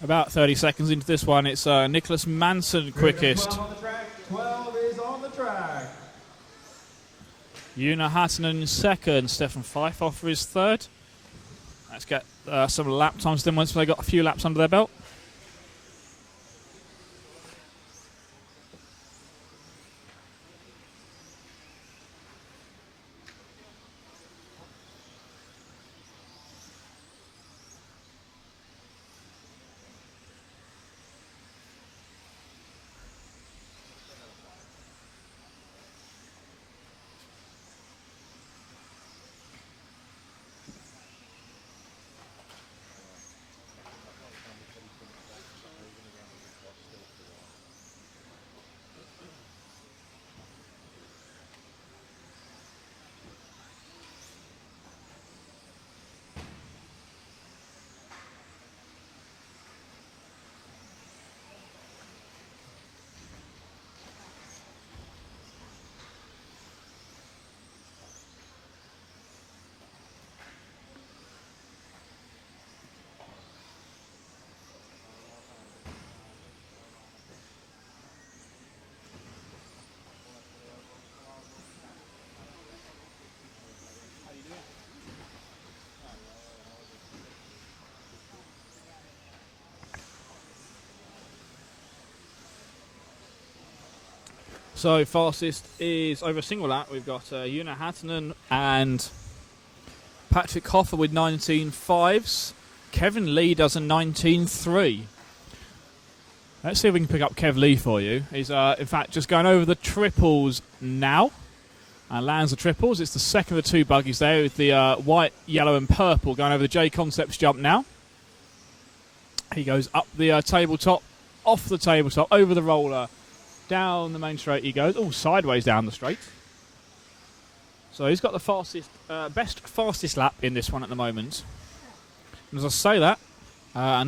About 30 seconds into this one, it's Nicholas Manson quickest. 12 on the track. 12 is on the track. Una Hattonen second. Stefan Pfeiffer is third. Let's get some lap times then once they got a few laps under their belt. So fastest is over a single lap. We've got Una Hattonen and Patrick Hoffer with 19.5s. Kevin Lee does a 19.3. Let's see if we can pick up Kev Lee for you. He's in fact just going over the triples now and lands the triples. It's the second of the two buggies there with the white, yellow and purple going over the J Concepts jump now. He goes up the tabletop, off the tabletop, over the roller, down the main straight he goes. Oh, sideways down the straight. So he's got the fastest, fastest lap in this one at the moment. And as I say that,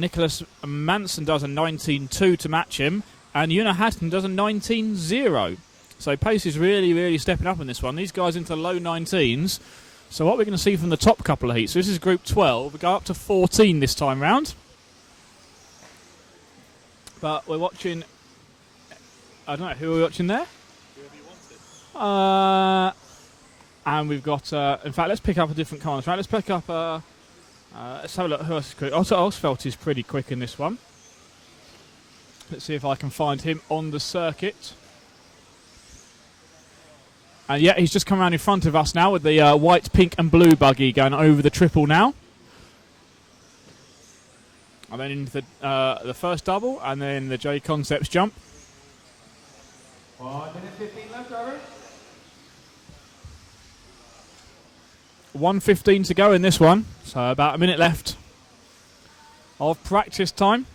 Nicholas Manson does a 19.2 to match him, and Una Hatton does a 19.0. So pace is really, really stepping up in this one. These guys into low 19s. So what we're going to see from the top couple of heats. So this is Group 12. We go up to 14 this time round. But we're watching. I don't know, who are we watching there? Whoever you wanted. And we've got, in fact, let's pick up a different car. Right, let's pick up, let's have a look who else is quick. Also, Osfeldt is pretty quick in this one. Let's see if I can find him on the circuit. And yeah, he's just come around in front of us now with the white, pink and blue buggy going over the triple now. And then into the first double, and then the J Concepts jump. 1 minute 15 left, driver. 1:15 to go in this one, so about a minute left of practice time.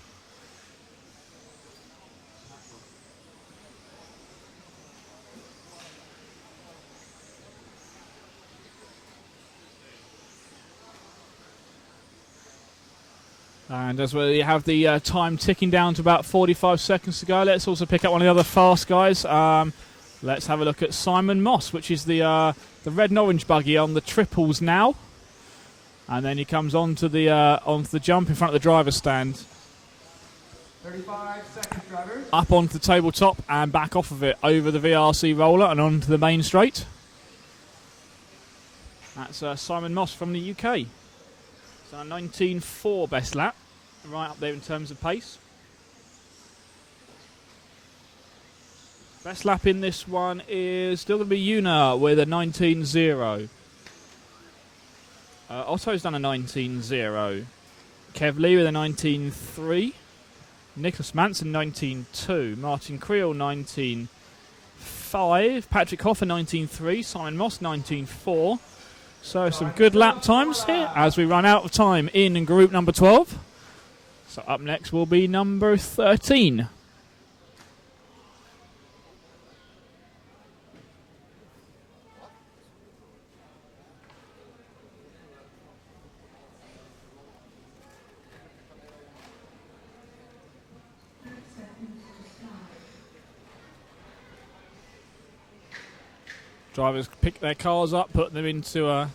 And as we have the time ticking down to about 45 seconds to go, let's also pick up one of the other fast guys. Let's have a look at Simon Moss, which is the red and orange buggy on the triples now. And then he comes onto the jump in front of the driver's stand. 35 seconds, drivers. Up onto the tabletop and back off of it over the VRC roller and onto the main straight. That's Simon Moss from the UK. It's a 19.4 best lap, right up there in terms of pace. Best lap in this one is still going to be Yuna with a 19.0. Otto's done a 19.0. Kev Lee with a 19.3. Nicholas Manson 19.2. Martin Creel 19.5. Patrick Hoffer 19.3. Simon Moss 19.4. So some good lap times here as we run out of time in group number 12. So up next will be number 13. Drivers pick their cars up, put them into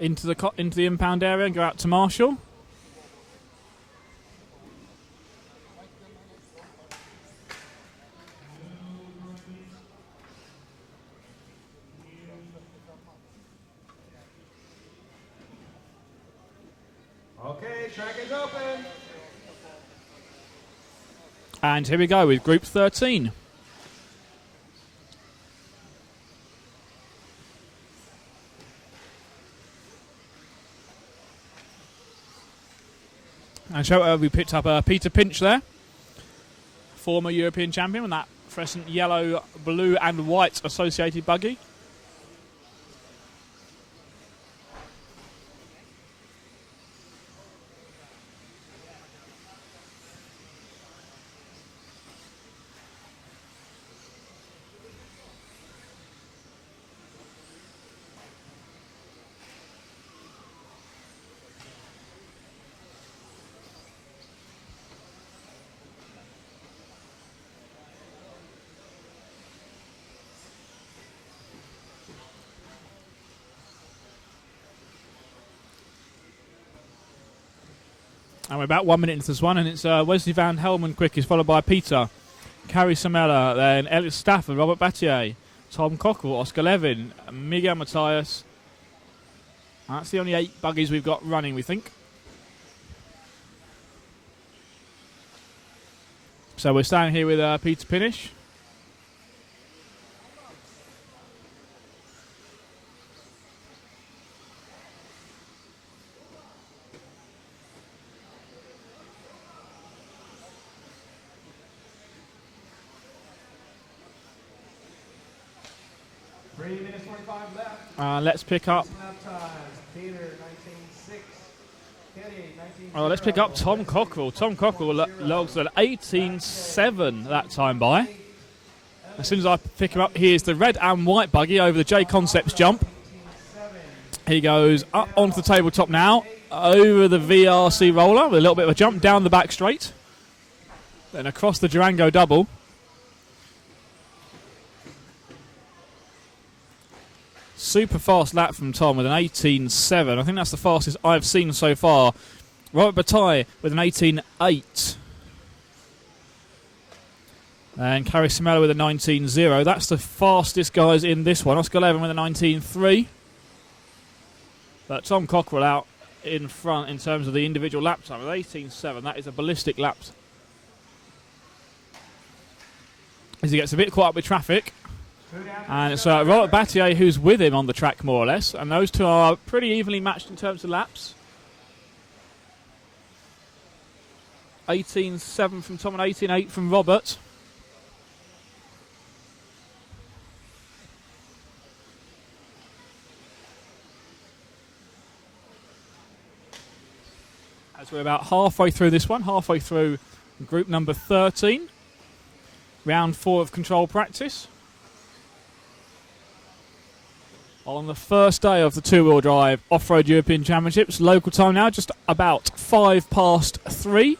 the impound area, and go out to Marshall. Okay, track is open. And here we go with Group 13. And so we picked up Peter Pinch there, former European champion, with that fluorescent yellow, blue and white associated buggy. And we're about 1 minute into this one, and it's Wesley Van Helmen quickest, followed by Peter, Carrie Samela, then Elliot Stafford, Robert Battier, Tom Cockrell, Oscar Levin, Miguel Matthias. That's the only 8 buggies we've got running, we think. So we're standing here with Peter Pinish. Let's pick up. Well, let's pick up Tom Cockrell. Tom Cockrell logs at 18.7 that time by. As soon as I pick him up, here's the red and white buggy over the J Concepts jump. He goes up onto the tabletop now, over the VRC roller with a little bit of a jump down the back straight, then across the Durango double. Super fast lap from Tom with an 18.7. I think that's the fastest I've seen so far. Robert Bataille with an 18.8. And Carrie Samela with a 19.0. That's the fastest guys in this one. Oscar Levin with a 19.3. But Tom Cockrell out in front in terms of the individual lap time with 18.7. That is a ballistic lap. As he gets a bit caught up with traffic. And it's Robert Battier who's with him on the track, more or less. And those two are pretty evenly matched in terms of laps. 18.7 from Tom and 18.8 from Robert. As we're about halfway through this one, halfway through group number 13. Round 4 of control practice. On the first day of the two-wheel drive off-road European Championships. Local time now, just about 3:05.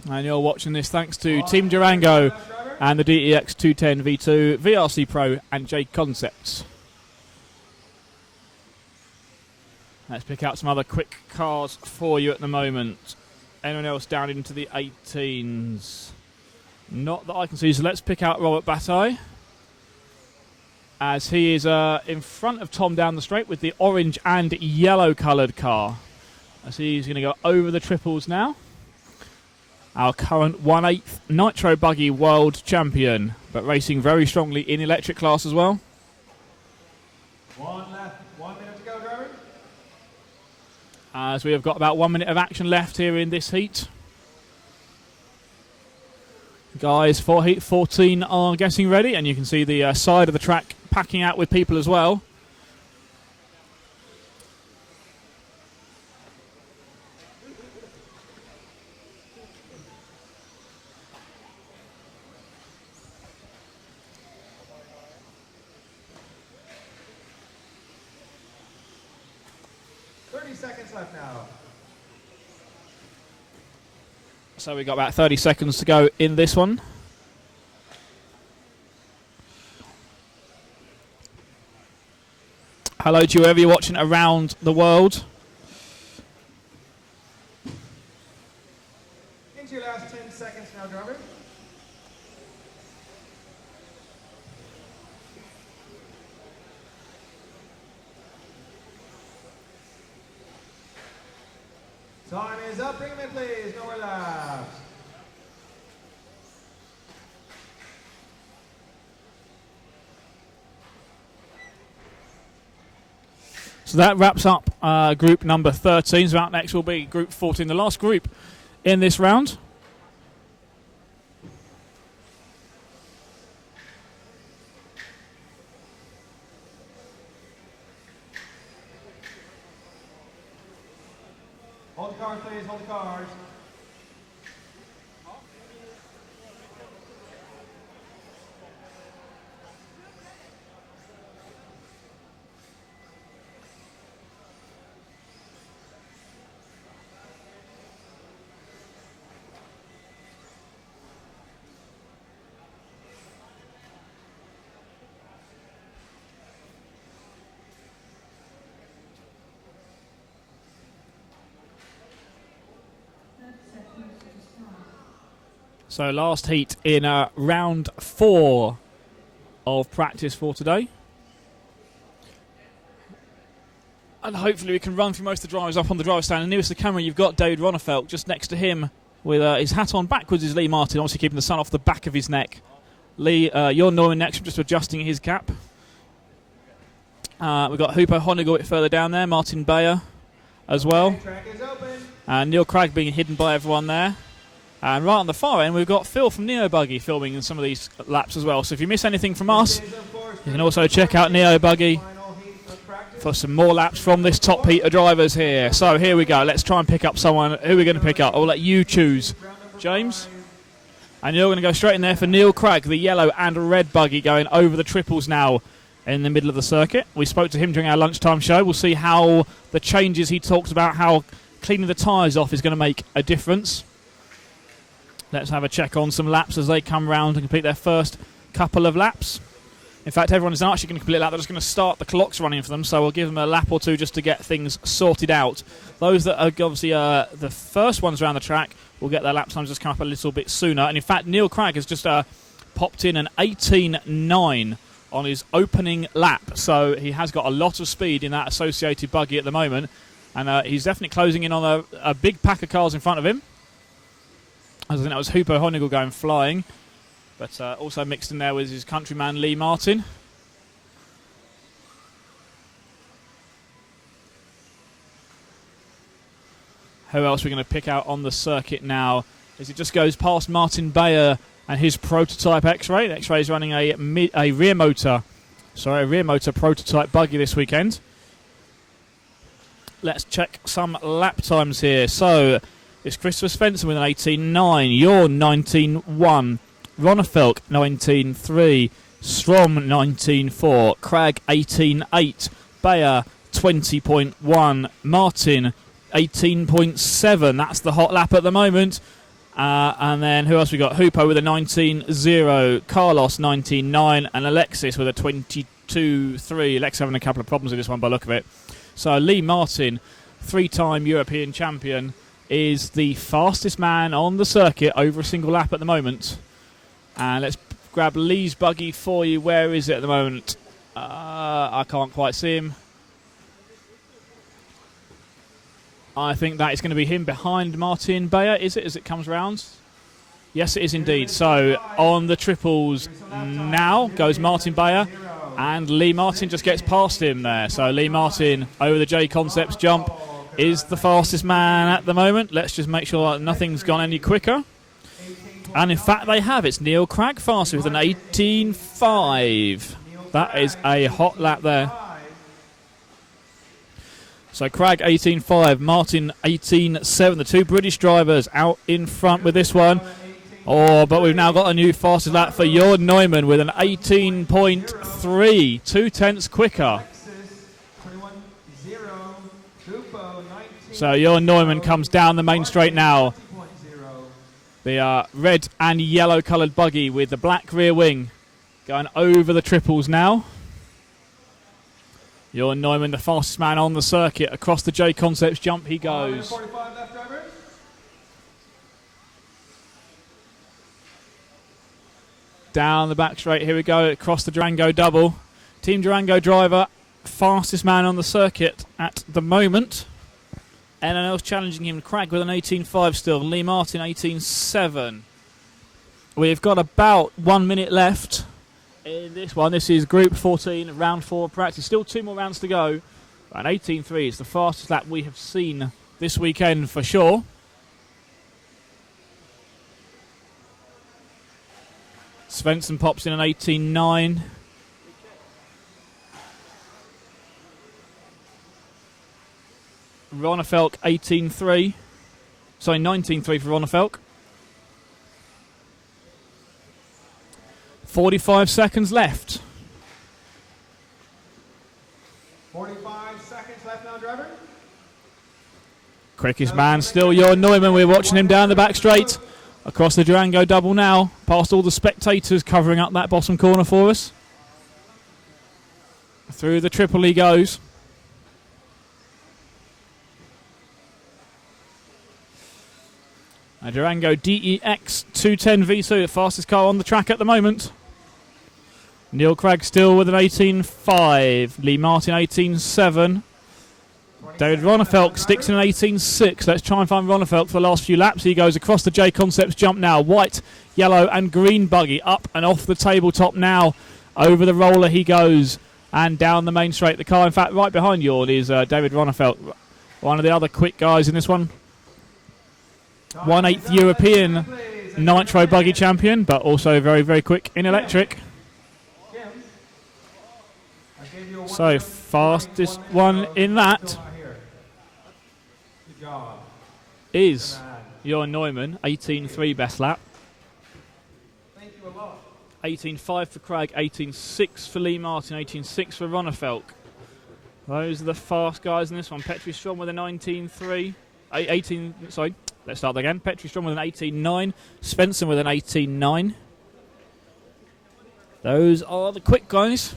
And you're watching this thanks to Team Durango and the DEX 210 V2, VRC Pro and J Concepts. Let's pick out some other quick cars for you at the moment. Anyone else down into the 18s? Not that I can see, so let's pick out Robert Bataille, as he is in front of Tom down the straight with the orange and yellow coloured car. As he's going to go over the triples now. Our current 1/8 Nitro Buggy World Champion, but racing very strongly in electric class as well. One left, 1 minute to go, driver. As we have got about 1 minute of action left here in this heat. Guys for heat 14 are getting ready, and you can see the side of the track packing out with people as well. Seconds left now. So we've got about 30 seconds to go in this one. Hello to you wherever you're watching around the world. Into your last 10 seconds now, driver. Time is up. Bring him in, please. No more laps. So that wraps up group number 13. So out next will be group 14, the last group in this round. Hold the cars, please. Hold the cars. So last heat in round 4 of practice for today. And hopefully we can run through most of the drivers up on the driver's stand. And nearest the camera you've got David Ronnefelt just next to him with his hat on backwards is Lee Martin, obviously keeping the sun off the back of his neck. Lee, you're Norman next, I'm just adjusting his cap. We've got Hupo Honigel a bit further down there, Martin Bayer as well. Track is open. And Neil Craig being hidden by everyone there. And right on the far end, we've got Phil from Neo Buggy filming in some of these laps as well. So if you miss anything from us, you can also check out Neo Buggy for some more laps from this top heat of drivers here. So here we go. Let's try and pick up someone. Who are we going to pick up? I'll let you choose. James? And you're going to go straight in there for Neil Craig, the yellow and red buggy going over the triples now in the middle of the circuit. We spoke to him during our lunchtime show. We'll see how the changes he talks about, how cleaning the tyres off is going to make a difference. Let's have a check on some laps as they come round and complete their first couple of laps. In fact, everyone isn't actually going to complete a lap. They're just going to start the clocks running for them, so we'll give them a lap or two just to get things sorted out. Those that are obviously the first ones around the track will get their lap times just come up a little bit sooner. And in fact, Neil Craig has just popped in an 18.9 on his opening lap, so he has got a lot of speed in that associated buggy at the moment. And he's definitely closing in on a big pack of cars in front of him. I think that was Hupo Honigel going flying, but also mixed in there with his countryman Lee Martin. Who else are we going to pick out on the circuit now? As it just goes past Martin Bayer and his prototype X-Ray. The X-Ray is running a rear motor prototype buggy this weekend. Let's check some lap times here. So it's Christopher Svensson with an 18.9, You're 19.1, Ronnefelt 19.3, Strom 19.4, Cragg 18.8, Bayer 20.1, Martin 18.7. That's the hot lap at the moment. And then who else we got? Hupo with a 19.0, Carlos 19.9, and Alexis with a 22.3. Alexis having a couple of problems with this one by the look of it. So Lee Martin, 3-time European champion, is the fastest man on the circuit over a single lap at the moment. And let's grab Lee's buggy for you. Where is it at the moment? I can't quite see him. I think that is going to be him behind Martin Bayer, is it, as it comes round? Yes, it is indeed. So on the triples now goes Martin Bayer, and Lee Martin just gets past him there. So Lee Martin over the J Concepts jump is the fastest man at the moment. Let's just make sure that nothing's gone any quicker. And in fact they have. It's Neil Cragg faster with an 18.5. That is a hot lap there. So Cragg 18.5, Martin 18.7. The two British drivers out in front with this one. Oh, but we've now got a new fastest lap for Jörn Neumann with an 18.3, 2/10 quicker. So Jörn Neumann comes down the main straight now. The red and yellow coloured buggy with the black rear wing going over the triples now. Jörn Neumann, the fastest man on the circuit. Across the J Concepts jump he goes. Down the back straight, here we go, across the Durango double. Team Durango driver, fastest man on the circuit at the moment. Anyone else challenging him? Cragg with an 18.5 still, Lee Martin 18.7. We've got about 1 minute left in this one. This is Group 14, round 4 of practice. Still 2 more rounds to go. And 18.3 is the fastest lap we have seen this weekend for sure. Svensson pops in an 18.9. Ronnefelk 18.3. Sorry, 19.3 for Ronnefelk. 45 seconds left. 45 seconds left now, driver. Quickest man still Jörn Neumann. We're watching him down the back straight. Across the Durango double now, past all the spectators covering up that bottom corner for us. Through the triple he goes. A Durango DEX 210 V2, the fastest car on the track at the moment. Neil Cragg still with an 18.5. Lee Martin 18.7. David Ronnefelk sticks in an 18.6. Let's try and find Ronnefelk for the last few laps. He goes across the J Concepts jump now. White, yellow and green buggy up and off the tabletop now. Over the roller he goes and down the main straight. The car, in fact, right behind Jörn is David Ronnefelk. One of the other quick guys in this one. 1/8 European Nitro buggy champion, but also very, very quick in electric. So, fastest one in that is Jörn Neumann, 18.3 best lap. 18.5 for Cragg, 18.6 for Lee Martin, 18.6 for Ronnefelk. Those are the fast guys in this one. Petri Strom with a 19.3. 18, sorry, let's start again. Petri Strom with an 18.9. Svensson with an 18.9. Those are the quick guys.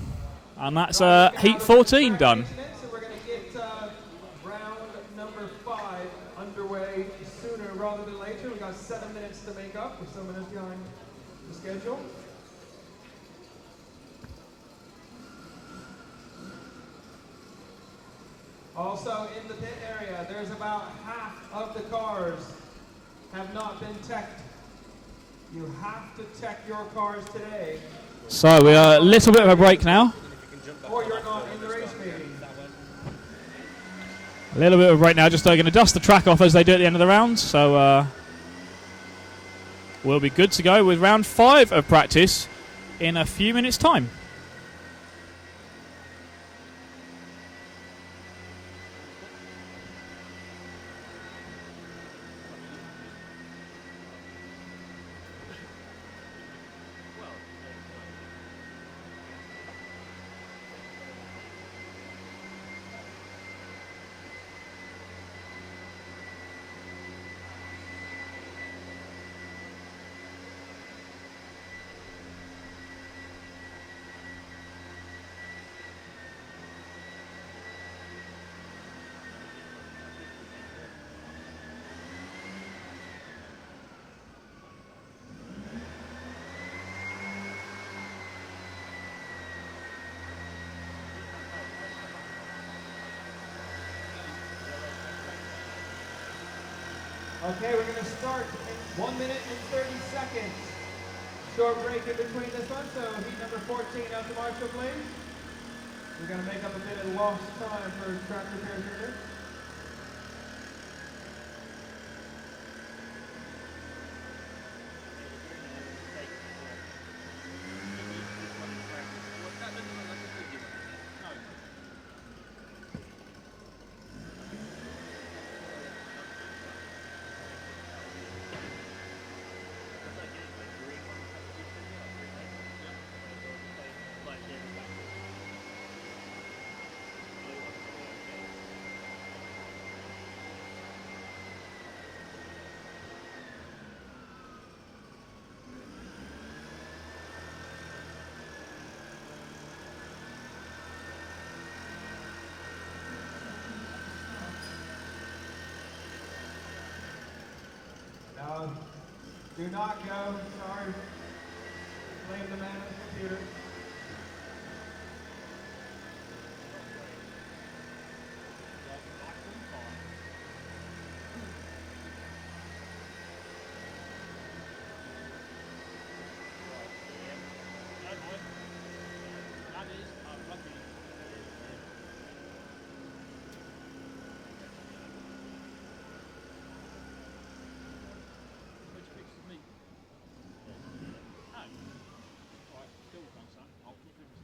And that's heat 14 done. So we're going to get round number 5 underway sooner rather than later. We've got 7 minutes to make up. We're 7 minutes behind the schedule. Also in the pit area, there's about half of the cars have not been teched. You have to tech your cars today. So we are a little bit of a break now. Or you're not in the race meeting. A little bit of a break now. Just going to dust the track off as they do at the end of the round. So we'll be good to go with round 5 of practice in a few minutes' time. Okay, we're going to start in 1 minute and 30 seconds. Short break in between this one, so heat number 14 out to Marshall, please. We're going to make up a bit of lost time for track repairs here. No, do not go. Sorry. Blame the man on the computer.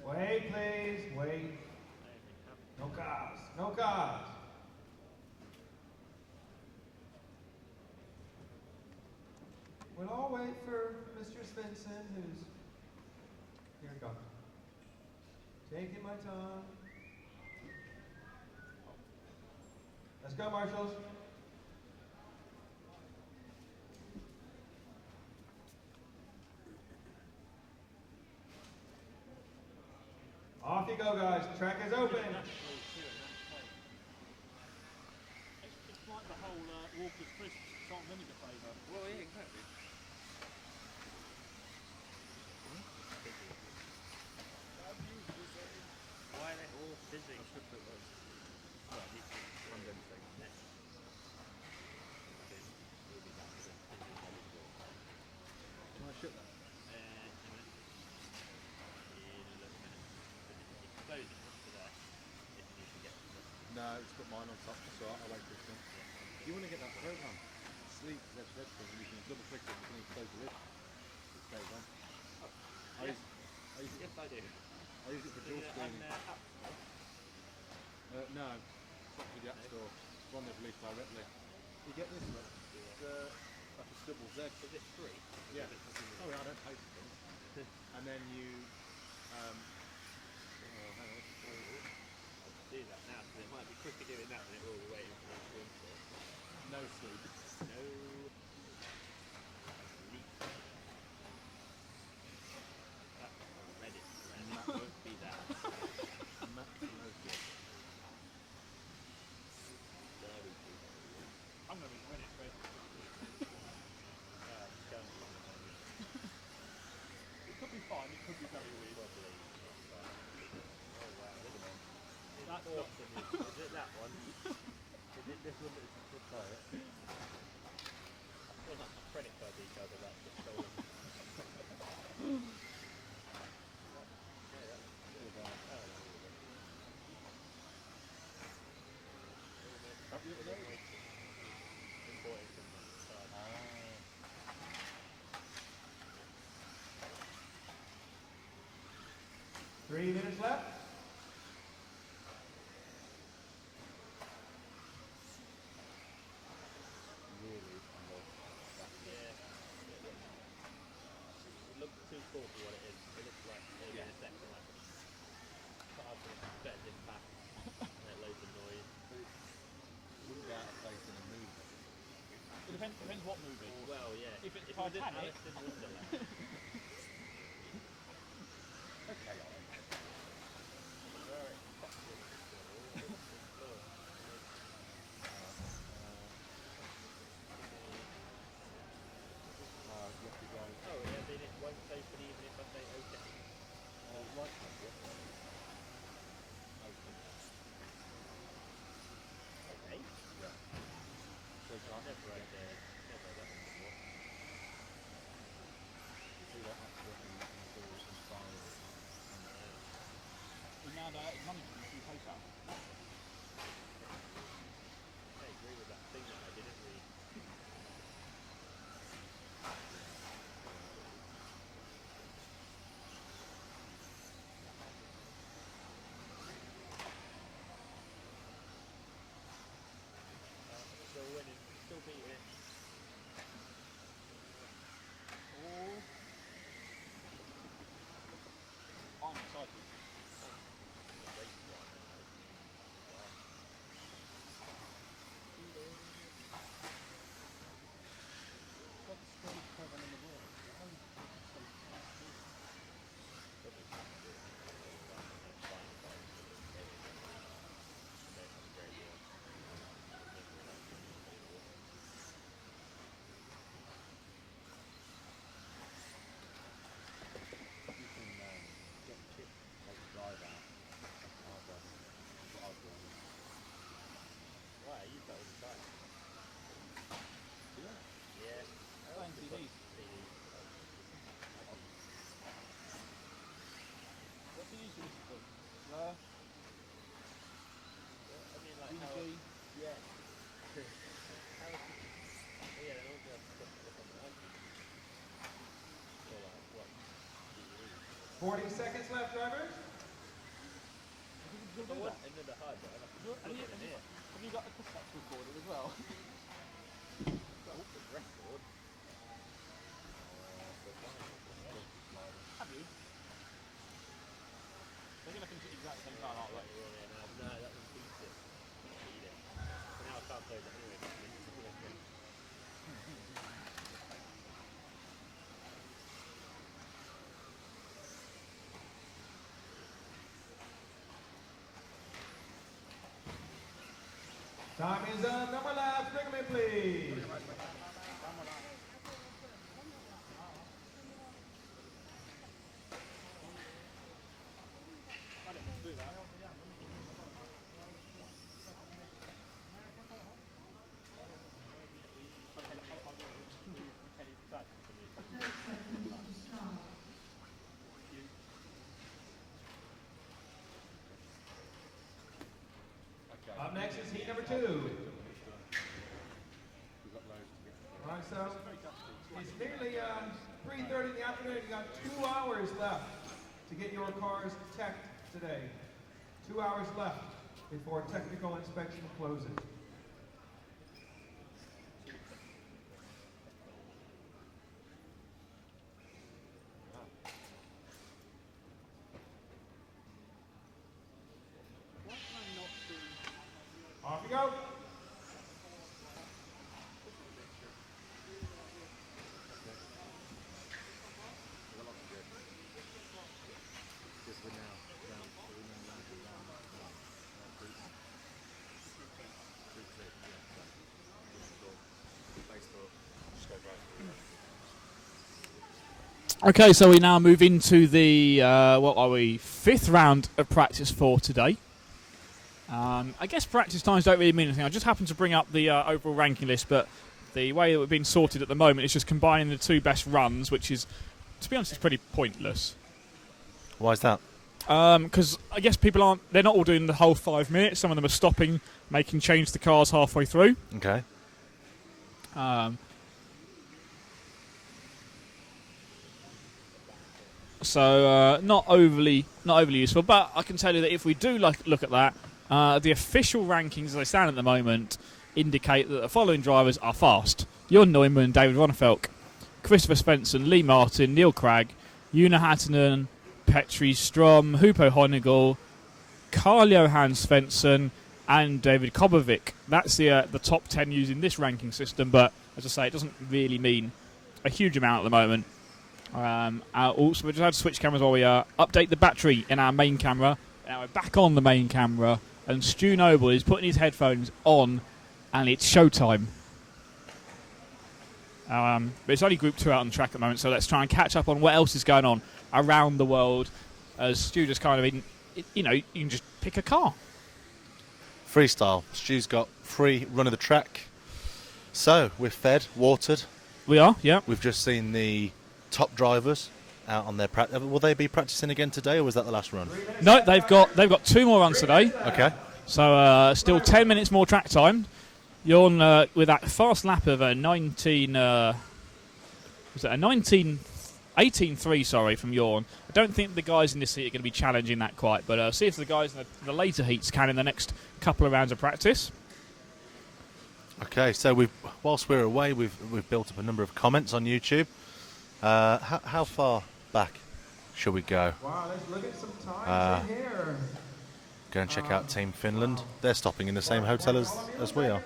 Wait, please, wait. No cars, no cars. We'll all wait for Mr. Svensson, who's... Here we go. Taking my time. Let's go, marshals. Off you go, guys. Track is open. It's like the whole Walker's Crisp salt vinegar flavour. Well, yeah, exactly. Why are they all fizzing? Well, it's condensing. Can I shut that? Close it to there if you need to get to it. No, just put mine on top, so I'll wait for it to. You want to get that program? Sleep, that's dreadful. You can double click it, you can close the lid. It stays on. Yes, I do. I use it for dual screening. No, it's not through the App Store. It's one they've released directly. You get this one? It's like a double Z. Is it free? Yeah. Oh, yeah, I don't pay for things. And then you... oh, hang on. I'll do that now, because it might be quicker doing that than it will be waiting for it to install. No sleep. No sleep. Reddit thread. That won't be that. I'm going to be Reddit thread. It could be fine, it could be very weird. Oh wow, look at that. That's awesome. Is it that one? Is it this one that's the pirate? I feel like my credit card details are just stolen. Have you ever done it? Imported from the side. 3 minutes left. Really love that. Yeah. It looks too cool for what it is. It looks like maybe in a second like better than back. And loads of noise. Wouldn't be out of place in a movie. It depends what movie. Well, yeah. If it's it was in Titanic. Alice in Wonderland. Okay, Ollie. Very oh, yeah, then it won't open even if I say okay. Right, open. Okay. Yeah. So I've never had 40 seconds left, drivers. Have you got a cassette recorder as well? Have you? They're going to finish at the exact same time, aren't they? No, that was decent. Now I can't play that anyway. Time is up. Number left. Bring them in, please. Up next is heat number 2. All right, so it's nearly 3:30 in the afternoon. You got 2 hours left to get your cars teched today. 2 hours left before technical inspection closes. Off you go. Okay, so we now move into the, what are we, 5th round of practice for today. I guess practice times don't really mean anything. I just happened to bring up the overall ranking list, but the way that we're being sorted at the moment is just combining the 2 best runs, which is, to be honest, is pretty pointless. Why is that? Because I guess they're not all doing the whole 5 minutes. Some of them are stopping, change the cars halfway through. Okay. So not overly useful, but I can tell you that if we do look at that, the official rankings as they stand at the moment indicate that the following drivers are fast: Jon Neumann, David Ronnefeldt, Christopher Svensson, Lee Martin, Neil Cragg, Una Hattunen, Petri Strom, Hupo Honigel, Karl-Johan Svensson, and David Kobovic. That's the top 10 using this ranking system, but as I say, it doesn't really mean a huge amount at the moment. Also, we just had to switch cameras while we update the battery in our main camera. Now we're back on the main camera, and Stu Noble is putting his headphones on, and it's showtime. But it's only Group 2 out on the track at the moment, so let's try and catch up on what else is going on around the world. As Stu just kind of, you can just pick a car. Freestyle. Stu's got free run of the track. So we're fed, watered. We are, yeah. We've just seen the top drivers out on their practice. Will they be practicing again today, or was that the last run? No, they've got 2 more runs today. Okay. So still 10 minutes more track time. You're on with that fast lap of a 18.3, sorry, from Jorn. I don't think the guys in this heat are going to be challenging that quite, but see if the guys in the later heats can in the next couple of rounds of practice. Okay, so whilst we're away, we've built up a number of comments on YouTube. How far back shall we go? Wow, let's look at some times in here. Go and check out Team Finland. They're stopping in the same hotel as we are.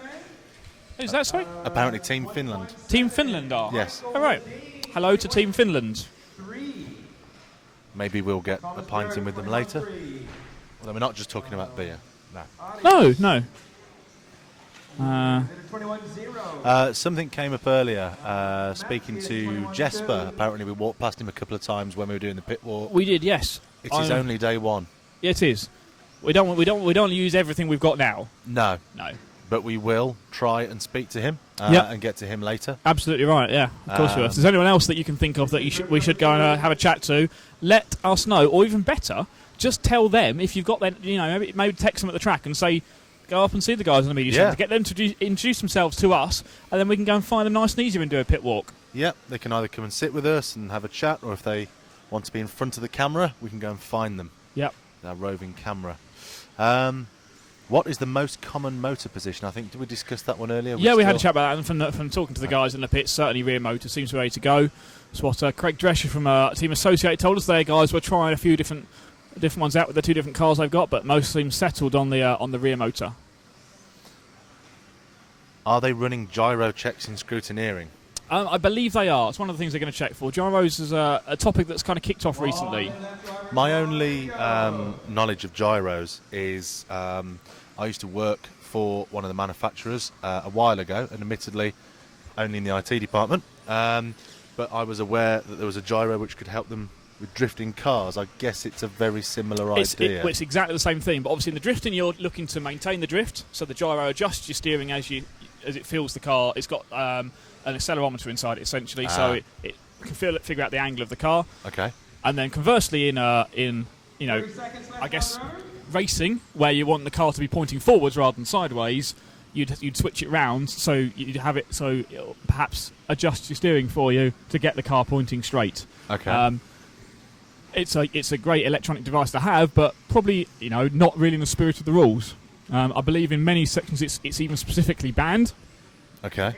Is that so? Apparently Team Finland. Team Finland are? Yes. All right. Hello to Team Finland. Maybe we'll get a pint in with them later. Although we're not just talking about beer. No. Something came up earlier. Speaking to Jesper, apparently we walked past him a couple of times when we were doing the pit walk. We did, yes. It is only day 1. Yeah, it is. We don't use everything we've got now. No. But we will try and speak to him and get to him later. Absolutely right. Yeah, of course we will. If there's anyone else that you can think of that we should go and have a chat to, let us know. Or even better, just tell them if you've got them. Maybe text them at the track and say, go up and see the guys on the media centre. Get them to introduce themselves to us, and then we can go and find them nice and easy and do a pit walk. Yeah, they can either come and sit with us and have a chat, or if they want to be in front of the camera, we can go and find them. Yep. Our roving camera. What is the most common motor position? I think, did we discuss that one earlier? Yeah, we had a chat about that, and from talking to the guys in the pits, certainly rear motor seems ready to go. That's what Craig Drescher from Team Associate told us. Their guys were trying a few different ones out with the 2 different cars they've got, but most seem settled on the rear motor. Are they running gyro checks in scrutineering? I believe they are. It's one of the things they're going to check for. Gyros is a topic that's kind of kicked off recently. My only knowledge of gyros is I used to work for one of the manufacturers a while ago, and admittedly only in the IT department, but I was aware that there was a gyro which could help them with drifting cars. I guess it's a very similar idea. It's exactly the same thing, but obviously in the drifting you're looking to maintain the drift, so the gyro adjusts your steering as it feels the car. It's got an accelerometer inside it, essentially, so it can figure out the angle of the car. Okay. And then conversely, in you know, I guess racing, where you want the car to be pointing forwards rather than sideways, you'd switch it round, so you'd have it so it'll perhaps adjust your steering for you to get the car pointing straight. Okay. It's a great electronic device to have, but probably not really in the spirit of the rules. I believe in many sections it's even specifically banned. Okay.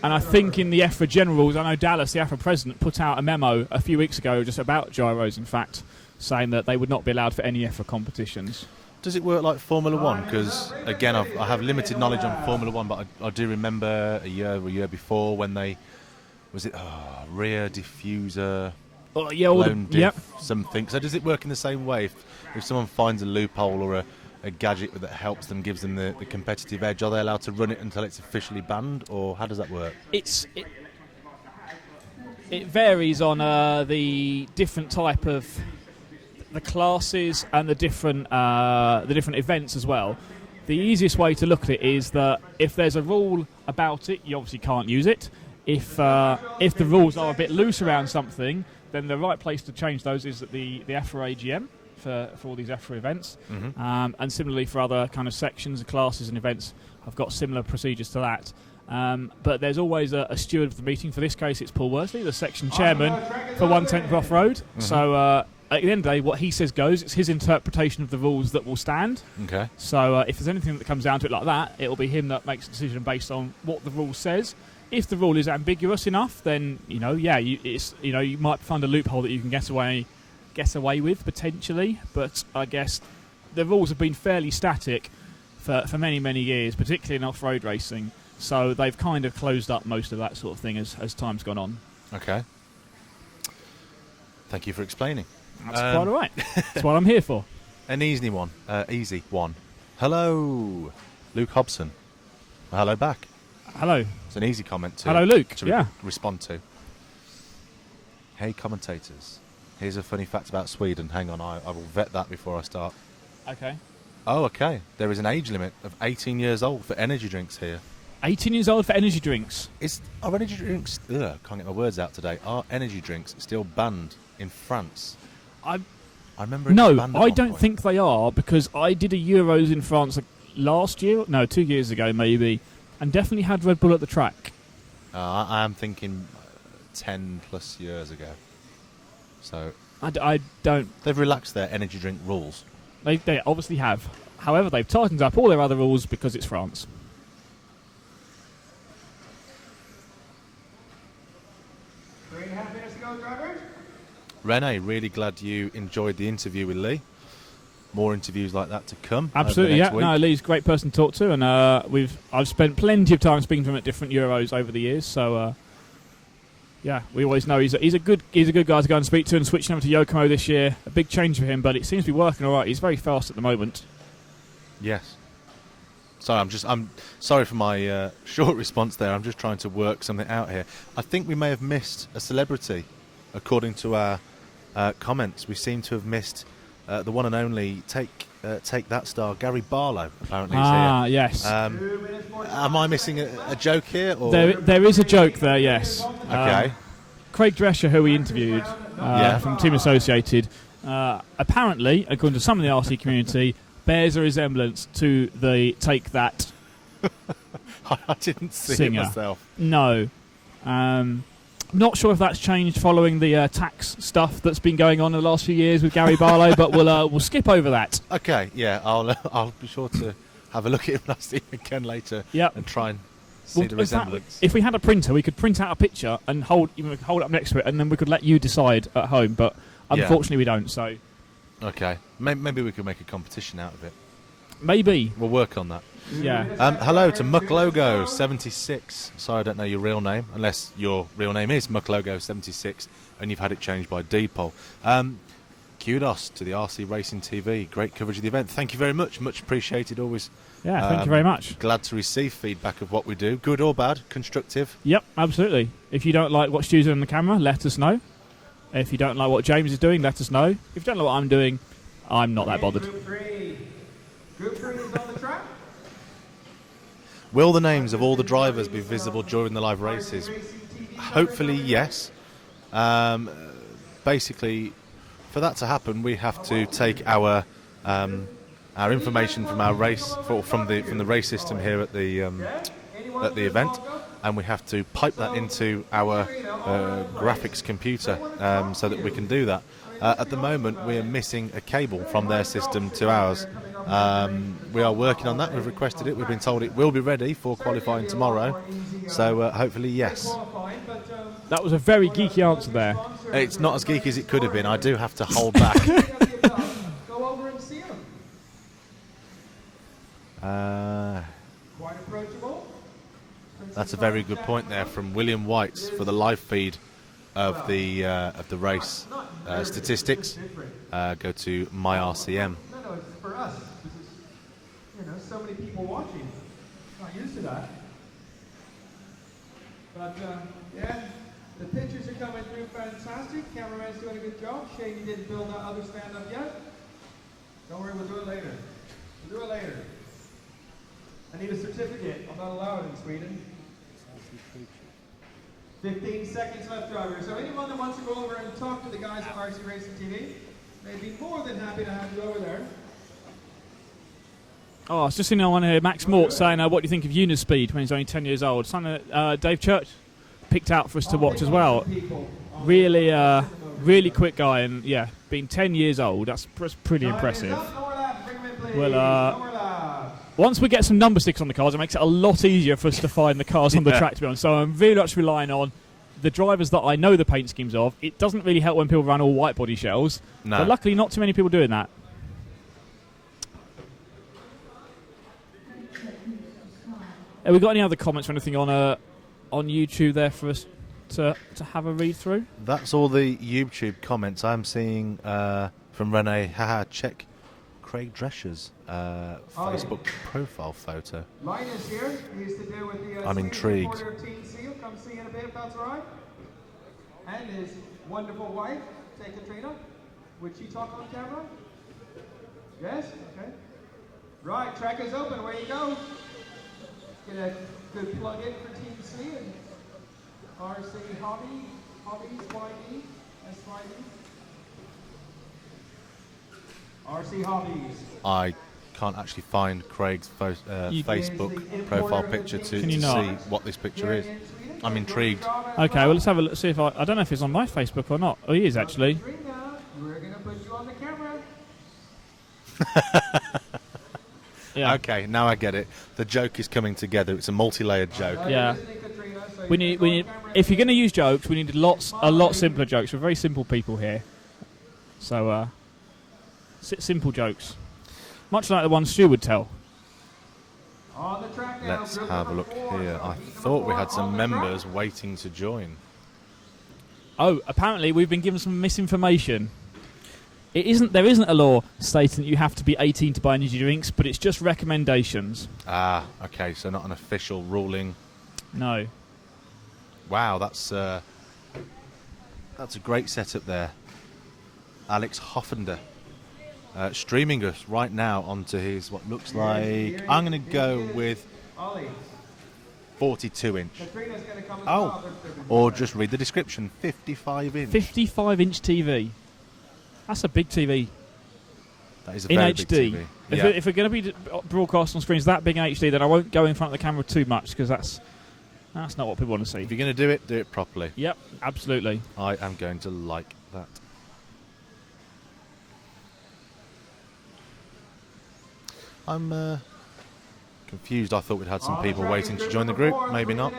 And I think in the EFRA general rules, I know Dallas, the EFRA president, put out a memo a few weeks ago just about gyros, in fact, saying that they would not be allowed for any EFRA competitions. Does it work like Formula One? Because, again, I have limited knowledge on Formula One, but I do remember a year before when they... Was it rear diffuser, blown diff, something? So does it work in the same way? If someone finds a loophole or a gadget that helps them, gives them the competitive edge, are they allowed to run it until it's officially banned, or how does that work? It varies on the different type of the classes and the different events as well. The easiest way to look at it is that if there's a rule about it, you obviously can't use it. If the rules are a bit loose around something, then the right place to change those is at the EFRA AGM for all these EFRA events. Mm-hmm. And similarly for other kind of sections, classes and events, I've got similar procedures to that. But there's always a steward of the meeting. For this case, it's Paul Worsley, the section chairman for 110th Off-Road. Mm-hmm. So at the end of the day, what he says goes. It's his interpretation of the rules that will stand. Okay. So if there's anything that comes down to it like that, it'll be him that makes a decision based on what the rule says. If the rule is ambiguous enough, then you might find a loophole that you can get away with potentially. But I guess the rules have been fairly static for many years, particularly in off-road racing. So they've kind of closed up most of that sort of thing as time's gone on. Okay. Thank you for explaining. That's quite all right. That's what I'm here for. An easy one. Hello, Luke Hobson. Hello back. Hello. It's an easy comment to Hello, Luke. to respond to. Hey, commentators. Here's a funny fact about Sweden. Hang on, I will vet that before I start. Okay. Oh, okay. There is an age limit of 18 years old for energy drinks here. 18 years old for energy drinks? Are energy drinks... can't get my words out today. Are energy drinks still banned in France? I remember it was banned at I one don't point. think they are, because I did a Euros in France last year. No, 2 years ago maybe. And definitely had Red Bull at the track. I am thinking 10 plus years ago. So I don't... They've relaxed their energy drink rules. They obviously have. However, they've tightened up all their other rules because it's France. 3.5 minutes to go, drivers. Rene, really glad you enjoyed the interview with Lee. More interviews like that to come. Absolutely, over the yeah. next week. No, Lee's a great person to talk to, and I've spent plenty of time speaking to him at different Euros over the years. So, we always know he's a good guy to go and speak to. And switching over to Yokomo this year, a big change for him, but it seems to be working all right. He's very fast at the moment. Yes. Sorry, I'm sorry for my short response there. I'm just trying to work something out here. I think we may have missed a celebrity, according to our comments. We seem to have missed the one and only Take That star, Gary Barlow. Apparently, is here. Yes. Am I missing a joke here? Or? There is a joke there. Yes. Okay. Craig Drescher, who we interviewed from Team Associated, apparently, according to some of the RC community, bears a resemblance to the Take That I didn't see singer. it myself. No. Not sure if that's changed following the tax stuff that's been going on in the last few years with Gary Barlow, but we'll skip over that. Okay, yeah, I'll be sure to have a look at him when I see him again later. Yep. And try and see the in fact, resemblance. if we had a printer, we could print out a picture and hold it up next to it, and then we could let you decide at home. But unfortunately, we don't. So okay, maybe we could make a competition out of it. Maybe we'll work on that. Yeah. Hello to Mucklogo76. Sorry, I don't know your real name, unless your real name is Mucklogo76 and you've had it changed by Depol. Kudos to the RC Racing TV. Great coverage of the event. Thank you very much. Much appreciated. Always. Yeah, thank you very much. Glad to receive feedback of what we do, good or bad, constructive. Yep, absolutely. If you don't like what Stu's doing on the camera, let us know. If you don't like what James is doing, let us know. If you don't like what I'm doing, I'm not that bothered. Group 3 is on the track. Will the names of all the drivers be visible during the live races? Hopefully, yes. Basically, for that to happen, we have to take our information from our race, from the race system here at the event, and we have to pipe that into our graphics computer so that we can do that. At the moment, we are missing a cable from their system to ours. We are working on that. We've requested it. We've been told it will be ready for qualifying tomorrow. So hopefully, yes. That was a very geeky answer there. It's not as geeky as it could have been. I do have to hold back. Go over and see them. Quite approachable. That's a very good point there from William White for the live feed of the race statistics. Go to my RCM. No, it's for us. This is, so many people watching. Not used to that. But yeah, the pictures are coming through fantastic. Cameraman's doing a good job. Shane, you didn't build that other stand up yet. Don't worry, we'll do it later. We'll do it later. I need a certificate. I'm not allowed in Sweden. 15 seconds left, driver. So anyone that wants to go over and talk to the guys at RC Racing TV, they'd be more than happy to have you over there. Oh, I was just seeing one here, Max Mort saying, what do you think of Una's speed when he's only 10 years old? Something that Dave Church picked out for us to watch as well. Really, really quick guy, and yeah, being 10 years old, that's pretty impressive. Well, once we get some number sticks on the cars, it makes it a lot easier for us to find the cars on the track, to be honest. So I'm very much relying on the drivers that I know the paint schemes of. It doesn't really help when people run all white body shells, but luckily not too many people doing that. Have we got any other comments or anything on YouTube there for us to have a read through? That's all the YouTube comments I'm seeing from Renee. Haha, check Craig Drescher's Facebook profile photo. Linus here. He used to do with the I'm intrigued. Team Seal. Come see in a bit if that's all right. And his wonderful wife, say Katrina. Would she talk on camera? Yes? Okay. Right, track is open. Away you go. Get a good plug in for Team C and RC Hobbies, YD, SYD. RC Hobbies. I can't actually find Craig's Facebook profile picture to see what this picture is. I'm intrigued. Okay, well let's have a look. See if I don't know if it's on my Facebook or not. Oh, he is actually. We're gonna put you on the camera. Yeah. Okay, now I get it. The joke is coming together. It's a multi-layered joke. Yeah. We need. If you're going to use jokes, we need a lot simpler jokes. We're very simple people here. So, simple jokes, much like the one Stu would tell. Let's have a look here. I thought we had some members waiting to join. Oh, apparently we've been given some misinformation. There isn't a law stating that you have to be 18 to buy energy drinks, but it's just recommendations. Ah, okay, so not an official ruling. No. Wow, that's a great setup there. Alex Hoffender streaming us right now onto his, what looks like, I'm going to go with 42-inch. Oh, or just read the description, 55-inch. 55-inch TV. That's a big TV. That is a very HD. big TV. If we're going to be broadcast on screens that big in HD, then I won't go in front of the camera too much, because that's That's not what people want to see. If you're going to do it properly. Yep, absolutely. I am going to like that. I'm confused. I thought we'd had some people waiting to join the group. Maybe not.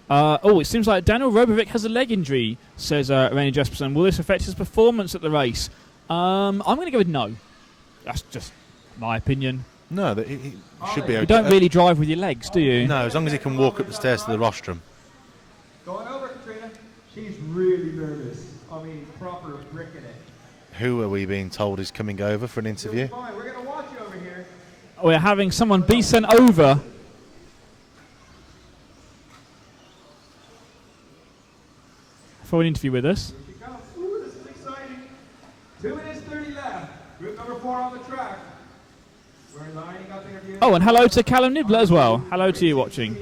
It seems like Daniel Robovic has a leg injury, says Rainy Jesperson. Will this affect his performance at the race? I'm going to go with no. That's just my opinion. No, he should be okay. You don't really drive with your legs, do you? No, as long as he can walk up the stairs to the rostrum. Going over, Katrina. She's really nervous. I mean, proper bricking it. Who are we being told is coming over for an interview? Fine. We're going to watch you over here. We're having someone be sent over for an interview with us. Here she comes. Ooh, this is exciting. 2 minutes 30 left. Group number 4 on the track. We're lining up interviews. Oh, and hello to Callum Nibbler as well. Hello to you watching.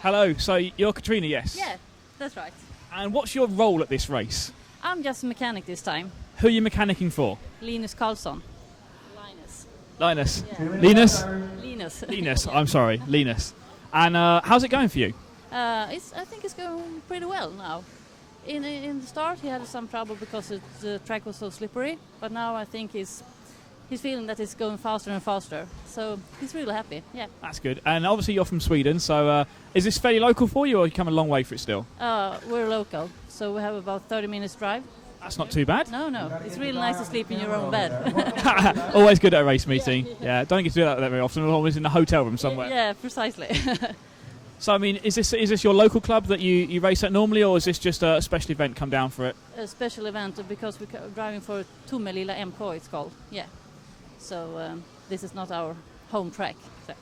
Hello, so you're Katrina, yes? Yeah, that's right. And what's your role at this race? I'm just a mechanic this time. Who are you mechanicking for? Linus Karlsson. Linus. Yeah. Linus? Linus. Linus, I'm sorry, Linus. And how's it going for you? I think it's going pretty well now. In the start, he had some trouble because the track was so slippery, but now I think he's feeling that it's going faster and faster. So he's really happy. Yeah. That's good. And obviously you're from Sweden, so is this fairly local for you, or you come a long way for it still? We're local, so we have about 30 minutes drive. That's not too bad. No, it's really nice to sleep in your own bed. Always good at a race meeting. Yeah, don't get to do that very often. We're always in a hotel room somewhere. Yeah, precisely. So I mean, is this your local club that you race at normally, or is this just a special event? Come down for it? A special event because we're driving for Tomelilla MK, it's called. Yeah. So this is not our home track. So.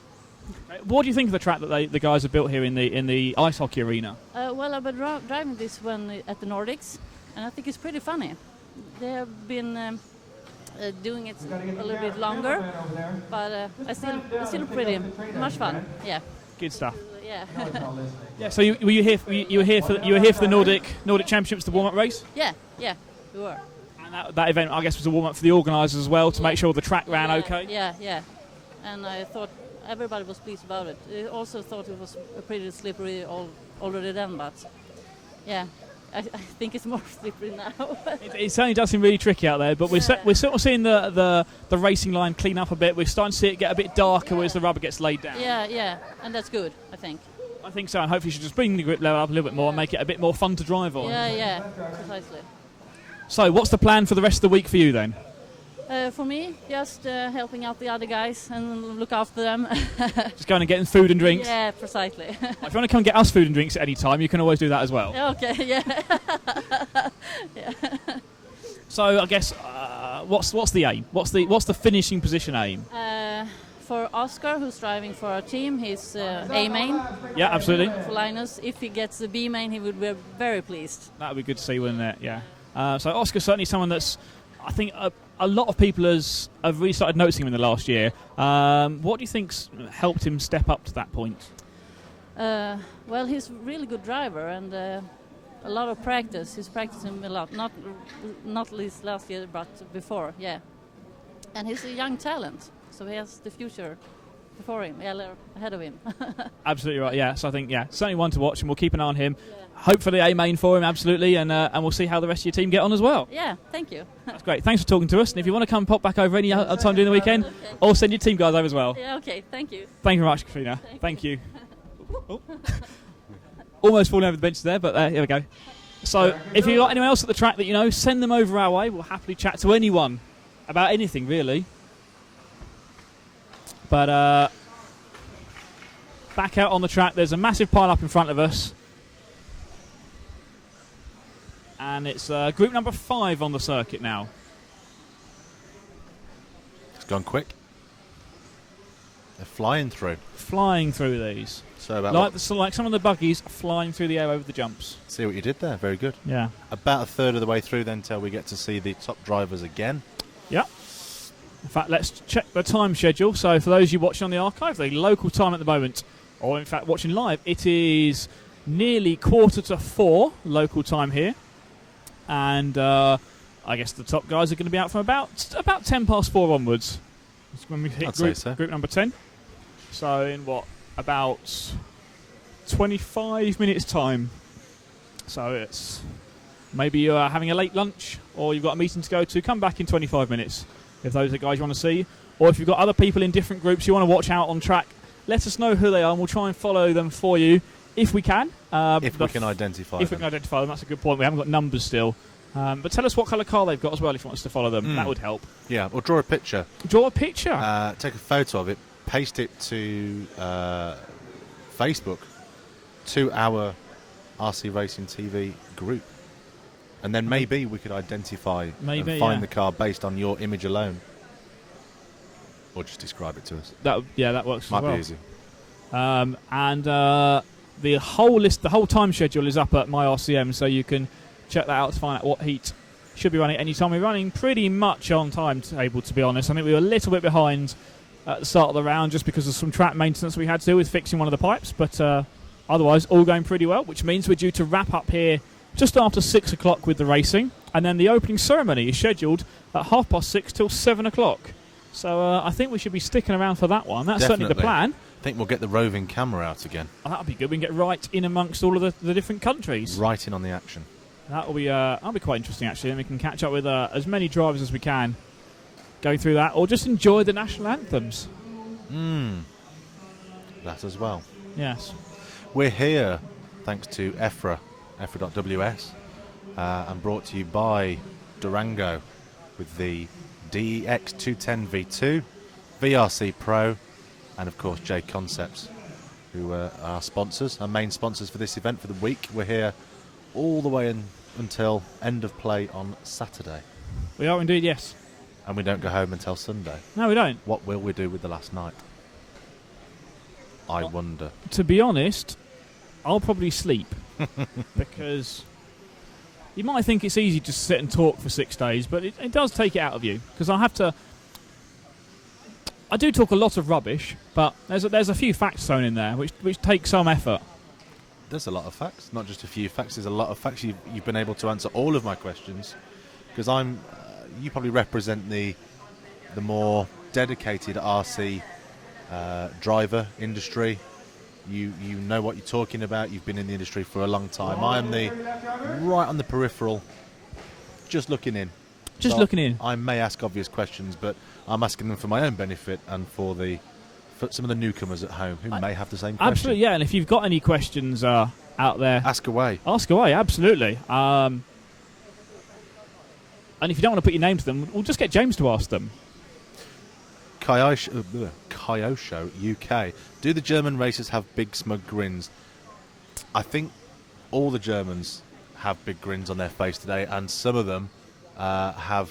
What do you think of the track that the guys have built here in the ice hockey arena? Well, I've been driving this one at the Nordics, and I think it's pretty funny. They have been doing it a little bit longer, but it's still pretty much fun. Yeah. Good stuff. Yeah. Yeah. So you were here for the Nordic Championships, the warm-up race? Yeah, we were. And that event, I guess, was a warm-up for the organisers as well to make sure the track ran okay. Yeah. And I thought everybody was pleased about it. I also thought it was pretty slippery already then, but yeah, I think it's more slippery now. It certainly does seem really tricky out there, but we're sort of seeing the racing line clean up a bit. We're starting to see it get a bit darker as the rubber gets laid down. Yeah, and that's good, I think. I think so, and hopefully you should just bring the grip level up a little bit more and make it a bit more fun to drive on. Yeah, precisely. So, what's the plan for the rest of the week for you then? For me, just helping out the other guys and look after them. Just going and getting food and drinks? Yeah, precisely. If you want to come and get us food and drinks at any time, you can always do that as well. Okay, yeah. So I guess what's the aim? What's the finishing position aim? For Oscar, who's driving for our team, he's A main. Yeah, absolutely. For Linus, if he gets the B main, he would be very pleased. That would be good to see, wouldn't it? Yeah. So Oscar's certainly someone that's, I think, a lot of people have really started noticing him in the last year. What do you think's helped him step up to that point? Well, he's a really good driver and a lot of practice. He's practicing a lot, not least last year, but before, yeah. And he's a young talent, so he has the future before him, ahead of him. Absolutely right, yeah. So I think, certainly one to watch, and we'll keep an eye on him. Yeah. Hopefully A main for him, absolutely, and we'll see how the rest of your team get on as well. Yeah, thank you. That's great. Thanks for talking to us, and if you want to come pop back over any other time during the weekend, or send your team guys over as well. Yeah, okay, thank you. Thank you very much, Katrina. Thank you. Oh. Almost falling over the bench there, but here we go. So if you've got anyone else at the track that you know, send them over our way. We'll happily chat to anyone about anything, really. But back out on the track, there's a massive pile up in front of us. And it's group number 5 on the circuit now. It's gone quick. They're flying through. Flying through these. So about like some of the buggies flying through the air over the jumps. See what you did there. Very good. Yeah. About a third of the way through then till we get to see the top drivers again. Yep. In fact, let's check the time schedule. So for those of you watching on the archive, the local time at the moment, or in fact watching live, it is nearly 3:45 local time here. And I guess the top guys are going to be out from about 4:10 onwards. That's when we hit group number 10. So in about 25 minutes time. So it's maybe you're having a late lunch or you've got a meeting to go to. Come back in 25 minutes if those are the guys you want to see. Or if you've got other people in different groups you want to watch out on track, let us know who they are and we'll try and follow them for you if we can. If we can identify them. If we can identify them, that's a good point. We haven't got numbers still. But tell us what colour car they've got as well if you want us to follow them. That would help. Yeah, or draw a picture. Draw a picture. Take a photo of it, paste it to Facebook, to our RC Racing TV group. And then maybe we could identify and find the car based on your image alone. Or just describe it to us. That works Might as well. be easy. And the whole list, the whole time schedule is up at my RCM, so you can check that out to find out what heat should be running at any time. We're running pretty much on timetable, to be honest. I think we were a little bit behind at the start of the round just because of some track maintenance we had to do with fixing one of the pipes, but otherwise all going pretty well, which means we're due to wrap up here just after 6 o'clock with the racing, and then the opening ceremony is scheduled at 6:30 till 7 o'clock. So I think we should be sticking around for that one. That's certainly the plan. I think we'll get the roving camera out again. Oh, that'll be good. We can get right in amongst all of the different countries. Right in on the action. That'll be quite interesting, actually. And we can catch up with as many drivers as we can going through that, or just enjoy the national anthems. That as well. Yes. We're here thanks to EFRA, EFRA.ws, and brought to you by Durango with the DEX 210 V2, VRC Pro, and of course J Concepts, who are our sponsors, our main sponsors for this event for the week. We're here all the way until end of play on Saturday. We are indeed, yes. And we don't go home until Sunday. No, we don't. What will we do with the last night? I wonder. To be honest, I'll probably sleep because you might think it's easy to sit and talk for 6 days, but it does take it out of you because I do talk a lot of rubbish, but there's a few facts thrown in there which take some effort. There's a lot of facts, not just a few facts. There's a lot of facts. You've been able to answer all of my questions because you probably represent the more dedicated RC driver industry. You know what you're talking about. You've been in the industry for a long time. I'm right on the peripheral, just looking in. Looking in. I may ask obvious questions, but I'm asking them for my own benefit and for some of the newcomers at home who may have the same question. Absolutely, yeah. And if you've got any questions out there, ask away. Ask away, absolutely. And if you don't want to put your name to them, we'll just get James to ask them. Kyosho UK. Do the German racers have big smug grins? I think all the Germans have big grins on their face today, and some of them have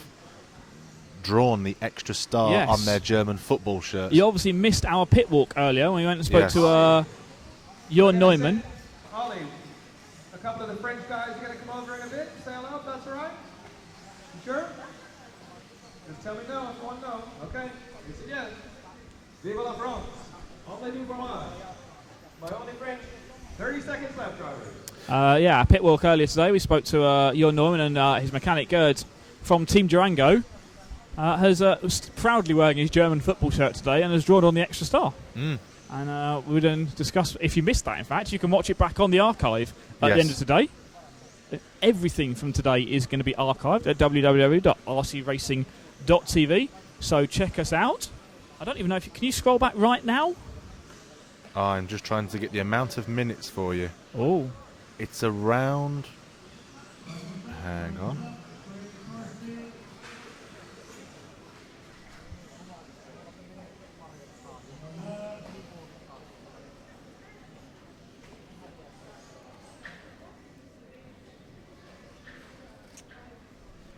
drawn the extra star on their German football shirts. You obviously missed our pit walk earlier when we went and spoke to Jörn Neumann. Ollie, a couple of the French guys are going to come over in a bit. Say hello if that's all right. You sure? Just tell me no if you want to know. Okay. Yes, yes. Vive la France. Only du fromage. My only French. 30 seconds left, drivers. Pit walk earlier today. We spoke to Jörn Neumann and his mechanic Gerd from Team Durango. Was proudly wearing his German football shirt today and has drawn on the extra star. And we then discuss, if you missed that, in fact, you can watch it back on the archive at the end of today. Everything from today is going to be archived at www.rcracing.tv. So check us out. I don't even know can you scroll back right now? I'm just trying to get the amount of minutes for you. Oh. It's around... Hang on.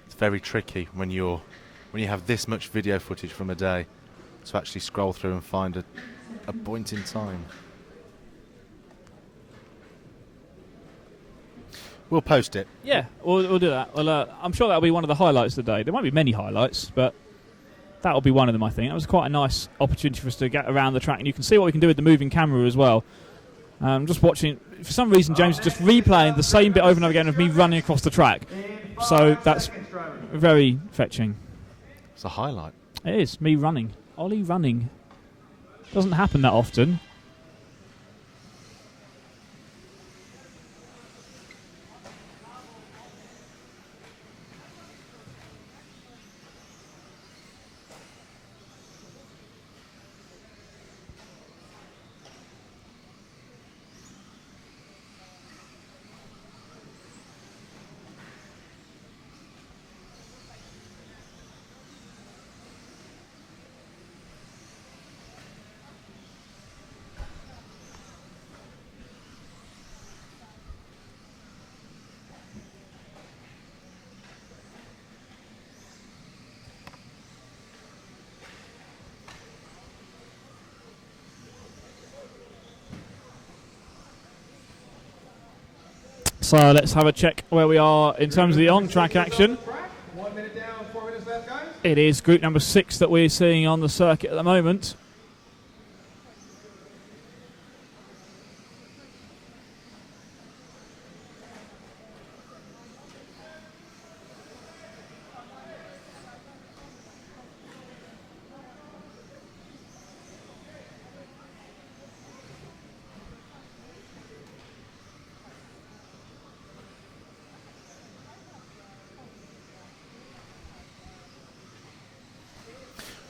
It's very tricky when you have this much video footage from a day to actually scroll through and find a point in time. We'll post it. Yeah, we'll do that. Well, I'm sure that'll be one of the highlights of the day. There won't be many highlights, but that'll be one of them, I think. That was quite a nice opportunity for us to get around the track, and you can see what we can do with the moving camera as well. Just watching, for some reason James is just replaying the same bit over and over again of me running across the track. So that's very fetching. It's a highlight. It is, me running. Ollie running. Doesn't happen that often. So let's have a check where we are in terms of the on-track action. 1 minute down, 4 minutes left, guys. It is group number 6 that we're seeing on the circuit at the moment.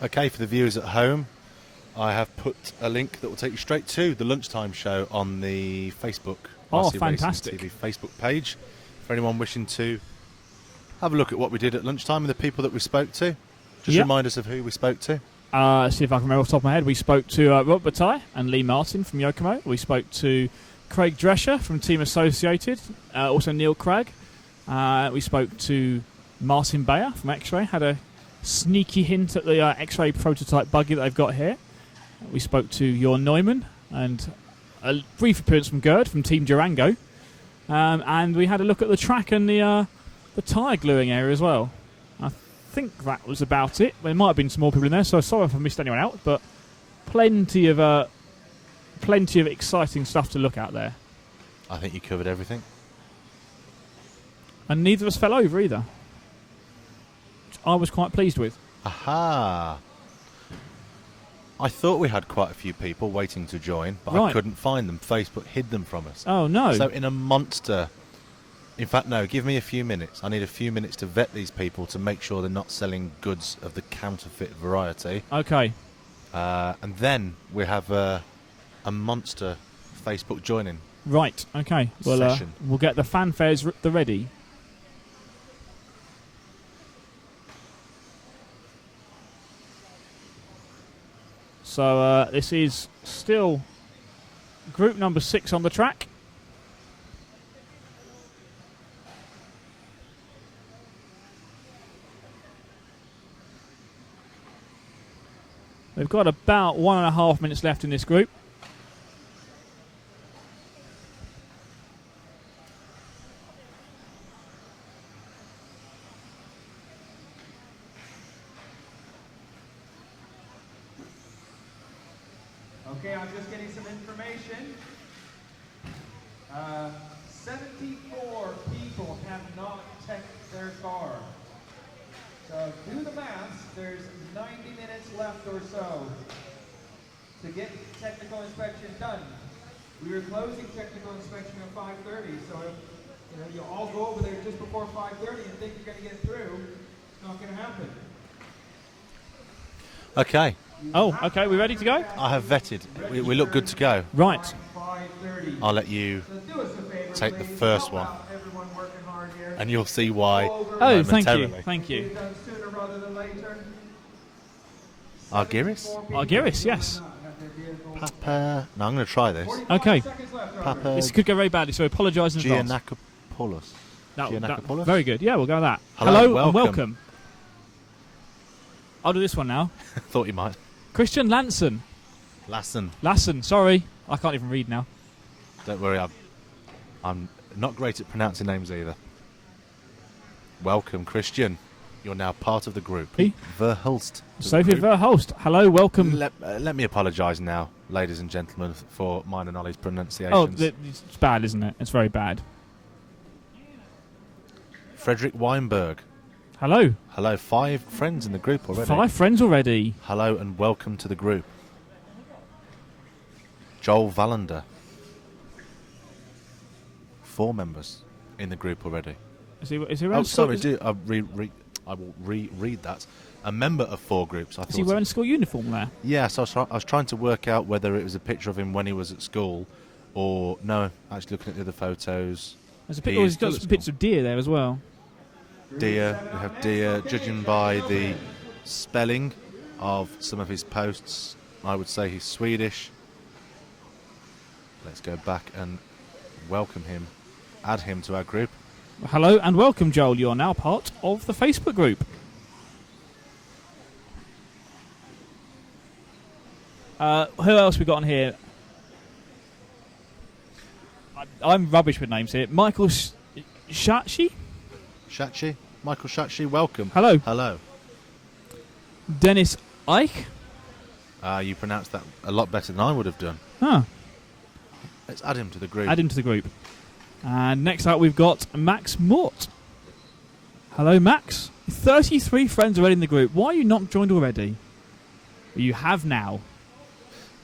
Okay, for the viewers at home, I have put a link that will take you straight to the lunchtime show on the Facebook Oh, RC fantastic. Racing TV Facebook page. For anyone wishing to have a look at what we did at lunchtime and the people that we spoke to. Just Yep. remind us of who we spoke to. See if I can remember off the top of my head. We spoke to Rob Bataille and Lee Martin from Yokomo. We spoke to Craig Drescher from Team Associated, also Neil Craig. We spoke to Martin Bayer from X-Ray, had a sneaky hint at the X-Ray prototype buggy that they've got here. We spoke to Jorn Neumann and a brief appearance from Gerd from Team Durango. And we had a look at the track and the tyre gluing area as well. I think that was about it. There might have been some more people in there, so sorry if I missed anyone out, but plenty of exciting stuff to look at there. I think you covered everything. And neither of us fell over either, which I was quite pleased with. Aha! I thought we had quite a few people waiting to join, but I Right. couldn't find them. Facebook hid them from us. Oh, no. So in a monster... In fact, no, give me a few minutes. I need a few minutes to vet these people to make sure they're not selling goods of the counterfeit variety. Okay. And then we have a monster Facebook joining. Right, okay. Well, Session. we'll get the fanfares the ready. So this is still group number 6 on the track. We've got about 1.5 minutes left in this group. Okay, I'm just getting some information. 74 people have not checked their car. So do the maths, there's 90 minutes left or so to get technical inspection done. We are closing technical inspection at 5:30, so if you all go over there just before 5:30 and think you're going to get through, it's not going to happen. Okay. Oh, okay, we ready to go? I have vetted. We look good to go. Right. I'll let you take the first one. And you'll see why. Oh, thank you. Thank you. Argyris? Argyris, yes. Papa. No, I'm going to try this. Okay. Papa. This could go very badly, so apologise in advance. Giannakopoulos. Giannakopoulos? Very good. Yeah, we'll go with that. Hello, and welcome. I'll do this one now. Thought you might. Christian Lassen. Lassen. Sorry, I can't even read now. Don't worry, I'm not great at pronouncing names either. Welcome, Christian. You're now part of the group. Hey. Verhulst. Sophie Verhulst. Hello, welcome. Let me apologise now, ladies and gentlemen, for mine and Ollie's pronunciations. Oh, it's bad, isn't it? It's very bad. Frederick Weinberg. Hello. Hello, 5 friends in the group already. 5 friends already. Hello and welcome to the group. Joel Valander. 4 members in the group already. Is he Oh, wearing sorry, I will reread that. A member of 4 groups. Is he wearing a school uniform there? Yes, I was trying to work out whether it was a picture of him when he was at school, or no. Actually, looking at the other photos, There's a picture. He's got some pictures of deer there as well. Deer. We have deer. Judging by the spelling of some of his posts, I would say he's Swedish. Let's go back and welcome him, add him to our group. Hello and welcome, Joel. You are now part of the Facebook group. Who else we got on here? I'm rubbish with names here. Michael Shachi? Shachi? Michael Shachi, welcome. Hello. Hello. Dennis Ike? You pronounced that a lot better than I would have done. Huh. Let's add him to the group. Add him to the group. And next up we've got Max Mort. Hello, Max. 33 friends already in the group. Why are you not joined already? You have now.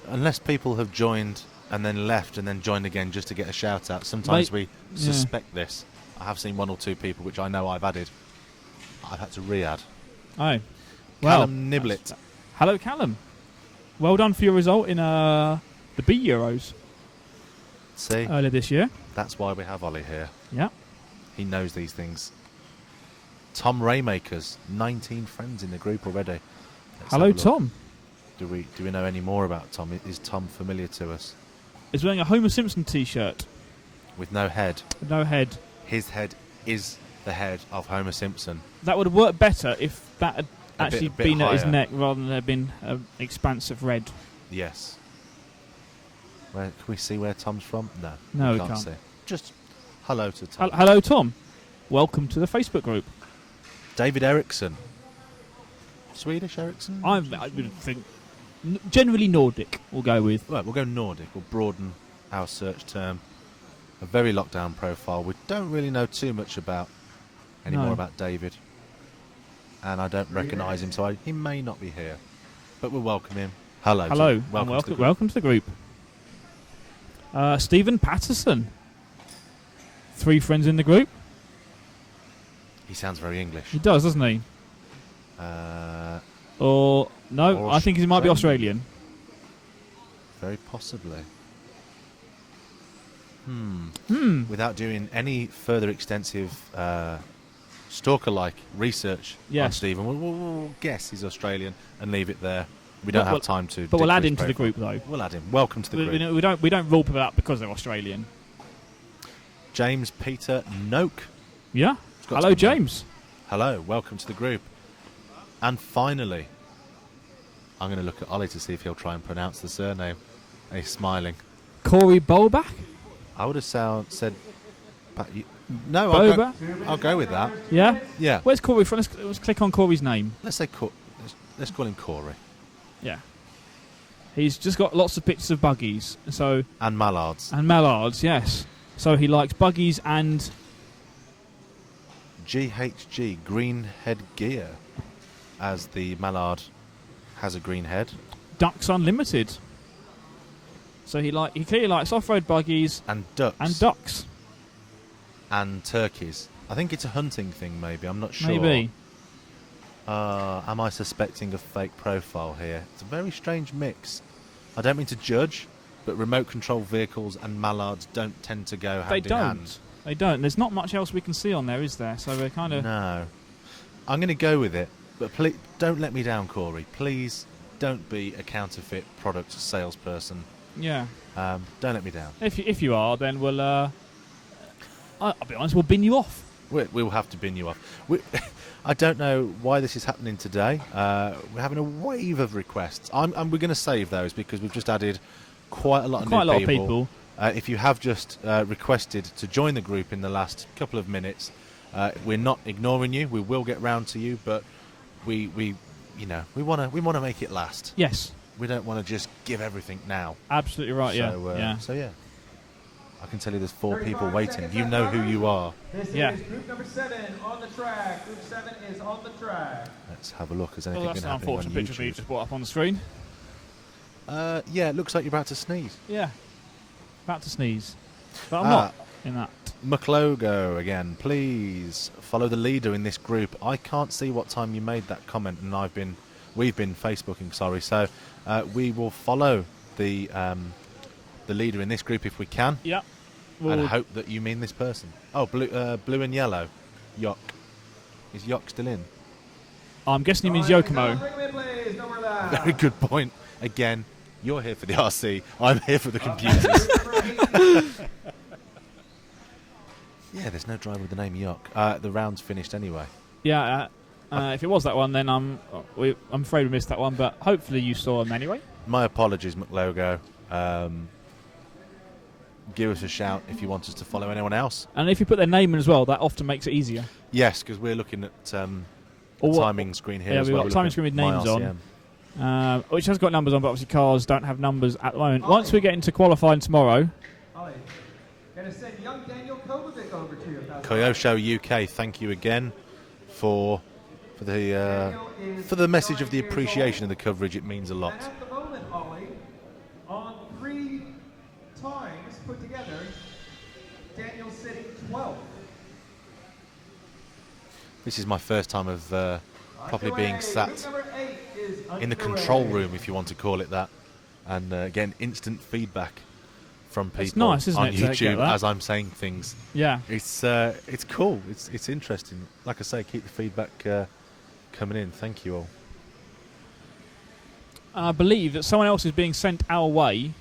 Unless people have joined and then left and then joined again just to get a shout out. Sometimes we suspect this. I have seen 1 or 2 people which I know I've added. I've had to re-add. Oh. Well, Callum Niblet. Hello, Callum. Well done for your result in the B Euros. See? Earlier this year. That's why we have Ollie here. Yeah. He knows these things. Tom Raymakers, 19 friends in the group already. Let's Hello, have a look. Tom. Do we know any more about Tom? Is Tom familiar to us? He's wearing a Homer Simpson t-shirt. With no head. No head. His head is the head of Homer Simpson. That would have worked better if that had A actually bit been at his higher. neck rather than there been an expanse of red. Yes. Can we see where Tom's from? No. No, we can't can't. see. Just hello to Tom. Hello, Tom. Welcome to the Facebook group. David Eriksson. Swedish Eriksson? I would think generally Nordic we'll go with. Right, we'll go Nordic. We'll broaden our search term. A very lockdown profile. We don't really know too much about anymore No. about David. And I don't recognise him, so he may not be here. But we'll welcome him. Hello. Hello. Tom. Welcome, to the group. Welcome to the group. Stephen Patterson. 3 friends in the group. He sounds very English. He does, doesn't he? Or no, or I think he might be Australian. Very possibly. Without doing any further extensive stalker-like research on Yes. Stephen, we'll guess he's Australian and leave it there. We don't have time to. But we'll dig add for him his to the profile. group, though. We'll add him. Welcome to the group. We don't rule people out because they're Australian. James Peter Noak. Yeah. It's got Hello, to be Noak. James. Hello. Welcome to the group. And finally, I'm going to look at Ollie to see if he'll try and pronounce the surname. And he's smiling. Corey Bolbach. I would have said. No, I'll go with that. Yeah. Yeah. Where's Corey from? Let's click on Corey's name. Let's say let's call him Corey. Yeah. He's just got lots of pictures of buggies, so And mallards. and mallards. Yes. So he likes buggies and GHG, green head gear, as the mallard has a green head. Ducks Unlimited. So he clearly likes off-road buggies and ducks and turkeys. I think it's a hunting thing, maybe. I'm not sure. Maybe. Am I suspecting a fake profile here? It's a very strange mix. I don't mean to judge, but remote control vehicles and mallards don't tend to go hand in hand. They don't. There's not much else we can see on there, is there? So we're kind of... No. I'm going to go with it, but please don't let me down, Corey. Please don't be a counterfeit product salesperson. Yeah. Don't let me down. If you are, then we'll... I'll be honest, we'll bin you off. We'll have to bin you off. I don't know why this is happening today. We're having a wave of requests. We're going to save those because we've just added quite a lot of people. If you have just requested to join the group in the last couple of minutes, We're not ignoring you. We will get round to you, but we want to make it last. Yes. We don't want to just give everything now. Absolutely right. So yeah. I can tell you there's 4 people waiting. You know who you are. This is group number 7 on the track. Group 7 is on the track. Let's have a look. Has anything That's been an happening on unfortunate picture YouTube? you just brought up on the screen. Yeah, it looks like you're about to sneeze. Yeah. About to sneeze. But I'm not in that. McLogo again. Please follow the leader in this group. I can't see what time you made that comment, and we've been Facebooking. Sorry. So we will follow the leader in this group if we can. Yeah. And hope that you mean this person. Oh, blue and yellow. Yok. Is Yok still in? I'm guessing he means Yokomo. Very good point. Again, you're here for the RC. I'm here for the computers. Yeah, there's no driver with the name Yok. The round's finished anyway. Yeah. If it was that one, then I'm afraid we missed that one. But hopefully you saw him anyway. My apologies, McLogo. Give us a shout if you want us to follow anyone else. And if you put their name in as well, that often makes it easier. Yes, because we're looking at the timing screen here as well. Yeah, we've got timing screen with names on. Which has got numbers on, but obviously cars don't have numbers at the moment. Once we get into qualifying tomorrow... Going to send young Daniel Kovacic over to you. Koyosho UK, thank you again for the message of the appreciation of the coverage. It means a lot. And at the moment, Ollie, on 3 times put together, Daniel's sitting 12th. This is my first time of properly being sat in the control room, if you want to call it that, and getting instant feedback from people it's nice, isn't on it, YouTube as I'm saying things. Yeah. It's cool. It's interesting. Like I say, keep the feedback coming in. Thank you all. I believe that someone else is being sent our way.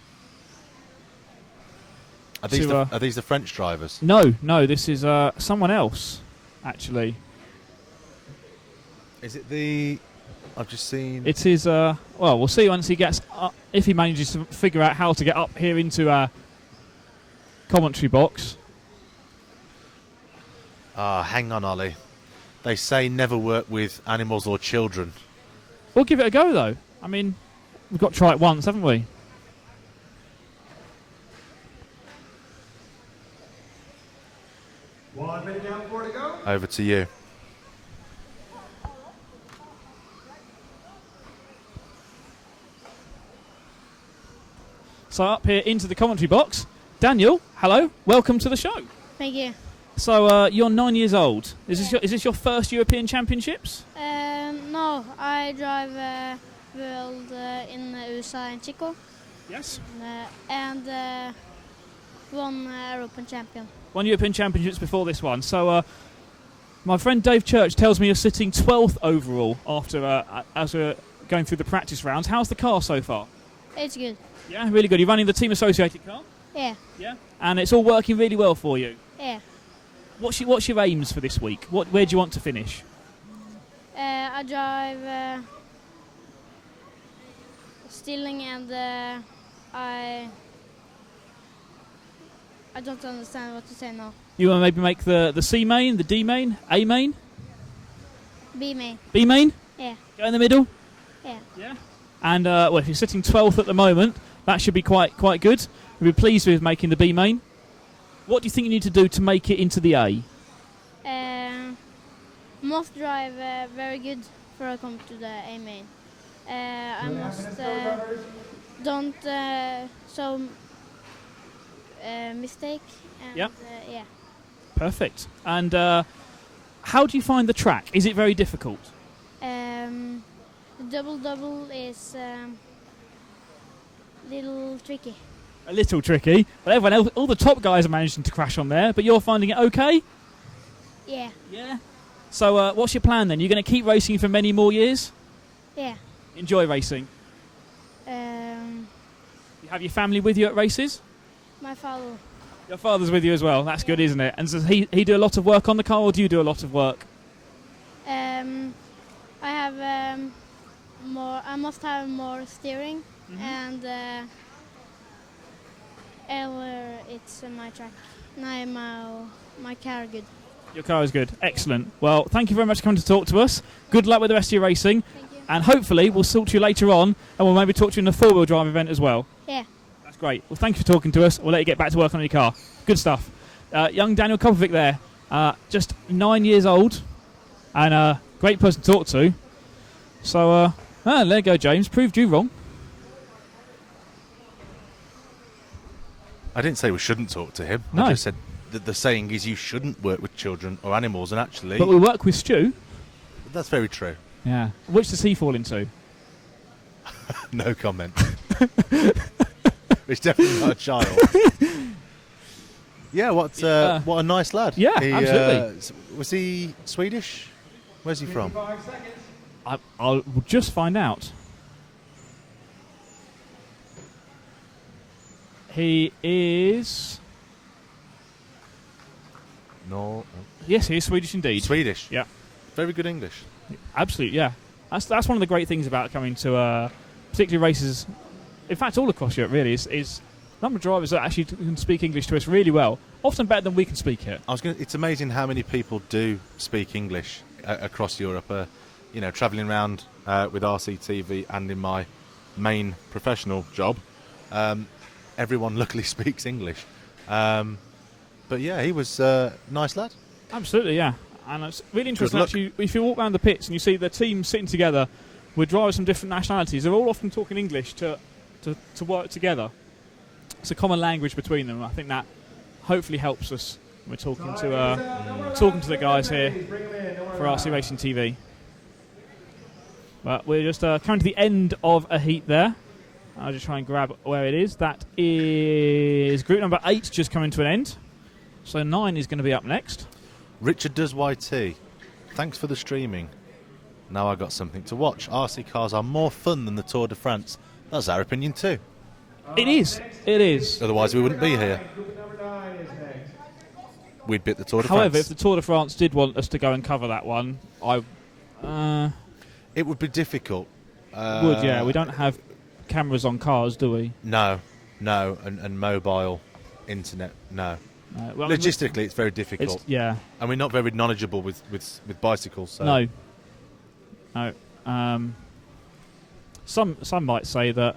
Are these the French drivers? No, this is someone else, actually. Is it the... I've just seen... It is, well, we'll see once he gets up, if he manages to figure out how to get up here into our commentary box. Hang on, Ollie. They say never work with animals or children. We'll give it a go, though. I mean, we've got to try it once, haven't we? One minute down, 4 to go. Over to you. So up here into the commentary box, Daniel, hello, welcome to the show. Thank you. So you're 9 years old. Is this your first European Championships? No, I drive world in USA in Chico. Yes. And one European champion. One European Championships before this one. So my friend Dave Church tells me you're sitting 12th overall after as we're going through the practice rounds. How's the car so far? It's good. Yeah, really good. You're running the team associated car? Yeah. Yeah. And it's all working really well for you? Yeah. What's your aims for this week? Where do you want to finish? I drive Stilling and I don't understand what to say now. You want to maybe make the C main, the D main, A main? B main. B main? Yeah. Go in the middle? Yeah. Yeah. And well, if you're sitting 12th at the moment, that should be quite good. You'll be pleased with making the B main. What do you think you need to do to make it into the A? Must drive very good before I come to the A main. I must don't so mistake. And, Yep. Yeah. Perfect. And how do you find the track? Is it very difficult? The double is little tricky. A little tricky. But everyone else, all the top guys are managing to crash on there, but you're finding it okay? Yeah. Yeah. So what's your plan then? You're going to keep racing for many more years? Yeah. Enjoy racing? You have your family with you at races? My father. Your father's with you as well. That's good, isn't it? And does he do a lot of work on the car, or do you do a lot of work? I have more. I must have more steering, and it's my track. Now my car good. Your car is good. Excellent. Well, thank you very much for coming to talk to us. Good luck with the rest of your racing. Thank you. And hopefully we'll talk to you later on, and we'll maybe talk to you in the four-wheel drive event as well. Yeah. That's great. Well, thank you for talking to us. We'll let you get back to work on your car. Good stuff. Young Daniel Kopovic there, just 9 years old, and a great person to talk to. So, there you go, James. Proved you wrong. I didn't say we shouldn't talk to him. No. I just said that the saying is you shouldn't work with children or animals, and actually... But we work with Stu. That's very true. Yeah. Which does he fall into? No comment. It's definitely not a child. Yeah, what a nice lad. Yeah, absolutely. Was he Swedish? Where's he from? I'll just find out. He is... No. Yes, he is Swedish indeed. Swedish? Yeah. Very good English. Absolutely, yeah. That's one of the great things about coming to particularly races, in fact all across Europe really, is the number of drivers that actually can speak English to us really well, often better than we can speak it. It's amazing how many people do speak English across Europe. Travelling around with RCTV and in my main professional job, everyone luckily speaks English. But yeah, he was a nice lad. Absolutely, yeah. And it's really interesting actually, if you walk around the pits and you see the teams sitting together with drivers from different nationalities, they're all often talking English to work together. It's a common language between them. I think that hopefully helps us. We're talking to the guys here for RC Racing TV. But we're just coming to the end of a heat there. I'll just try and grab where it is. That is group number 8 just coming to an end. So 9 is going to be up next. Richard Does YT. Thanks for the streaming. Now I got something to watch. RC cars are more fun than the Tour de France. That's our opinion too. It is. It is. Otherwise we wouldn't be here. We'd be at the Tour de However, France. if the Tour de France did want us to go and cover that one, it would be difficult. Yeah. We don't have cameras on cars, do we? No, and mobile internet, no. Well, logistically, it's very difficult. Yeah. And we're not very knowledgeable with bicycles. So. No. Some might say that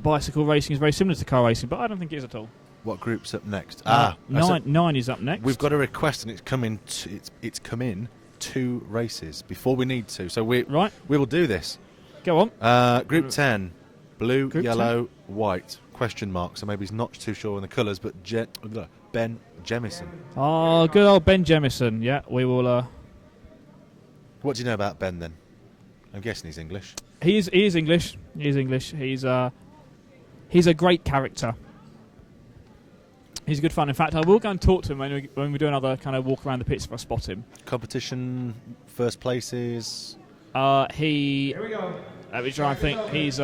bicycle racing is very similar to car racing, but I don't think it is at all. What group's up next? 9 is up next. We've got a request, and it's come in 2 races before we need to. So we will do this. Go on. Group 10, blue, Group yellow, white. Question mark. So maybe he's not too sure on the colours, but Ben Jemison. Oh, good old Ben Jemison. Yeah, we will. What do you know about Ben then? I'm guessing he's English. He is English. He is English. He's a great character. He's good fun. In fact, I will go and talk to him when we do another kind of walk around the pits if I spot him. Competition, first places. Here we go. Let me try and think. He's.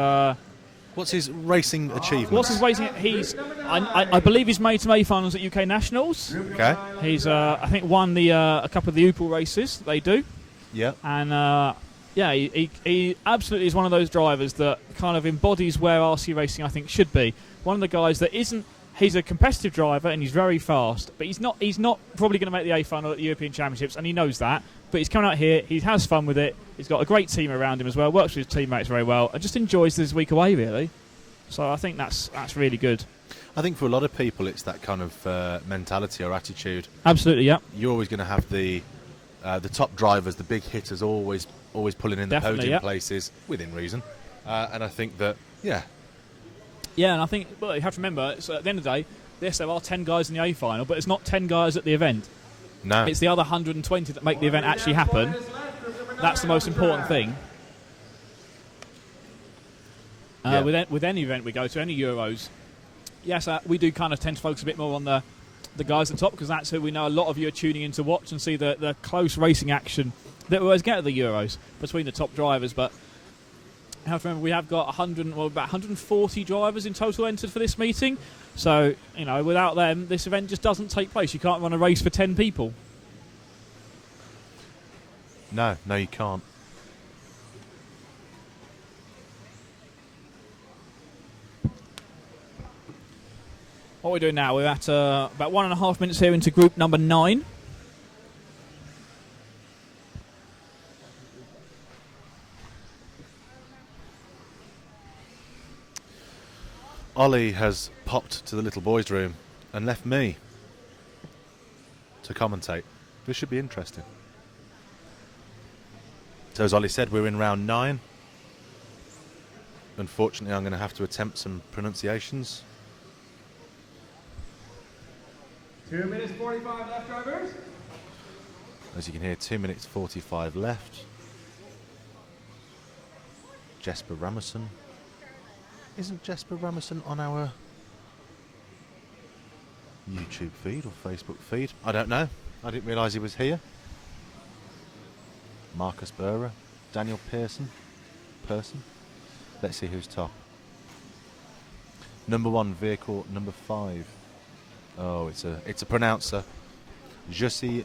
What's his racing achievement? What's his racing? I believe he's made some A finals at UK Nationals. Okay. He's I think won a couple of the Opel races they do. Yeah. And he absolutely is one of those drivers that kind of embodies where RC racing I think should be. One of the guys that isn't. He's a competitive driver and he's very fast, but he's not probably going to make the A final at the European Championships, and he knows that. But he's coming out here, he has fun with it. He's got a great team around him as well, works with his teammates very well, and just enjoys this week away really. So I think that's really good. I think for a lot of people, it's that kind of mentality or attitude. Absolutely, yeah. You're always going to have the top drivers, the big hitters, always pulling in the podium places within reason, and I think that Yeah, and I think you have to remember, it's, at the end of the day, yes, there are 10 guys in the A final, but it's not 10 guys at the event. No. It's the other 120 that make the event actually happen. That's the most important thing. With any event we go to, any Euros, yes, we do kind of tend to focus a bit more on the guys at the top, because that's who we know a lot of you are tuning in to watch and see the close racing action that we always get at the Euros between the top drivers. But you have to remember, we have got about 140 drivers in total entered for this meeting. So, without them, this event just doesn't take place. You can't run a race for 10 people. No, you can't. What we're doing now, we're at about 1.5 minutes here into group number 9. Ollie has popped to the little boys' room and left me to commentate. This should be interesting. So as Ollie said, we're in round 9. Unfortunately, I'm going to have to attempt some pronunciations. 2 minutes 45 left, drivers. As you can hear, 2 minutes 45 left. Jesper Ramerson. Isn't Jesper Ramerson on our YouTube feed or Facebook feed? I don't know. I didn't realise he was here. Marcus Burrer, Daniel Pearson. Let's see who's top. Number 1, vehicle number 5. Oh, it's a pronouncer. Jussi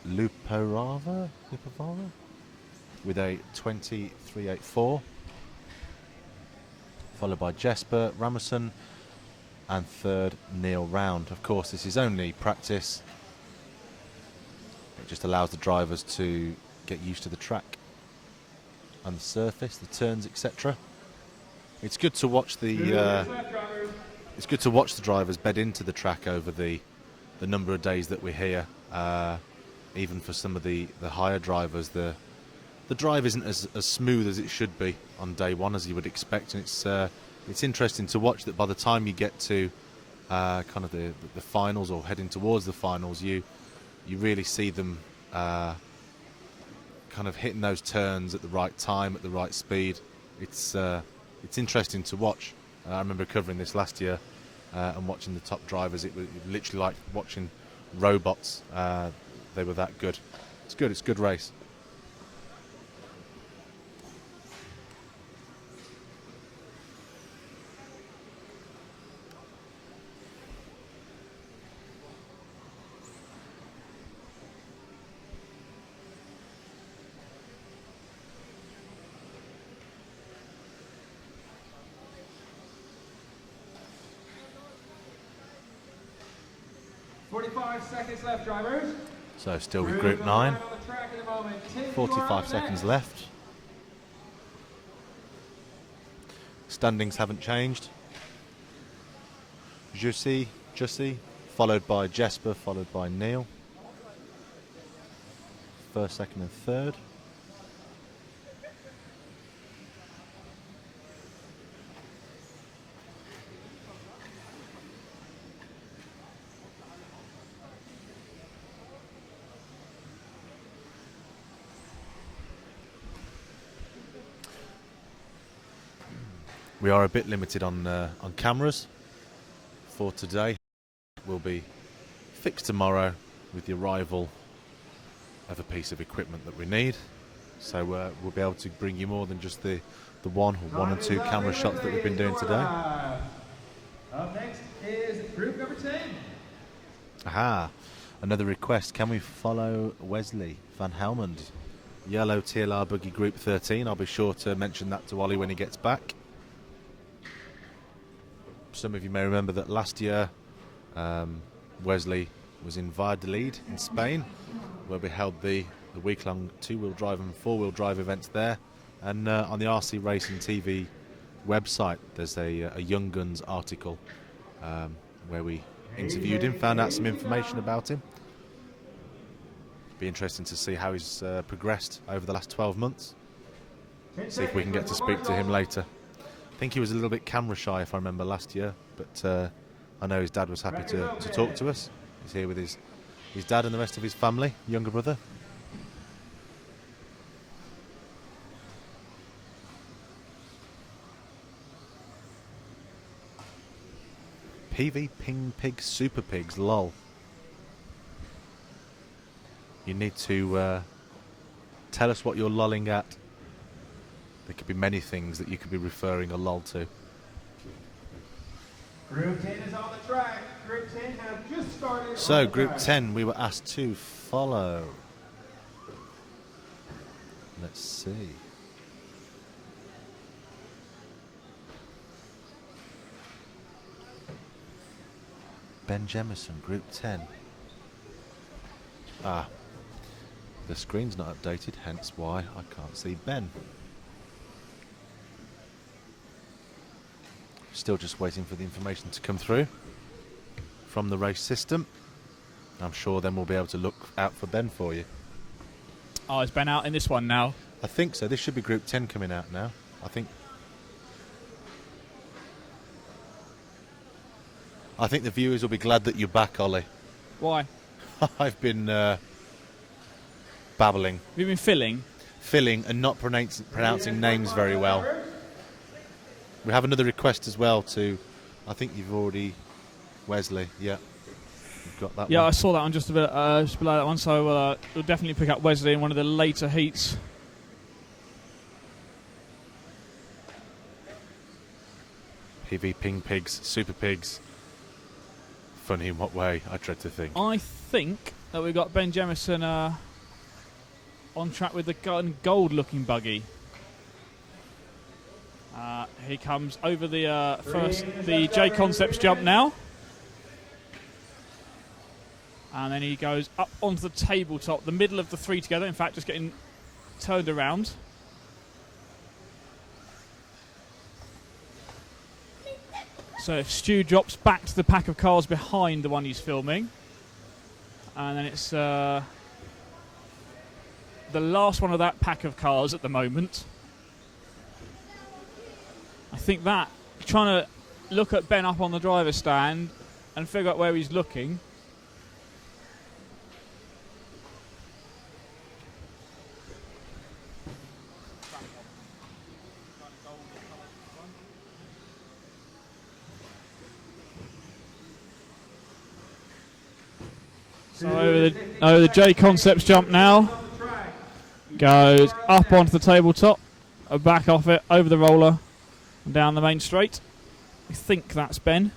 Luparava with a 23.84. Followed by Jesper Ramerson, and third Neil Round. Of course, this is only practice. It just allows the drivers to get used to the track and the surface, the turns, etc. It's good to watch the drivers bed into the track over the number of days that we're here. Even for some of the higher drivers, the drive isn't as smooth as it should be on day one, as you would expect, and it's interesting to watch that by the time you get to kind of the finals or heading towards the finals, you really see them kind of hitting those turns at the right time, at the right speed. It's interesting to watch. I remember covering this last year and watching the top drivers. It was literally like watching robots. They were that good. It's good. It's a good race. Seconds left, drivers. So still with Group 9. 45 seconds left. Standings haven't changed. Jussi, followed by Jesper, followed by Neil. First, second and third. We are a bit limited on cameras for today. We'll be fixed tomorrow with the arrival of a piece of equipment that we need. So we'll be able to bring you more than just the one and two camera shots that we've been doing today. Up next is group number 10. Aha, another request. Can we follow Wesley van Helmond? Yellow TLR Buggy Group 13. I'll be sure to mention that to Ollie when he gets back. Some of you may remember that last year Wesley was in Valladolid in Spain, where we held the week-long two-wheel drive and four-wheel drive events there. And on the RC Racing TV website, there's a Young Guns article where we interviewed him, found out some information about him. Be interesting to see how he's progressed over the last 12 months. See if we can get to speak to him later. I think he was a little bit camera shy, if I remember, last year, but I know his dad was happy to talk to us. He's here with his dad and the rest of his family, younger brother. PV Ping Pig Super Pigs, lol. You need to tell us what you're lolling at. There could be many things that you could be referring a lol to. Group 10 is on the track. Group 10 have just started. So, Group 10, we were asked to follow. Let's see. Ben Jemison, Group 10. Ah, the screen's not updated, hence why I can't see Ben. Still just waiting for the information to come through from the race system. I'm sure then we'll be able to look out for Ben for you. Oh, is Ben out in this one now? I think so. This should be Group 10 coming out now. I think the viewers will be glad that you're back, Ollie. Why? I've been babbling. Have you been filling? Filling and not pronouncing names very well. We have another request as well to, I think you've already, Wesley, yeah. You've got that Yeah, one. I saw that one just below that one, so we'll definitely pick up Wesley in one of the later heats. PV Ping Pigs, Super Pigs. Funny in what way, I dread to think. I think that we've got Ben Jemison on track with the gold-looking buggy. He comes over the the J Concepts jump now. And then he goes up onto the tabletop, the middle of the three together, in fact, just getting turned around. So if Stu drops back to the pack of cars behind the one he's filming. And then it's the last one of that pack of cars at the moment. I think that, trying to look at Ben up on the driver's stand and figure out where he's looking. So over the J Concepts jump now. Goes up onto the tabletop, back off it, over the roller, and down the main straight. I think that's Ben.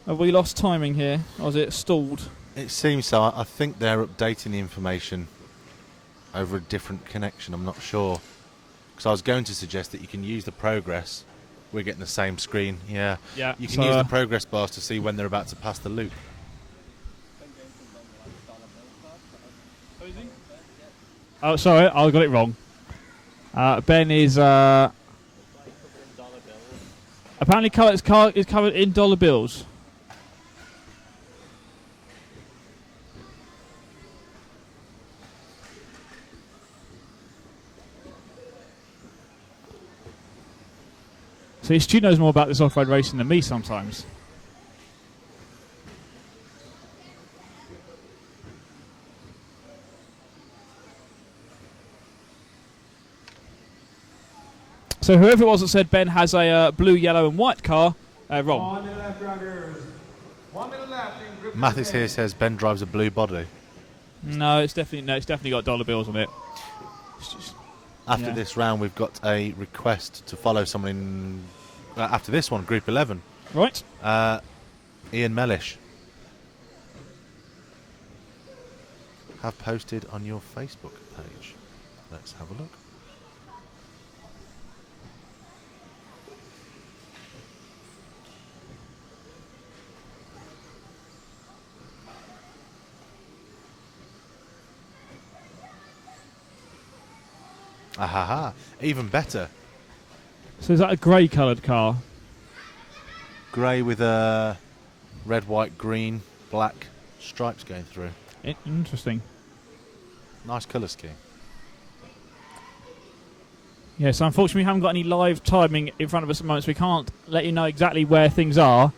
Have we lost timing here, or is it stalled? It seems so. I think they're updating the information over a different connection. I'm not sure. Because I was going to suggest that you can use the progress. We're getting the same screen, yeah. Yeah. You can use the progress bars to see when they're about to pass the loop. Oh, sorry, I got it wrong. Ben is apparently his car is covered in dollar bills. See, Stu knows more about this off-road racing than me sometimes. So whoever it was that said Ben has a blue, yellow and white car, wrong. 1 minute left, drivers. 1 minute left in group Mathis here says Ben drives a blue body. No, it's definitely got dollar bills on it. After this round, we've got a request to follow someone in... after this one, Group 11. Right. Ian Mellish. Have posted on your Facebook page. Let's have a look. Ahaha, even better. So is that a grey coloured car? Grey with a red, white, green, black stripes going through. Interesting. Nice colour scheme. Yeah, so unfortunately we haven't got any live timing in front of us at the moment, so we can't let you know exactly where things are.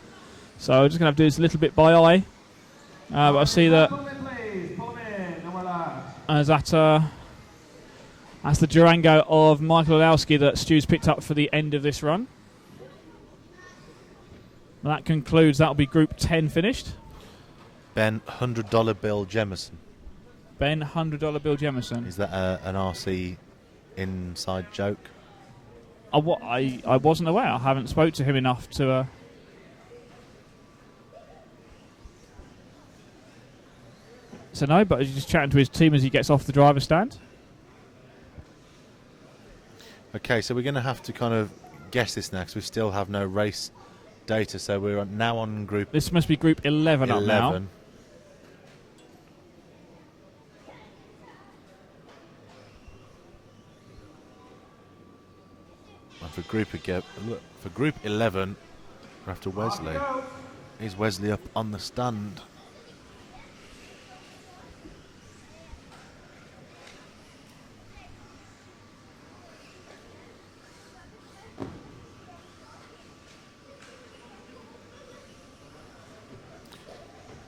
So we're just going to have to do this a little bit by eye. But I see that that's the Durango of Michael Olowski that Stu's picked up for the end of this run. That concludes, that'll be Group 10 finished. Ben, $100 Bill Jemison. Ben, $100 Bill Jemison. Is that an RC inside joke? I wasn't aware. I haven't spoke to him enough to... So no, but he's just chatting to his team as he gets off the driver's stand. Okay, so we're going to have to kind of guess this now because we still have no race data. So we're now on group. This must be group 11 up now. And for group 11, we're after Wesley. Is Wesley up on the stand?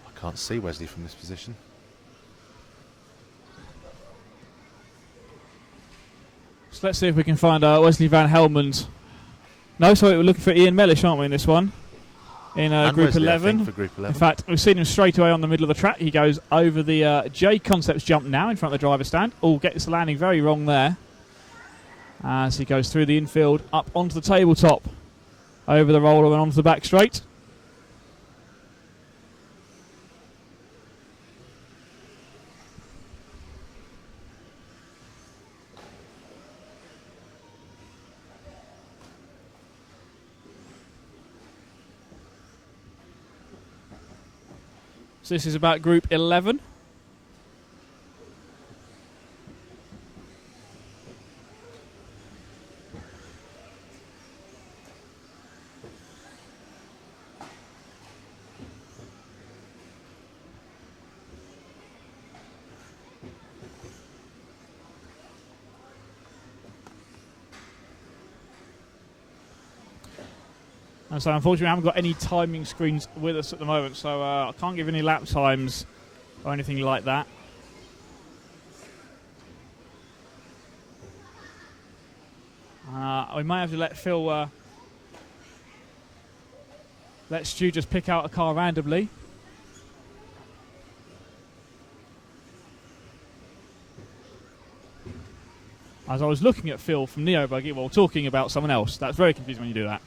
I can't see Wesley from this position. So let's see if we can find Wesley Van Helmond. No, sorry, we're looking for Ian Mellish, aren't we, in this one? In group Wesley, 11. for group 11. In fact, we've seen him straight away on the middle of the track. He goes over the J Concepts jump now in front of the driver's stand. Oh, gets the landing very wrong there. As he goes through the infield, up onto the tabletop. Over the roller and onto the back straight. So this is about group 11. And so unfortunately we haven't got any timing screens with us at the moment, so I can't give any lap times or anything like that. We might have to let Phil, let Stu just pick out a car randomly. As I was looking at Phil from Neo Buggy while talking about someone else. That's very confusing when you do that.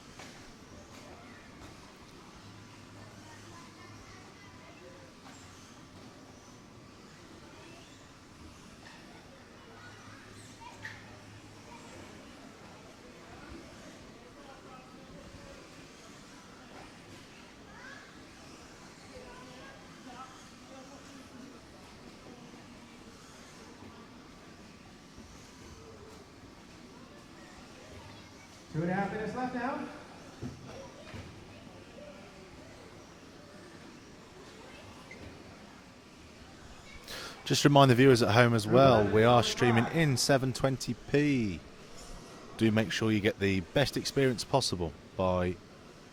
Two and a half minutes left now. Just remind the viewers at home as well, we are streaming in 720p. Do make sure you get the best experience possible by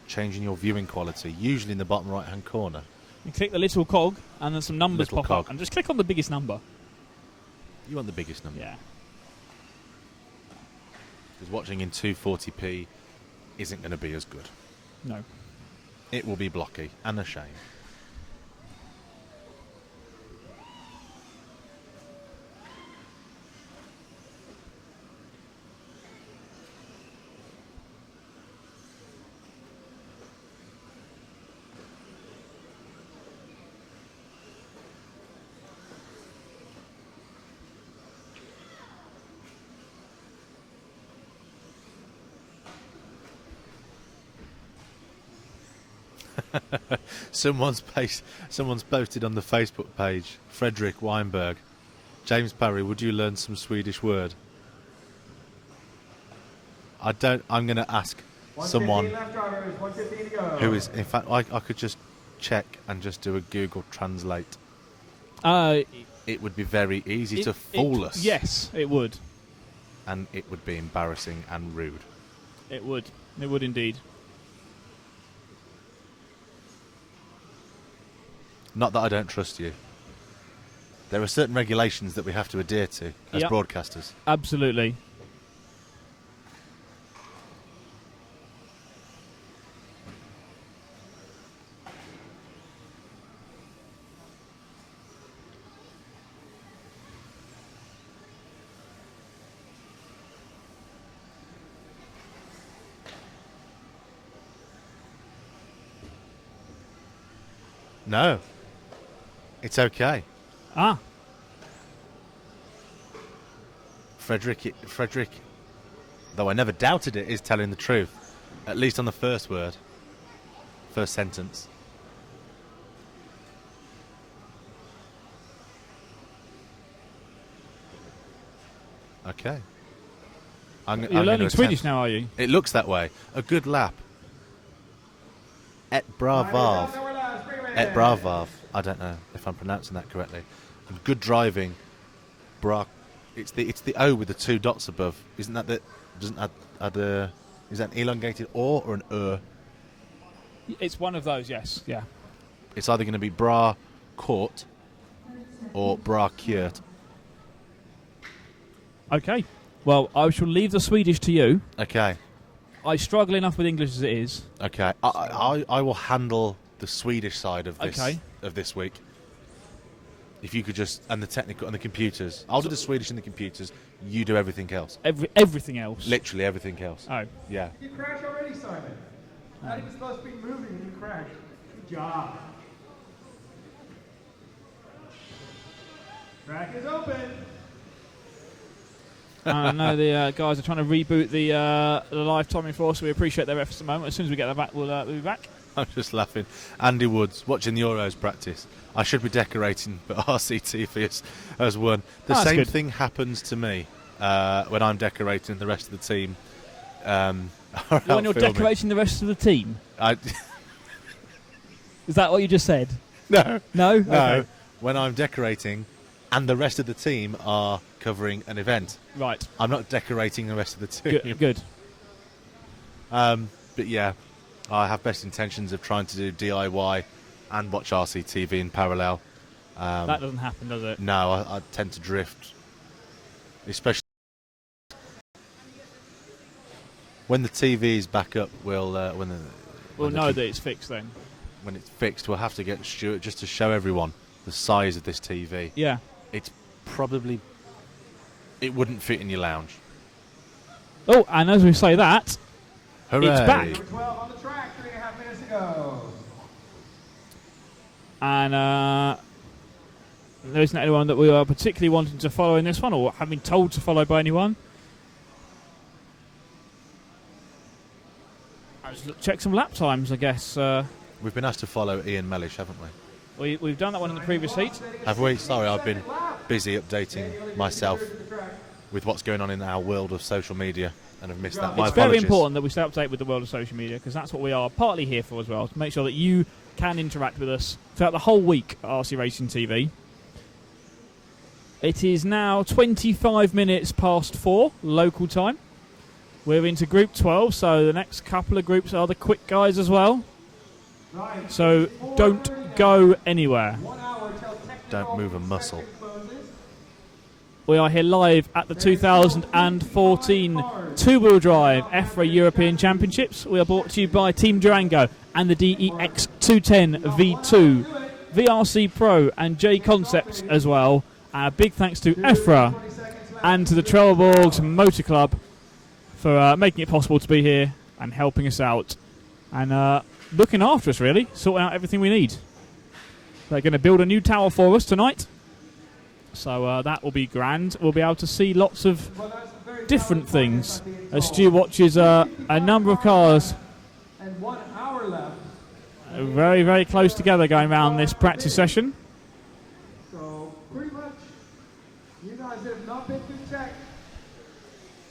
changing your viewing quality, usually in the bottom right hand corner. You click the little cog and then some numbers Little pop cog. up and just click on the biggest number. You want the biggest number? Yeah. Because watching in 240p isn't going to be as good. No. It will be blocky and a shame. Someone's posted on the Facebook page, Frederick Weinberg. James Parry, would you learn some Swedish word? I'm going to ask someone left drivers, 1:15 to go. who is, in fact, I could just check and just do a Google Translate. It would be very easy to fool us. Yes, it would. And it would be embarrassing and rude. It would. It would indeed. Not that I don't trust you. There are certain regulations that we have to adhere to as Yep. broadcasters. Absolutely. No. It's okay. Ah. Frederick, though I never doubted it, is telling the truth. At least on the first word. first sentence. Okay. You're learning Swedish now, are you? It looks that way. A good lap. Et bra varv. Et bra varv. I don't know if I'm pronouncing that correctly. And good driving. Bra. It's the O with the 2 dots above. Isn't that the? Doesn't add a? Is that an elongated or an It's one of those. Yes. Yeah. It's either going to be bra court or bra kurt. Okay. Well, I shall leave the Swedish to you. Okay. I struggle enough with English as it is. Okay. I will handle the Swedish side of this Okay. of this week. If you could just and the technical and the computers. I'll do the Swedish and the computers. You do everything else. Everything else. Literally everything else. Oh. Yeah. You crashed already, Simon. Not even supposed to be moving and you crashed. Good job. Track is open. I know the guys are trying to reboot the live timing for us, so we appreciate their efforts at the moment. As soon as we get that back, we'll be back. I'm just laughing. Andy Woods, watching the Euros practice. I should be decorating, but RCTV has won. The That's same good. thing happens to me when I'm decorating the rest of the team. When you're decorating the rest of the team? Is that what you just said? No. No? No. Okay. When I'm decorating and the rest of the team are covering an event. Right. I'm not decorating the rest of the team. Good. But yeah, I have best intentions of trying to do DIY and watch RCTV in parallel. That doesn't happen, does it? No, I tend to drift. Especially when the TV is back up, we'll know that it's fixed then. When it's fixed, we'll have to get Stuart just to show everyone the size of this TV. Yeah. It's probably... It wouldn't fit in your lounge. Oh, and as we say that, Hooray. it's back. Number 12 on the track, 3.5 minutes ago. And there isn't anyone that we are particularly wanting to follow in this one, or have been told to follow by anyone. I'll just check some lap times, I guess. We've been asked to follow Ian Mellish, haven't we? We've done that one in the previous heat. Have we? Sorry, I've been busy updating myself with what's going on in our world of social media and have missed that. My It's very apologies. important that we stay up to date with the world of social media, because that's what we are partly here for as well, to make sure that you can interact with us throughout the whole week at RC Racing TV. It is now 25 minutes past 4 local time. We're into Group 12, so the next couple of groups are the quick guys as well. So don't go anywhere. Don't move a muscle. We are here live at the 2014 two-wheel drive EFRA European Championships. We are brought to you by Team Durango and the DEX 210 V2, VRC Pro and J Concepts as well. Big thanks to EFRA and to the Trelleborg Motor Club for making it possible to be here and helping us out and looking after us, really, sorting out everything we need. They're going to build a new tower for us tonight, so that will be grand. We'll be able to see lots of different things as Stu watches a number of cars And 1 hour left. very, very close together going around this practice session. So pretty much, you guys that have not been through tech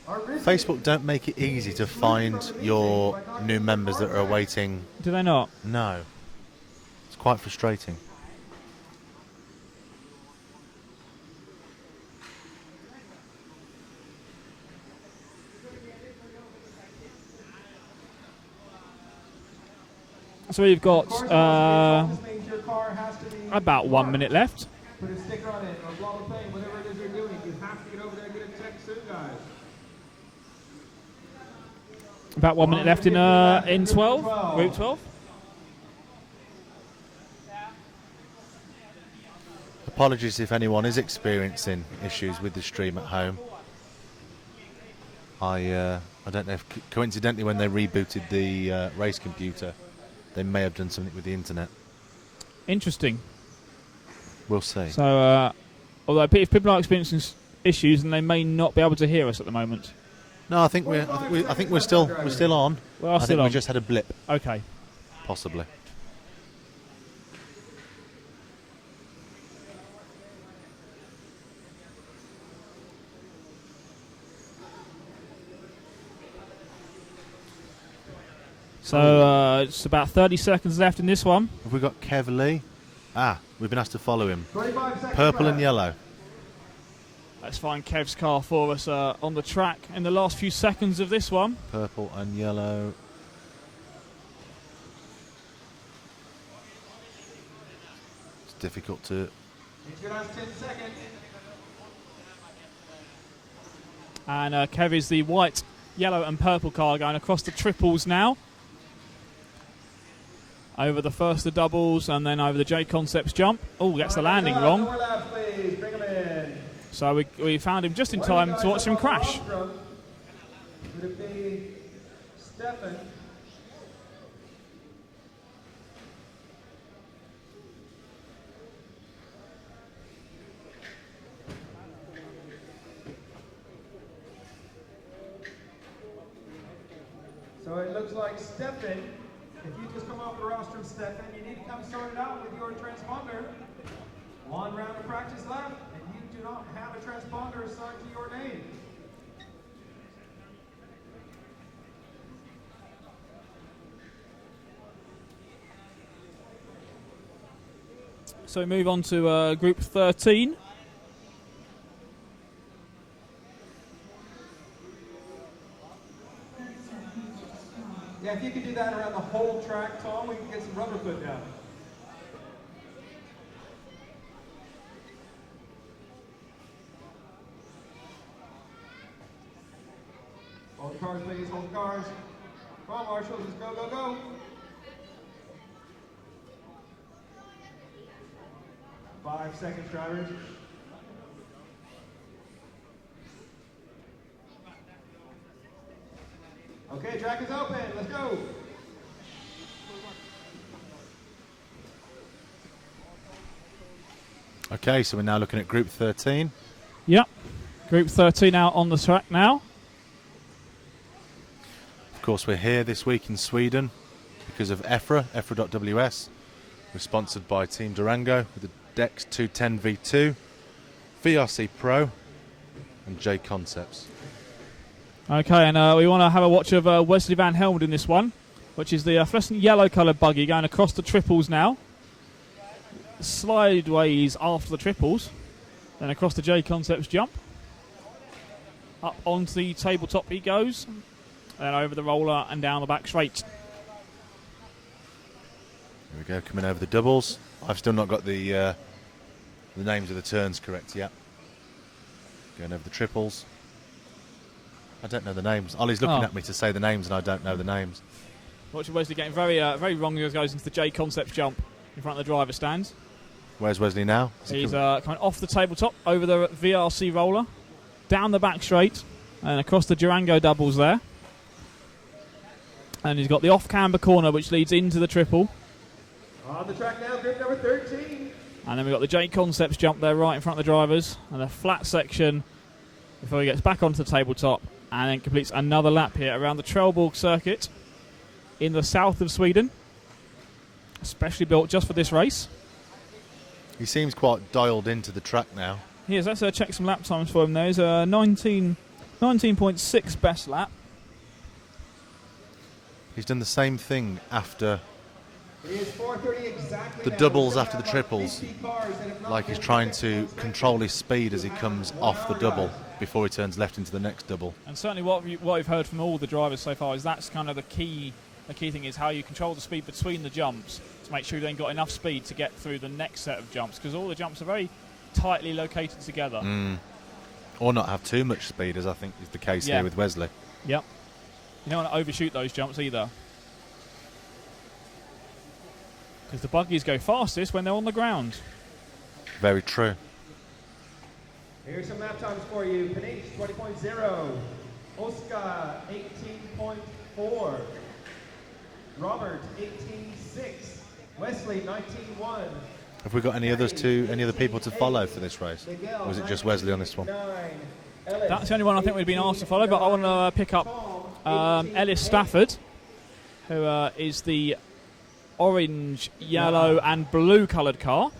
are risky. Facebook don't make it easy to find your new members that are awaiting. Do they not? No. It's quite frustrating. So we've got This means your car has to be about 1 minute left. put a sticker on it or blah blah blah, whatever it is you're doing. You have to get over there and get a tech soon, guys. About 1 minute left in 12, Group 12. Apologies if anyone is experiencing issues with the stream at home. I don't know if coincidentally when they rebooted the race computer, they may have done something with the internet. Interesting. We'll see. So, although if people are experiencing issues, then they may not be able to hear us at the moment. No, I think we're still on. We are I still think on. we just had a blip. Okay. possibly. So it's about 30 seconds left in this one. Have we got Kev Lee? We've been asked to follow him. 25 seconds Purple left. and yellow. Let's find Kev's car for us on the track in the last few seconds of this one. Purple and yellow. It's difficult to... Each good has 10 seconds. And Kev is the white, yellow and purple car going across the triples now. Over the first the doubles and then over the J Concepts jump. Oh, gets the landing wrong. More laps, please. Bring him in. So we found him just in time to watch him crash. Would it be Stefan? So it looks like Stefan. If you just come off the rostrum, Stefan, you need to come sort it out with your transponder. One round of practice left, and you do not have a transponder assigned to your name. So we move on to Group 13. Yeah, if you could do that around the whole track, Tom, we can get some rubber put down. Hold the cars, please, hold the cars. Come on, Marshall, just go, go, go. Five seconds, drivers. Okay, track is open. Let's go. Okay, so we're now looking at Group 13. Yep. Group 13 out on the track now. Of course, we're here this week in Sweden because of EFRA, EFRA.ws. We're sponsored by Team Durango with the Dex 210 V2, VRC Pro, and J Concepts. Okay, and we want to have a watch of Wesley Van Helmond in this one, which is the fluorescent yellow coloured buggy going across the triples now. Slideways after the triples, then across the J Concepts jump. Up onto the tabletop he goes, then over the roller and down the back straight. Here we go, coming over the doubles. I've still not got the names of the turns correct yet. Going over the triples. I don't know the names. Ollie's looking at me to say the names and I don't know the names. Watch Wesley getting very wrong as he goes into the J Concepts jump in front of the driver stand. Where's Wesley now? He's coming off the tabletop over the VRC roller, down the back straight, and across the Durango doubles there. And he's got the off-camber corner which leads into the triple. On the track now, group number 13. And then we've got the J Concepts jump there right in front of the drivers, and a flat section before he gets back onto the tabletop, and then completes another lap here around the Trelleborg circuit in the south of Sweden, especially built just for this race. He seems quite dialed into the track now. He is. Let's check some lap times for him. There's a 19.6 best lap. He's done the same thing after It is 4:30 exactly the now. doubles We're after the about triples. 50 cars that have not Like he's been trying picked. to control his speed as he comes off the double before he turns left into the next double. And certainly what we've heard from all the drivers so far is that's kind of the key thing is how you control the speed between the jumps to make sure you've then got enough speed to get through the next set of jumps, because all the jumps are very tightly located together. Or not have too much speed, as I think is the case here with Wesley. Yep. You don't want to overshoot those jumps either, because the buggies go fastest when they're on the ground. Very true. Here's some lap times for you. Paniche 20.0. Oscar 18.4. Robert 18.6. Wesley 19.1. Have we got any other people to follow for this race? Or was it just Wesley on this one? That's the only one I think we've been asked to follow, but I want to pick up Ellis Stafford, who is the orange, yellow and blue coloured car,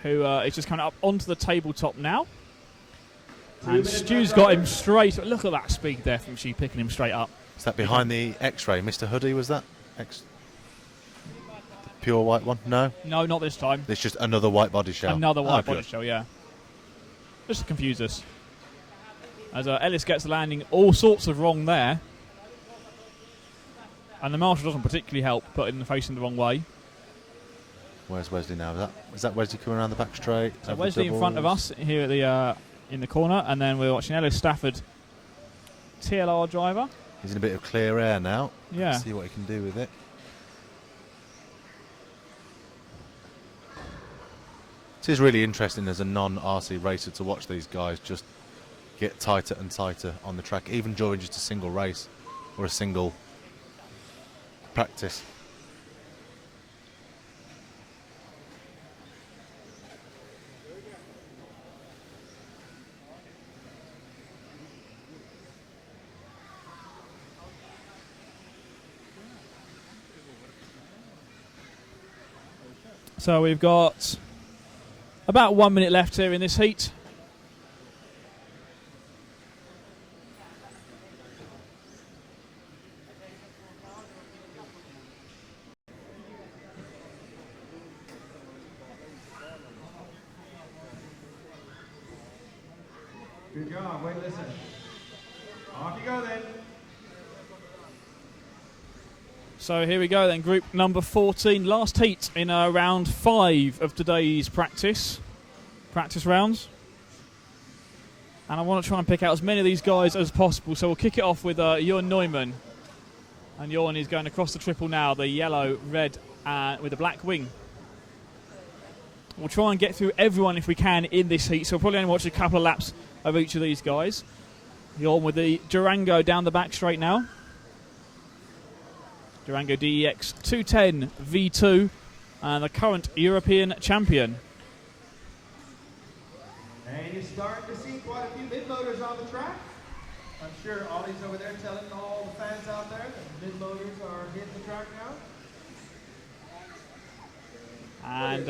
who is just coming up onto the tabletop now. And Stu's got him straight. Look at that speed there from Stu picking him straight up. Is that behind the X-ray, Mr. Hoodie? Was that the pure white one? No. No, not this time. It's just another white body shell. Another white body good. shell, yeah. Just to confuse us. As Ellis gets the landing all sorts of wrong there. And the marshal doesn't particularly help, putting the face in the wrong way. Where's Wesley now? Is that Wesley coming around the back straight? So Wesley in front of us here at the in the corner, and then we're watching Ellis Stafford, TLR driver. He's in a bit of clear air now. Yeah. Let's see what he can do with it. It is really interesting as a non-RC racer to watch these guys just get tighter and tighter on the track, even during just a single race or a single practice. So we've got about 1 minute left here in this heat. Good job. Wait, listen. Off you go then. So here we go then, group number 14, last heat in round 5 of today's practice rounds. And I want to try and pick out as many of these guys as possible, so we'll kick it off with Johan Neumann. And Johan is going across the triple now, the yellow, red, with a black wing. We'll try and get through everyone if we can in this heat, so we'll probably only watch a couple of laps of each of these guys. Johan with the Durango down the back straight now. Durango DEX 210 V2 and the current European champion. And you're starting to see quite a few mid-loaders on the track. I'm sure Ollie's over there telling all the fans out there that mid-loaders are hitting the track now. And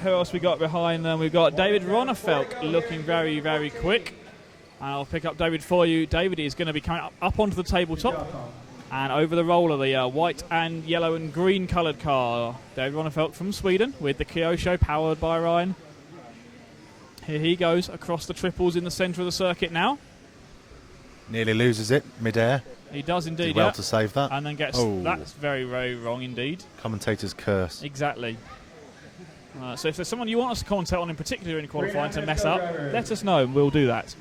who else we got behind them? We've got David Ronnefeldt looking very, very quick. And I'll pick up David for you. David is going to be coming up onto the tabletop. And over the roller, the white and yellow and green coloured car. David Ronnefeldt from Sweden with the Kyosho powered by Ryan. Here he goes across the triples in the centre of the circuit now. Nearly loses it mid-air. He does indeed, Did well to save that. And then gets... That's very, very wrong indeed. Commentator's curse. Exactly. So if there's someone you want us to commentate on in particular in qualifying to mess up, let us know and we'll do that.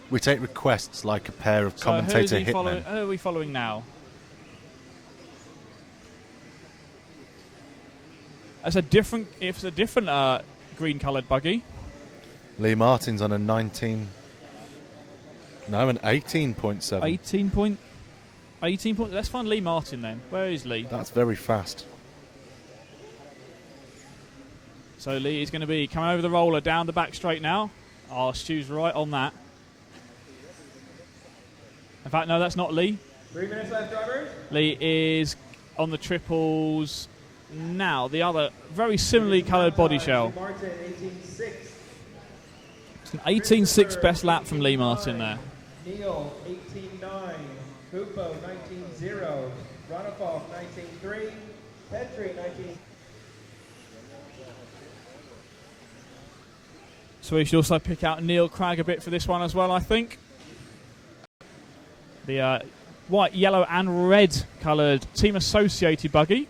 We take requests like a pair of commentator hitmen. Who are we following now? It's a different green coloured buggy. Lee Martin's on a 18.7. 18 point. Let's find Lee Martin then. Where is Lee? That's very fast. So Lee is going to be coming over the roller down the back straight now. Oh, Stu's right on that. In fact, no, that's not Lee. 3 minutes left, drivers. Lee is on the triples now. The other very similarly coloured body shell. Martin, 18.6. It's an 18.6 best lap from Lee Martin there. Neil, 18.9. Hupo, 19.0. Ronnefeldt, 19.3. Petri, 19. So we should also pick out Neil Cragg a bit for this one as well, I think. The white, yellow and red coloured team associated buggy.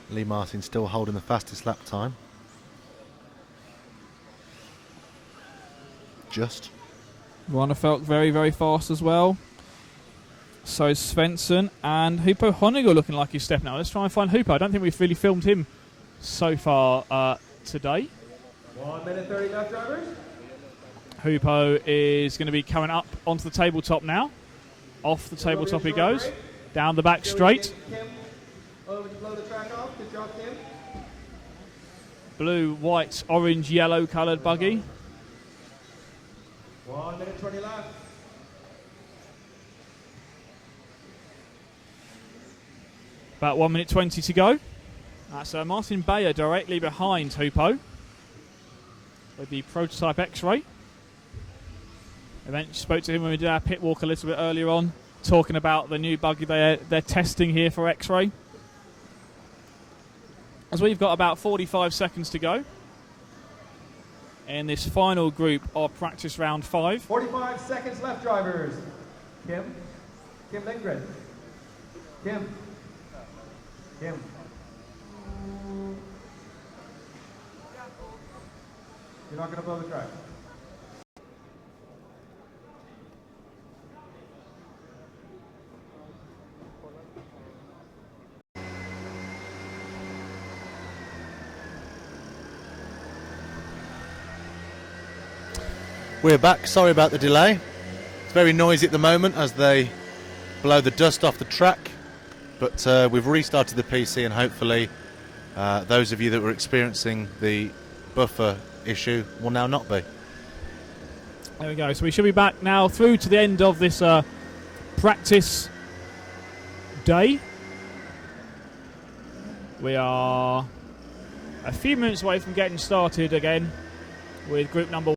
Lee Martin still holding the fastest lap time. Just. Ronnefeldt very, very fast as well. So Svensson and Hupo Honigel looking like he's stepping out. Let's try and find Hupo. I don't think we've really filmed him so far today. 1 minute 30 left, drivers. Hupo is going to be coming up onto the tabletop now. Off the tabletop he goes. Down the back straight. Kim, over to blow the track off. Good job, Kim. Blue, white, orange, yellow coloured buggy. 1 minute 20 left. About 1 minute 20 to go. That's Martin Bayer directly behind Hupo with the prototype X-Ray. Eventually spoke to him when we did our pit walk a little bit earlier on, talking about the new buggy they're testing here for X-Ray. As we've got about 45 seconds to go in this final group of practice round 5. 45 seconds left, drivers. Kim Lindgren. Kim. You're not going to blow the track. We're back. Sorry about the delay. It's very noisy at the moment as they blow the dust off the track. But we've restarted the PC, and hopefully those of you that were experiencing the buffer issue will now not be. There we go. So we should be back now through to the end of this practice day. We are a few minutes away from getting started again with group number 1.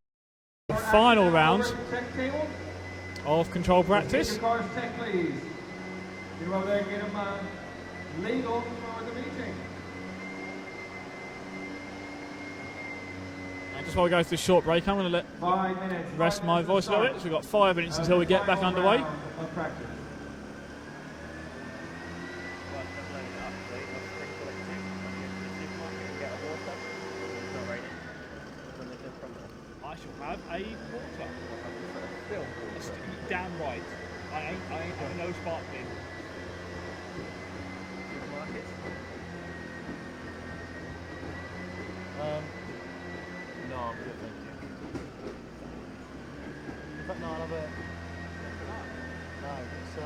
Final round of control practice. Your car's tech, please. Get over there and get them legal for the meeting. And just while we go through the short break, I'm going to let 5 minutes. rest my voice a little bit. So we've got 5 minutes until we get back underway. Of practice. I shall have a water. Bill, damn right. I ain't no sparkling. No, I'm good, thank you. But no, I'll have a... No, it's...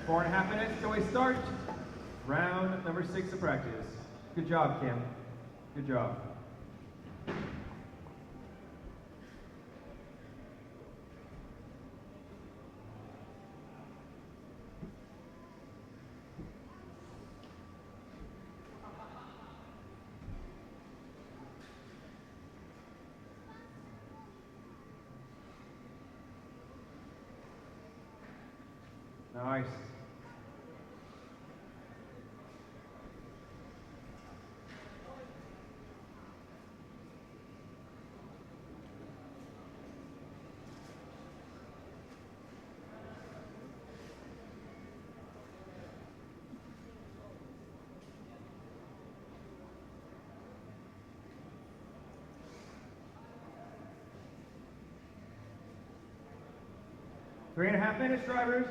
Four and a half minutes till we start round number 6 of practice. Good job, Kim. Good job. Nice. Three and a half minutes, drivers.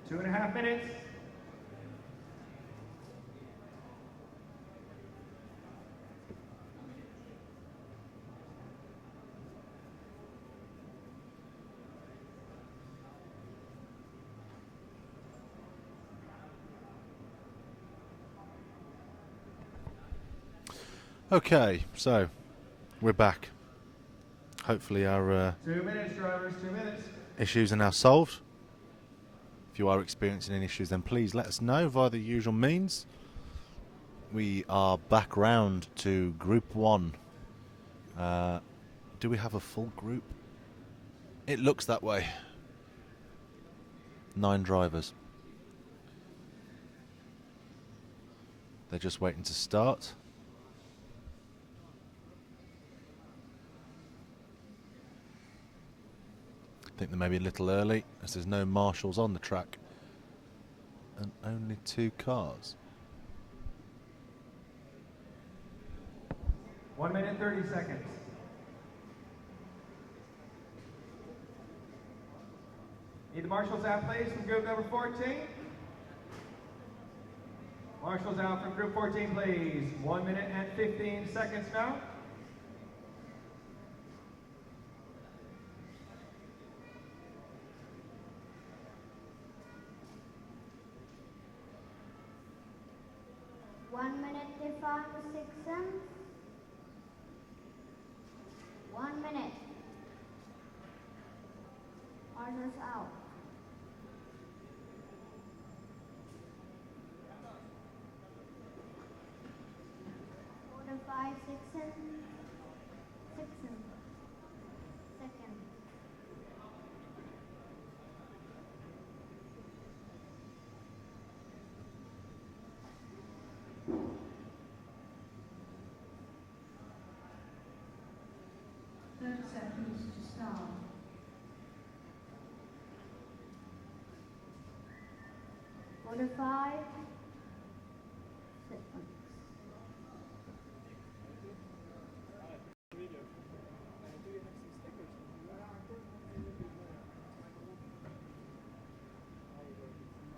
Two and a half minutes. Okay, so we're back. Hopefully our 2 minutes, drivers, 2 minutes. issues are now solved. If you are experiencing any issues, then please let us know via the usual means. We are back round to Group 1. Do we have a full group? It looks that way. 9 drivers. They're just waiting to start. I think they may be a little early as there's no marshals on the track and only 2 cars. 1 minute 30 seconds. Need the marshals out, please, from group number 14. Marshals out from group 14, please. 1 minute and 15 seconds now. One minute 5 seconds. 1 minute. Marshals out. 5 seconds. Second. 30 seconds to start. 45 seconds.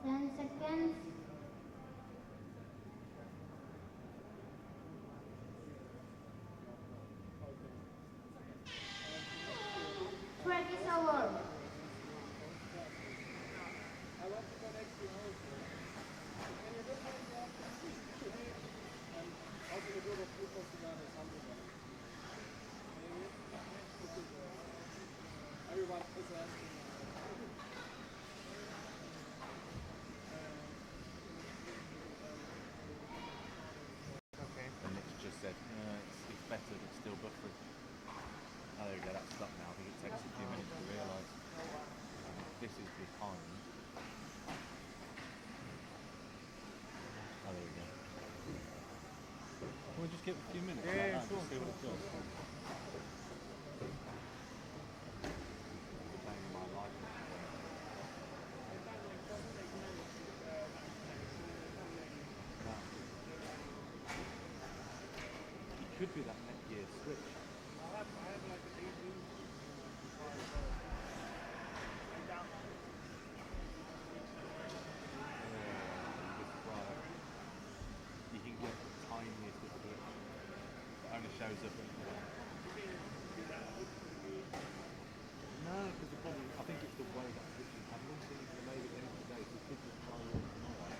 10 seconds. 20 hours. Everyone is asking. Okay. And Nick's just said, it's better, but it's still buffering. Oh, there we go, that's stopped now. I think it takes a few minutes to realise. This is behind. Oh, there we go. Can we just give it a few minutes? Yeah, Like sure, see what it sure. does. Playing my life. It could be that next year's switch. I have like an 18. You can get the tiniest little bit. It only shows up when no, because the problem, I think it's the way that switch is handling things. They made it in today, so kids will try one tomorrow.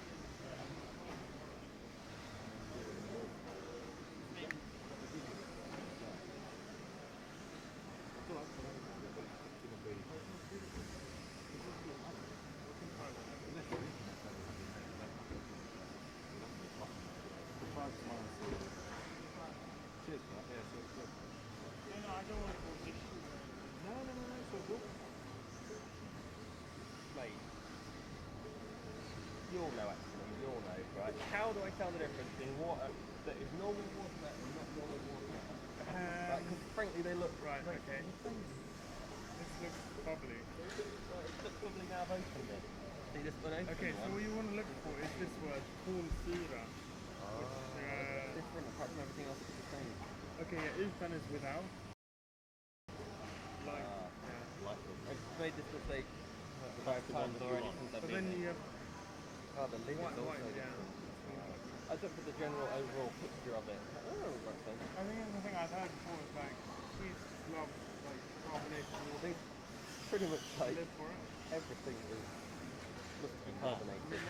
Cheers for that, yeah, so it's good. No, I don't want to go this. No, it's all good. Mate, you'll know actually, you'll know, right? How do I tell the difference in water that is normal water and not normal water? Because frankly they look... Right, okay. This looks bubbly. It looks bubbly now I've opened it. See this one open? Okay, so what you want to look for is this word, kolsyra. Different apart from everything else it's the same. Okay, yeah, utan is without. I've made this mistake about times already since I've But been then you here. have... Oh, the lid is also white, yeah. different. I took for the general overall picture of it. Oh, right then. I think the thing I've heard before is like, kids love like carbonation water. I think pretty much like Live for it. everything is must be carbonated.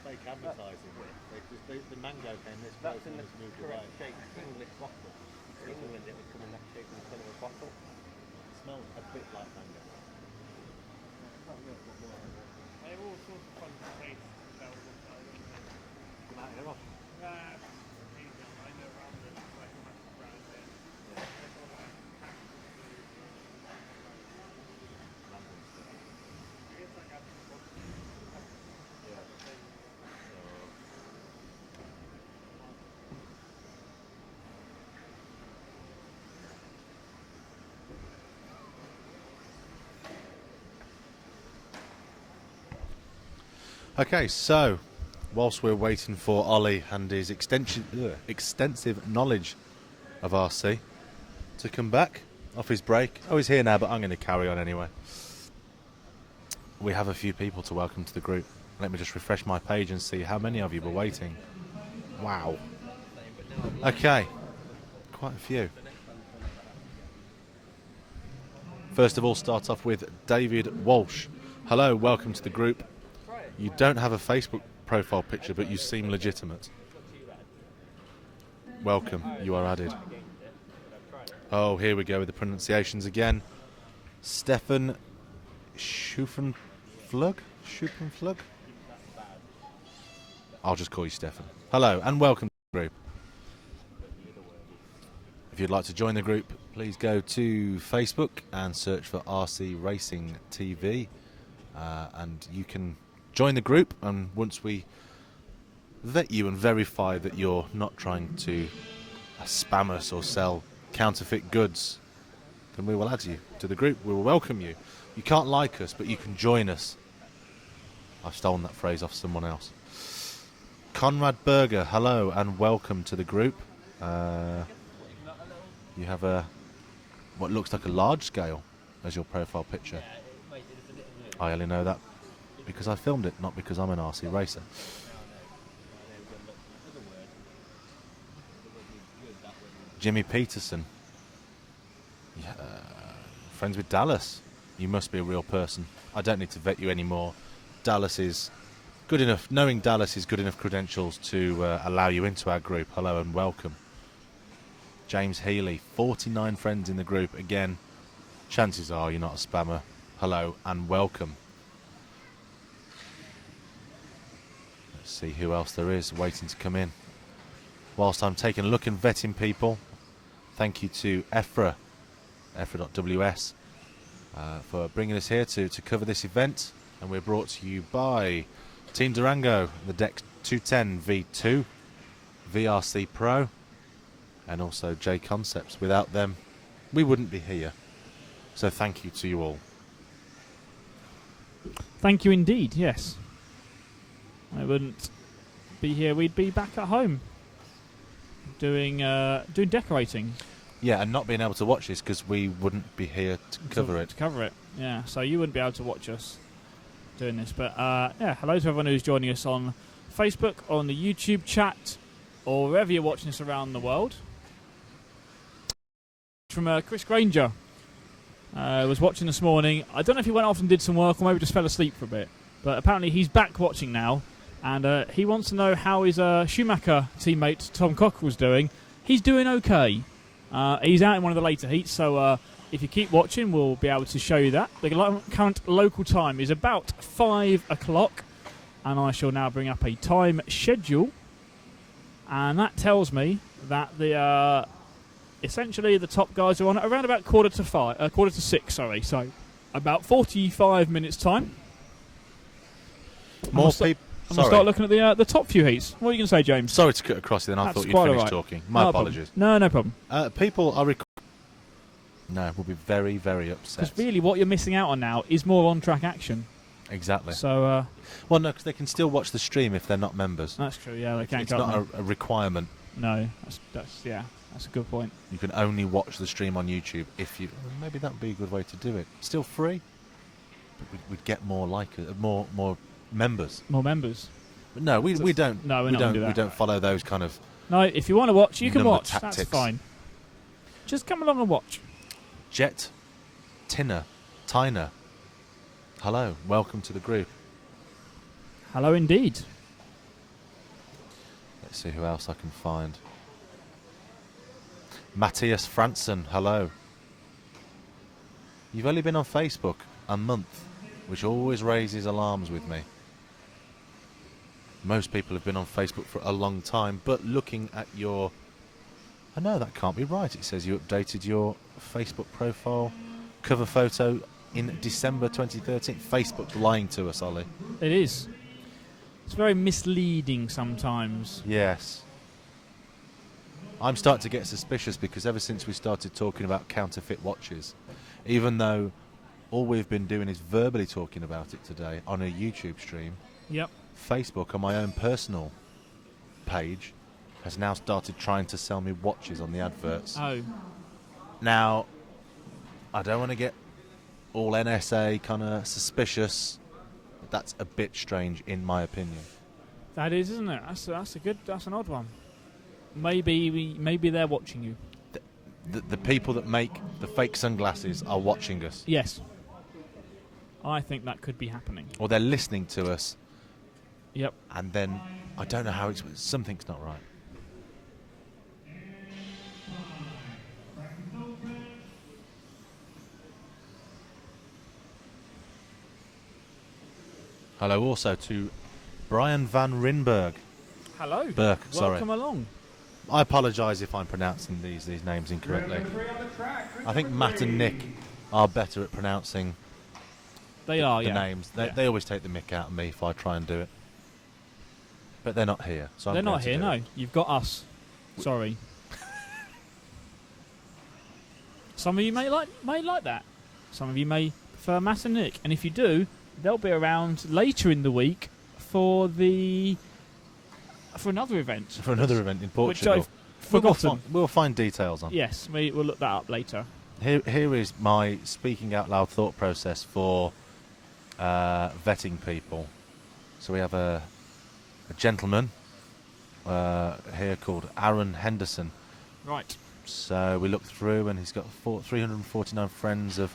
Fake advertising. The mango came this close That's in and the it's moved correct away. shape English bottle. In England it would come in that shape in the colour of a bottle. It smells a bit like mango. They have all sorts of fun tastes. Come out here off. I know around the like massive brand there. I guess like Okay, so whilst we're waiting for Ollie and his extensive knowledge of RC to come back off his break. Oh, he's here now, but I'm going to carry on anyway. We have a few people to welcome to the group. Let me just refresh my page and see how many of you were waiting. Wow. Okay, quite a few. First of all, start off with David Walsh. Hello, welcome to the group. You don't have a Facebook profile picture, but you seem legitimate. Welcome, you are added. Oh, here we go with the pronunciations again. Stefan Schufenflug? I'll just call you Stefan. Hello, and welcome to the group. If you'd like to join the group, please go to Facebook and search for RC Racing TV. And you can join the group, and once we vet you and verify that you're not trying to spam us or sell counterfeit goods, then we will add you to the group. We will welcome you. You can't like us, but you can join us. I've stolen that phrase off someone else. Conrad Berger, hello and welcome to the group. You have what looks like a large scale as your profile picture. I only know that because I filmed it, not because I'm an RC racer. Jimmy Peterson. Yeah, friends with Dallas. You must be a real person. I don't need to vet you anymore. Dallas is good enough. Knowing Dallas is good enough credentials to allow you into our group. Hello and welcome. James Healy. 49 friends in the group. Again, chances are you're not a spammer. Hello and welcome. Let's see who else there is waiting to come in. Whilst I'm taking a look and vetting people, thank you to EFRA, EFRA.ws, for bringing us here to cover this event. And we're brought to you by Team Durango, the Deck 210 V2, VRC Pro, and also J Concepts. Without them, we wouldn't be here. So thank you to you all. Thank you indeed, yes. I wouldn't be here, we'd be back at home doing decorating. Yeah, and not being able to watch this because we wouldn't be here to cover it. To cover it, yeah. So you wouldn't be able to watch us doing this. But yeah, hello to everyone who's joining us on Facebook, on the YouTube chat, or wherever you're watching us around the world. From Chris Granger. Was watching this morning. I don't know if he went off and did some work or maybe just fell asleep for a bit. But apparently he's back watching now. And he wants to know how his Schumacher teammate Tom Cockerell's doing. He's doing okay. He's out in one of the later heats, so if you keep watching, we'll be able to show you that. The current local time is about 5 o'clock, and I shall now bring up a time schedule. And that tells me that the essentially the top guys are on at around about quarter to 6. So about 45 minutes time. More people. I'm going to start looking at the top few heats. What are you going to say, James? Sorry to cut across you then. I thought you'd finished talking. My apologies. No problem. People are will be very, very upset. Because really what you're missing out on now is more on-track action. Exactly. So, well, no, because they can still watch the stream if they're not members. That's true, yeah. They can't. It's not a requirement. No, that's a good point. You can only watch the stream on YouTube if you... Maybe that would be a good way to do it. Still free, but we'd get more more members. More members. But no, we don't. No, we don't follow those kind of. No, if you want to watch, you can watch. Tactics. That's fine. Just come along and watch. Jet, Tyner. Hello, welcome to the group. Hello indeed. Let's see who else I can find. Matthias Franson, hello. You've only been on Facebook a month, which always raises alarms with me. Most people have been on Facebook for a long time, but looking at your... I know that can't be right. It says you updated your Facebook profile cover photo in December 2013. Facebook's lying to us, Ollie. It is. It's very misleading sometimes. Yes. I'm starting to get suspicious because ever since we started talking about counterfeit watches, even though all we've been doing is verbally talking about it today on a YouTube stream, yep, Facebook on my own personal page has now started trying to sell me watches on the adverts. Oh. Now, I don't want to get all NSA kind of suspicious, but that's a bit strange in my opinion. That is, isn't it? That's an odd one. Maybe they're watching you. The people that make the fake sunglasses are watching us. Yes. I think that could be happening. Or they're listening to us. Yep. And then, I don't know how something's not right. Hello also to Brian van Rinberg. Hello. Burke, sorry. Welcome along. I apologise if I'm pronouncing these names incorrectly. I think Matt and Nick are better at pronouncing the names. They always take the mick out of me if I try and do it. But they're not here. So They're not here, no. You've got us. Sorry. Some of you may like that. Some of you may prefer Matt and Nick. And if you do, they'll be around later in the week for another event. For another event in Portugal. Which I've forgotten. We'll find details on. Yes, we'll look that up later. Here is my speaking out loud thought process for vetting people. So we have a gentleman here called Aaron Henderson. Right. So we looked through and he's got 349 friends of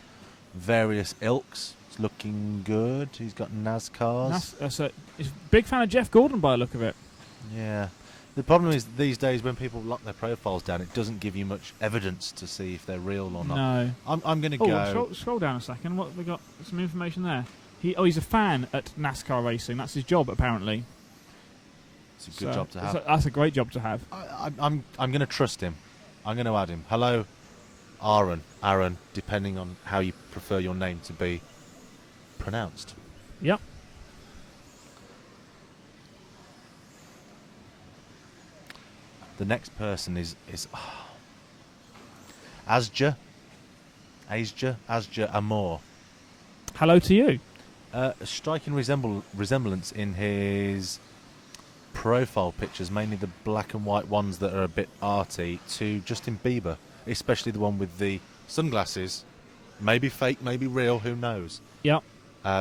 various ilks. It's looking good. He's got NASCARs. He's a big fan of Jeff Gordon by the look of it. Yeah. The problem is these days when people lock their profiles down, it doesn't give you much evidence to see if they're real or not. No. I'm going to go. Scroll down a second. What have we got? Some information there. He's a fan at NASCAR racing. That's his job, apparently. It's a good job to have. That's a great job to have. I'm going to trust him. I'm going to add him. Hello, Aaron, depending on how you prefer your name to be pronounced. Yep. The next person is Asja Amor. Hello to you. A striking resemblance in his profile pictures, mainly the black and white ones that are a bit arty, to Justin Bieber, especially the one with the sunglasses. Maybe fake, maybe real, who knows? Yep.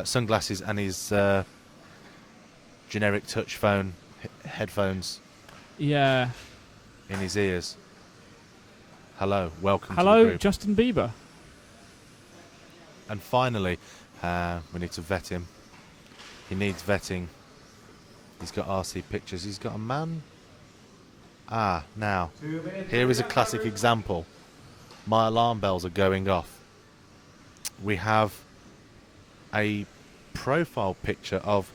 Sunglasses and his generic touch phone headphones. Yeah. In his ears. Hello, welcome to the Hello, group. Justin Bieber. And finally, we need to vet him. He needs vetting. He's got RC pictures. He's got a man. Now, here is a classic example. My alarm bells are going off. We have a profile picture of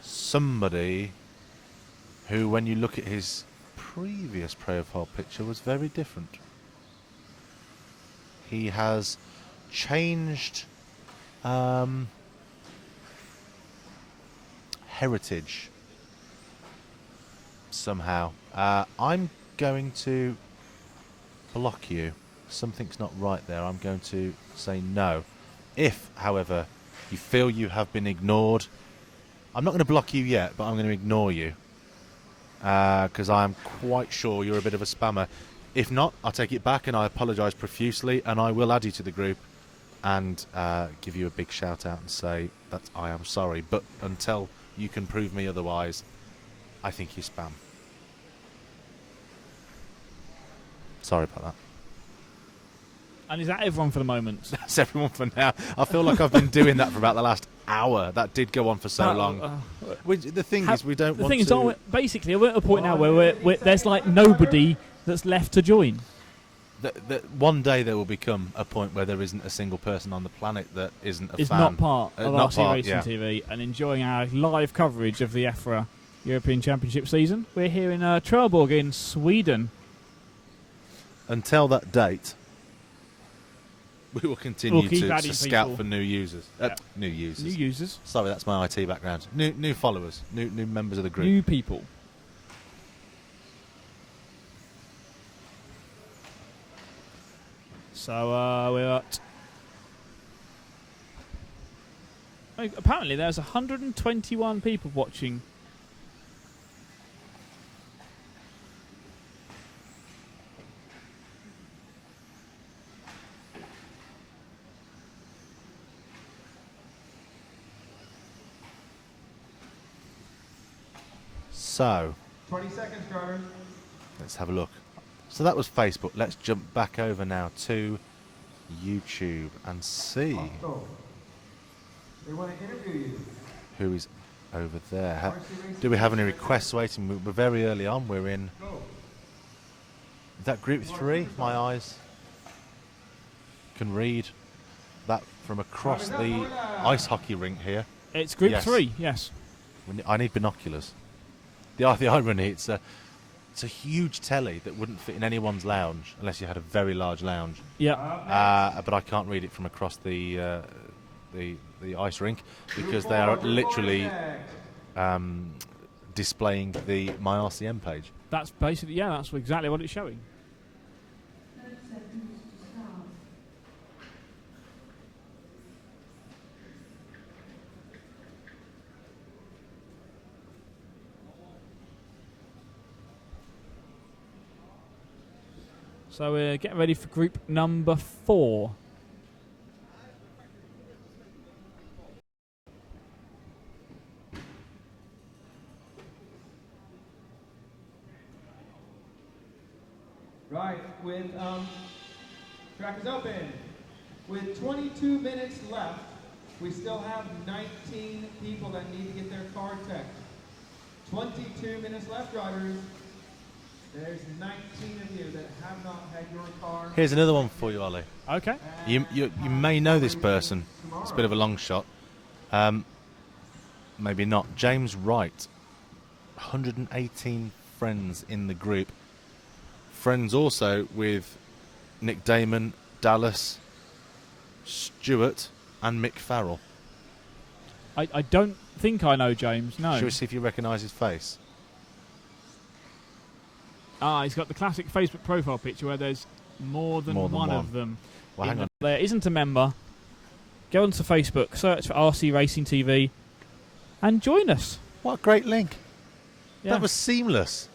somebody who, when you look at his previous profile picture, was very different. He has changed heritage somehow. I'm going to block you. Something's not right there. I'm going to say no. If, however, you feel you have been ignored, I'm not going to block you yet, but I'm going to ignore you. Because I'm quite sure you're a bit of a spammer. If not, I'll take it back and I apologise profusely, and I will add you to the group and give you a big shout out and say that I am sorry. But until you can prove me otherwise, I think you spam. Sorry about that. And is that everyone for the moment? That's everyone for now. I feel like I've been doing that for about the last hour. That did go on for so long. The thing is, we don't want to... Basically, we're at a point now where there's like nobody that's left to join. One day there will become a point where there isn't a single person on the planet that isn't a fan. Is not part of RC Racing TV and enjoying our live coverage of the EFRA European Championship season. We're here in Trelleborg in Sweden. Until that date, we will continue to scout people for new users. New users. New users. Sorry, that's my IT background. New followers. New members of the group. New people. So we're at Apparently, there's 121 people watching. So, 20 seconds, driver. let's have a look. So that was Facebook. Let's jump back over now to YouTube and see They want to interview you. who is over there. Do we have any requests waiting? We're very early on. We're in. Is that group 3? My eyes can read that from across the ice hockey rink here. It's group 3, yes. I need binoculars. The irony, it's a huge telly that wouldn't fit in anyone's lounge unless you had a very large lounge. Yeah. But I can't read it from across the ice rink because they are literally displaying my RCM page. That's basically, yeah, that's exactly what it's showing. So we're getting ready for group number 4. Right, with track is open. With 22 minutes left, we still have 19 people that need to get their car checked. 22 minutes left, drivers. There's 19 of you that have not had your car. Here's another one for you, Ollie. Okay. You may know this person. It's a bit of a long shot. Maybe not. James Wright. 118 friends in the group. Friends also with Nick Damon, Dallas, Stewart, and Mick Farrell. I don't think I know James, no. Shall we see if you recognise his face? He's got the classic Facebook profile picture where there's more than one of them. Well, hang on. There isn't a member. Go onto Facebook, search for RC Racing TV, and join us. What a great link. Yeah. That was seamless.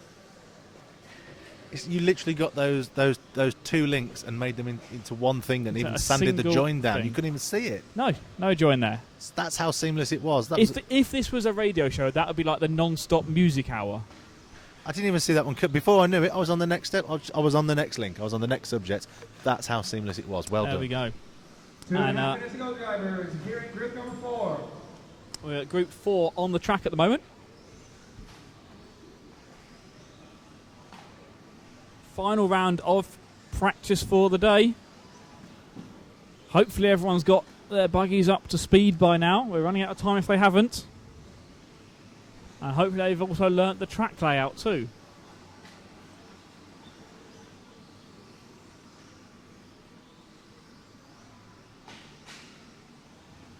You literally got those 2 links and made them into one thing and even sanded the join down. thing. You couldn't even see it. No join there. That's how seamless it was. If this was a radio show, that would be like the non-stop music hour. I didn't even see that one. Before I knew it, I was on the next step. I was on the next link. I was on the next subject. That's how seamless it was. Well done. There we go. 2.5 minutes to go, drivers. Here in group number 4. We're at group 4 on the track at the moment. Final round of practice for the day. Hopefully everyone's got their buggies up to speed by now. We're running out of time if they haven't. And hopefully they've also learnt the track layout too.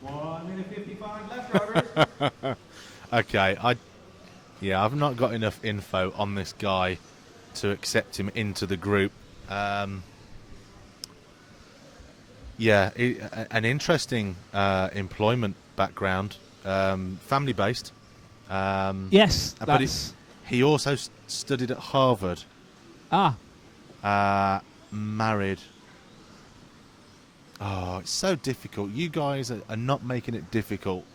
One minute 55 left, drivers. Okay, I've not got enough info on this guy to accept him into the group. An interesting employment background, family based. Yes, but he also studied at Harvard. Married. Oh, it's so difficult. You guys are not making it difficult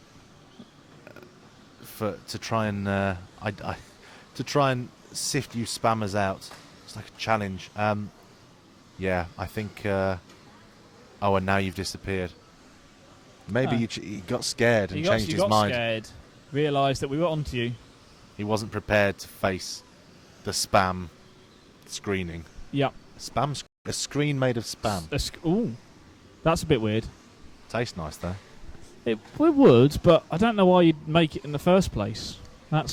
to try and sift you spammers out. It's like a challenge. I think. And now you've disappeared. Maybe he got scared and changed his mind. Scared. Realised that we were onto you. He wasn't prepared to face the spam screening. Yep. A screen made of spam. Ooh, that's a bit weird. Tastes nice though. It would, but I don't know why you'd make it in the first place. I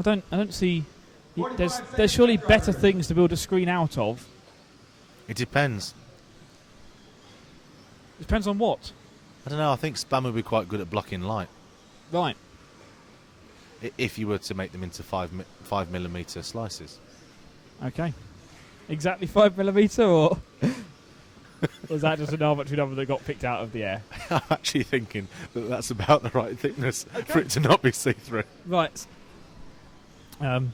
don't see. There's surely better things to build a screen out of. It depends. It depends on what. I don't know. I think spam would be quite good at blocking light. Right. If you were to make them into 5mm slices. Okay. Exactly 5mm or? Was that just an arbitrary number that got picked out of the air? I'm actually thinking that that's about the right thickness for it to not be see-through. Right. And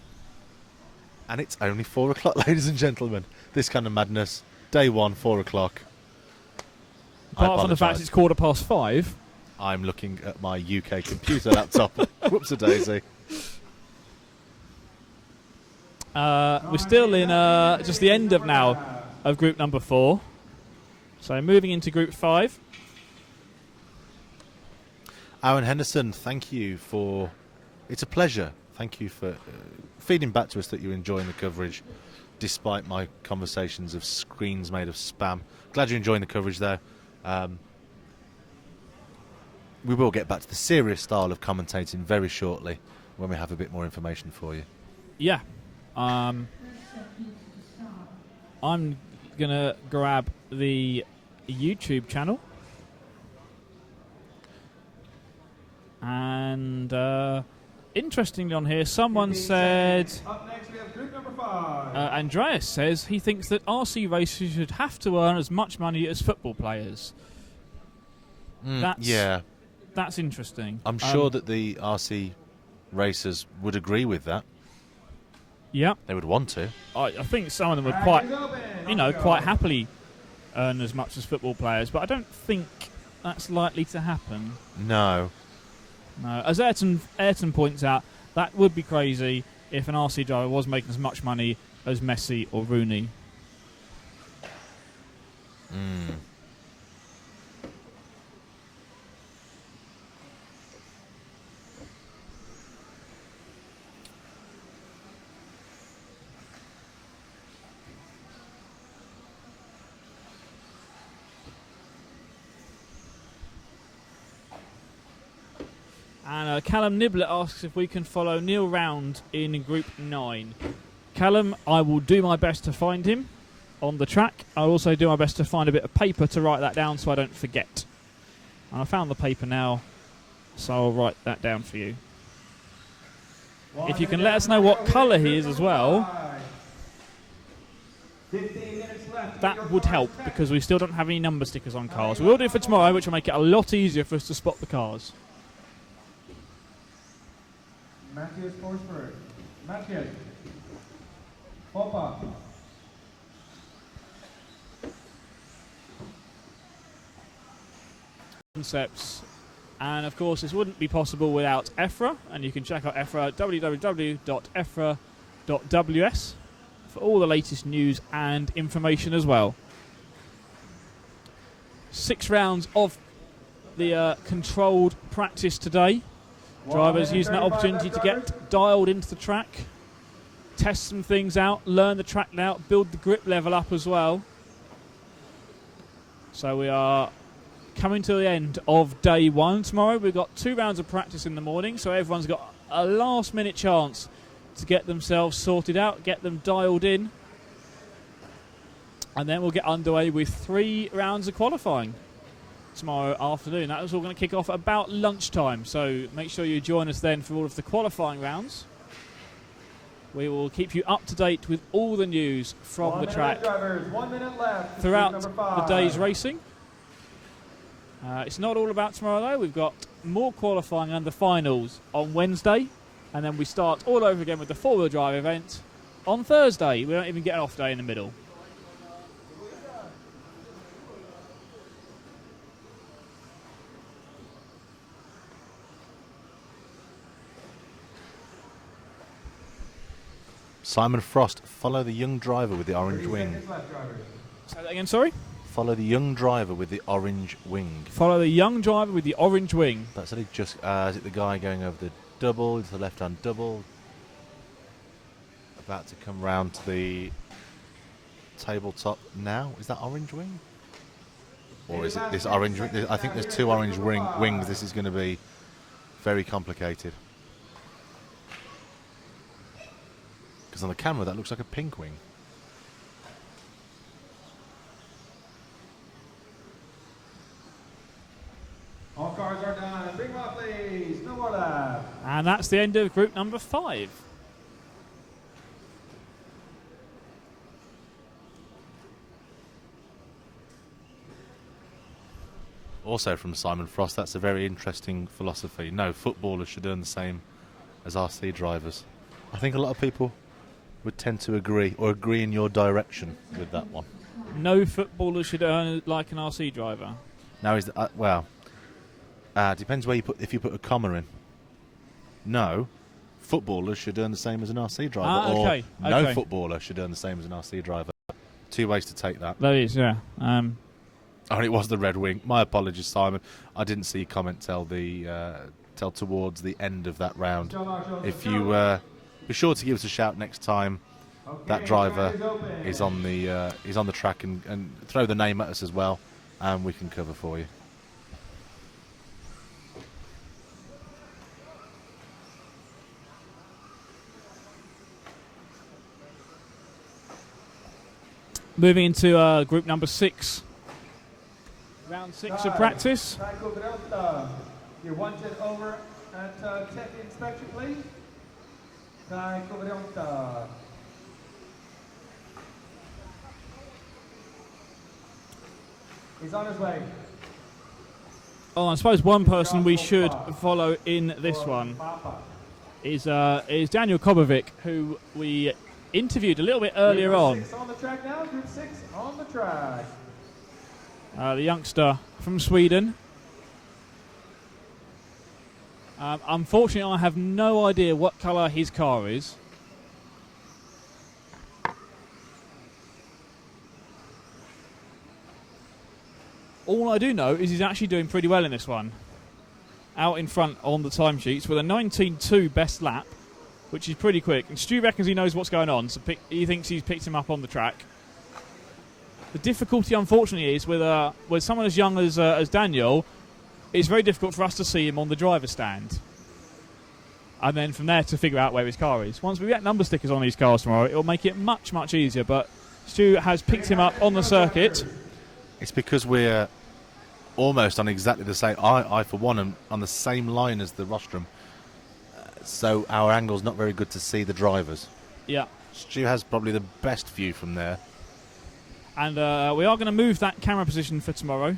it's only 4 o'clock, ladies and gentlemen. This kind of madness. Day 1, 4 o'clock. Apart from the fact it's 5:15. I'm looking at my UK computer laptop. Whoops-a-daisy. We're still in just the end of now of group number 4. So moving into group 5. Aaron Henderson, thank you for... It's a pleasure. Thank you for feeding back to us that you're enjoying the coverage, despite my conversations of screens made of spam. Glad you're enjoying the coverage, though. We will get back to the serious style of commentating very shortly when we have a bit more information for you. Yeah. I'm going to grab the YouTube channel. And interestingly on here, someone said... Up next we have group number 5. Andreas says he thinks that RC racers should have to earn as much money as football players. That's interesting. I'm sure that the RC racers would agree with that. Yeah. They would want to. I think some of them would quite happily earn as much as football players, but I don't think that's likely to happen. No. As Ayrton points out, that would be crazy if an RC driver was making as much money as Messi or Rooney. And Callum Niblett asks if we can follow Neil round in Group 9. Callum, I will do my best to find him on the track. I'll also do my best to find a bit of paper to write that down so I don't forget. And I found the paper now, so I'll write that down for you. If you can let us know what colour he is as well, that would help, because we still don't have any number stickers on cars. We will do it for tomorrow, which will make it a lot easier for us to spot the cars. Matthias Forsberg. Matthias. Hoppa. Concepts. And of course this wouldn't be possible without EFRA, and you can check out EFRA at www.efra.ws for all the latest news and information as well. 6 rounds of the controlled practice today. Drivers using that opportunity to get dialed into the track, test some things out, learn the track layout, build the grip level up as well. So we are coming to the end of day 1 tomorrow. We've got 2 rounds of practice in the morning, so everyone's got a last minute chance to get themselves sorted out, get them dialed in. And then we'll get underway with 3 rounds of qualifying tomorrow afternoon. That is all going to kick off at about lunchtime, so make sure you join us then for all of the qualifying rounds. We will keep you up to date with all the news from the track throughout the day's racing. It's not all about tomorrow though. We've got more qualifying and the finals on Wednesday, and then we start all over again with the 4-wheel drive event on Thursday. We don't even get an off day in the middle. Simon Frost, follow the young driver with the orange wing. Say that again, sorry? Follow the young driver with the orange wing. Follow the young driver with the orange wing. That's only just, is it the guy going over the double, into the left-hand double? About to come round to the tabletop now. Is that orange wing? Or is it this orange wing? I think there's 2 orange wings. This is going to be very complicated. Because on the camera that looks like a pink wing. All cars are done. Bring them up, please. No more left. And that's the end of group number 5. Also from Simon Frost, that's a very interesting philosophy. No, footballers should earn the same as RC drivers. I think a lot of people would tend to agree, or agree in your direction with that one. No footballer should earn like an RC driver. Now, is depends where you put, if you put a comma in. No, footballers should earn the same as an RC driver, okay. or no Okay. footballer should earn the same as an RC driver. Two ways to take that. That is, yeah. Oh, it was the Red Wing. My apologies, Simon. I didn't see you comment till towards the end of that round. If you be sure to give us a shout next time that driver is on the track, and throw the name at us as well, and we can cover for you. Moving into group number 6. Round 6 of practice. You want it over at tech inspection, please? He's on his way. Oh, I suppose one person we should follow in this one is Daniel Kobovic, who we interviewed a little bit earlier on. Group 6 on the track now. Group 6 on the track. The youngster from Sweden. Unfortunately, I have no idea what colour his car is. All I do know is he's actually doing pretty well in this one. Out in front on the timesheets with a 19.2 best lap, which is pretty quick. And Stu reckons he knows what's going on, so he thinks he's picked him up on the track. The difficulty, unfortunately, is with someone as young as Daniel, it's very difficult for us to see him on the driver's stand. And then from there to figure out where his car is. Once we get number stickers on these cars tomorrow, it will make it much, much easier. But Stu has picked him up on the circuit. It's because we're almost on exactly the same. I for one, am on the same line as the rostrum, so our angle's not very good to see the drivers. Yeah. Stu has probably the best view from there. And we are going to move that camera position for tomorrow.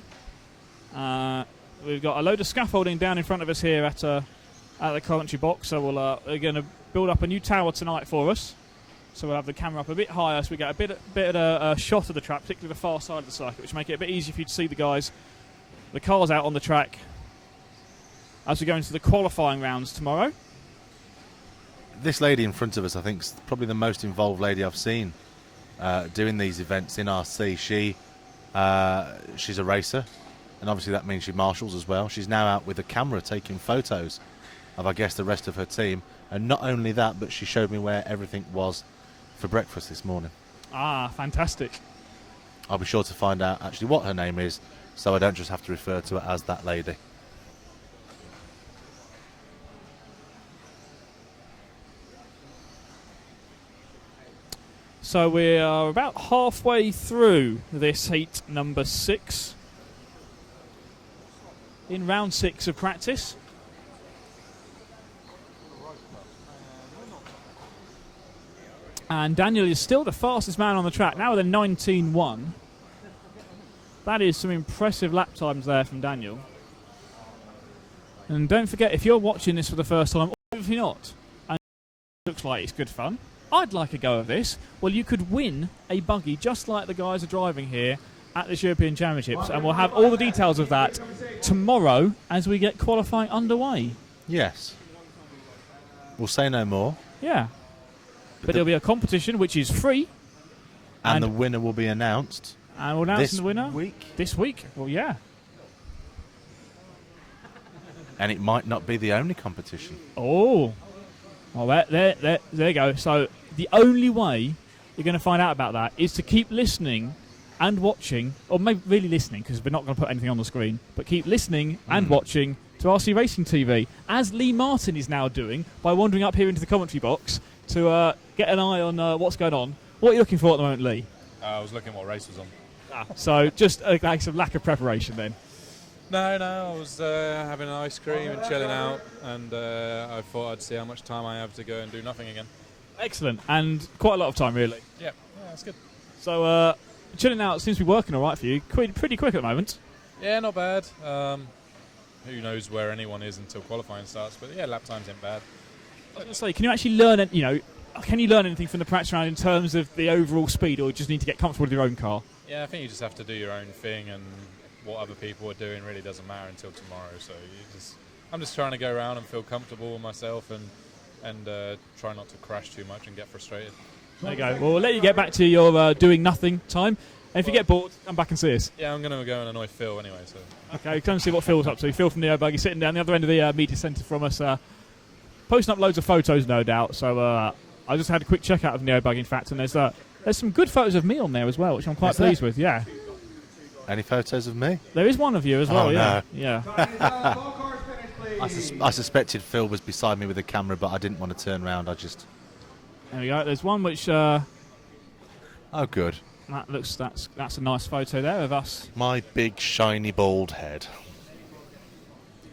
We've got a load of scaffolding down in front of us here at the commentary box, so we're going to build up a new tower tonight for us. So we'll have the camera up a bit higher, so we get a bit of a shot of the track, particularly the far side of the circuit, which make it a bit easier for you to see the cars out on the track as we go into the qualifying rounds tomorrow. This lady in front of us, I think, is probably the most involved lady I've seen doing these events in RC. She's a racer, and obviously that means she marshals as well. She's now out with a camera taking photos of, I guess, the rest of her team. And not only that, but she showed me where everything was for breakfast this morning. Ah, fantastic. I'll be sure to find out actually what her name is, so I don't just have to refer to her as that lady. So we are about halfway through this heat number 6 in round 6 of practice. And Daniel is still the fastest man on the track, now with a 19.1. That is some impressive lap times there from Daniel. And don't forget, if you're watching this for the first time, or if you're not, and it looks like it's good fun, I'd like a go of this. Well, you could win a buggy just like the guys are driving here at this European Championships, and we'll have all the details of that tomorrow as we get qualifying underway. Yes. We'll say no more. Yeah. But there'll be a competition which is free. And the winner will be announced. And we'll announce this the winner week. This week. Well, yeah. And it might not be the only competition. Oh. Well, there you go. So the only way you're going to find out about that is to keep listening and watching, or maybe really listening, because we're not going to put anything on the screen, but keep listening and watching to RC Racing TV, as Lee Martin is now doing by wandering up here into the commentary box to get an eye on what's going on. What are you looking for at the moment, Lee? I was looking what race was on. So just a case of lack of preparation then. No, I was having an ice cream and chilling out, and I thought I'd see how much time I have to go and do nothing again. Excellent, and quite a lot of time, really. Yeah, that's good. So chilling out seems to be working all right for you. Pretty quick at the moment. Yeah, not bad. Who knows where anyone is until qualifying starts, but yeah, lap times ain't bad. I was going to say, can you actually learn, can you learn anything from the practice round in terms of the overall speed, or you just need to get comfortable with your own car? Yeah, I think you just have to do your own thing, and what other people are doing really doesn't matter until tomorrow. So I'm just trying to go around and feel comfortable with myself and try not to crash too much and get frustrated. There you go. Well, we'll let you get back to your doing nothing time. And if you get bored, come back and see us. Yeah, I'm going to go and annoy Phil anyway. So. Okay, come and see what Phil's up to. Phil from Neo Buggy, sitting down the other end of the media centre from us, posting up loads of photos, no doubt. So I just had a quick check out of Neo Buggy, in fact, and there's some good photos of me on there as well, which I'm quite pleased with. Yeah. Any photos of me? There is one of you as well. Yeah. No. Yeah. I suspected Phil was beside me with the camera, but I didn't want to turn around. There we go. There's one which. Oh, good. That's a nice photo there of us. My big shiny bald head,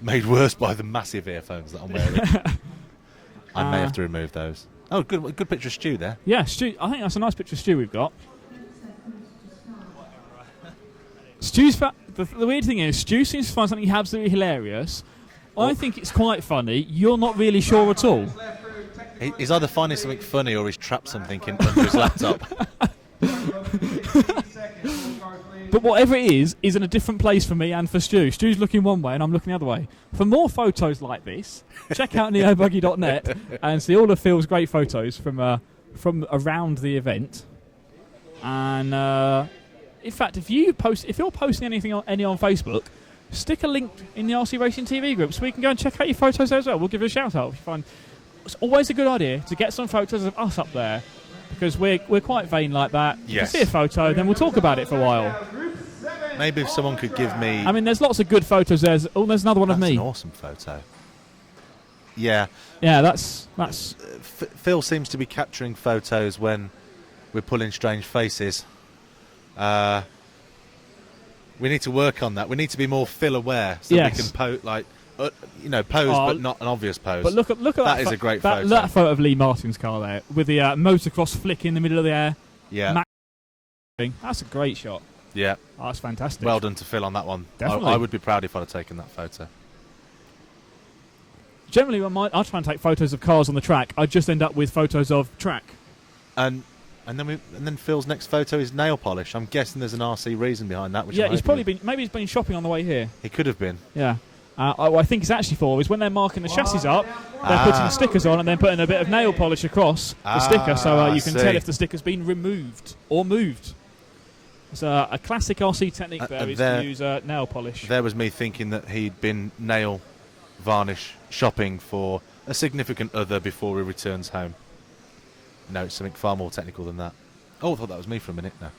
made worse by the massive earphones that I'm wearing. I may have to remove those. Oh, good picture of Stu there. Yeah, Stu. I think that's a nice picture of Stu we've got. Stu's the weird thing is, Stu seems to find something absolutely hilarious. I think it's quite funny. You're not really sure at all. He's either finding something funny or he's trapped something under his laptop. But whatever it is in a different place for me and for Stu. Stu's looking one way and I'm looking the other way. For more photos like this, check out neobuggy.net and see all of Phil's great photos from around the event. And in fact, if you're posting anything on Facebook, stick a link in the RC Racing TV group so we can go and check out your photos there as well. We'll give you a shout out if you find. It's always a good idea to get some photos of us up there, because we're quite vain like that. Yes. You see a photo, then we'll talk about it for a while. Maybe if someone could give me... I mean, there's lots of good photos. There's another one of me. That's an awesome photo. Yeah. Yeah, that's... Phil seems to be capturing photos when we're pulling strange faces. We need to work on that. We need to be more Phil aware, so we can pose, but not an obvious pose. But look at that. That is a great photo. That photo of Lee Martin's car there, with the motocross flick in the middle of the air. Yeah. That's a great shot. Yeah. Oh, that's fantastic. Well done to Phil on that one. Definitely. I would be proud if I'd have taken that photo. Generally, when I try and take photos of cars on the track, I just end up with photos of track. And then Phil's next photo is nail polish. I'm guessing there's an RC reason behind that. Yeah, he's been shopping on the way here. He could have been. Yeah. I think it's actually for is when they're marking the chassis up, they're putting the stickers on and then putting a bit of nail polish across the sticker, so you can tell if the sticker's been removed or moved. It's a classic RC technique is to use nail polish. There was me thinking that he'd been nail varnish shopping for a significant other before he returns home. No, it's something far more technical than that. Oh, I thought that was me for a minute now.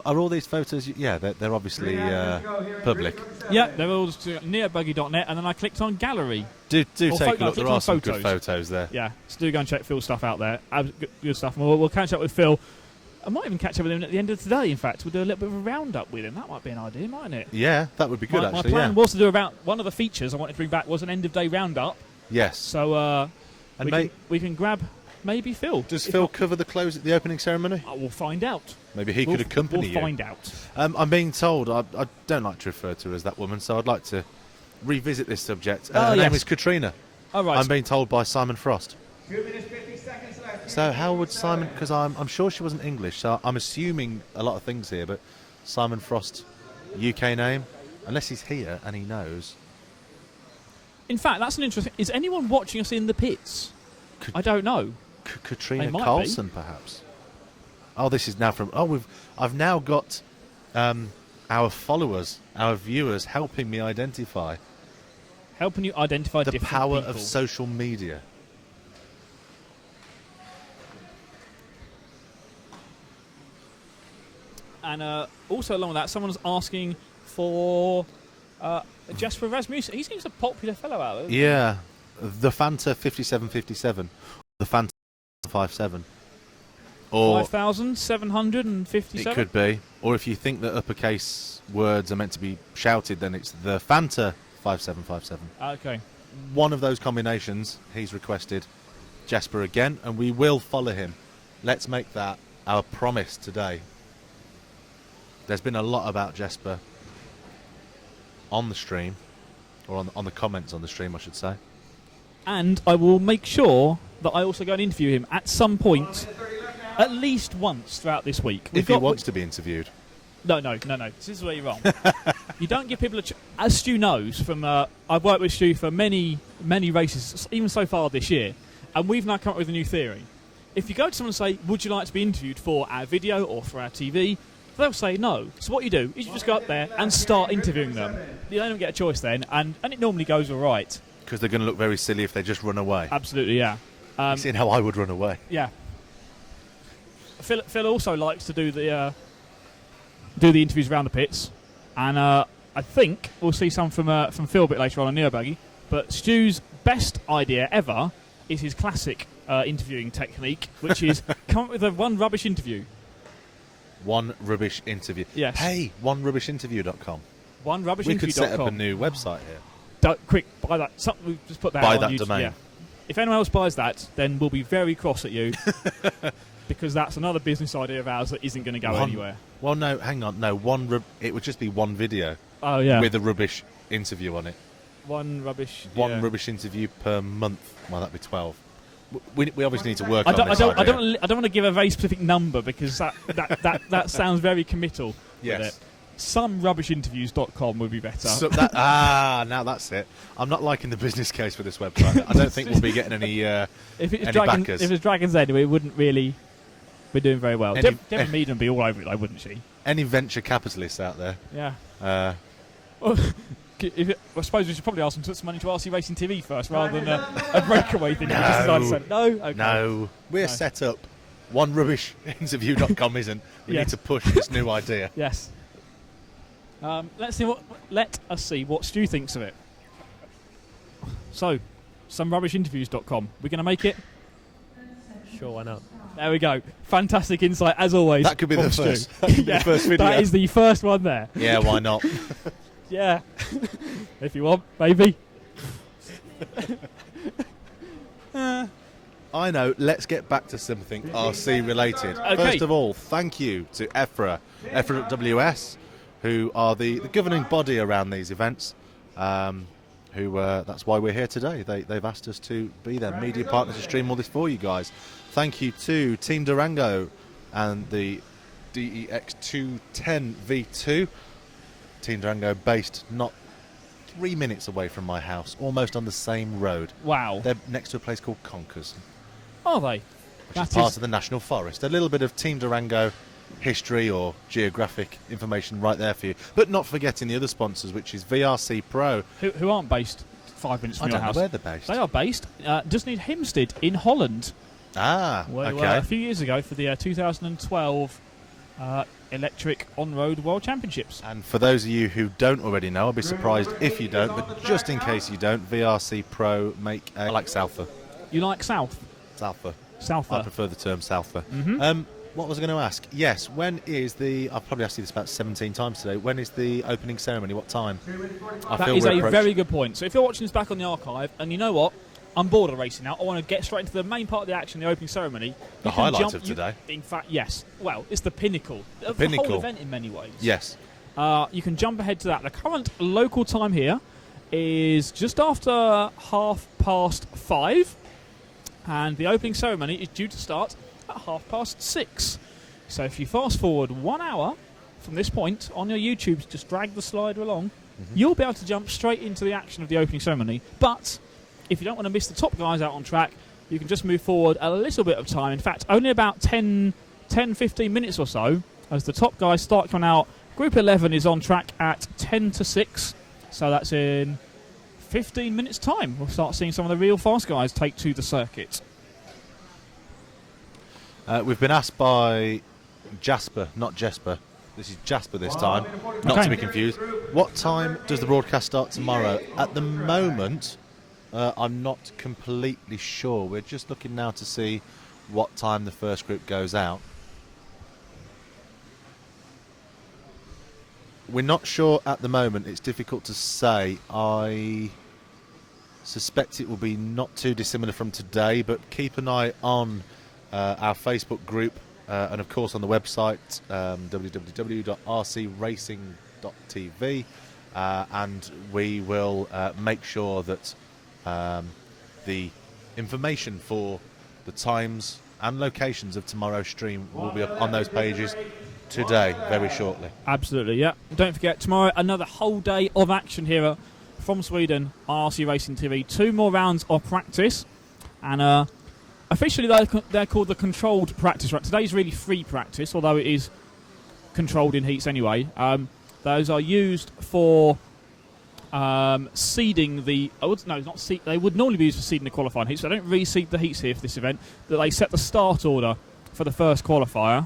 Are all these photos? Yeah, they're obviously public. Yeah, they're all just neobuggy.net, and then I clicked on gallery. Do take a look. There are some good photos there. Yeah, so do go and check Phil's stuff out there. Good stuff. We'll catch up with Phil. I might even catch up with him at the end of today. In fact, we'll do a little bit of a roundup with him. That might be an idea, mightn't it? Yeah, that would be good. My plan was to do one of the features I wanted to bring back was an end of day roundup. Yes. So we can grab maybe Phil. Does Phil cover the close at the opening ceremony? We'll find out. Maybe he could accompany you. We'll find out. I'm being told I don't like to refer to her as that woman, so I'd like to revisit this subject. Her name is Katrina. Oh, right. I'm being told by Simon Frost. 2 minutes 50 seconds left. So how would Simon? Because I'm sure she wasn't English, so I'm assuming a lot of things here. But Simon Frost, UK name, unless he's here and he knows. In fact, that's an interesting. Is anyone watching us in the pits? I don't know. Katrina Carlson, perhaps. Oh, this is now from. I've now got our followers, our viewers, helping me identify. Helping you identify the power of social media. And also along with that, someone's asking for Jasper Rasmussen. He seems a popular fellow out there. Yeah, the Fanta 5757, the Fanta 57, or 5,757. It could be, or if you think that uppercase words are meant to be shouted, then it's the Fanta 5757. Okay. one of those combinations, he's requested Jesper again, and we will follow him. Let's make that our promise today. There's been a lot about Jesper on the stream, or on the comments on the stream, I should say. And I will make sure that I also go and interview him at some point, at least once throughout this week. If he wants to be interviewed. No. This is where you're wrong. You don't give people as Stu knows from. I've worked with Stu for many races, even so far this year, and we've now come up with a new theory. If you go to someone and say, "Would you like to be interviewed for our video or for our TV?" they'll say no. So what you do is you just go up there and start interviewing them. You don't get a choice then, and it normally goes all right. Because they're going to look very silly if they just run away. Absolutely, yeah. You've seen how I would run away. Yeah. Phil also likes to do the interviews around the pits, and I think we'll see some from Phil a bit later on Neo Buggy. But Stu's best idea ever is his classic interviewing technique, which is come up with a one rubbish interview. One rubbish interview. Yes. Hey, onerubishinterview.com. Onerubishinterview.com. We could set up a new website here. Quick, buy that. We'll just put that Buy on that YouTube. domain. Yeah. If anyone else buys that, then we'll be very cross at you. Because that's another business idea of ours that isn't going to go anywhere. Well, no, hang on. No, it would just be one video. Oh, yeah. With a rubbish interview on it. One rubbish interview per month. Well, that'd be 12. We obviously need to work on this I don't want to give a very specific number because that sounds very committal. Yes. With it. Somerubishinterviews.com would be better. So now that's it. I'm not liking the business case for this website. I don't think we'll be getting any backers. If it's Dragon's Den, it wouldn't really be doing very well. Devon Mead would be all over it, though, wouldn't she? Any venture capitalists out there? Yeah. Well, I suppose we should probably ask them to put some money to RC Racing TV first rather than a breakaway thing. No. Okay. No. We're set up. Onerubishinterview.com isn't. We need to push this new idea. Yes. Let us see what Stu thinks of it. So, somerubishinterviews.com. We're going to make it? Sure, why not? There we go. Fantastic insight, as always. That could be the Stu. first. That could be the first video. That is the first one there. Yeah, why not? Yeah. If you want, maybe. I know. Let's get back to something RC related. Okay. First of all, thank you to EFRA WS, who are the governing body around these events. That's why we're here today. They've asked us to be their media partner to stream all this for you guys. Thank you to Team Durango and the DEX210 V2. Team Durango based not 3 minutes away from my house, almost on the same road. Wow. They're next to a place called Conkers. Are they? Which is part of the National Forest. A little bit of Team Durango history or geographic information right there for you. But not forgetting the other sponsors, which is VRC Pro. Who aren't based 5 minutes from your house. I don't know where they're based. They are based just near Hempstead in Holland. Ah, where we okay. were a few years ago for the 2012 Electric On-Road World Championships. And for those of you who don't already know, I'll be surprised if you don't, but just in case you don't, VRC Pro make... I like Salfa. You like South? Salfa. Salfa. I prefer the term Salfa. Mm-hmm. What was I going to ask? Yes, when is I've probably asked you this about 17 times today. When is the opening ceremony? What time? That is a very good point. So if you're watching this back on the archive, and you know what? I'm bored of racing now. I want to get straight into the main part of the action, the opening ceremony. The highlight of today. In fact, yes. Well, it's the pinnacle. The pinnacle. whole event in many ways. Yes. You can jump ahead to that. The current local time here is just after 5:30, and the opening ceremony is due to start at 6:30. So if you fast forward 1 hour from this point on your YouTube, just drag the slider along, you'll be able to jump straight into the action of the opening ceremony. But if you don't want to miss the top guys out on track, you can just move forward a little bit of time. In fact, only about 10-15 minutes or so as the top guys start coming out. Group 11 is on track at 10-6, so that's in 15 minutes' time. We'll start seeing some of the real fast guys take to the circuit. We've been asked by Jasper, not Jesper. This is Jasper this time, not to be confused. What time does the broadcast start tomorrow? At the moment, I'm not completely sure. We're just looking now to see what time the first group goes out. We're not sure at the moment. It's difficult to say. suspect it will be not too dissimilar from today, but keep an eye on our Facebook group and of course on the website www.rcracing.tv, and we will make sure that the information for the times and locations of tomorrow's stream will be up on those pages today, very shortly. Absolutely, yeah. Don't forget, tomorrow another whole day of action here from Sweden on RC Racing TV. 2 more rounds of practice, and officially they're called the controlled practice. Right, today's really free practice, although it is controlled in heats anyway. Those are used for seeding the... they would normally be used for seeding the qualifying heats. So they don't reseed the heats here for this event. But they set the start order for the first qualifier.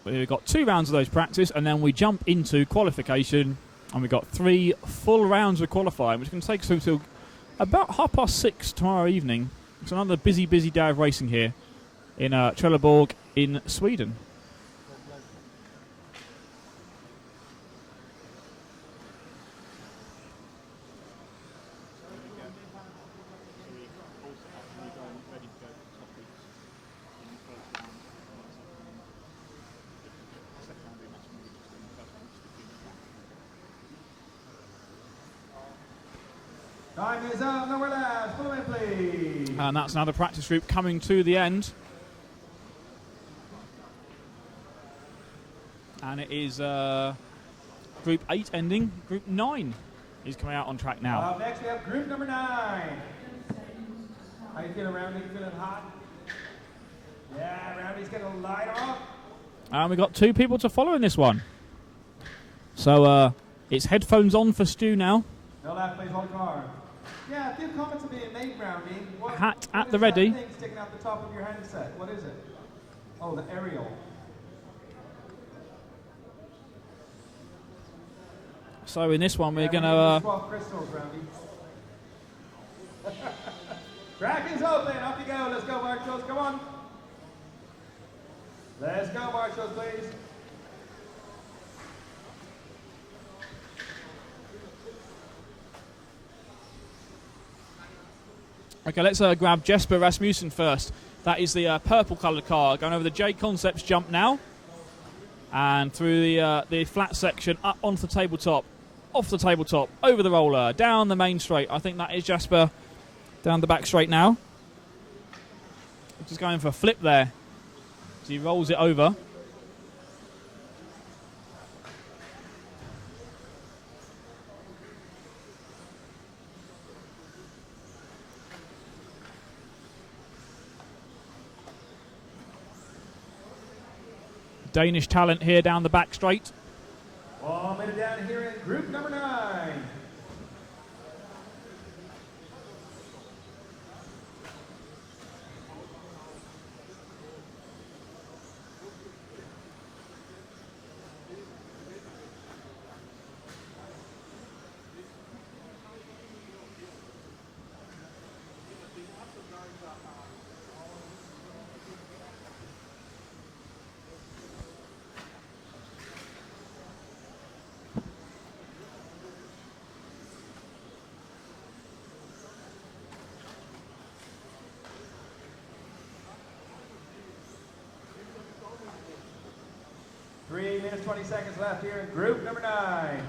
We've got 2 rounds of those practice, and then we jump into qualification, and we've got 3 full rounds of qualifying, which can take us until about 6:30 tomorrow evening. It's another busy day of racing here in Trelleborg in Sweden. Time is up, nowhere left. Follow in, please. And that's another practice group coming to the end. And it is Group 8 ending. Group 9 is coming out on track now. Next we have Group number 9. How you feeling, Roundy? You feeling hot? Yeah, Roundy's going to light off. And we've got 2 people to follow in this one. So it's headphones on for Stu now. No left, please, hold car. Yeah, a few comments are being made, Roundy. Hat at the ready. That thing sticking out the top of your handset? What is it? Oh, the aerial. So in this one, we're going to... swap crystals, Roundy. Track is open. Off you go. Let's go, Marshals. Come on. Let's go, Marshals, please. Okay, let's grab Jesper Rasmussen first. That is the purple-coloured car going over the J Concepts jump now, and through the flat section up onto the tabletop, off the tabletop, over the roller, down the main straight. I think that is Jesper down the back straight now. Just going for a flip there as he rolls it over. Danish talent here down the back straight. 1 minute down here in Group number 9. Three minutes, 20 seconds left here in Group number 9.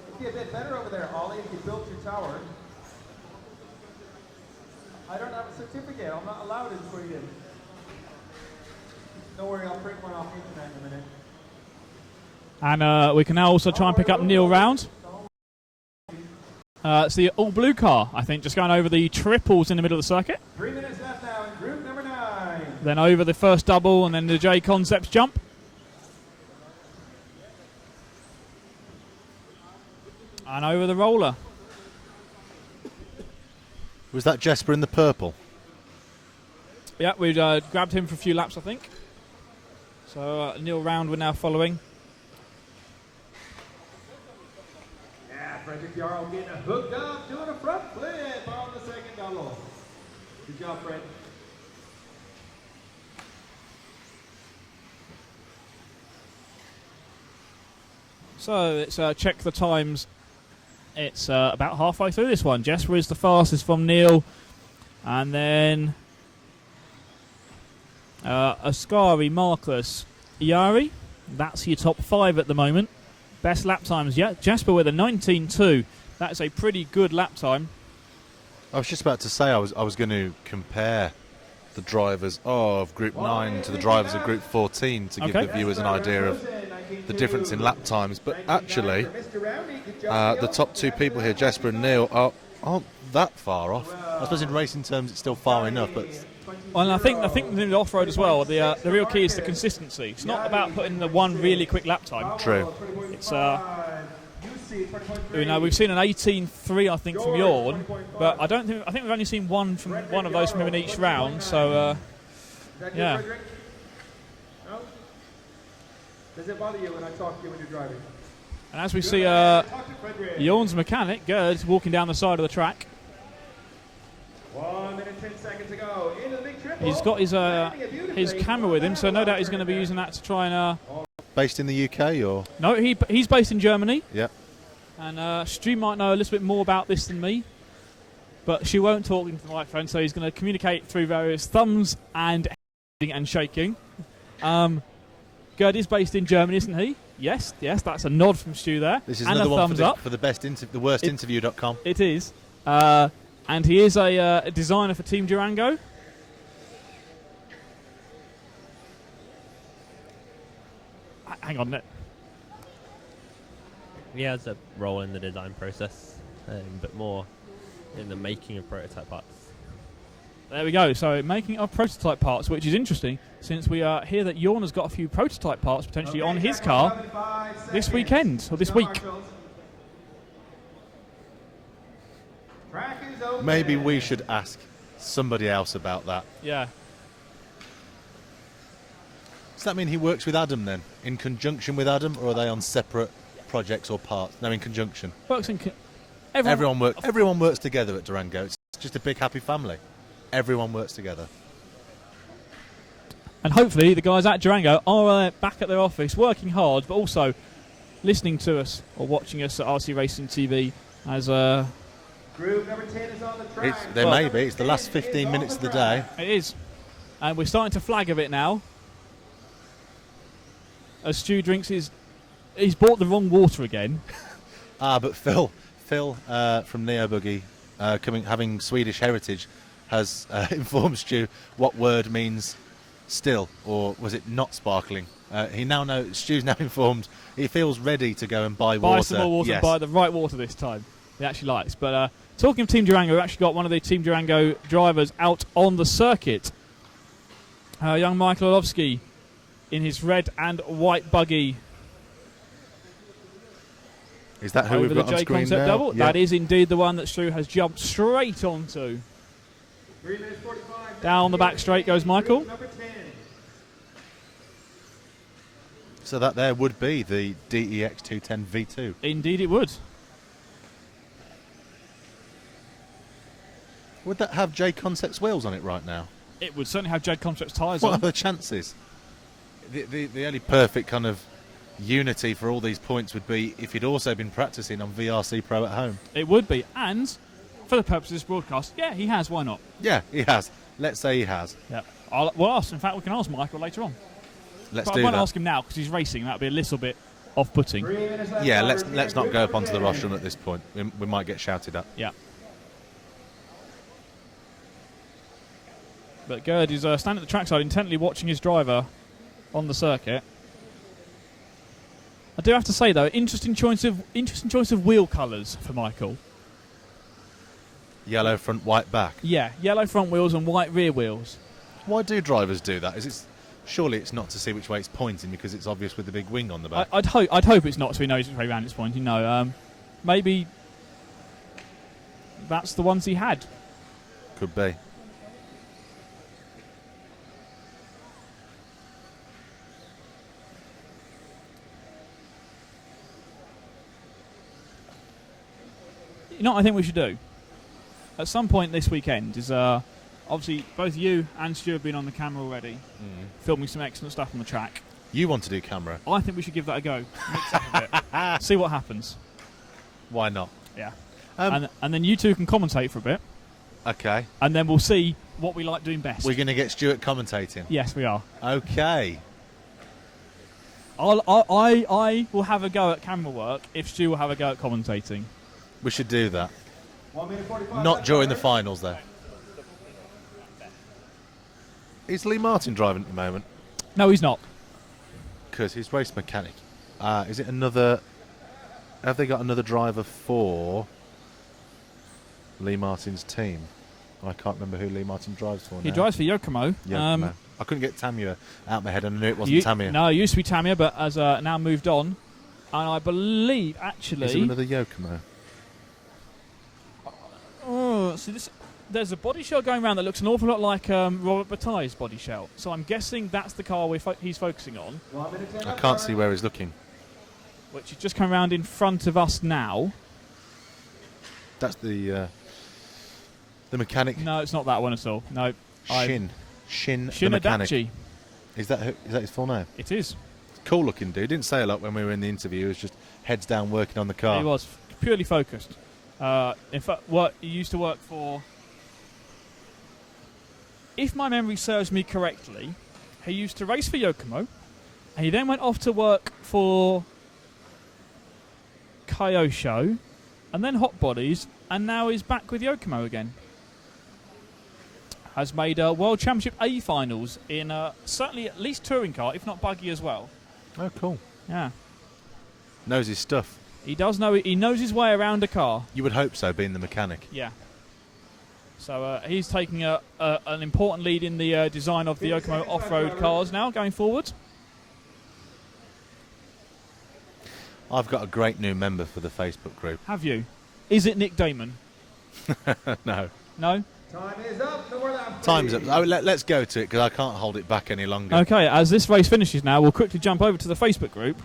It'd be a bit better over there, Ollie, if you built your tower. I don't have a certificate. I'm not allowed in Sweden. Don't worry, I'll print one off the internet in a minute. And we can now also try and pick up Neil Round. It's the all-blue car, I think, just going over the triples in the middle of the circuit. 3 minutes left now in Group number 9. Then over the first double, and then the J Concepts jump. And over the roller. Was that Jesper in the purple? Yeah, we grabbed him for a few laps, I think. So Neil Round we're now following. Yeah, Frederick Jarl getting hooked up, doing a front flip on the second double. Good job, Fred. So let's check the times. It's about halfway through this one. Jesper is the fastest from Neil. And then Ascari, Marcus, Iari. That's your top 5 at the moment. Best lap times yet. Jesper with a 19.2. That's a pretty good lap time. I was just about to say I was going to compare the drivers of Group 9 to the drivers of Group 14 to give the viewers an idea of the difference in lap times. But actually, the top 2 people here, Jesper and Neil, aren't that far off. I suppose in racing terms it's still far enough, but... Well, and I think in the off-road as well, the real key is the consistency. It's not about putting the one really quick lap time. True. It's we've seen an 18.3, I think, from Jorn, but I think we've only seen one of those from him in each round. So yeah. Does it bother you when I talk to you when you're driving? And as we see Jorn's mechanic, Gerd, walking down the side of the track. 1 minute 10 seconds to go. Into the big triple. He's got his camera with him, so no doubt he's going to be using that to try and... Based in the UK, or...? No, he's based in Germany. Yep. And Stu might know a little bit more about this than me, but she won't talk into the microphone, so he's going to communicate through various thumbs and shaking. Gerd is based in Germany, isn't he? Yes, that's a nod from Stu there. This is and another one for the worstinterview.com. It is. And he is a designer for Team Durango. Hang on. He has a role in the design process, but more in the making of prototype parts. There we go. So making of prototype parts, which is interesting, since we hear that Jorn has got a few prototype parts potentially on his car this weekend, or this week. Maybe we should ask somebody else about that. Yeah. Does that mean he works with Adam then? In conjunction with Adam, or are they on separate projects or parts? No, in conjunction. Works in... Everyone works together at Durango. It's just a big happy family. Everyone works together. And hopefully the guys at Durango are back at their office working hard, but also listening to us or watching us at RC Racing TV as... Group number 10 is on the track. May be. It's the last 15 minutes of the day. It is. And we're starting to flag a bit now. As Stu drinks he's bought the wrong water again. But Phil from Neo Buggy, having Swedish heritage, has informed Stu what word means still, or was it not sparkling? He now knows. Stu's now informed. He feels ready to go and buy water. Buy some more water. Yes. Buy the right water this time. He actually likes. But talking of Team Durango, we've actually got one of the Team Durango drivers out on the circuit. Young Michael Orlovsky in his red and white buggy. Is that who we've got on screen now? Double. Yeah. That is indeed the one that Stu has jumped straight onto. 3 minutes 45. Down the back straight goes Michael. Number 10. So that there would be the DEX 210 V2. Indeed it would. Would that have J Concepts wheels on it right now? It would certainly have J Concepts tyres What on. are the chances? The only perfect kind of unity for all these points would be if he'd also been practicing on VRC Pro at home. It would be. And for the purpose of this broadcast, yeah, he has. Why not? Yeah, he has. Let's say he has. Yeah. We'll ask. In fact, we can ask Michael later on. Let's but do I won't that. ask him now because he's racing. That'd be a little bit off-putting. Yeah, let's not go up onto the rostrum at this point. We might get shouted at. Yeah. But Gerd is standing at the trackside intently watching his driver on the circuit. I do have to say though, interesting choice of wheel colours for Michael. Yellow front, white back. Yeah, yellow front wheels and white rear wheels. Why do drivers do that? Surely it's not to see which way it's pointing because it's obvious with the big wing on the back. I'd hope it's not so he knows which way round it's pointing. No, maybe that's the ones he had. Could be. You know what I think we should do? At some point this weekend is obviously both you and Stu have been on the camera already, filming some excellent stuff on the track. You want to do camera? I think we should give that a go. a bit. See what happens. Why not? Yeah. And then you two can commentate for a bit. Okay. And then we'll see what we like doing best. We're going to get Stuart commentating. Yes, we are. Okay. I will have a go at camera work if Stu will have a go at commentating. We should do that. 1 minute 45. Not during the finals, though. Is Lee Martin driving at the moment? No, he's not. Because he's race mechanic. Is it another... Have they got another driver for Lee Martin's team? I can't remember who Lee Martin drives for now. He drives for Yokomo. Yokomo. I couldn't get Tamiya out of my head and I knew it wasn't Tamiya. No, it used to be Tamiya, but has now moved on. And I believe, actually... Is it another Yokomo? Oh, so there's a body shell going around that looks an awful lot like Robert Bataille's body shell. So I'm guessing that's the car he's focusing on. I can't see where he's looking. Which is just coming around in front of us now. That's the mechanic. No, it's not that one at all. No. Shin the mechanic. Adachi. Is that his full name? It is. Cool looking dude. Didn't say a lot when we were in the interview. He was just heads down working on the car. He was purely focused. In fact, he used to work for... If my memory serves me correctly, he used to race for Yokomo, and he then went off to work for Kyosho, and then Hot Bodies, and now he's back with Yokomo again. Has made World Championship A finals in certainly at least touring car, if not buggy as well. Oh, cool. Yeah. Knows his stuff. He does know. He knows his way around a car. You would hope so, being the mechanic. Yeah. So he's taking an important lead in the design of the Yokomo off-road cars now, going forward. I've got a great new member for the Facebook group. Have you? Is it Nick Damon? No. No? Time is up. No more than Time's up. Let's go to it because I can't hold it back any longer. Okay, as this race finishes now, we'll quickly jump over to the Facebook group.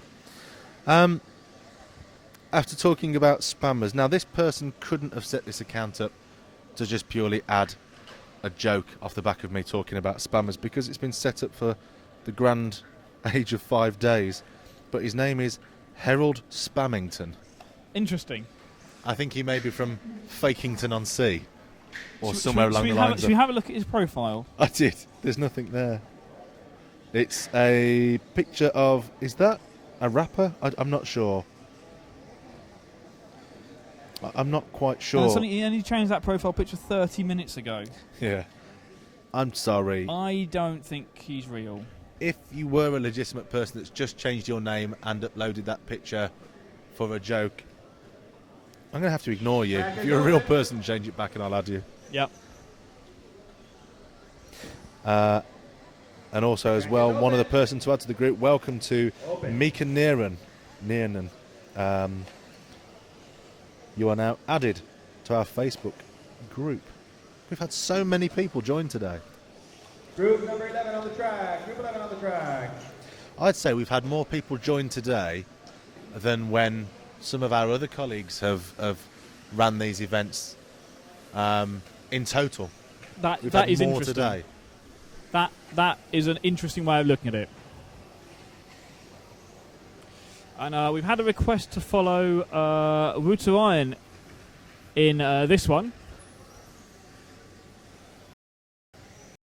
After talking about spammers, now this person couldn't have set this account up to just purely add a joke off the back of me talking about spammers because it's been set up for the grand age of 5 days. But his name is Harold Spammington. Interesting. I think he may be from Fakington-on-Sea or somewhere along the lines. Should we have a look at his profile? I did. There's nothing there. It's a picture of... Is that a rapper? I'm not sure. I'm not quite sure. He only changed that profile picture 30 minutes ago. Yeah. I'm sorry. I don't think he's real. If you were a legitimate person that's just changed your name and uploaded that picture for a joke, I'm going to have to ignore you. If you're a real person, change it back and I'll add you. Yep. And also as well, one of the person to add to the group, welcome to Mika Niernan. You are now added to our Facebook group. We've had so many people join today. Group number 11 on the track. Group 11 on the track. I'd say we've had more people join today than when some of our other colleagues have ran these events in total. That had is more interesting. Today. That is an interesting way of looking at it. And we've had a request to follow Wutuayan in this one.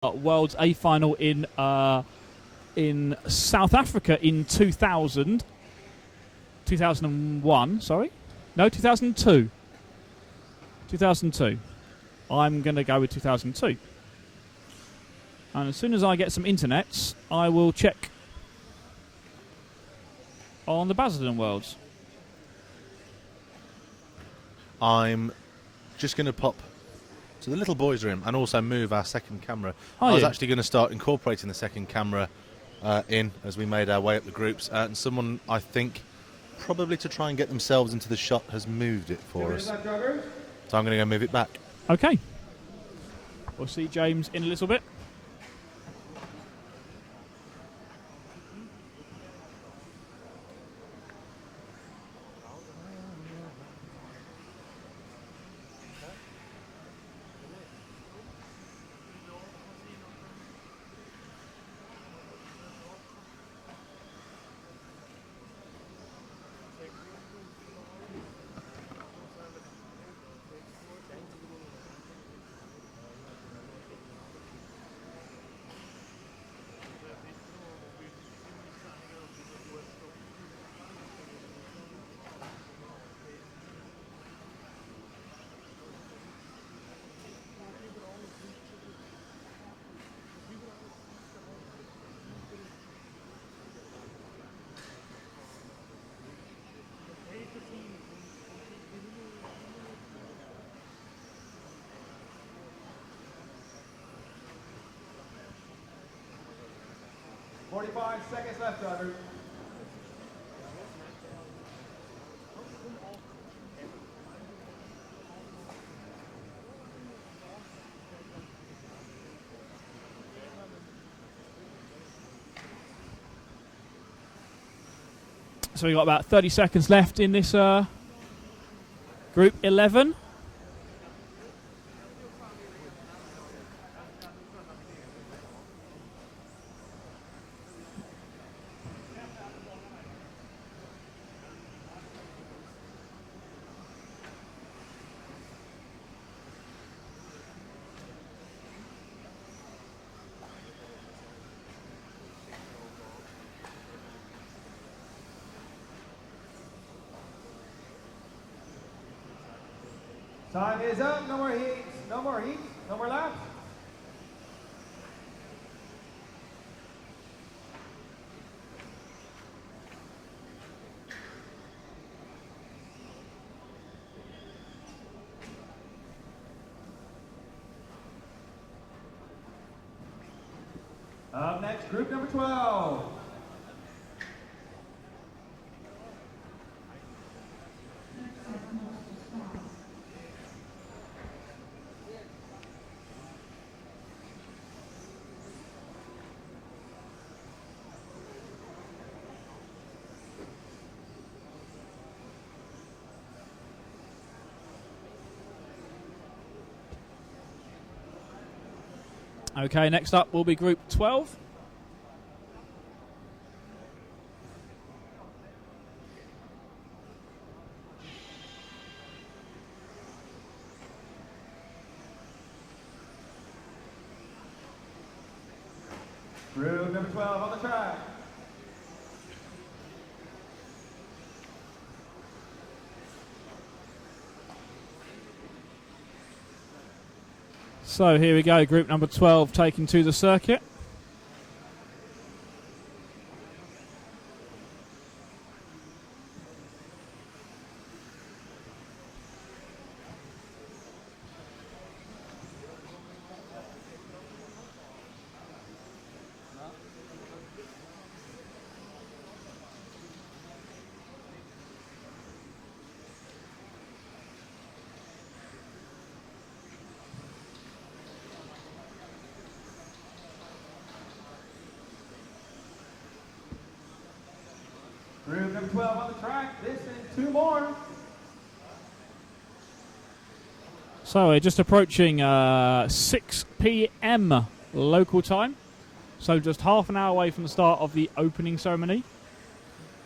World's A final in South Africa in 2001, sorry. No, 2002. 2002. I'm going to go with 2002. And as soon as I get some internets, I will check on the Basildon Worlds. I'm just going to pop to the little boys' room and also move our second camera. I was actually going to start incorporating the second camera in as we made our way up the groups. And someone, I think, probably to try and get themselves into the shot, has moved it for us. So I'm going to go move it back. Okay. We'll see James in a little bit. 45 seconds left, driver. So we've got about 30 seconds left in this Group 11. Time is up. No more heats. No more heats. No more laps. Up next, group number 12. Okay, next up will be Group 12. Group number 12 on the track. So here we go, group number 12 taking to the circuit. Group number 12 on the track. This and two more. So we're just approaching 6 p.m. local time. So just half an hour away from the start of the opening ceremony.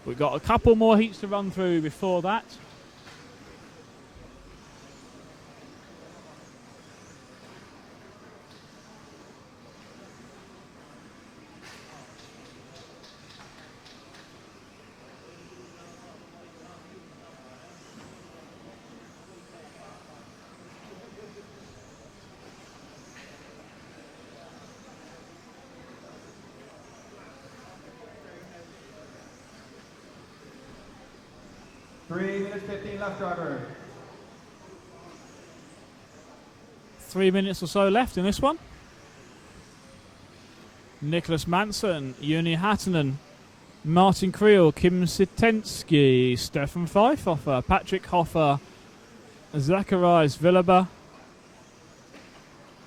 We've got a couple more heats to run through before that. Three minutes 15 left, driver. 3 minutes or so left in this one. Nicholas Manson, Juni Hattunen, Martin Creel, Kim Sitensky, Stefan Pfeifhofer, Patrick Hoffer, Zacharias Villaba,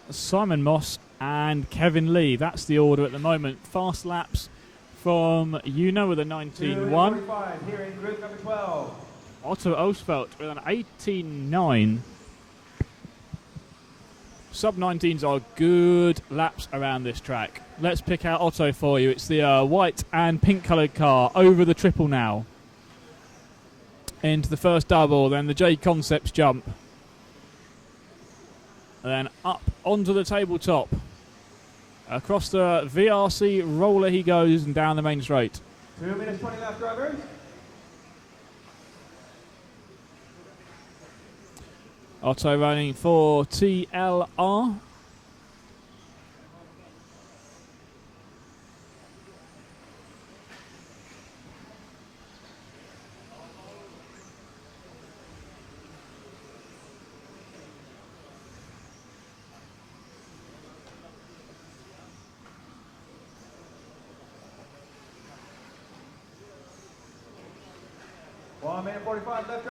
Simon Moss and Kevin Lee. That's the order at the moment. Fast laps from Una with a 19.1. 2:45 here in group number 12. Otto Osfeldt with an 18.9. Sub-19s are good laps around this track. Let's pick out Otto for you. It's the white and pink coloured car over the triple now. Into the first double, then the J Concepts jump. And then up onto the tabletop. Across the VRC roller he goes and down the main straight. 2 minutes 20 left, driver. Otto running for TLR. 1 minute 45 left.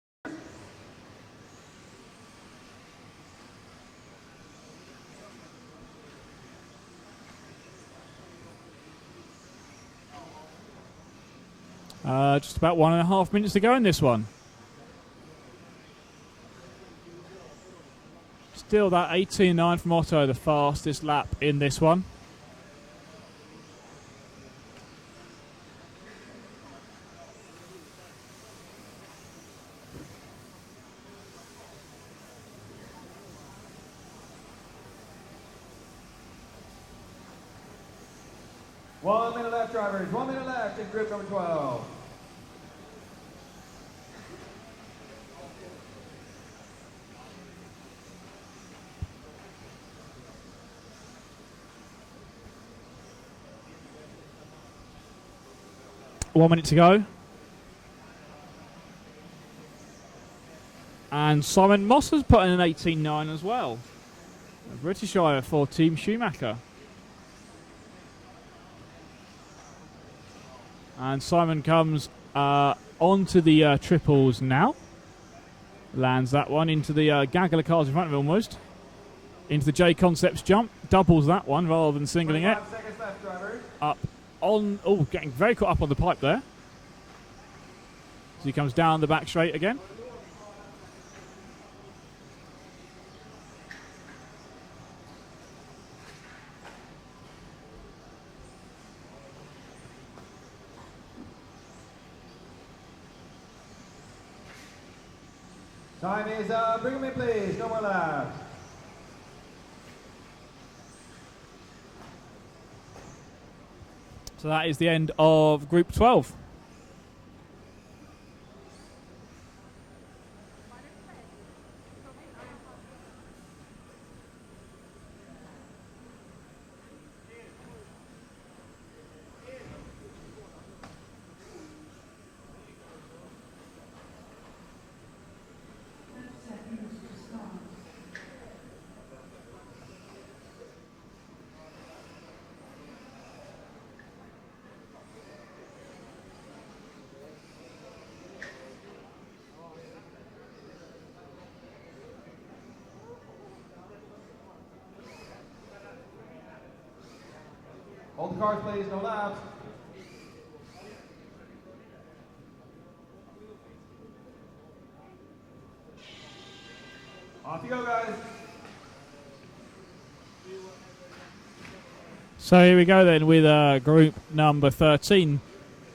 Just about 1.5 minutes to go in this one. Still that 18.9 from Otto, the fastest lap in this one. One minute left, drivers. 1 minute left in group number 12. One minute to go. And Simon Moss has put in an 18.9 as well. A British driver for Team Schumacher. And Simon comes onto the triples now. Lands that one into the gaggle of cars in front of him almost. Into the J Concepts jump. Doubles that one rather than singling it. 25 seconds left, drivers. Up on... Oh, getting very caught up on the pipe there. So he comes down the back straight again. Time is up. Bring them in, please. No more laps. So that is the end of Group 12. Hold the cars, please. No laps. Off you go, guys. So here we go then with group number 13.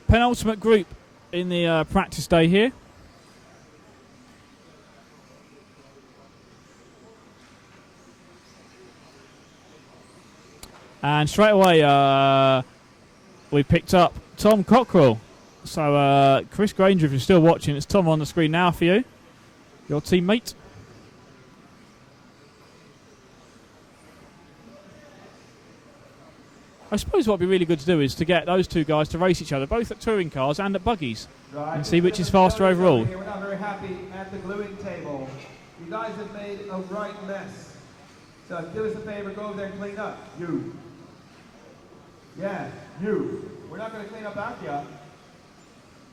Penultimate group in the practice day here. And straight away we picked up Tom Cockrell. So Chris Granger, if you're still watching, it's Tom on the screen now for you. Your teammate. I suppose what would be really good to do is to get those two guys to race each other, both at touring cars and at buggies, and see which is faster overall. We're not very happy at the gluing table. You guys have made a right mess. So do us a favor, go over there and clean up. You. Yeah, you. We're not going to clean up after you.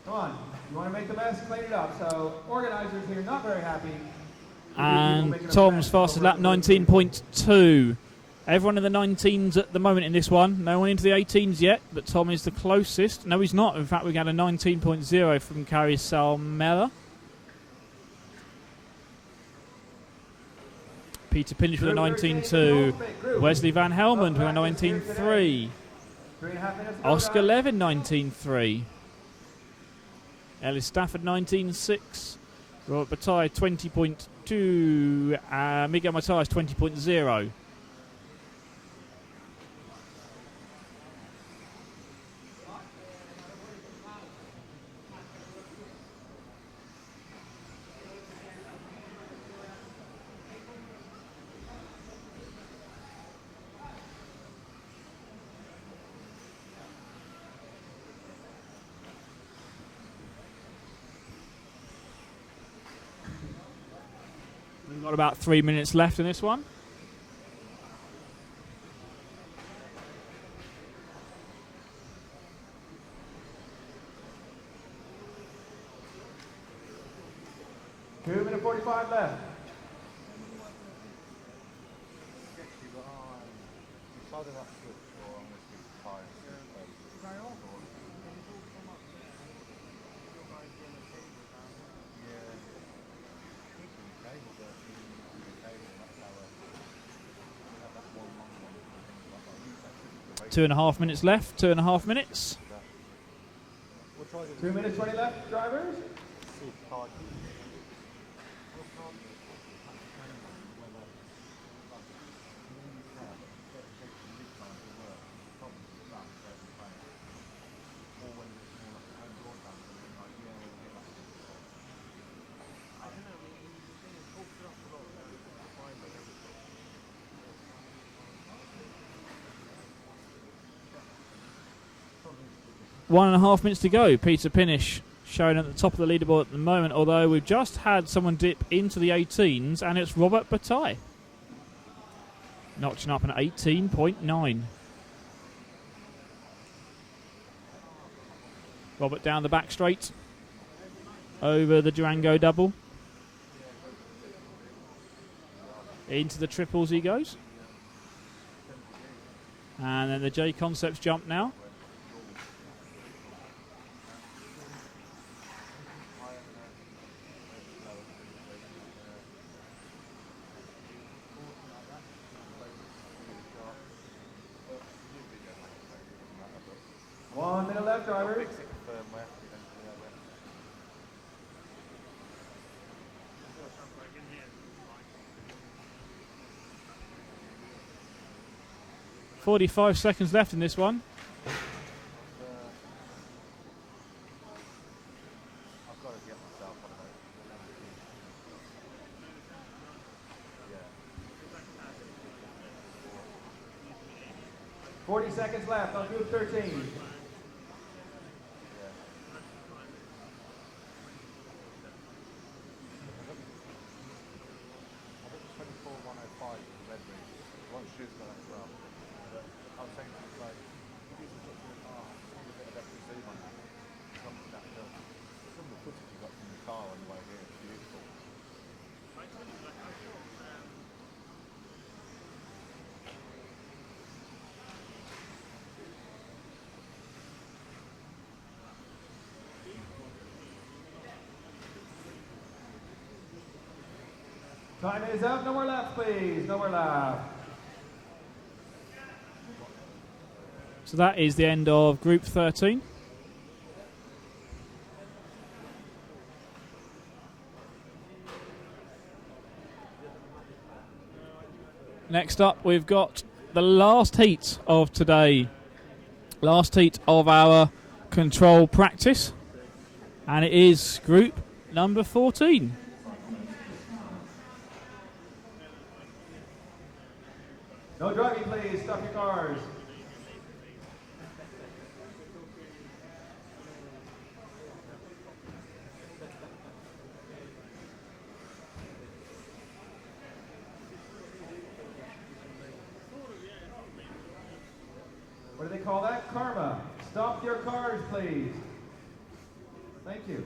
Come on. You want to make the mess? Clean it up. So organizers here not very happy. And Tom's fastest lap 19.2. Everyone in the 19s at the moment in this one. No one into the 18s yet, but Tom is the closest. No, he's not. In fact, we got a 19.0 from Kari Salmela. Peter Pinch with a 19.2. Wesley Van Helmond with a 19.3. Oscar Levin 19.3. Ellis Stafford 19.6. Robert Bataille 20.2. Miguel Matthias 20.0. We've got about 3 minutes left in this one. left. Two and a half minutes left. 2.5 minutes. 2 minutes 20 left, drivers. One and a half minutes to go. Peter Pinish showing at the top of the leaderboard at the moment, although we've just had someone dip into the 18s, and it's Robert Bataille. Notching up an 18.9. Robert down the back straight. Over the Durango double. Into the triples he goes. And then the J Concepts jump now. One minute left, drivers. .45 seconds left in this one. I've got to get myself on it. 40 seconds left on group 13. Time is up. No more laps, please. No more laps. So that is the end of Group 13. Next up, we've got the last heat of today. Last heat of our control practice. And it is group number 14. No driving, please. Stop your cars. What do they call that? Karma. Stop your cars, please. Thank you.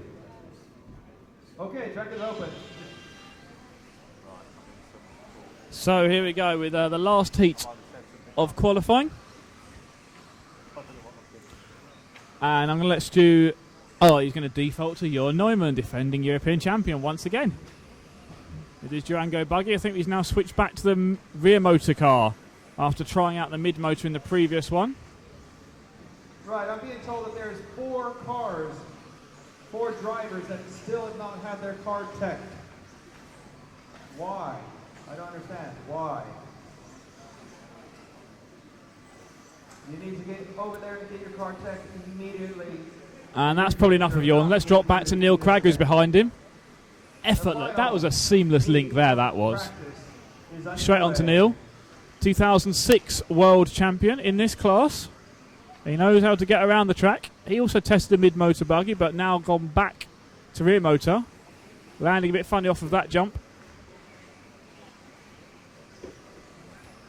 Okay, track is open. So here we go with the last heat of qualifying. And I'm going to let Stu... Oh, he's going to default to Jörn Neumann, defending European champion once again. With his Durango buggy, I think he's now switched back to the rear motor car after trying out the mid motor in the previous one. Right, I'm being told that there's 4 cars, 4 drivers that still have not had their car checked. Why? I don't understand. Why? You need to get over there and get your car checked immediately. And that's probably enough of Jörn. Let's drop back to Neil Cragg, who's behind him. Effortless. That was a seamless link there, that was. Straight on to Neil. 2006 world champion in this class. He knows how to get around the track. He also tested the mid-motor buggy, but now gone back to rear motor. Landing a bit funny off of that jump.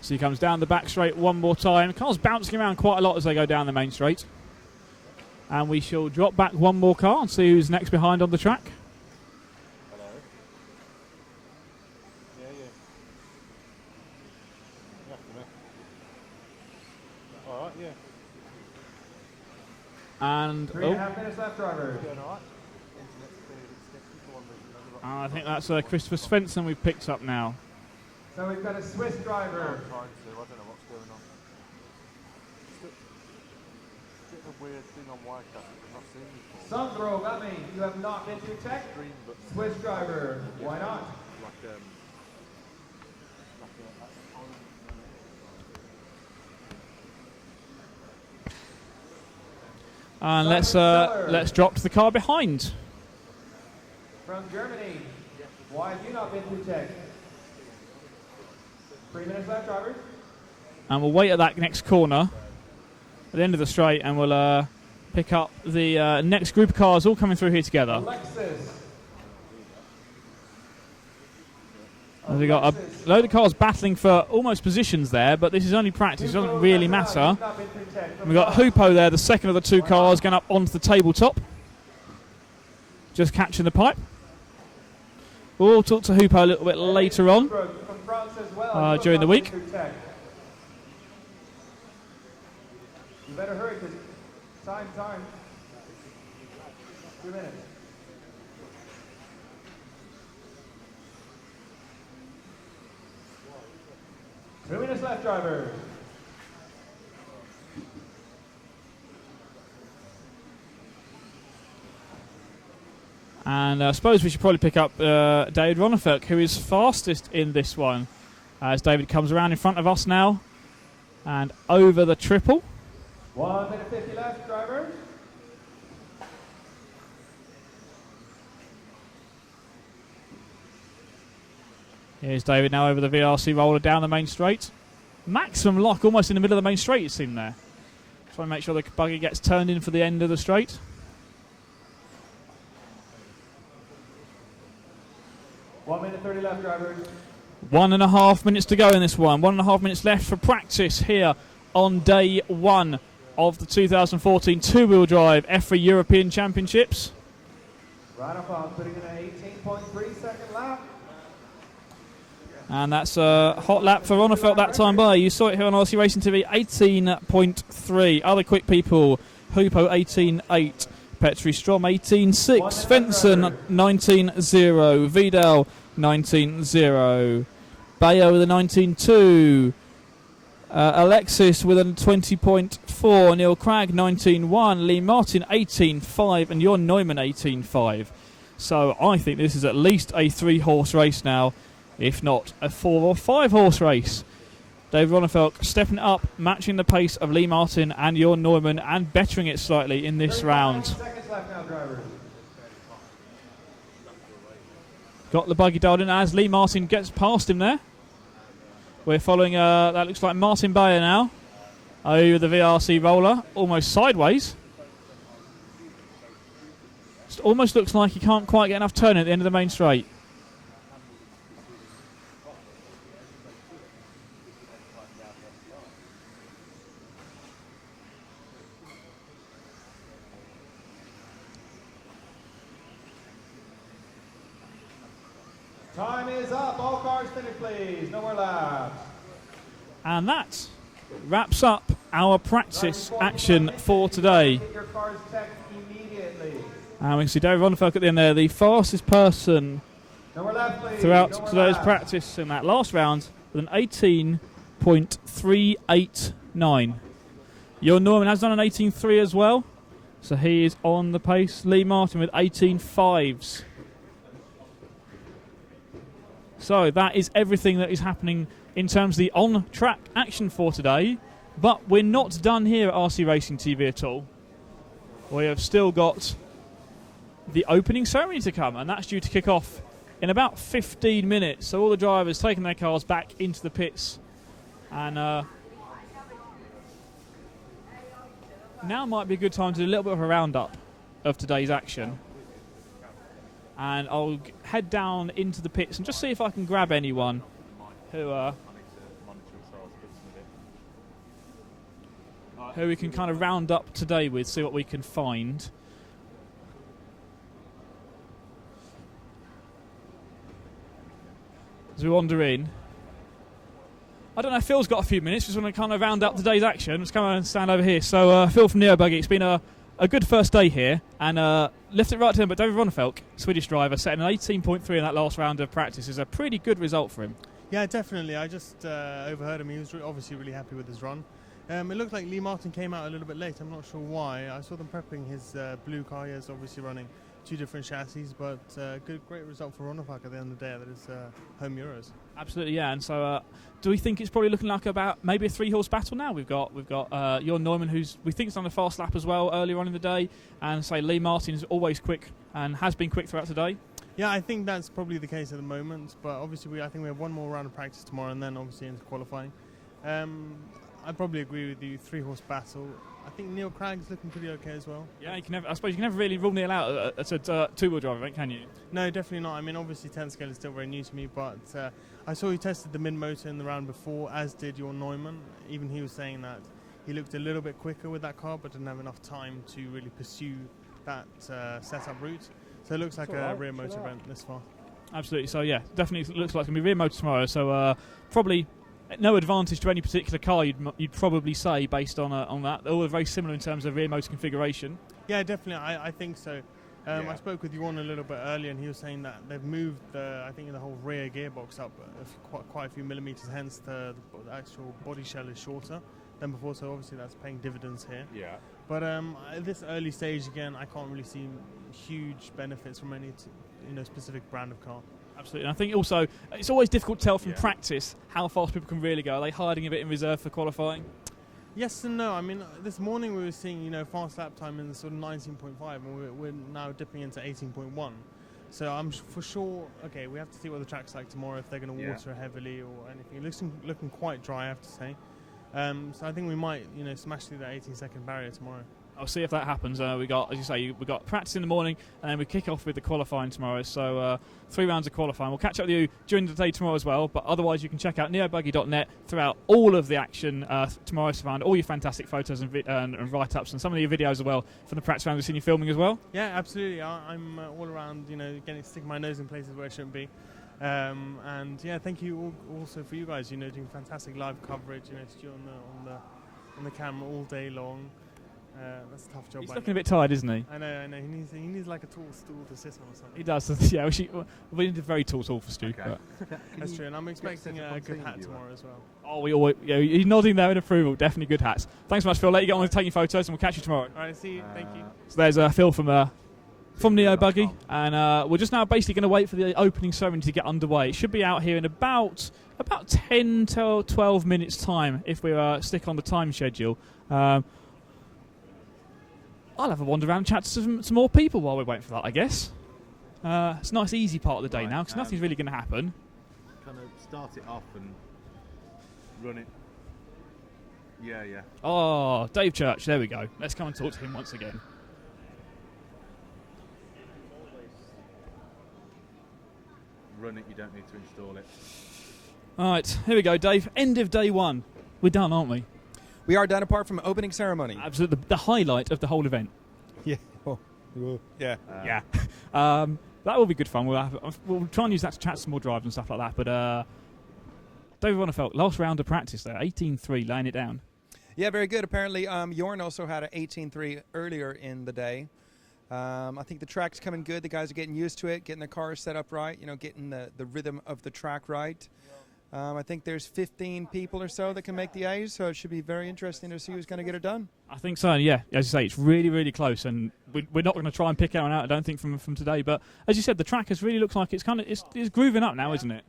So he comes down the back straight one more time. Cars bouncing around quite a lot as they go down the main straight. And we shall drop back one more car and see who's next behind on the track. All right, yeah. And 3.5 minutes left, drivers. I think that's Christopher Svensson we've picked up now. So we've got a Swiss driver. I don't know what's going on. It's a bit of a weird thing on Wirecast I've not seen before. Sandro, that means you have not been through tech. Swiss driver, why not? And let's drop to the car behind. From Germany, why have you not been through tech? 3 minutes left, drivers. And we'll wait at that next corner at the end of the straight, and we'll pick up the next group of cars all coming through here together. Alexis. And we've got a load of cars battling for almost positions there, but this is only practice, it doesn't really matter. And we've got Hupo there, the second of the two cars, going up onto the tabletop. Just catching the pipe. We'll talk to Hupo a little bit later on during the week. You better hurry, because time. 2 minutes. Two minutes left, driver. And I suppose we should probably pick up David Ronnefeldt, who is fastest in this one, as David comes around in front of us now and over the triple. 1 minute 50 left, driver. Here's David now over the VRC roller down the main straight. Maximum lock almost in the middle of the main straight, it seemed there. Trying to make sure the buggy gets turned in for the end of the straight. 1 minute 30 left, drivers. 1.5 minutes to go in this one. 1.5 minutes left for practice here on day one of the 2014 two-wheel drive EFRA European Championships. Right up on, putting in an 18.3 second lap. And that's a hot lap for Ronnefeldt that time by. You saw it here on RC Racing TV, 18.3. Other quick people, Hupo 18.8, Petri Strom 18.6, Svensson 19.0, Vidal 19.0, Bayo with a 19.2, Alexis with a 20.4, Neil Cragg 19.1, Lee Martin 18.5, and Jon Neumann 18.5. So I think this is at least a 3-horse race now, if not a 4 or 5 horse race. Dave Ronnefeldt stepping up, matching the pace of Lee Martin and Jon Neumann, and bettering it slightly in this round. Seconds left now, drivers. Got the buggy dialed in as Lee Martin gets past him there. We're following, that looks like Martin Bayer now, over the VRC roller, almost sideways. Just almost looks like he can't quite get enough turn at the end of the main straight. Time is up. All cars finish, please. No more laps. And that wraps up our practice action for today. Get your cars checked immediately. And we can see David Ronnefeldt at the end there, the fastest person No more laps, please. throughout No more today's laps. practice in that last round with an 18.389. Jon Neumann has done an 18.3 as well, so he is on the pace. Lee Martin with 18.5s. So that is everything that is happening in terms of the on-track action for today. But we're not done here at RC Racing TV at all. We have still got the opening ceremony to come, and that's due to kick off in about 15 minutes. So all the drivers taking their cars back into the pits. And now might be a good time to do a little bit of a roundup of today's action. And I'll head down into the pits and just see if I can grab anyone who we can kind of round up today with, see what we can find. As we wander in. I don't know, Phil's got a few minutes. Just want to kind of round up today's action. Let's come and stand over here. So, Phil from Neo Buggy, it's been a good first day here, and left it right to him, but David Ronnefeldt, Swedish driver, setting an 18.3 in that last round of practice is a pretty good result for him. Yeah, definitely. I just overheard him. He was obviously really happy with his run. It looked like Lee Martin came out a little bit late. I'm not sure why. I saw them prepping his blue car. He is obviously running 2 different chassis, but great result for Ronnefeldt at the end of the day. That is home Euros. Absolutely, yeah. And so, do we think it's probably looking like about maybe a 3-horse battle now? We've got Jon Neumann, who's we think's done a fast lap as well earlier on in the day, and say Lee Martin is always quick and has been quick throughout today. Yeah, I think that's probably the case at the moment. But obviously, I think we have one more round of practice tomorrow, and then obviously into qualifying. I'd probably agree with you. 3-horse battle. I think Neil Craig's looking pretty okay as well. Yeah, I suppose you can never really rule Neil out as a 2-wheel driver event, can you? No, definitely not. I mean, obviously 10 scale is still very new to me, but I saw he tested the mid-motor in the round before, as did Jon Neumann. Even he was saying that he looked a little bit quicker with that car, but didn't have enough time to really pursue that setup route. So it looks like a rear motor event this far. Absolutely. So yeah, definitely looks like it's going to be rear motor tomorrow. So probably no advantage to any particular car, you'd probably say, based on that. They're all very similar in terms of rear motor configuration. Yeah, definitely. I think so. I spoke with Jon a little bit earlier, and he was saying that they've moved the whole rear gearbox up quite a few millimeters. Hence, the actual body shell is shorter than before. So obviously that's paying dividends here. Yeah. But at this early stage, again, I can't really see huge benefits from any specific brand of car. Absolutely. And I think also it's always difficult to tell from practice how fast people can really go. Are they hiding a bit in reserve for qualifying? Yes and no. I mean, this morning we were seeing fast lap time in the sort of 19.5, and we're now dipping into 18.1. So I'm for sure. Okay, we have to see what the track's like tomorrow, if they're going to water heavily or anything. It looks looking quite dry, I have to say. So I think we might smash through that 18-second barrier tomorrow. I'll see if that happens. We got, as you say, we got practice in the morning, and then we kick off with the qualifying tomorrow. So 3 rounds of qualifying. We'll catch up with you during the day tomorrow as well. But otherwise, you can check out neobuggy.net throughout all of the action tomorrow to find all your fantastic photos and write-ups, and some of your videos as well from the practice rounds we've seen you filming as well. Yeah, absolutely. I'm all around, sticking my nose in places where it shouldn't be. And yeah, thank you also for you guys, doing fantastic live coverage. Stu on the camera all day long. That's a tough job. He's looking a bit tired, isn't he? I know. He needs like a tall stool to sit on or something. He does. Yeah, we need a very tall stool for Stu. Okay. That's true, and I'm expecting a good hat tomorrow as well. Oh, he's nodding there in approval. Definitely good hats. Thanks so much, Phil. Let you get on with taking photos, and we'll catch you tomorrow. All right, see you. Thank you. So there's Phil from Neo Buggy, and we're just now basically going to wait for the opening ceremony to get underway. It should be out here in about 10 to 12 minutes time if we stick on the time schedule. I'll have a wander around and chat to some more people while we're waiting for that, I guess. It's a nice easy part of the day now, because nothing's really going to happen. Kind of start it off and run it. Yeah. Oh, Dave Church, there we go. Let's come and talk to him once again. Run it, you don't need to install it. All right, here we go, Dave. End of day 1. We're done, aren't we? We are done apart from opening ceremony. Absolutely, the highlight of the whole event. Yeah. Oh. Yeah. Yeah. That will be good fun. We'll try and use that to chat some more drives and stuff like that. But David Ronnefeldt, last round of practice there, 18.3, laying it down. Yeah, very good. Apparently, Jorn also had an 18.3 earlier in the day. I think the track's coming good. The guys are getting used to it, getting their cars set up right, getting the rhythm of the track right. I think there's 15 people or so that can make the A's, so it should be very interesting to see who's going to get it done. I think so, yeah. As you say, it's really, really close, and we're not going to try and pick anyone out, I don't think, from today. But as you said, the track has really looks like it's grooving up now, isn't it?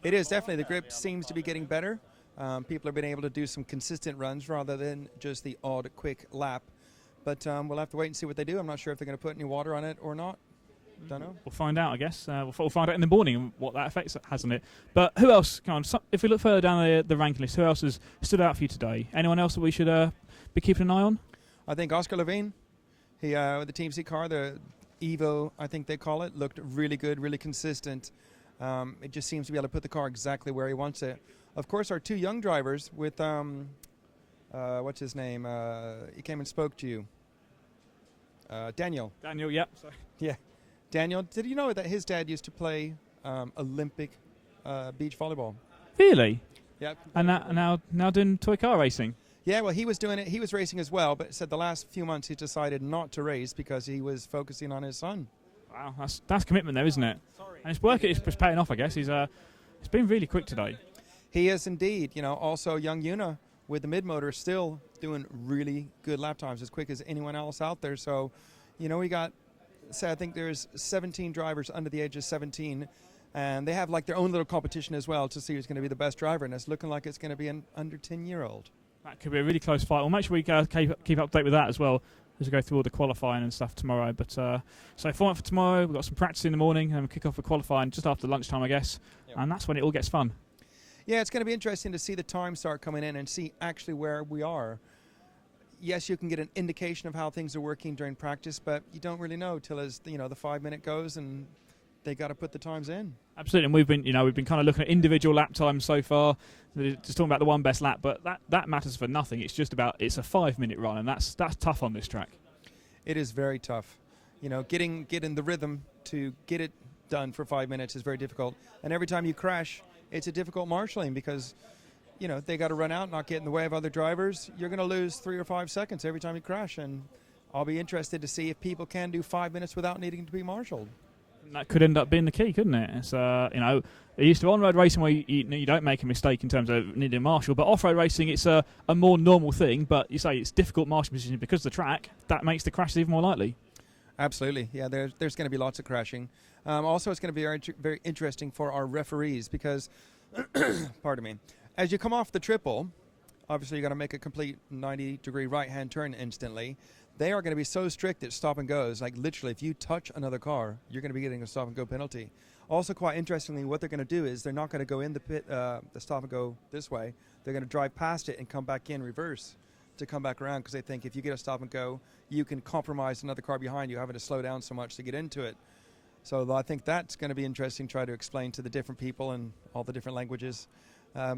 It is, definitely. The grip seems to be getting better. People have been able to do some consistent runs rather than just the odd quick lap. But we'll have to wait and see what they do. I'm not sure if they're going to put any water on it or not. Don't know. We'll find out, I guess. We'll find out in the morning what that effect has on it. But who else? Come on, if we look further down the ranking list, who else has stood out for you today? Anyone else that we should be keeping an eye on? I think Oscar Levine, he with the Team C car, the Evo, I think they call it, looked really good, really consistent. It just seems to be able to put the car exactly where he wants it. Of course, our 2 young drivers with, what's his name? He came and spoke to you. Daniel. Daniel, yep. Sorry. Yeah. Daniel, did you know that his dad used to play Olympic beach volleyball? Really? Yep. And now doing toy car racing. Yeah, well, he was doing it. He was racing as well, but said the last few months he decided not to race because he was focusing on his son. Wow, that's commitment there, isn't it? And it's working. It's paying off, I guess. He's been really quick today. He is indeed. Also young Yuna with the mid-motor still doing really good lap times, as quick as anyone else out there. So, we got, I think there's 17 drivers under the age of 17, and they have like their own little competition as well to see who's going to be the best driver, and it's looking like it's going to be an under 10-year-old. That could be a really close fight. We'll make sure we keep up to date with that as well as we go through all the qualifying and stuff tomorrow. But so format for tomorrow, we've got some practice in the morning, and we'll kick off with qualifying just after lunchtime, I guess. Yep. And that's when it all gets fun. Yeah, it's going to be interesting to see the time start coming in and see actually where we are. Yes, you can get an indication of how things are working during practice, but you don't really know till as the 5 minute goes and they got to put the times in. Absolutely, and we've been kind of looking at individual lap times so far. Just talking about the one best lap, but that matters for nothing. It's just about it's a 5 minute run, and that's tough on this track. It is very tough. Getting the rhythm to get it done for 5 minutes is very difficult, and every time you crash, it's a difficult marshalling because they got to run out, not get in the way of other drivers. You're going to lose 3 or 5 seconds every time you crash, and I'll be interested to see if people can do 5 minutes without needing to be marshaled. That could end up being the key, couldn't it? It's it used to on-road racing where you don't make a mistake in terms of needing a marshal, but off-road racing it's a more normal thing. But you say it's difficult marshal position because of the track. That makes the crashes even more likely. Absolutely, yeah. There's going to be lots of crashing. Also, it's going to be very, very interesting for our referees because, pardon me, as you come off the triple, obviously you got to make a complete 90-degree right-hand turn instantly. They are going to be so strict at stop and goes. Like literally, if you touch another car, you're going to be getting a stop and go penalty. Also, quite interestingly, what they're going to do is they're not going to go in the pit, the stop and go this way. They're going to drive past it and come back in reverse to come back around because they think if you get a stop and go, you can compromise another car behind you having to slow down so much to get into it. So I think that's going to be interesting. Try to explain to the different people and all the different languages.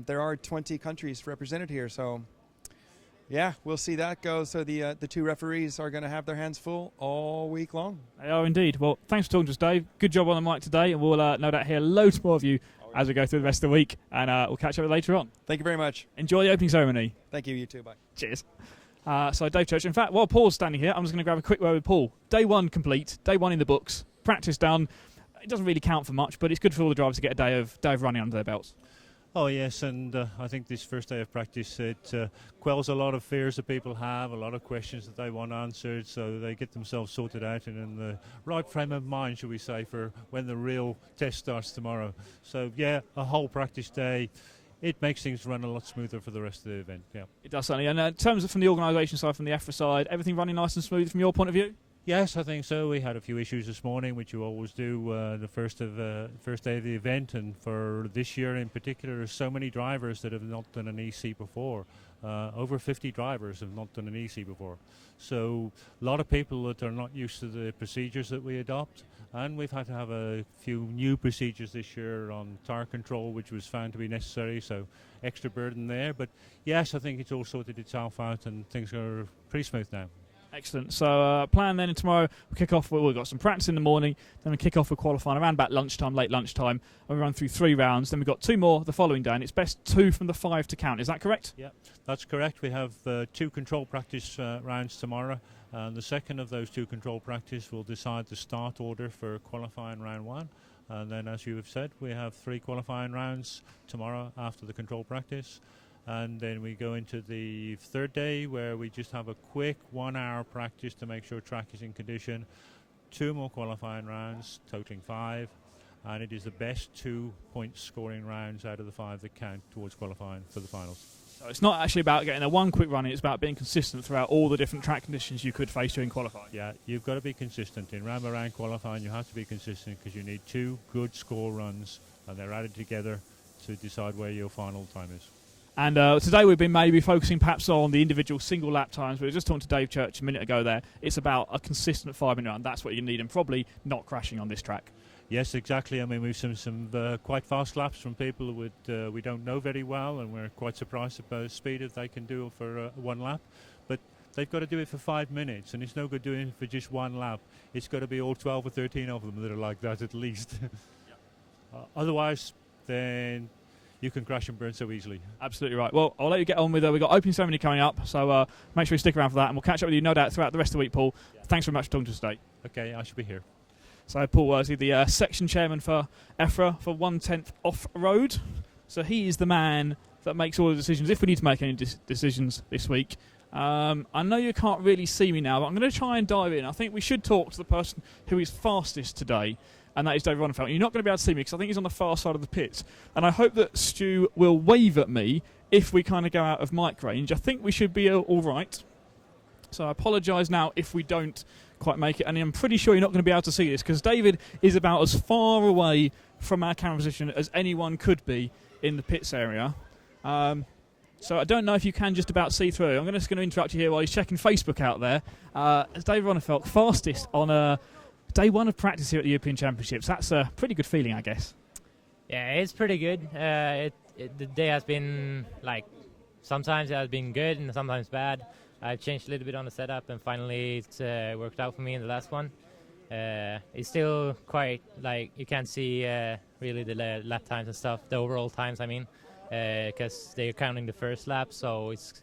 There are 20 countries represented here, so. Yeah, we'll see that go. So the two referees are going to have their hands full all week long. They are indeed. Well, thanks for talking to us, Dave. Good job on the mic today, and we'll no doubt hear loads more of you as we go through the rest of the week, and we'll catch up later on. Thank you very much. Enjoy the opening ceremony. Thank you, you too. Bye. Cheers. So Dave Church. In fact, while Paul's standing here, I'm just going to grab a quick word with Paul. Day one complete. Day one in the books. Practice done. It doesn't really count for much, but it's good for all the drivers to get a day of running under their belts. Oh yes, and I think this first day of practice it quells a lot of fears that people have, a lot of questions that they want answered, so they get themselves sorted out and in the right frame of mind, shall we say, for when the real test starts tomorrow. So yeah, a whole practice day. It makes things run a lot smoother for the rest of the event. Yeah, it does certainly. And in terms of from the organisation side, from the EFRA side, everything running nice and smooth from your point of view? Yes, I think so. We had a few issues this morning, which you always do the first day of the event, and for this year in particular, there's so many drivers that have not done an EC before. Over 50 drivers have not done an EC before. So a lot of people that are not used to the procedures that we adopt, and we've had to have a few new procedures this year on tire control, which was found to be necessary, so extra burden there. But yes, I think it's all sorted itself out and things are pretty smooth now. Excellent. So plan then tomorrow, we'll kick off, we've got some practice in the morning, then we kick off with qualifying around about lunchtime, late lunchtime, and we run through 3 rounds. Then we've got 2 more the following day, and it's best 2 from the 5 to count. Is that correct? Yeah, that's correct. We have 2 control practice rounds tomorrow. The second of those 2 control practice will decide the start order for qualifying round 1. And then, as you have said, we have 3 qualifying rounds tomorrow after the control practice. And then we go into the third day where we just have a quick 1-hour practice to make sure track is in condition. 2 more qualifying rounds, totaling 5. And it is the best 2-point scoring rounds out of the 5 that count towards qualifying for the finals. So it's not actually about getting a one quick run, it's about being consistent throughout all the different track conditions you could face during qualifying. Yeah, you've got to be consistent. In round-by-round qualifying, you have to be consistent because you need 2 good score runs, and they're added together to decide where your final time is. And today we've been maybe focusing perhaps on the individual single lap times. We were just talking to Dave Church a minute ago there. It's about a consistent 5-minute run. That's what you need, and probably not crashing on this track. Yes, exactly. I mean, we've seen some quite fast laps from people who we don't know very well, and we're quite surprised at the speed that they can do for 1 lap. But they've got to do it for 5 minutes, and it's no good doing it for just 1 lap. It's got to be all 12 or 13 of them that are like that at least. Otherwise, then you can crash and burn so easily. Absolutely right. Well, I'll let you get on with we've got opening ceremony coming up, so make sure you stick around for that, and we'll catch up with you, no doubt, throughout the rest of the week, Paul. Yeah. Thanks very much for talking to us today. Okay, I should be here. So Paul Worsley, the section chairman for EFRA for 1/10 off-road. So he is the man that makes all the decisions, if we need to make any decisions this week. I know you can't really see me now, but I'm going to try and dive in. I think we should talk to the person who is fastest today, and that is David Ronefeld. You're not going to be able to see me because I think he's on the far side of the pits. And I hope that Stu will wave at me if we kind of go out of mic range. I think we should be all right. So I apologise now if we don't quite make it. And I'm pretty sure you're not going to be able to see this because David is about as far away from our camera position as anyone could be in the pits area. So I don't know if you can just about see through. I'm just going to interrupt you here while he's checking Facebook out there. As David Ronefeld, fastest on day one of practice here at the European Championships. That's a pretty good feeling, I guess. Yeah, it's pretty good. The day has been, like, sometimes it has been good and sometimes bad. I've changed a little bit on the setup and finally it's worked out for me in the last one. It's still quite, like, you can't see really the lap times and stuff, the overall times, I mean, because they're counting the first lap, so it's,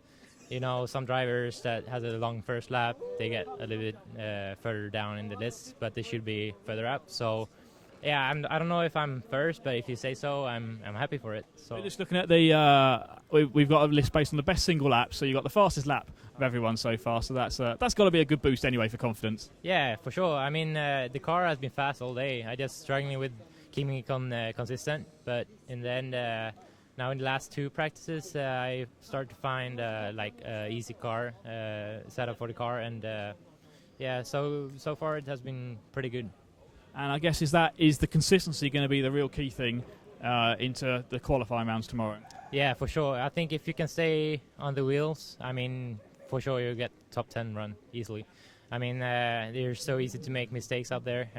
you know, some drivers that has a long first lap, they get a little bit further down in the list, but they should be further up. So, yeah, I don't know if I'm first, but if you say so, I'm happy for it. So we're just looking at the we've got a list based on the best single lap, so you've got the fastest lap of everyone so far. So that's got to be a good boost anyway for confidence. Yeah, for sure. I mean, the car has been fast all day. I just struggling with keeping it consistent, but in the end. Now in the last two practices, I started to find easy car setup for the car, and yeah, so far it has been pretty good. And I guess is the consistency going to be the real key thing into the qualifying rounds tomorrow? Yeah, for sure. I think if you can stay on the wheels, I mean, for sure you'll get top 10 run easily. I mean, they're so easy to make mistakes out there.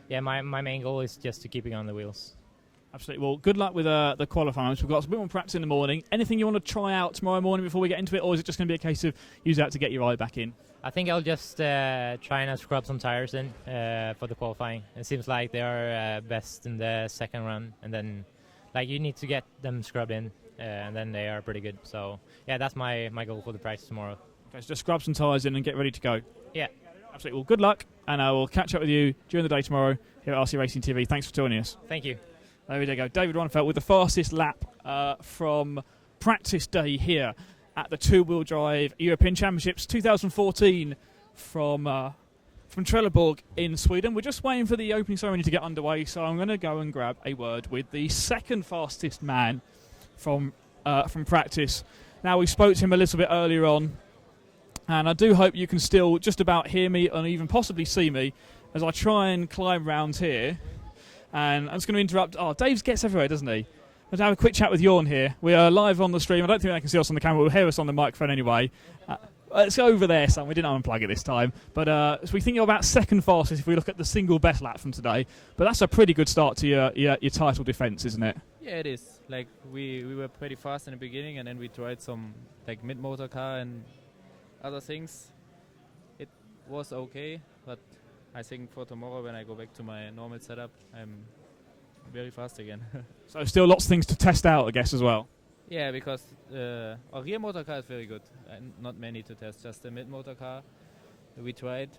Yeah, my main goal is just to keep it on the wheels. Absolutely. Well, good luck with the qualifying. We've got a bit more practice in the morning. Anything you want to try out tomorrow morning before we get into it, or is it just going to be a case of use that to get your eye back in? I think I'll just try and scrub some tires in for the qualifying. It seems like they are best in the second run, and then like you need to get them scrubbed in, and then they are pretty good. So yeah, that's my goal for the practice tomorrow. Okay, so just scrub some tires in and get ready to go. Yeah. Absolutely. Well, good luck, and I will catch up with you during the day tomorrow here at RC Racing TV. Thanks for joining us. Thank you. There we go. David Ronefeld with the fastest lap from practice day here at the two-wheel drive European Championships 2014 from Trelleborg in Sweden. We're just waiting for the opening ceremony to get underway, so I'm going to go and grab a word with the second fastest man from practice. Now, we spoke to him a little bit earlier on, and I do hope you can still just about hear me and even possibly see me as I try and climb round here. And I'm just going to interrupt. Oh, Dave gets everywhere, doesn't he? Let's have a quick chat with Jorn here. We are live on the stream. I don't think they can see us on the camera. We'll hear us on the microphone anyway. Let's go over there, son. We didn't unplug it this time. But so we think you're about second fastest if we look at the single best lap from today. But that's a pretty good start to your title defence, isn't it? Yeah, it is. Like we were pretty fast in the beginning, and then we tried some like mid-motor car and other things. It was okay, but I think for tomorrow when I go back to my normal setup, I'm very fast again. So still lots of things to test out, I guess, as well. Yeah, because our rear motor car is very good. Not many to test, just the mid-motor car. We tried.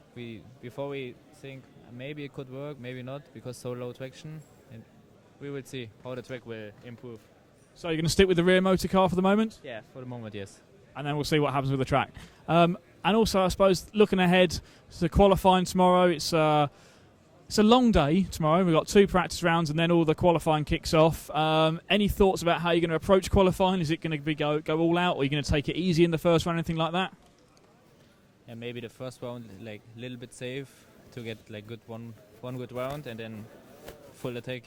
Before we think maybe it could work, maybe not, because so low traction. And we will see how the track will improve. So you're going to stick with the rear motor car for the moment? Yeah, for the moment, yes. And then we'll see what happens with the track. And also, I suppose, looking ahead to qualifying tomorrow, it's a long day tomorrow. We've got 2 practice rounds and then all the qualifying kicks off. Any thoughts about how you're going to approach qualifying? Is it going to be go all out, or are you going to take it easy in the first round, anything like that? Yeah, maybe the first round, like a little bit safe to get like one good round, and then full attack.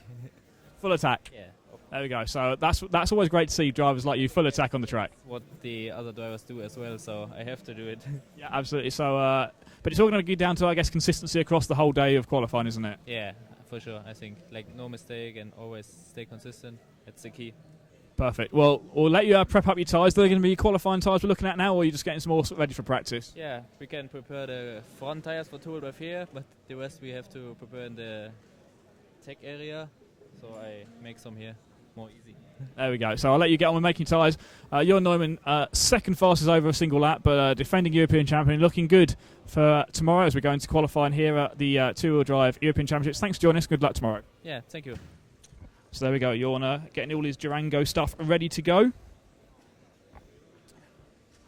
Full attack? Yeah. There we go. So that's always great to see drivers like you full attack on the track. What the other drivers do as well, so I have to do it. Yeah, absolutely. So, but it's all going to get down to, I guess, consistency across the whole day of qualifying, isn't it? Yeah, for sure. I think like no mistake and always stay consistent. That's the key. Perfect. Well, we'll let you prep up your tyres. They're going to be qualifying tyres we're looking at now, or are you just getting some more ready for practice? Yeah, we can prepare the front tyres for two drive here, but the rest we have to prepare in the tech area. So I make some here. more easy. There we go. So I'll let you get on with making tyres. Jon Neumann, second fastest over a single lap, but defending European champion, looking good for tomorrow as we go into qualifying here at the two-wheel drive European Championships. Thanks for joining us. Good luck tomorrow. Yeah, thank you. So there we go. Jon getting all his Durango stuff ready to go.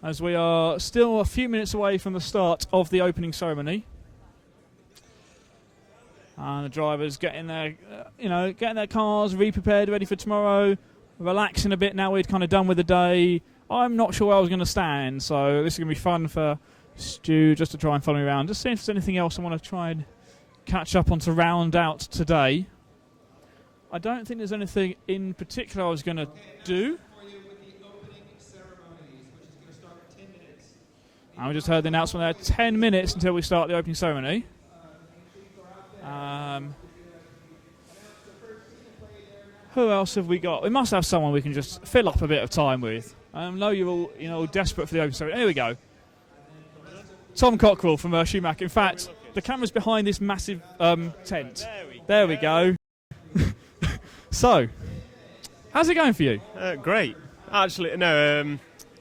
As we are still a few minutes away from the start of the opening ceremony. And the drivers getting their, getting their cars re-prepared, ready for tomorrow. Relaxing a bit now we're kind of done with the day. I'm not sure where I was going to stand, so this is going to be fun for Stu just to try and follow me around. Just see if there's anything else I want to try and catch up on to round out today. I don't think there's anything in particular I was going to do. And we just heard the announcement there, 10 minutes until we start the opening ceremony. Who else have we got? We must have someone we can just fill up a bit of time with. I know you're all desperate for the opening ceremony. Here we go. Tom Cockrell from Schumacher. In fact, the camera's behind this massive tent. There we go. So, how's it going for you? Great. Actually, no.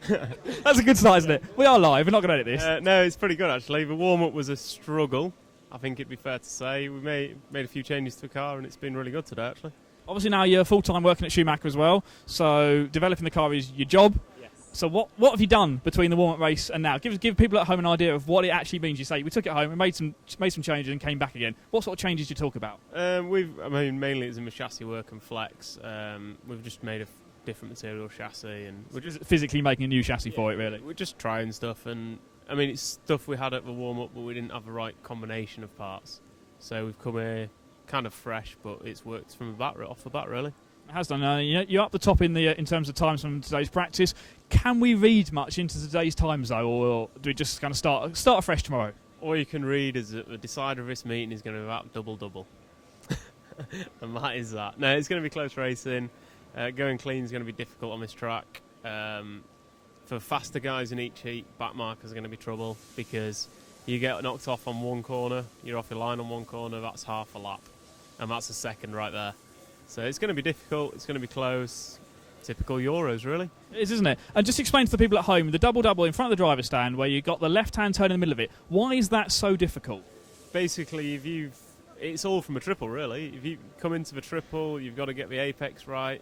That's a good start, isn't it? We are live. We're not going to edit this. No, it's pretty good, actually. The warm-up was a struggle, I think it'd be fair to say. We made a few changes to the car, and it's been really good today, actually. Obviously, now you're full-time working at Schumacher as well, so developing the car is your job. Yes. So what have you done between the warm-up race and now? Give people at home an idea of what it actually means. You say, we took it home, we made some changes and came back again. What sort of changes do you talk about? Mainly it's in the chassis work and flex. We've just made a different material chassis, and we're just physically making a new chassis for it, really. We're just trying stuff, and it's stuff we had at the warm-up, but we didn't have the right combination of parts. So we've come here kind of fresh, but it's worked from off the bat, really. It has done. You're up the top in terms of times from today's practice. Can we read much into today's times, though, or do we just kind of start afresh tomorrow? All you can read is that the decider of this meeting is going to be about double. And that is that. No, it's going to be close racing. Going clean is going to be difficult on this track. For faster guys in each heat, back markers are going to be trouble because you get knocked off on one corner, you're off your line on one corner, that's half a lap. And that's a second right there. So it's going to be difficult, it's going to be close. Typical Euros, really. It is, isn't it? And just explain to the people at home, the double-double in front of the driver's stand where you've got the left-hand turn in the middle of it. Why is that so difficult? Basically, it's all from a triple, really. If you come into the triple, you've got to get the apex right.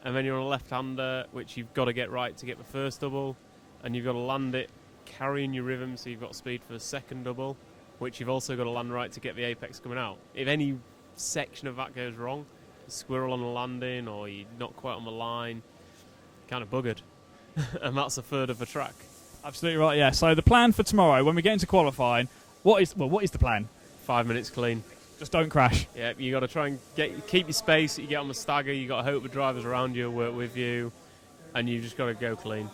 And then you're on a left-hander, which you've got to get right to get the first double. And you've got to land it carrying your rhythm, so you've got speed for the second double, which you've also got to land right to get the apex coming out. If any section of that goes wrong, a squirrel on the landing or you're not quite on the line, kind of buggered. And that's a third of the track. Absolutely right, yeah. So the plan for tomorrow, when we get into qualifying, what is the plan? 5 minutes clean. Just don't crash. Yeah, you got to try and keep your space that you get on the stagger. You got to hope the drivers around you work with you, and you just got to go clean.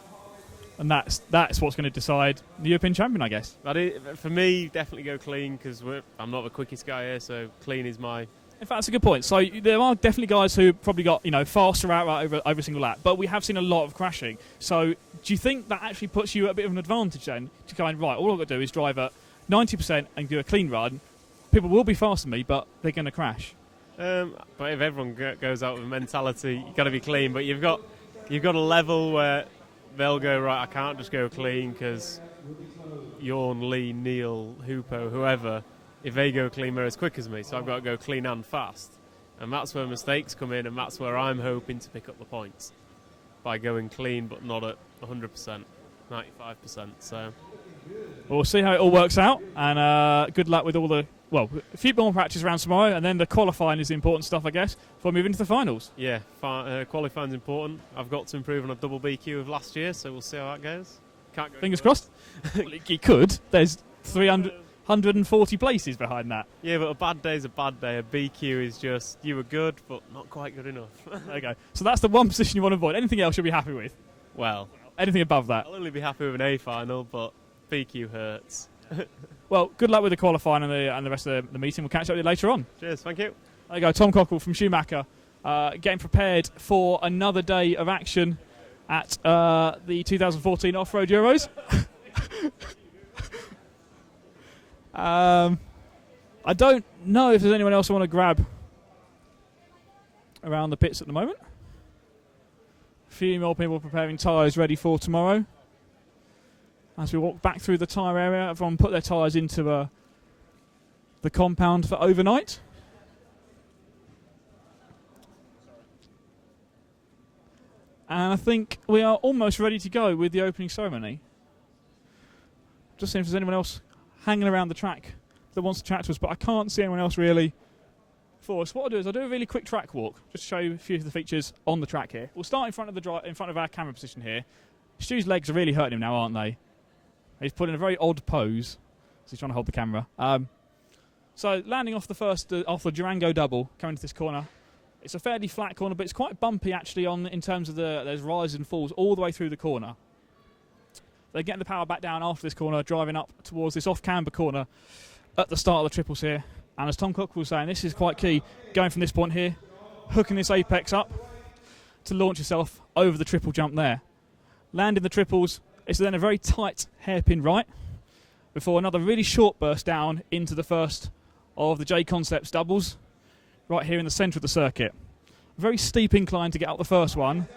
And that's what's going to decide the European champion, I guess. That is, for me, definitely go clean because I'm not the quickest guy here, so clean is my. In fact, that's a good point. So there are definitely guys who probably got faster out over every single lap, but we have seen a lot of crashing. So do you think that actually puts you at a bit of an advantage then to kind of, right, all I've got to do is drive at 90% and do a clean run. People will be faster than me, but they're going to crash. But if everyone goes out with mentality, you've got to be clean. But you've got a level where they'll go, right, I can't just go clean because Jorn, Lee, Neil, Hupo, whoever, if they go clean, they're as quick as me. So I've got to go clean and fast. And that's where mistakes come in, and that's where I'm hoping to pick up the points by going clean, but not at 100%, 95%. So we'll see how it all works out, and good luck with all the. Well, a few more practice rounds tomorrow, and then the qualifying is the important stuff, I guess, before moving to the finals. Yeah, qualifying's important. I've got to improve on a double BQ of last year, so we'll see how that goes. Can't go Fingers crossed. Well, you could. There's 140 places behind that. Yeah, but a bad day's a bad day. A BQ is just, you were good, but not quite good enough. There you go. So that's the one position you want to avoid. Anything else you'll be happy with? Well, anything above that? I'll only be happy with an A final, but BQ hurts. Well, good luck with the qualifying and the rest of the meeting. We'll catch up with you later on. Cheers, thank you. There you go, Tom Cockrell from Schumacher, getting prepared for another day of action at the 2014 Off-Road Euros. I don't know if there's anyone else I want to grab around the pits at the moment. A few more people preparing tyres ready for tomorrow. As we walk back through the tyre area, everyone put their tyres into the compound for overnight. And I think we are almost ready to go with the opening ceremony. Just seeing if there's anyone else hanging around the track that wants to chat to us, but I can't see anyone else really for us. What I'll do is I'll do a really quick track walk, just to show you a few of the features on the track here. We'll start in front of our camera position here. Stu's legs are really hurting him now, aren't they? He's put in a very odd pose, so he's trying to hold the camera. So landing off off the Durango double, coming to this corner. It's a fairly flat corner, but it's quite bumpy actually in terms of there's rises and falls all the way through the corner. They're getting the power back down after this corner, driving up towards this off-camber corner at the start of the triples here. And as Tom Cook was saying, this is quite key, going from this point here, hooking this apex up to launch yourself over the triple jump there. Landing the triples, it's then a very tight hairpin right, before another really short burst down into the first of the J Concepts doubles, right here in the centre of the circuit. A very steep incline to get out the first one.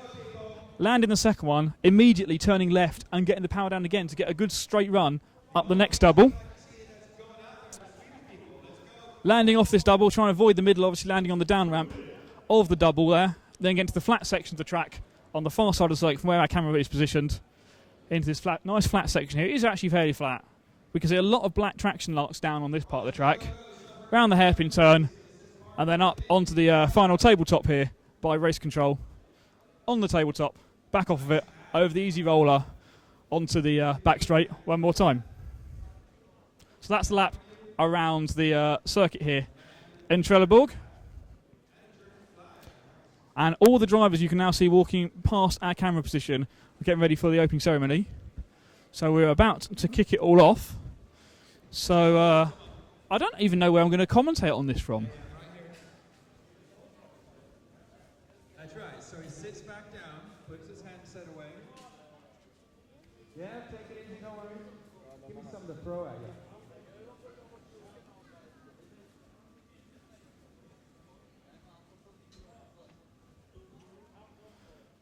Landing the second one, immediately turning left and getting the power down again to get a good straight run up the next double. Landing off this double, trying to avoid the middle, obviously landing on the down ramp of the double there. Then getting to the flat section of the track on the far side of the circuit from where our camera is positioned. Into this nice flat section here. It is actually fairly flat. We can see a lot of black traction marks down on this part of the track. Round the hairpin turn, and then up onto the final tabletop here by race control. On the tabletop, back off of it, over the easy roller, onto the back straight one more time. So that's the lap around the circuit here in Trelleborg. And all the drivers you can now see walking past our camera position. We're getting ready for the opening ceremony. So we're about to kick it all off. So I don't even know where I'm going to commentate on this from. That's right. So he sits back down, puts his handset away. Yeah, take it easy, don't worry. Give me something to throw at you.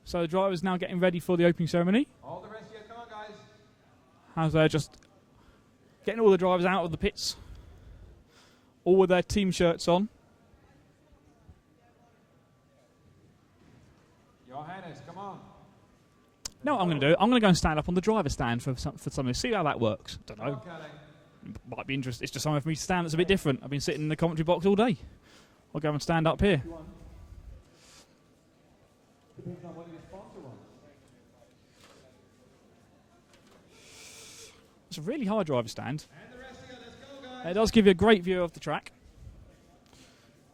So the driver's now getting ready for the opening ceremony. All the rest of you, come on, guys. As they're just getting all the drivers out of the pits, all with their team shirts on. Johannes, come on. Know what I'm going to do? I'm going to go and stand up on the driver's stand for something. See how that works. Don't know. Might be interesting. It's just something for me to stand that's a bit different. I've been sitting in the commentary box all day. I'll go and stand up here. Depends on what your sponsor wants. It's a really high driver stand. It does give you a great view of the track.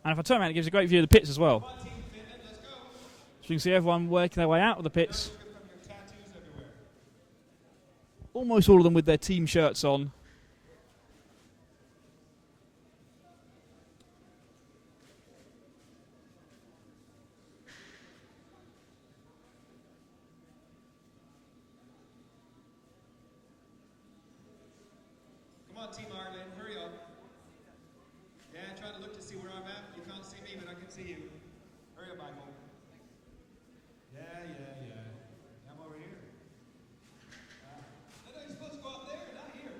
And if I turn around, it gives you a great view of the pits as well. So you can see everyone working their way out of the pits. Almost all of them with their team shirts on. Come on, Team Ireland, hurry up. Yeah, try to look to see where I'm at. You can't see me, but I can see you. Hurry up, Michael. Yeah. Come over here. I know you're supposed to go up there, not here.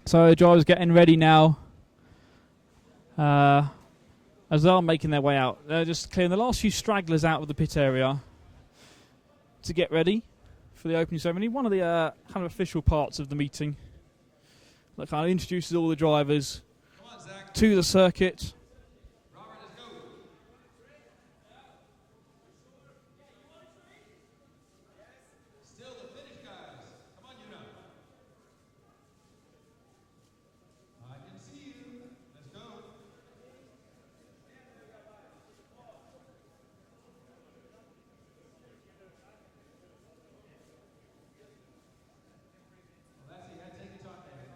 So the drivers getting ready now. As they're making their way out. They're just clearing the last few stragglers out of the pit area to get ready for the opening ceremony. One of the kind of official parts of the meeting that kind of introduces all the drivers to the circuit. Still the finish, guys. Come on, Yuna. I can see you. Let's go. Well, that's it. You gotta take your time, man.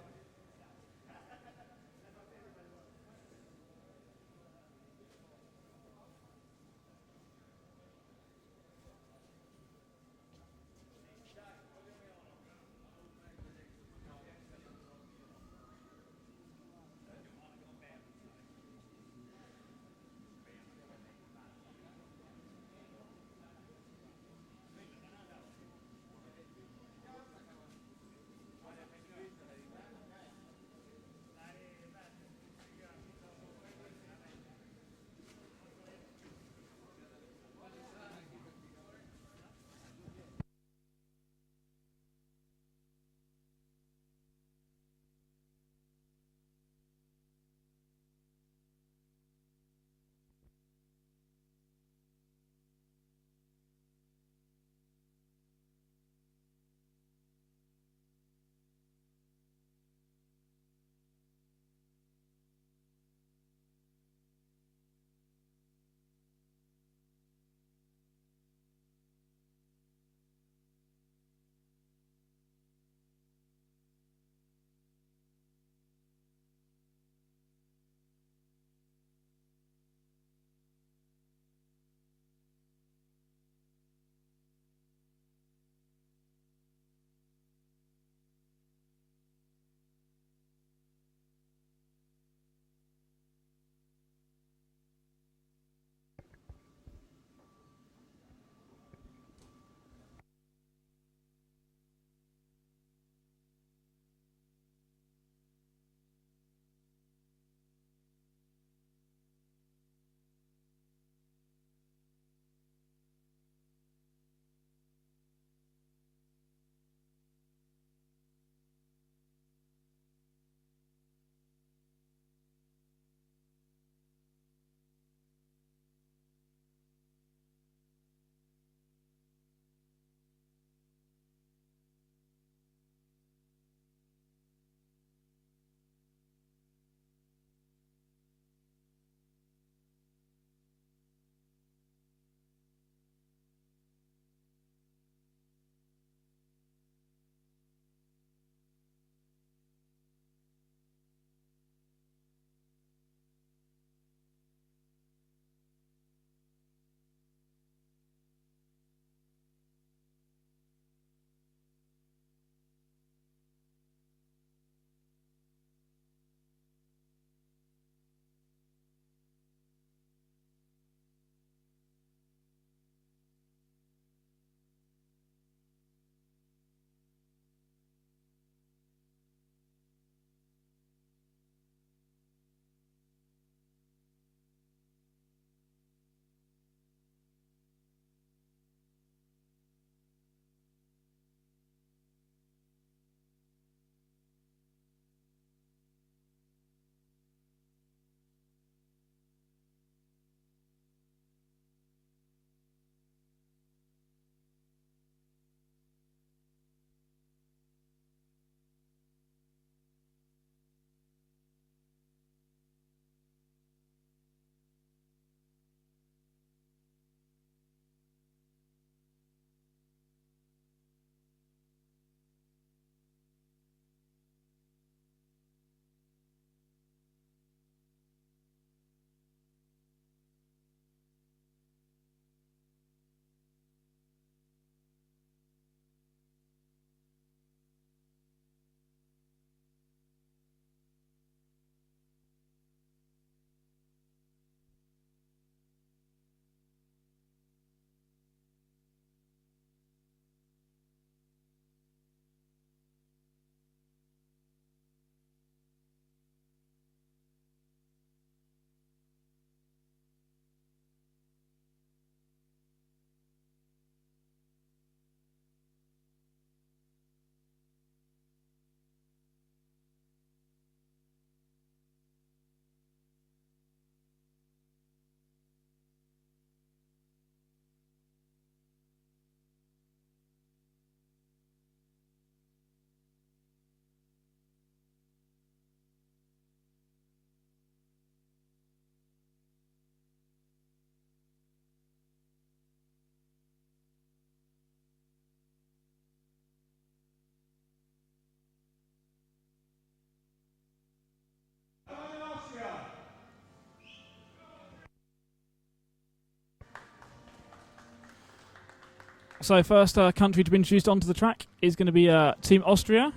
So first country to be introduced onto the track is going to be Team Austria.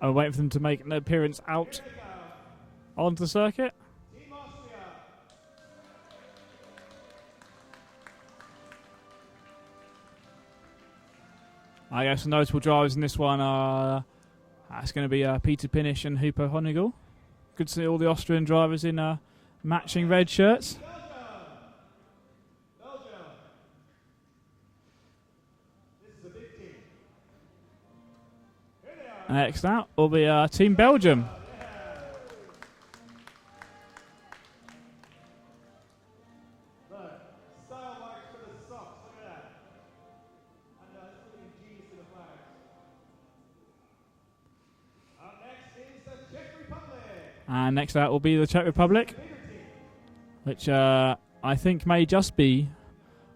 I'm waiting for them to make an appearance out onto the circuit. I guess the notable drivers in this one are it's going to be Peter Pinish and Hupo Honigel. Good to see all the Austrian drivers in matching red shirts. Next out will be Team Belgium. And next out will be the Czech Republic, which I think may just be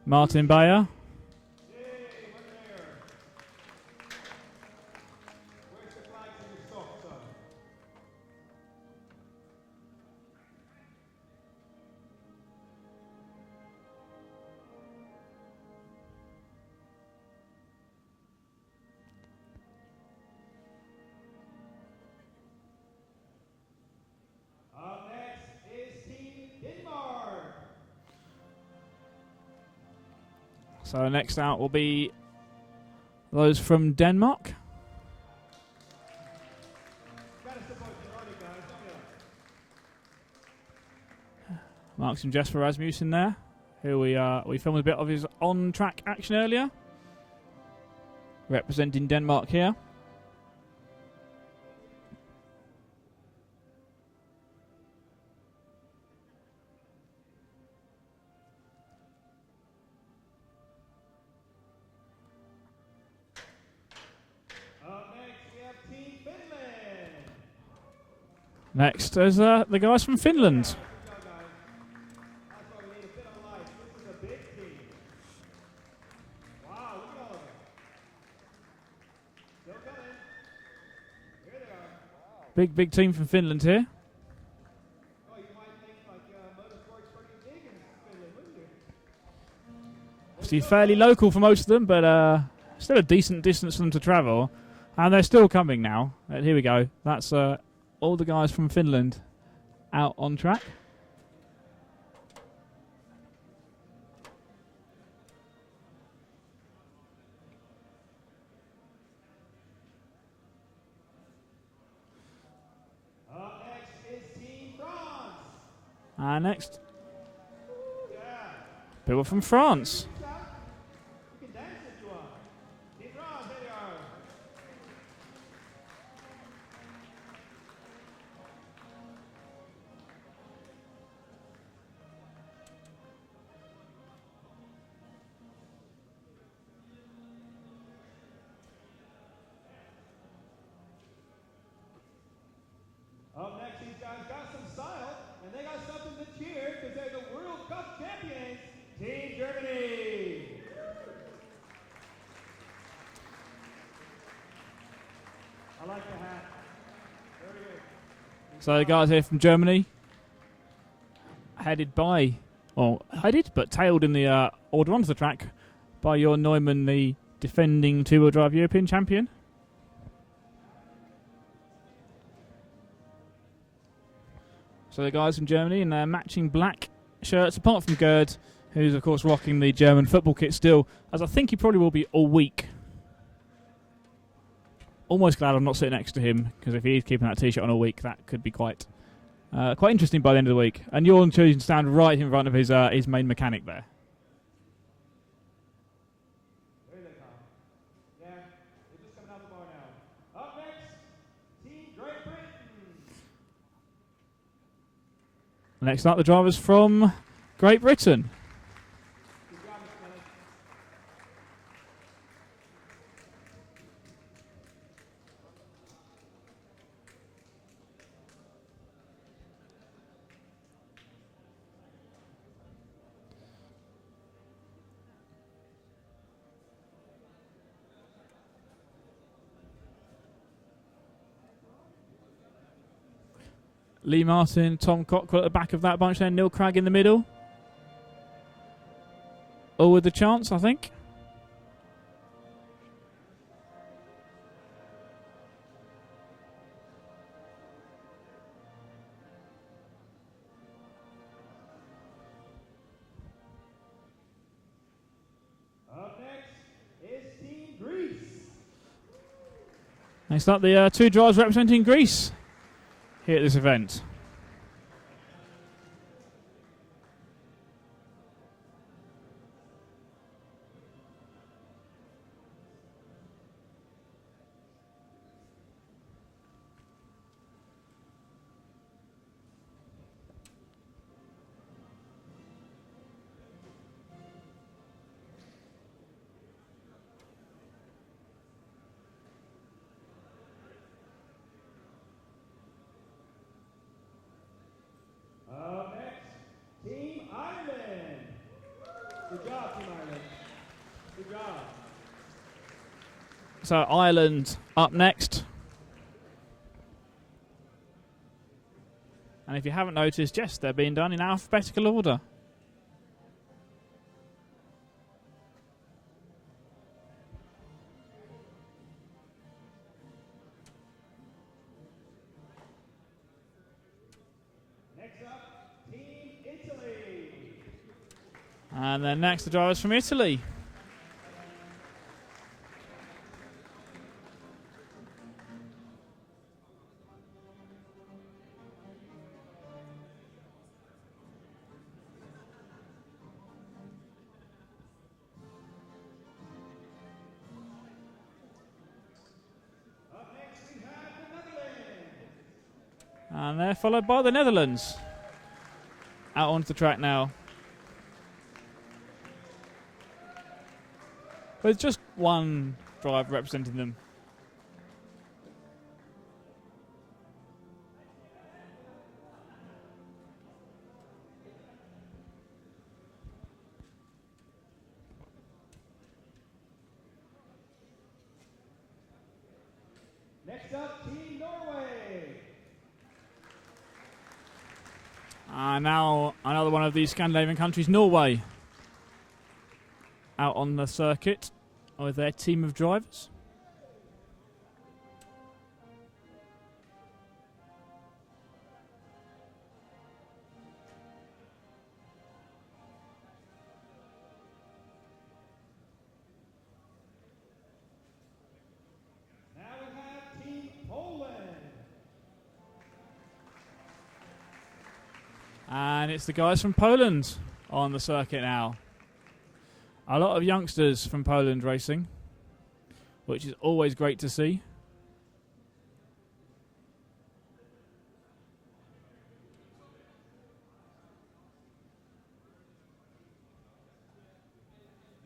Martin Bayer. So next out will be those from Denmark. Marks and Jesper Rasmussen there, who we filmed a bit of his on-track action earlier, representing Denmark here. Next is the guys from Finland. Big team from Finland here. Obviously fairly local for most of them, but still a decent distance for them to travel. And they're still coming now. Here we go. That's all the guys from Finland out on track. And next, people from France. Up next, these guys got some style, and they got something to cheer because they're the World Cup champions, Team Germany. I like the hat. Very good. So the guys here from Germany, headed but tailed in the order onto the track by Jörn Neumann, the defending two-wheel drive European champion. So the guys from Germany in their matching black shirts, apart from Gerd, who's of course rocking the German football kit still, as I think he probably will be all week. Almost glad I'm not sitting next to him, because if he is keeping that t-shirt on all week, that could be quite interesting by the end of the week. And you're choosing to stand right in front of his main mechanic there. There they come. Yeah, they're just coming out the bar now. Up next, Team Great Britain. Next up, the drivers from Great Britain. Lee Martin, Tom Cockrell at the back of that bunch there, Neil Cragg in the middle. all with the chance, I think. Up next is Team Greece. Next up, the two drivers representing Greece here at this event. Up next, Team Ireland. Good job, Team Ireland. Good job. So Ireland up next. And if you haven't noticed, yes, they're being done in alphabetical order. Next up, Team Italy. And then next, the drivers from Italy. Up next, we have the Netherlands. And they're followed by the Netherlands. Out onto the track now. With just one driver representing them. Next up, Team Norway. And now another one of these Scandinavian countries, Norway, out on the circuit with their team of drivers. Now we have Team Poland. And it's the guys from Poland on the circuit now. A lot of youngsters from Poland racing, which is always great to see.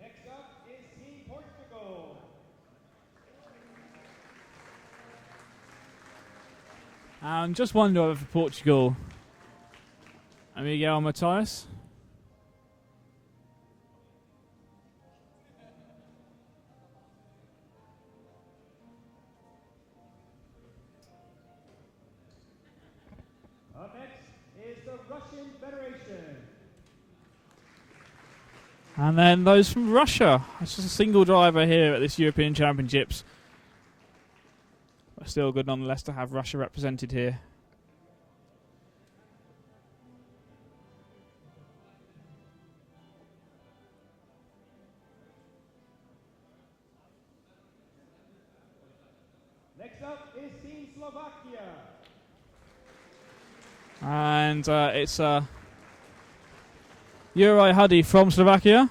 Next up is Team Portugal. And just one driver for Portugal, Miguel Matthias. Up next is the Russian Federation. And then those from Russia. It's just a single driver here at this European Championships. But still good nonetheless to have Russia represented here. Next up is Team Slovakia. And it's Juraj Huddy from Slovakia,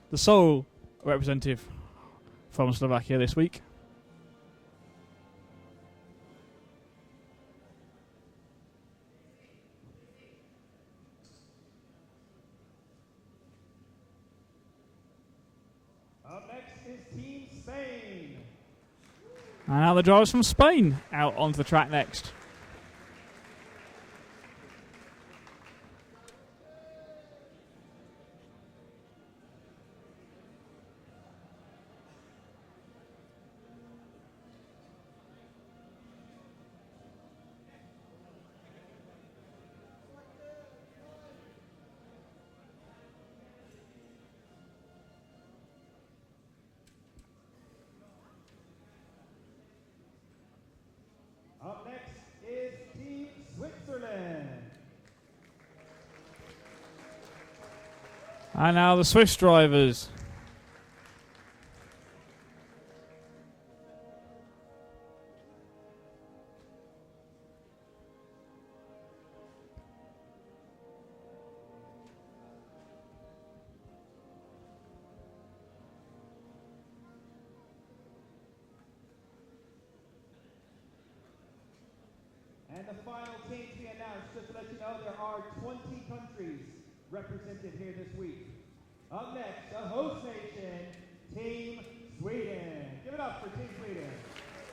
the sole representative from Slovakia this week. Up next is Team Spain. And now the drivers from Spain out onto the track next. And now the Swiss drivers. And the final team to be announced, just to let you know, there are 20 countries represented here this week. Up next, the host nation, Team Sweden. Give it up for Team Sweden.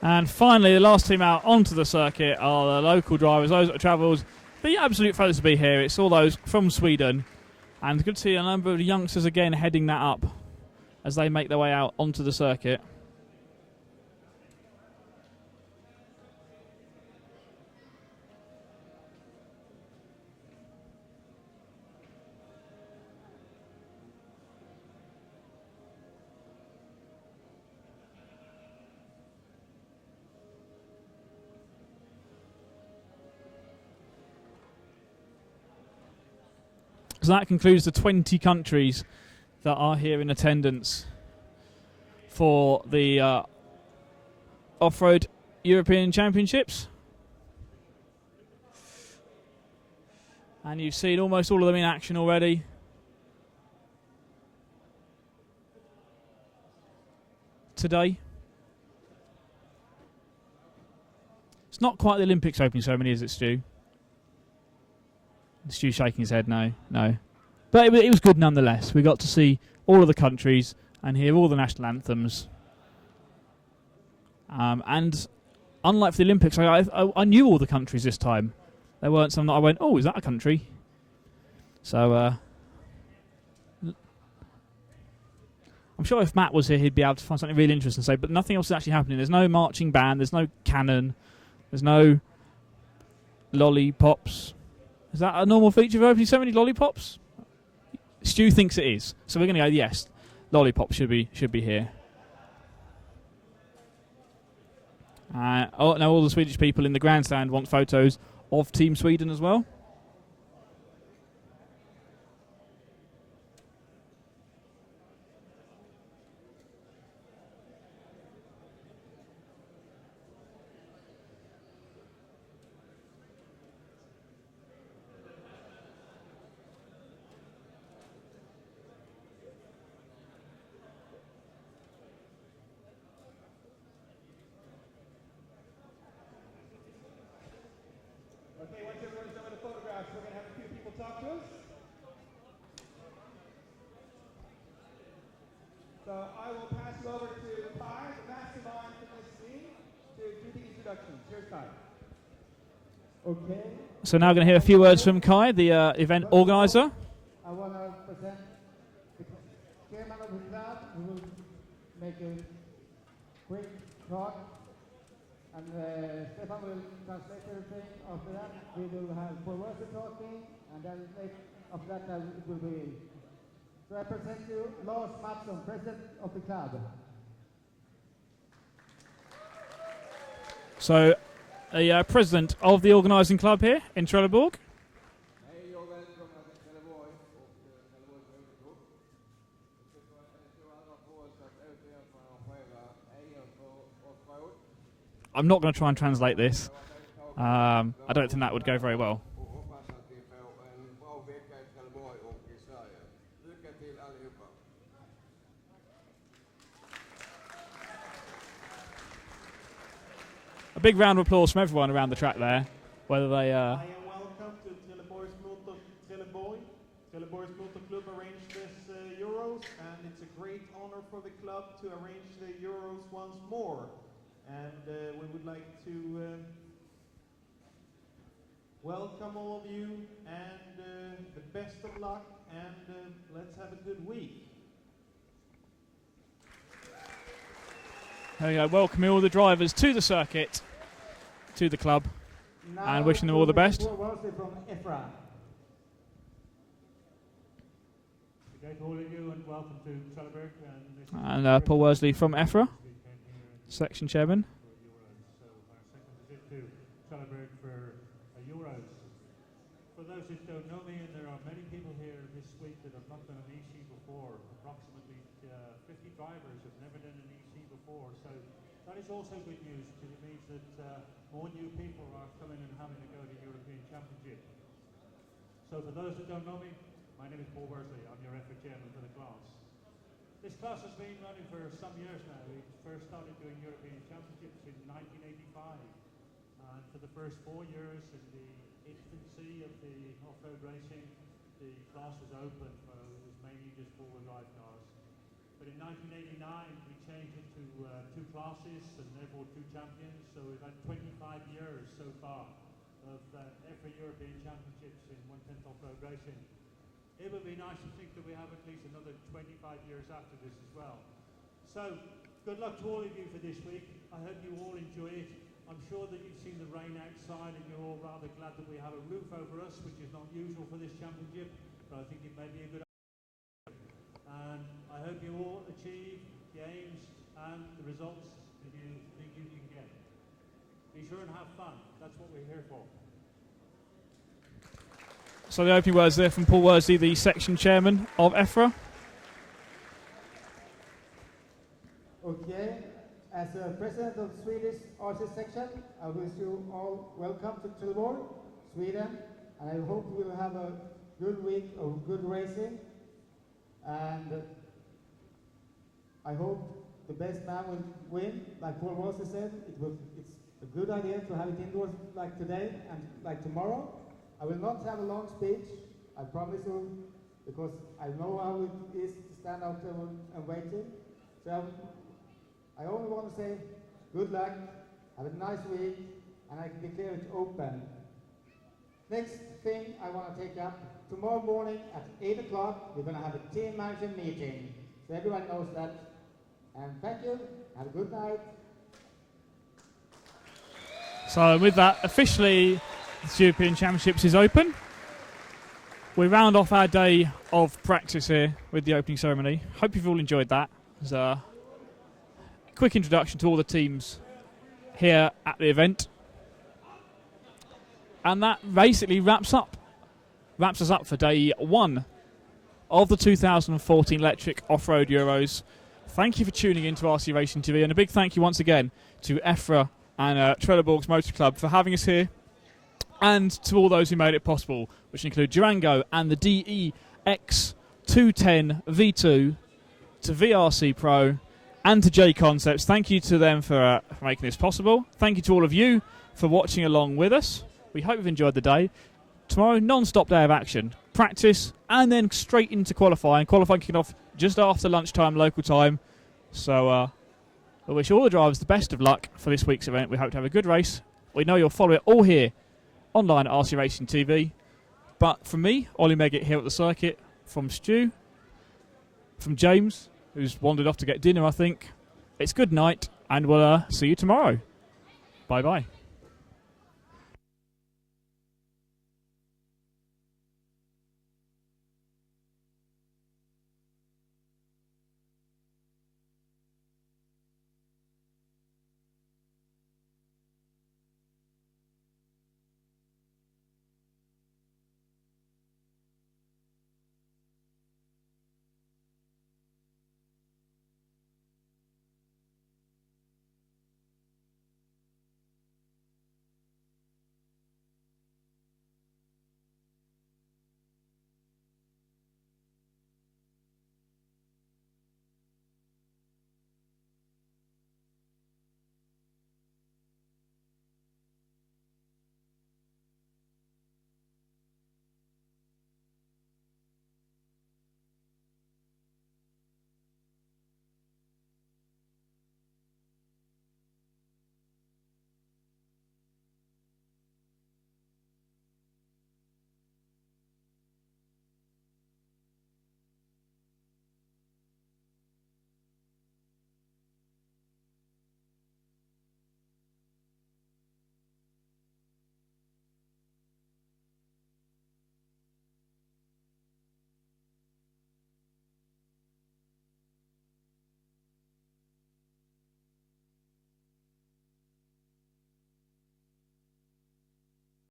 And finally, the last team out onto the circuit are the local drivers, those that have travelled. The absolute fellas to be here. It's all those from Sweden. And good to see a number of youngsters again heading that up as they make their way out onto the circuit. So that concludes the 20 countries that are here in attendance for the Off-Road European Championships. And you've seen almost all of them in action already. Today. It's not quite the Olympics opening ceremony, is it, Stu? Stu's shaking his head, no. But it was good nonetheless. We got to see all of the countries and hear all the national anthems. And unlike for the Olympics, I knew all the countries this time. There weren't some that I went, oh, is that a country? So, I'm sure if Matt was here, he'd be able to find something really interesting to say, but nothing else is actually happening. There's no marching band, there's no cannon, there's no lollipops. Is that a normal feature of opening so many lollipops? Stu thinks it is, so we're going to go, yes, lollipops should be here. Now all the Swedish people in the grandstand want photos of Team Sweden as well. Okay, once everyone's done with the photographs, we're going to have a few people talk to us. So I will pass you over to Kai, the mastermind for this scene, to do the introductions. Here's Kai. Okay. So now we're going to hear a few words from Kai, the event organizer. I want to present the chairman of the club, who will make a quick talk. And Stefan will translate everything. After that, we will have Forwarder talking, and then after that, it will be. So I present you Lars Mattsson, president of the club. So, a president of the organising club here in Trelleborg. Hej och välkomna till Trelleborg och Trelleborgs Motorklubb. Det ska vara en stor ära för oss att återigen få arrangera EM för Off-Road. I'm not going to try and translate this. I don't think that would go very well. Och hoppas att ni får en bra vecka i Trelleborg och i Sverige. Lycka till allihopa! A big round of applause from everyone around the track there, whether they... Hi and welcome to Trelleborg's Motorklubb arranged this Euros, and it's a great honor for the club to arrange the Euros once more. And we would like to welcome all of you, and the best of luck, and let's have a good week. There we go, welcoming all the drivers to the circuit, to the club, and wishing them all the best. From EFRA. Great to all of you, and welcome to Trelleborg. And Paul Worsley from EFRA, section chairman. So our second visit to Trelleborg for Euros. For those who don't know me, and there are many people here this week that have not done an EC before, approximately 50 drivers have never done an EC before, so that is also good news because it means that more new people are coming and having to go to European Championship. So for those that don't know me, my name is Paul Worsley. I'm your EFRA chairman for the class. This class has been running for some years now. We first started doing European Championships in 1985. And for the first 4 years in the infancy of the off-road racing, the class was open. It was mainly just four-wheel drive cars. But in 1989, we changed it to 2 classes and therefore 2 champions. So we've had 25 years so far of EFRA European Championships in 1/10 off-road racing. It would be nice to think that we have at least another 25 years after this as well. So good luck to all of you for this week. I hope you all enjoy it. I'm sure that you've seen the rain outside and you're all rather glad that we have a roof over us, which is not usual for this championship, but I think it may be a good idea. And I hope you all achieve the aims and the results that you think you can get. Be sure and have fun. That's what we're here for. So the opening words there from Paul Worsley, the section chairman of EFRA. Okay, as a president of Swedish RC section, I wish you all welcome to Trelleborg, Sweden, and I hope we'll have a good week of good racing, and I hope the best man will win. Like Paul Worsley said, it's a good idea to have it indoors like today and like tomorrow. I will not have a long speech, I promise you, because I know how it is to stand out there and waiting. So I only want to say good luck, have a nice week, and I can declare it open. Next thing I want to take up, tomorrow morning at 8 o'clock, we're going to have a team manager meeting. So everyone knows that. And thank you, have a good night. So with that, officially the European Championships is open. We round off our day of practice here with the opening ceremony. Hope you've all enjoyed that. It was a quick introduction to all the teams here at the event. And that basically wraps us up for day 1 of the 2014 Electric Off-Road Euros. Thank you for tuning in to RC Racing TV, and a big thank you once again to EFRA and Trelleborg's Motor Club for having us here, and to all those who made it possible, which include Durango and the DEX210 V2, to VRC Pro, and to J Concepts. Thank you to them for making this possible. Thank you to all of you for watching along with us. We hope you've enjoyed the day. Tomorrow, non-stop day of action. Practice, and then straight into qualifying. Qualifying kicking off just after lunchtime, local time. So I wish all the drivers the best of luck for this week's event. We hope to have a good race. We know you'll follow it all here online at RC Racing TV. But from me, Ollie Meggett here at the circuit, from Stu, from James, who's wandered off to get dinner, I think, it's good night, and we'll see you tomorrow. Bye-bye.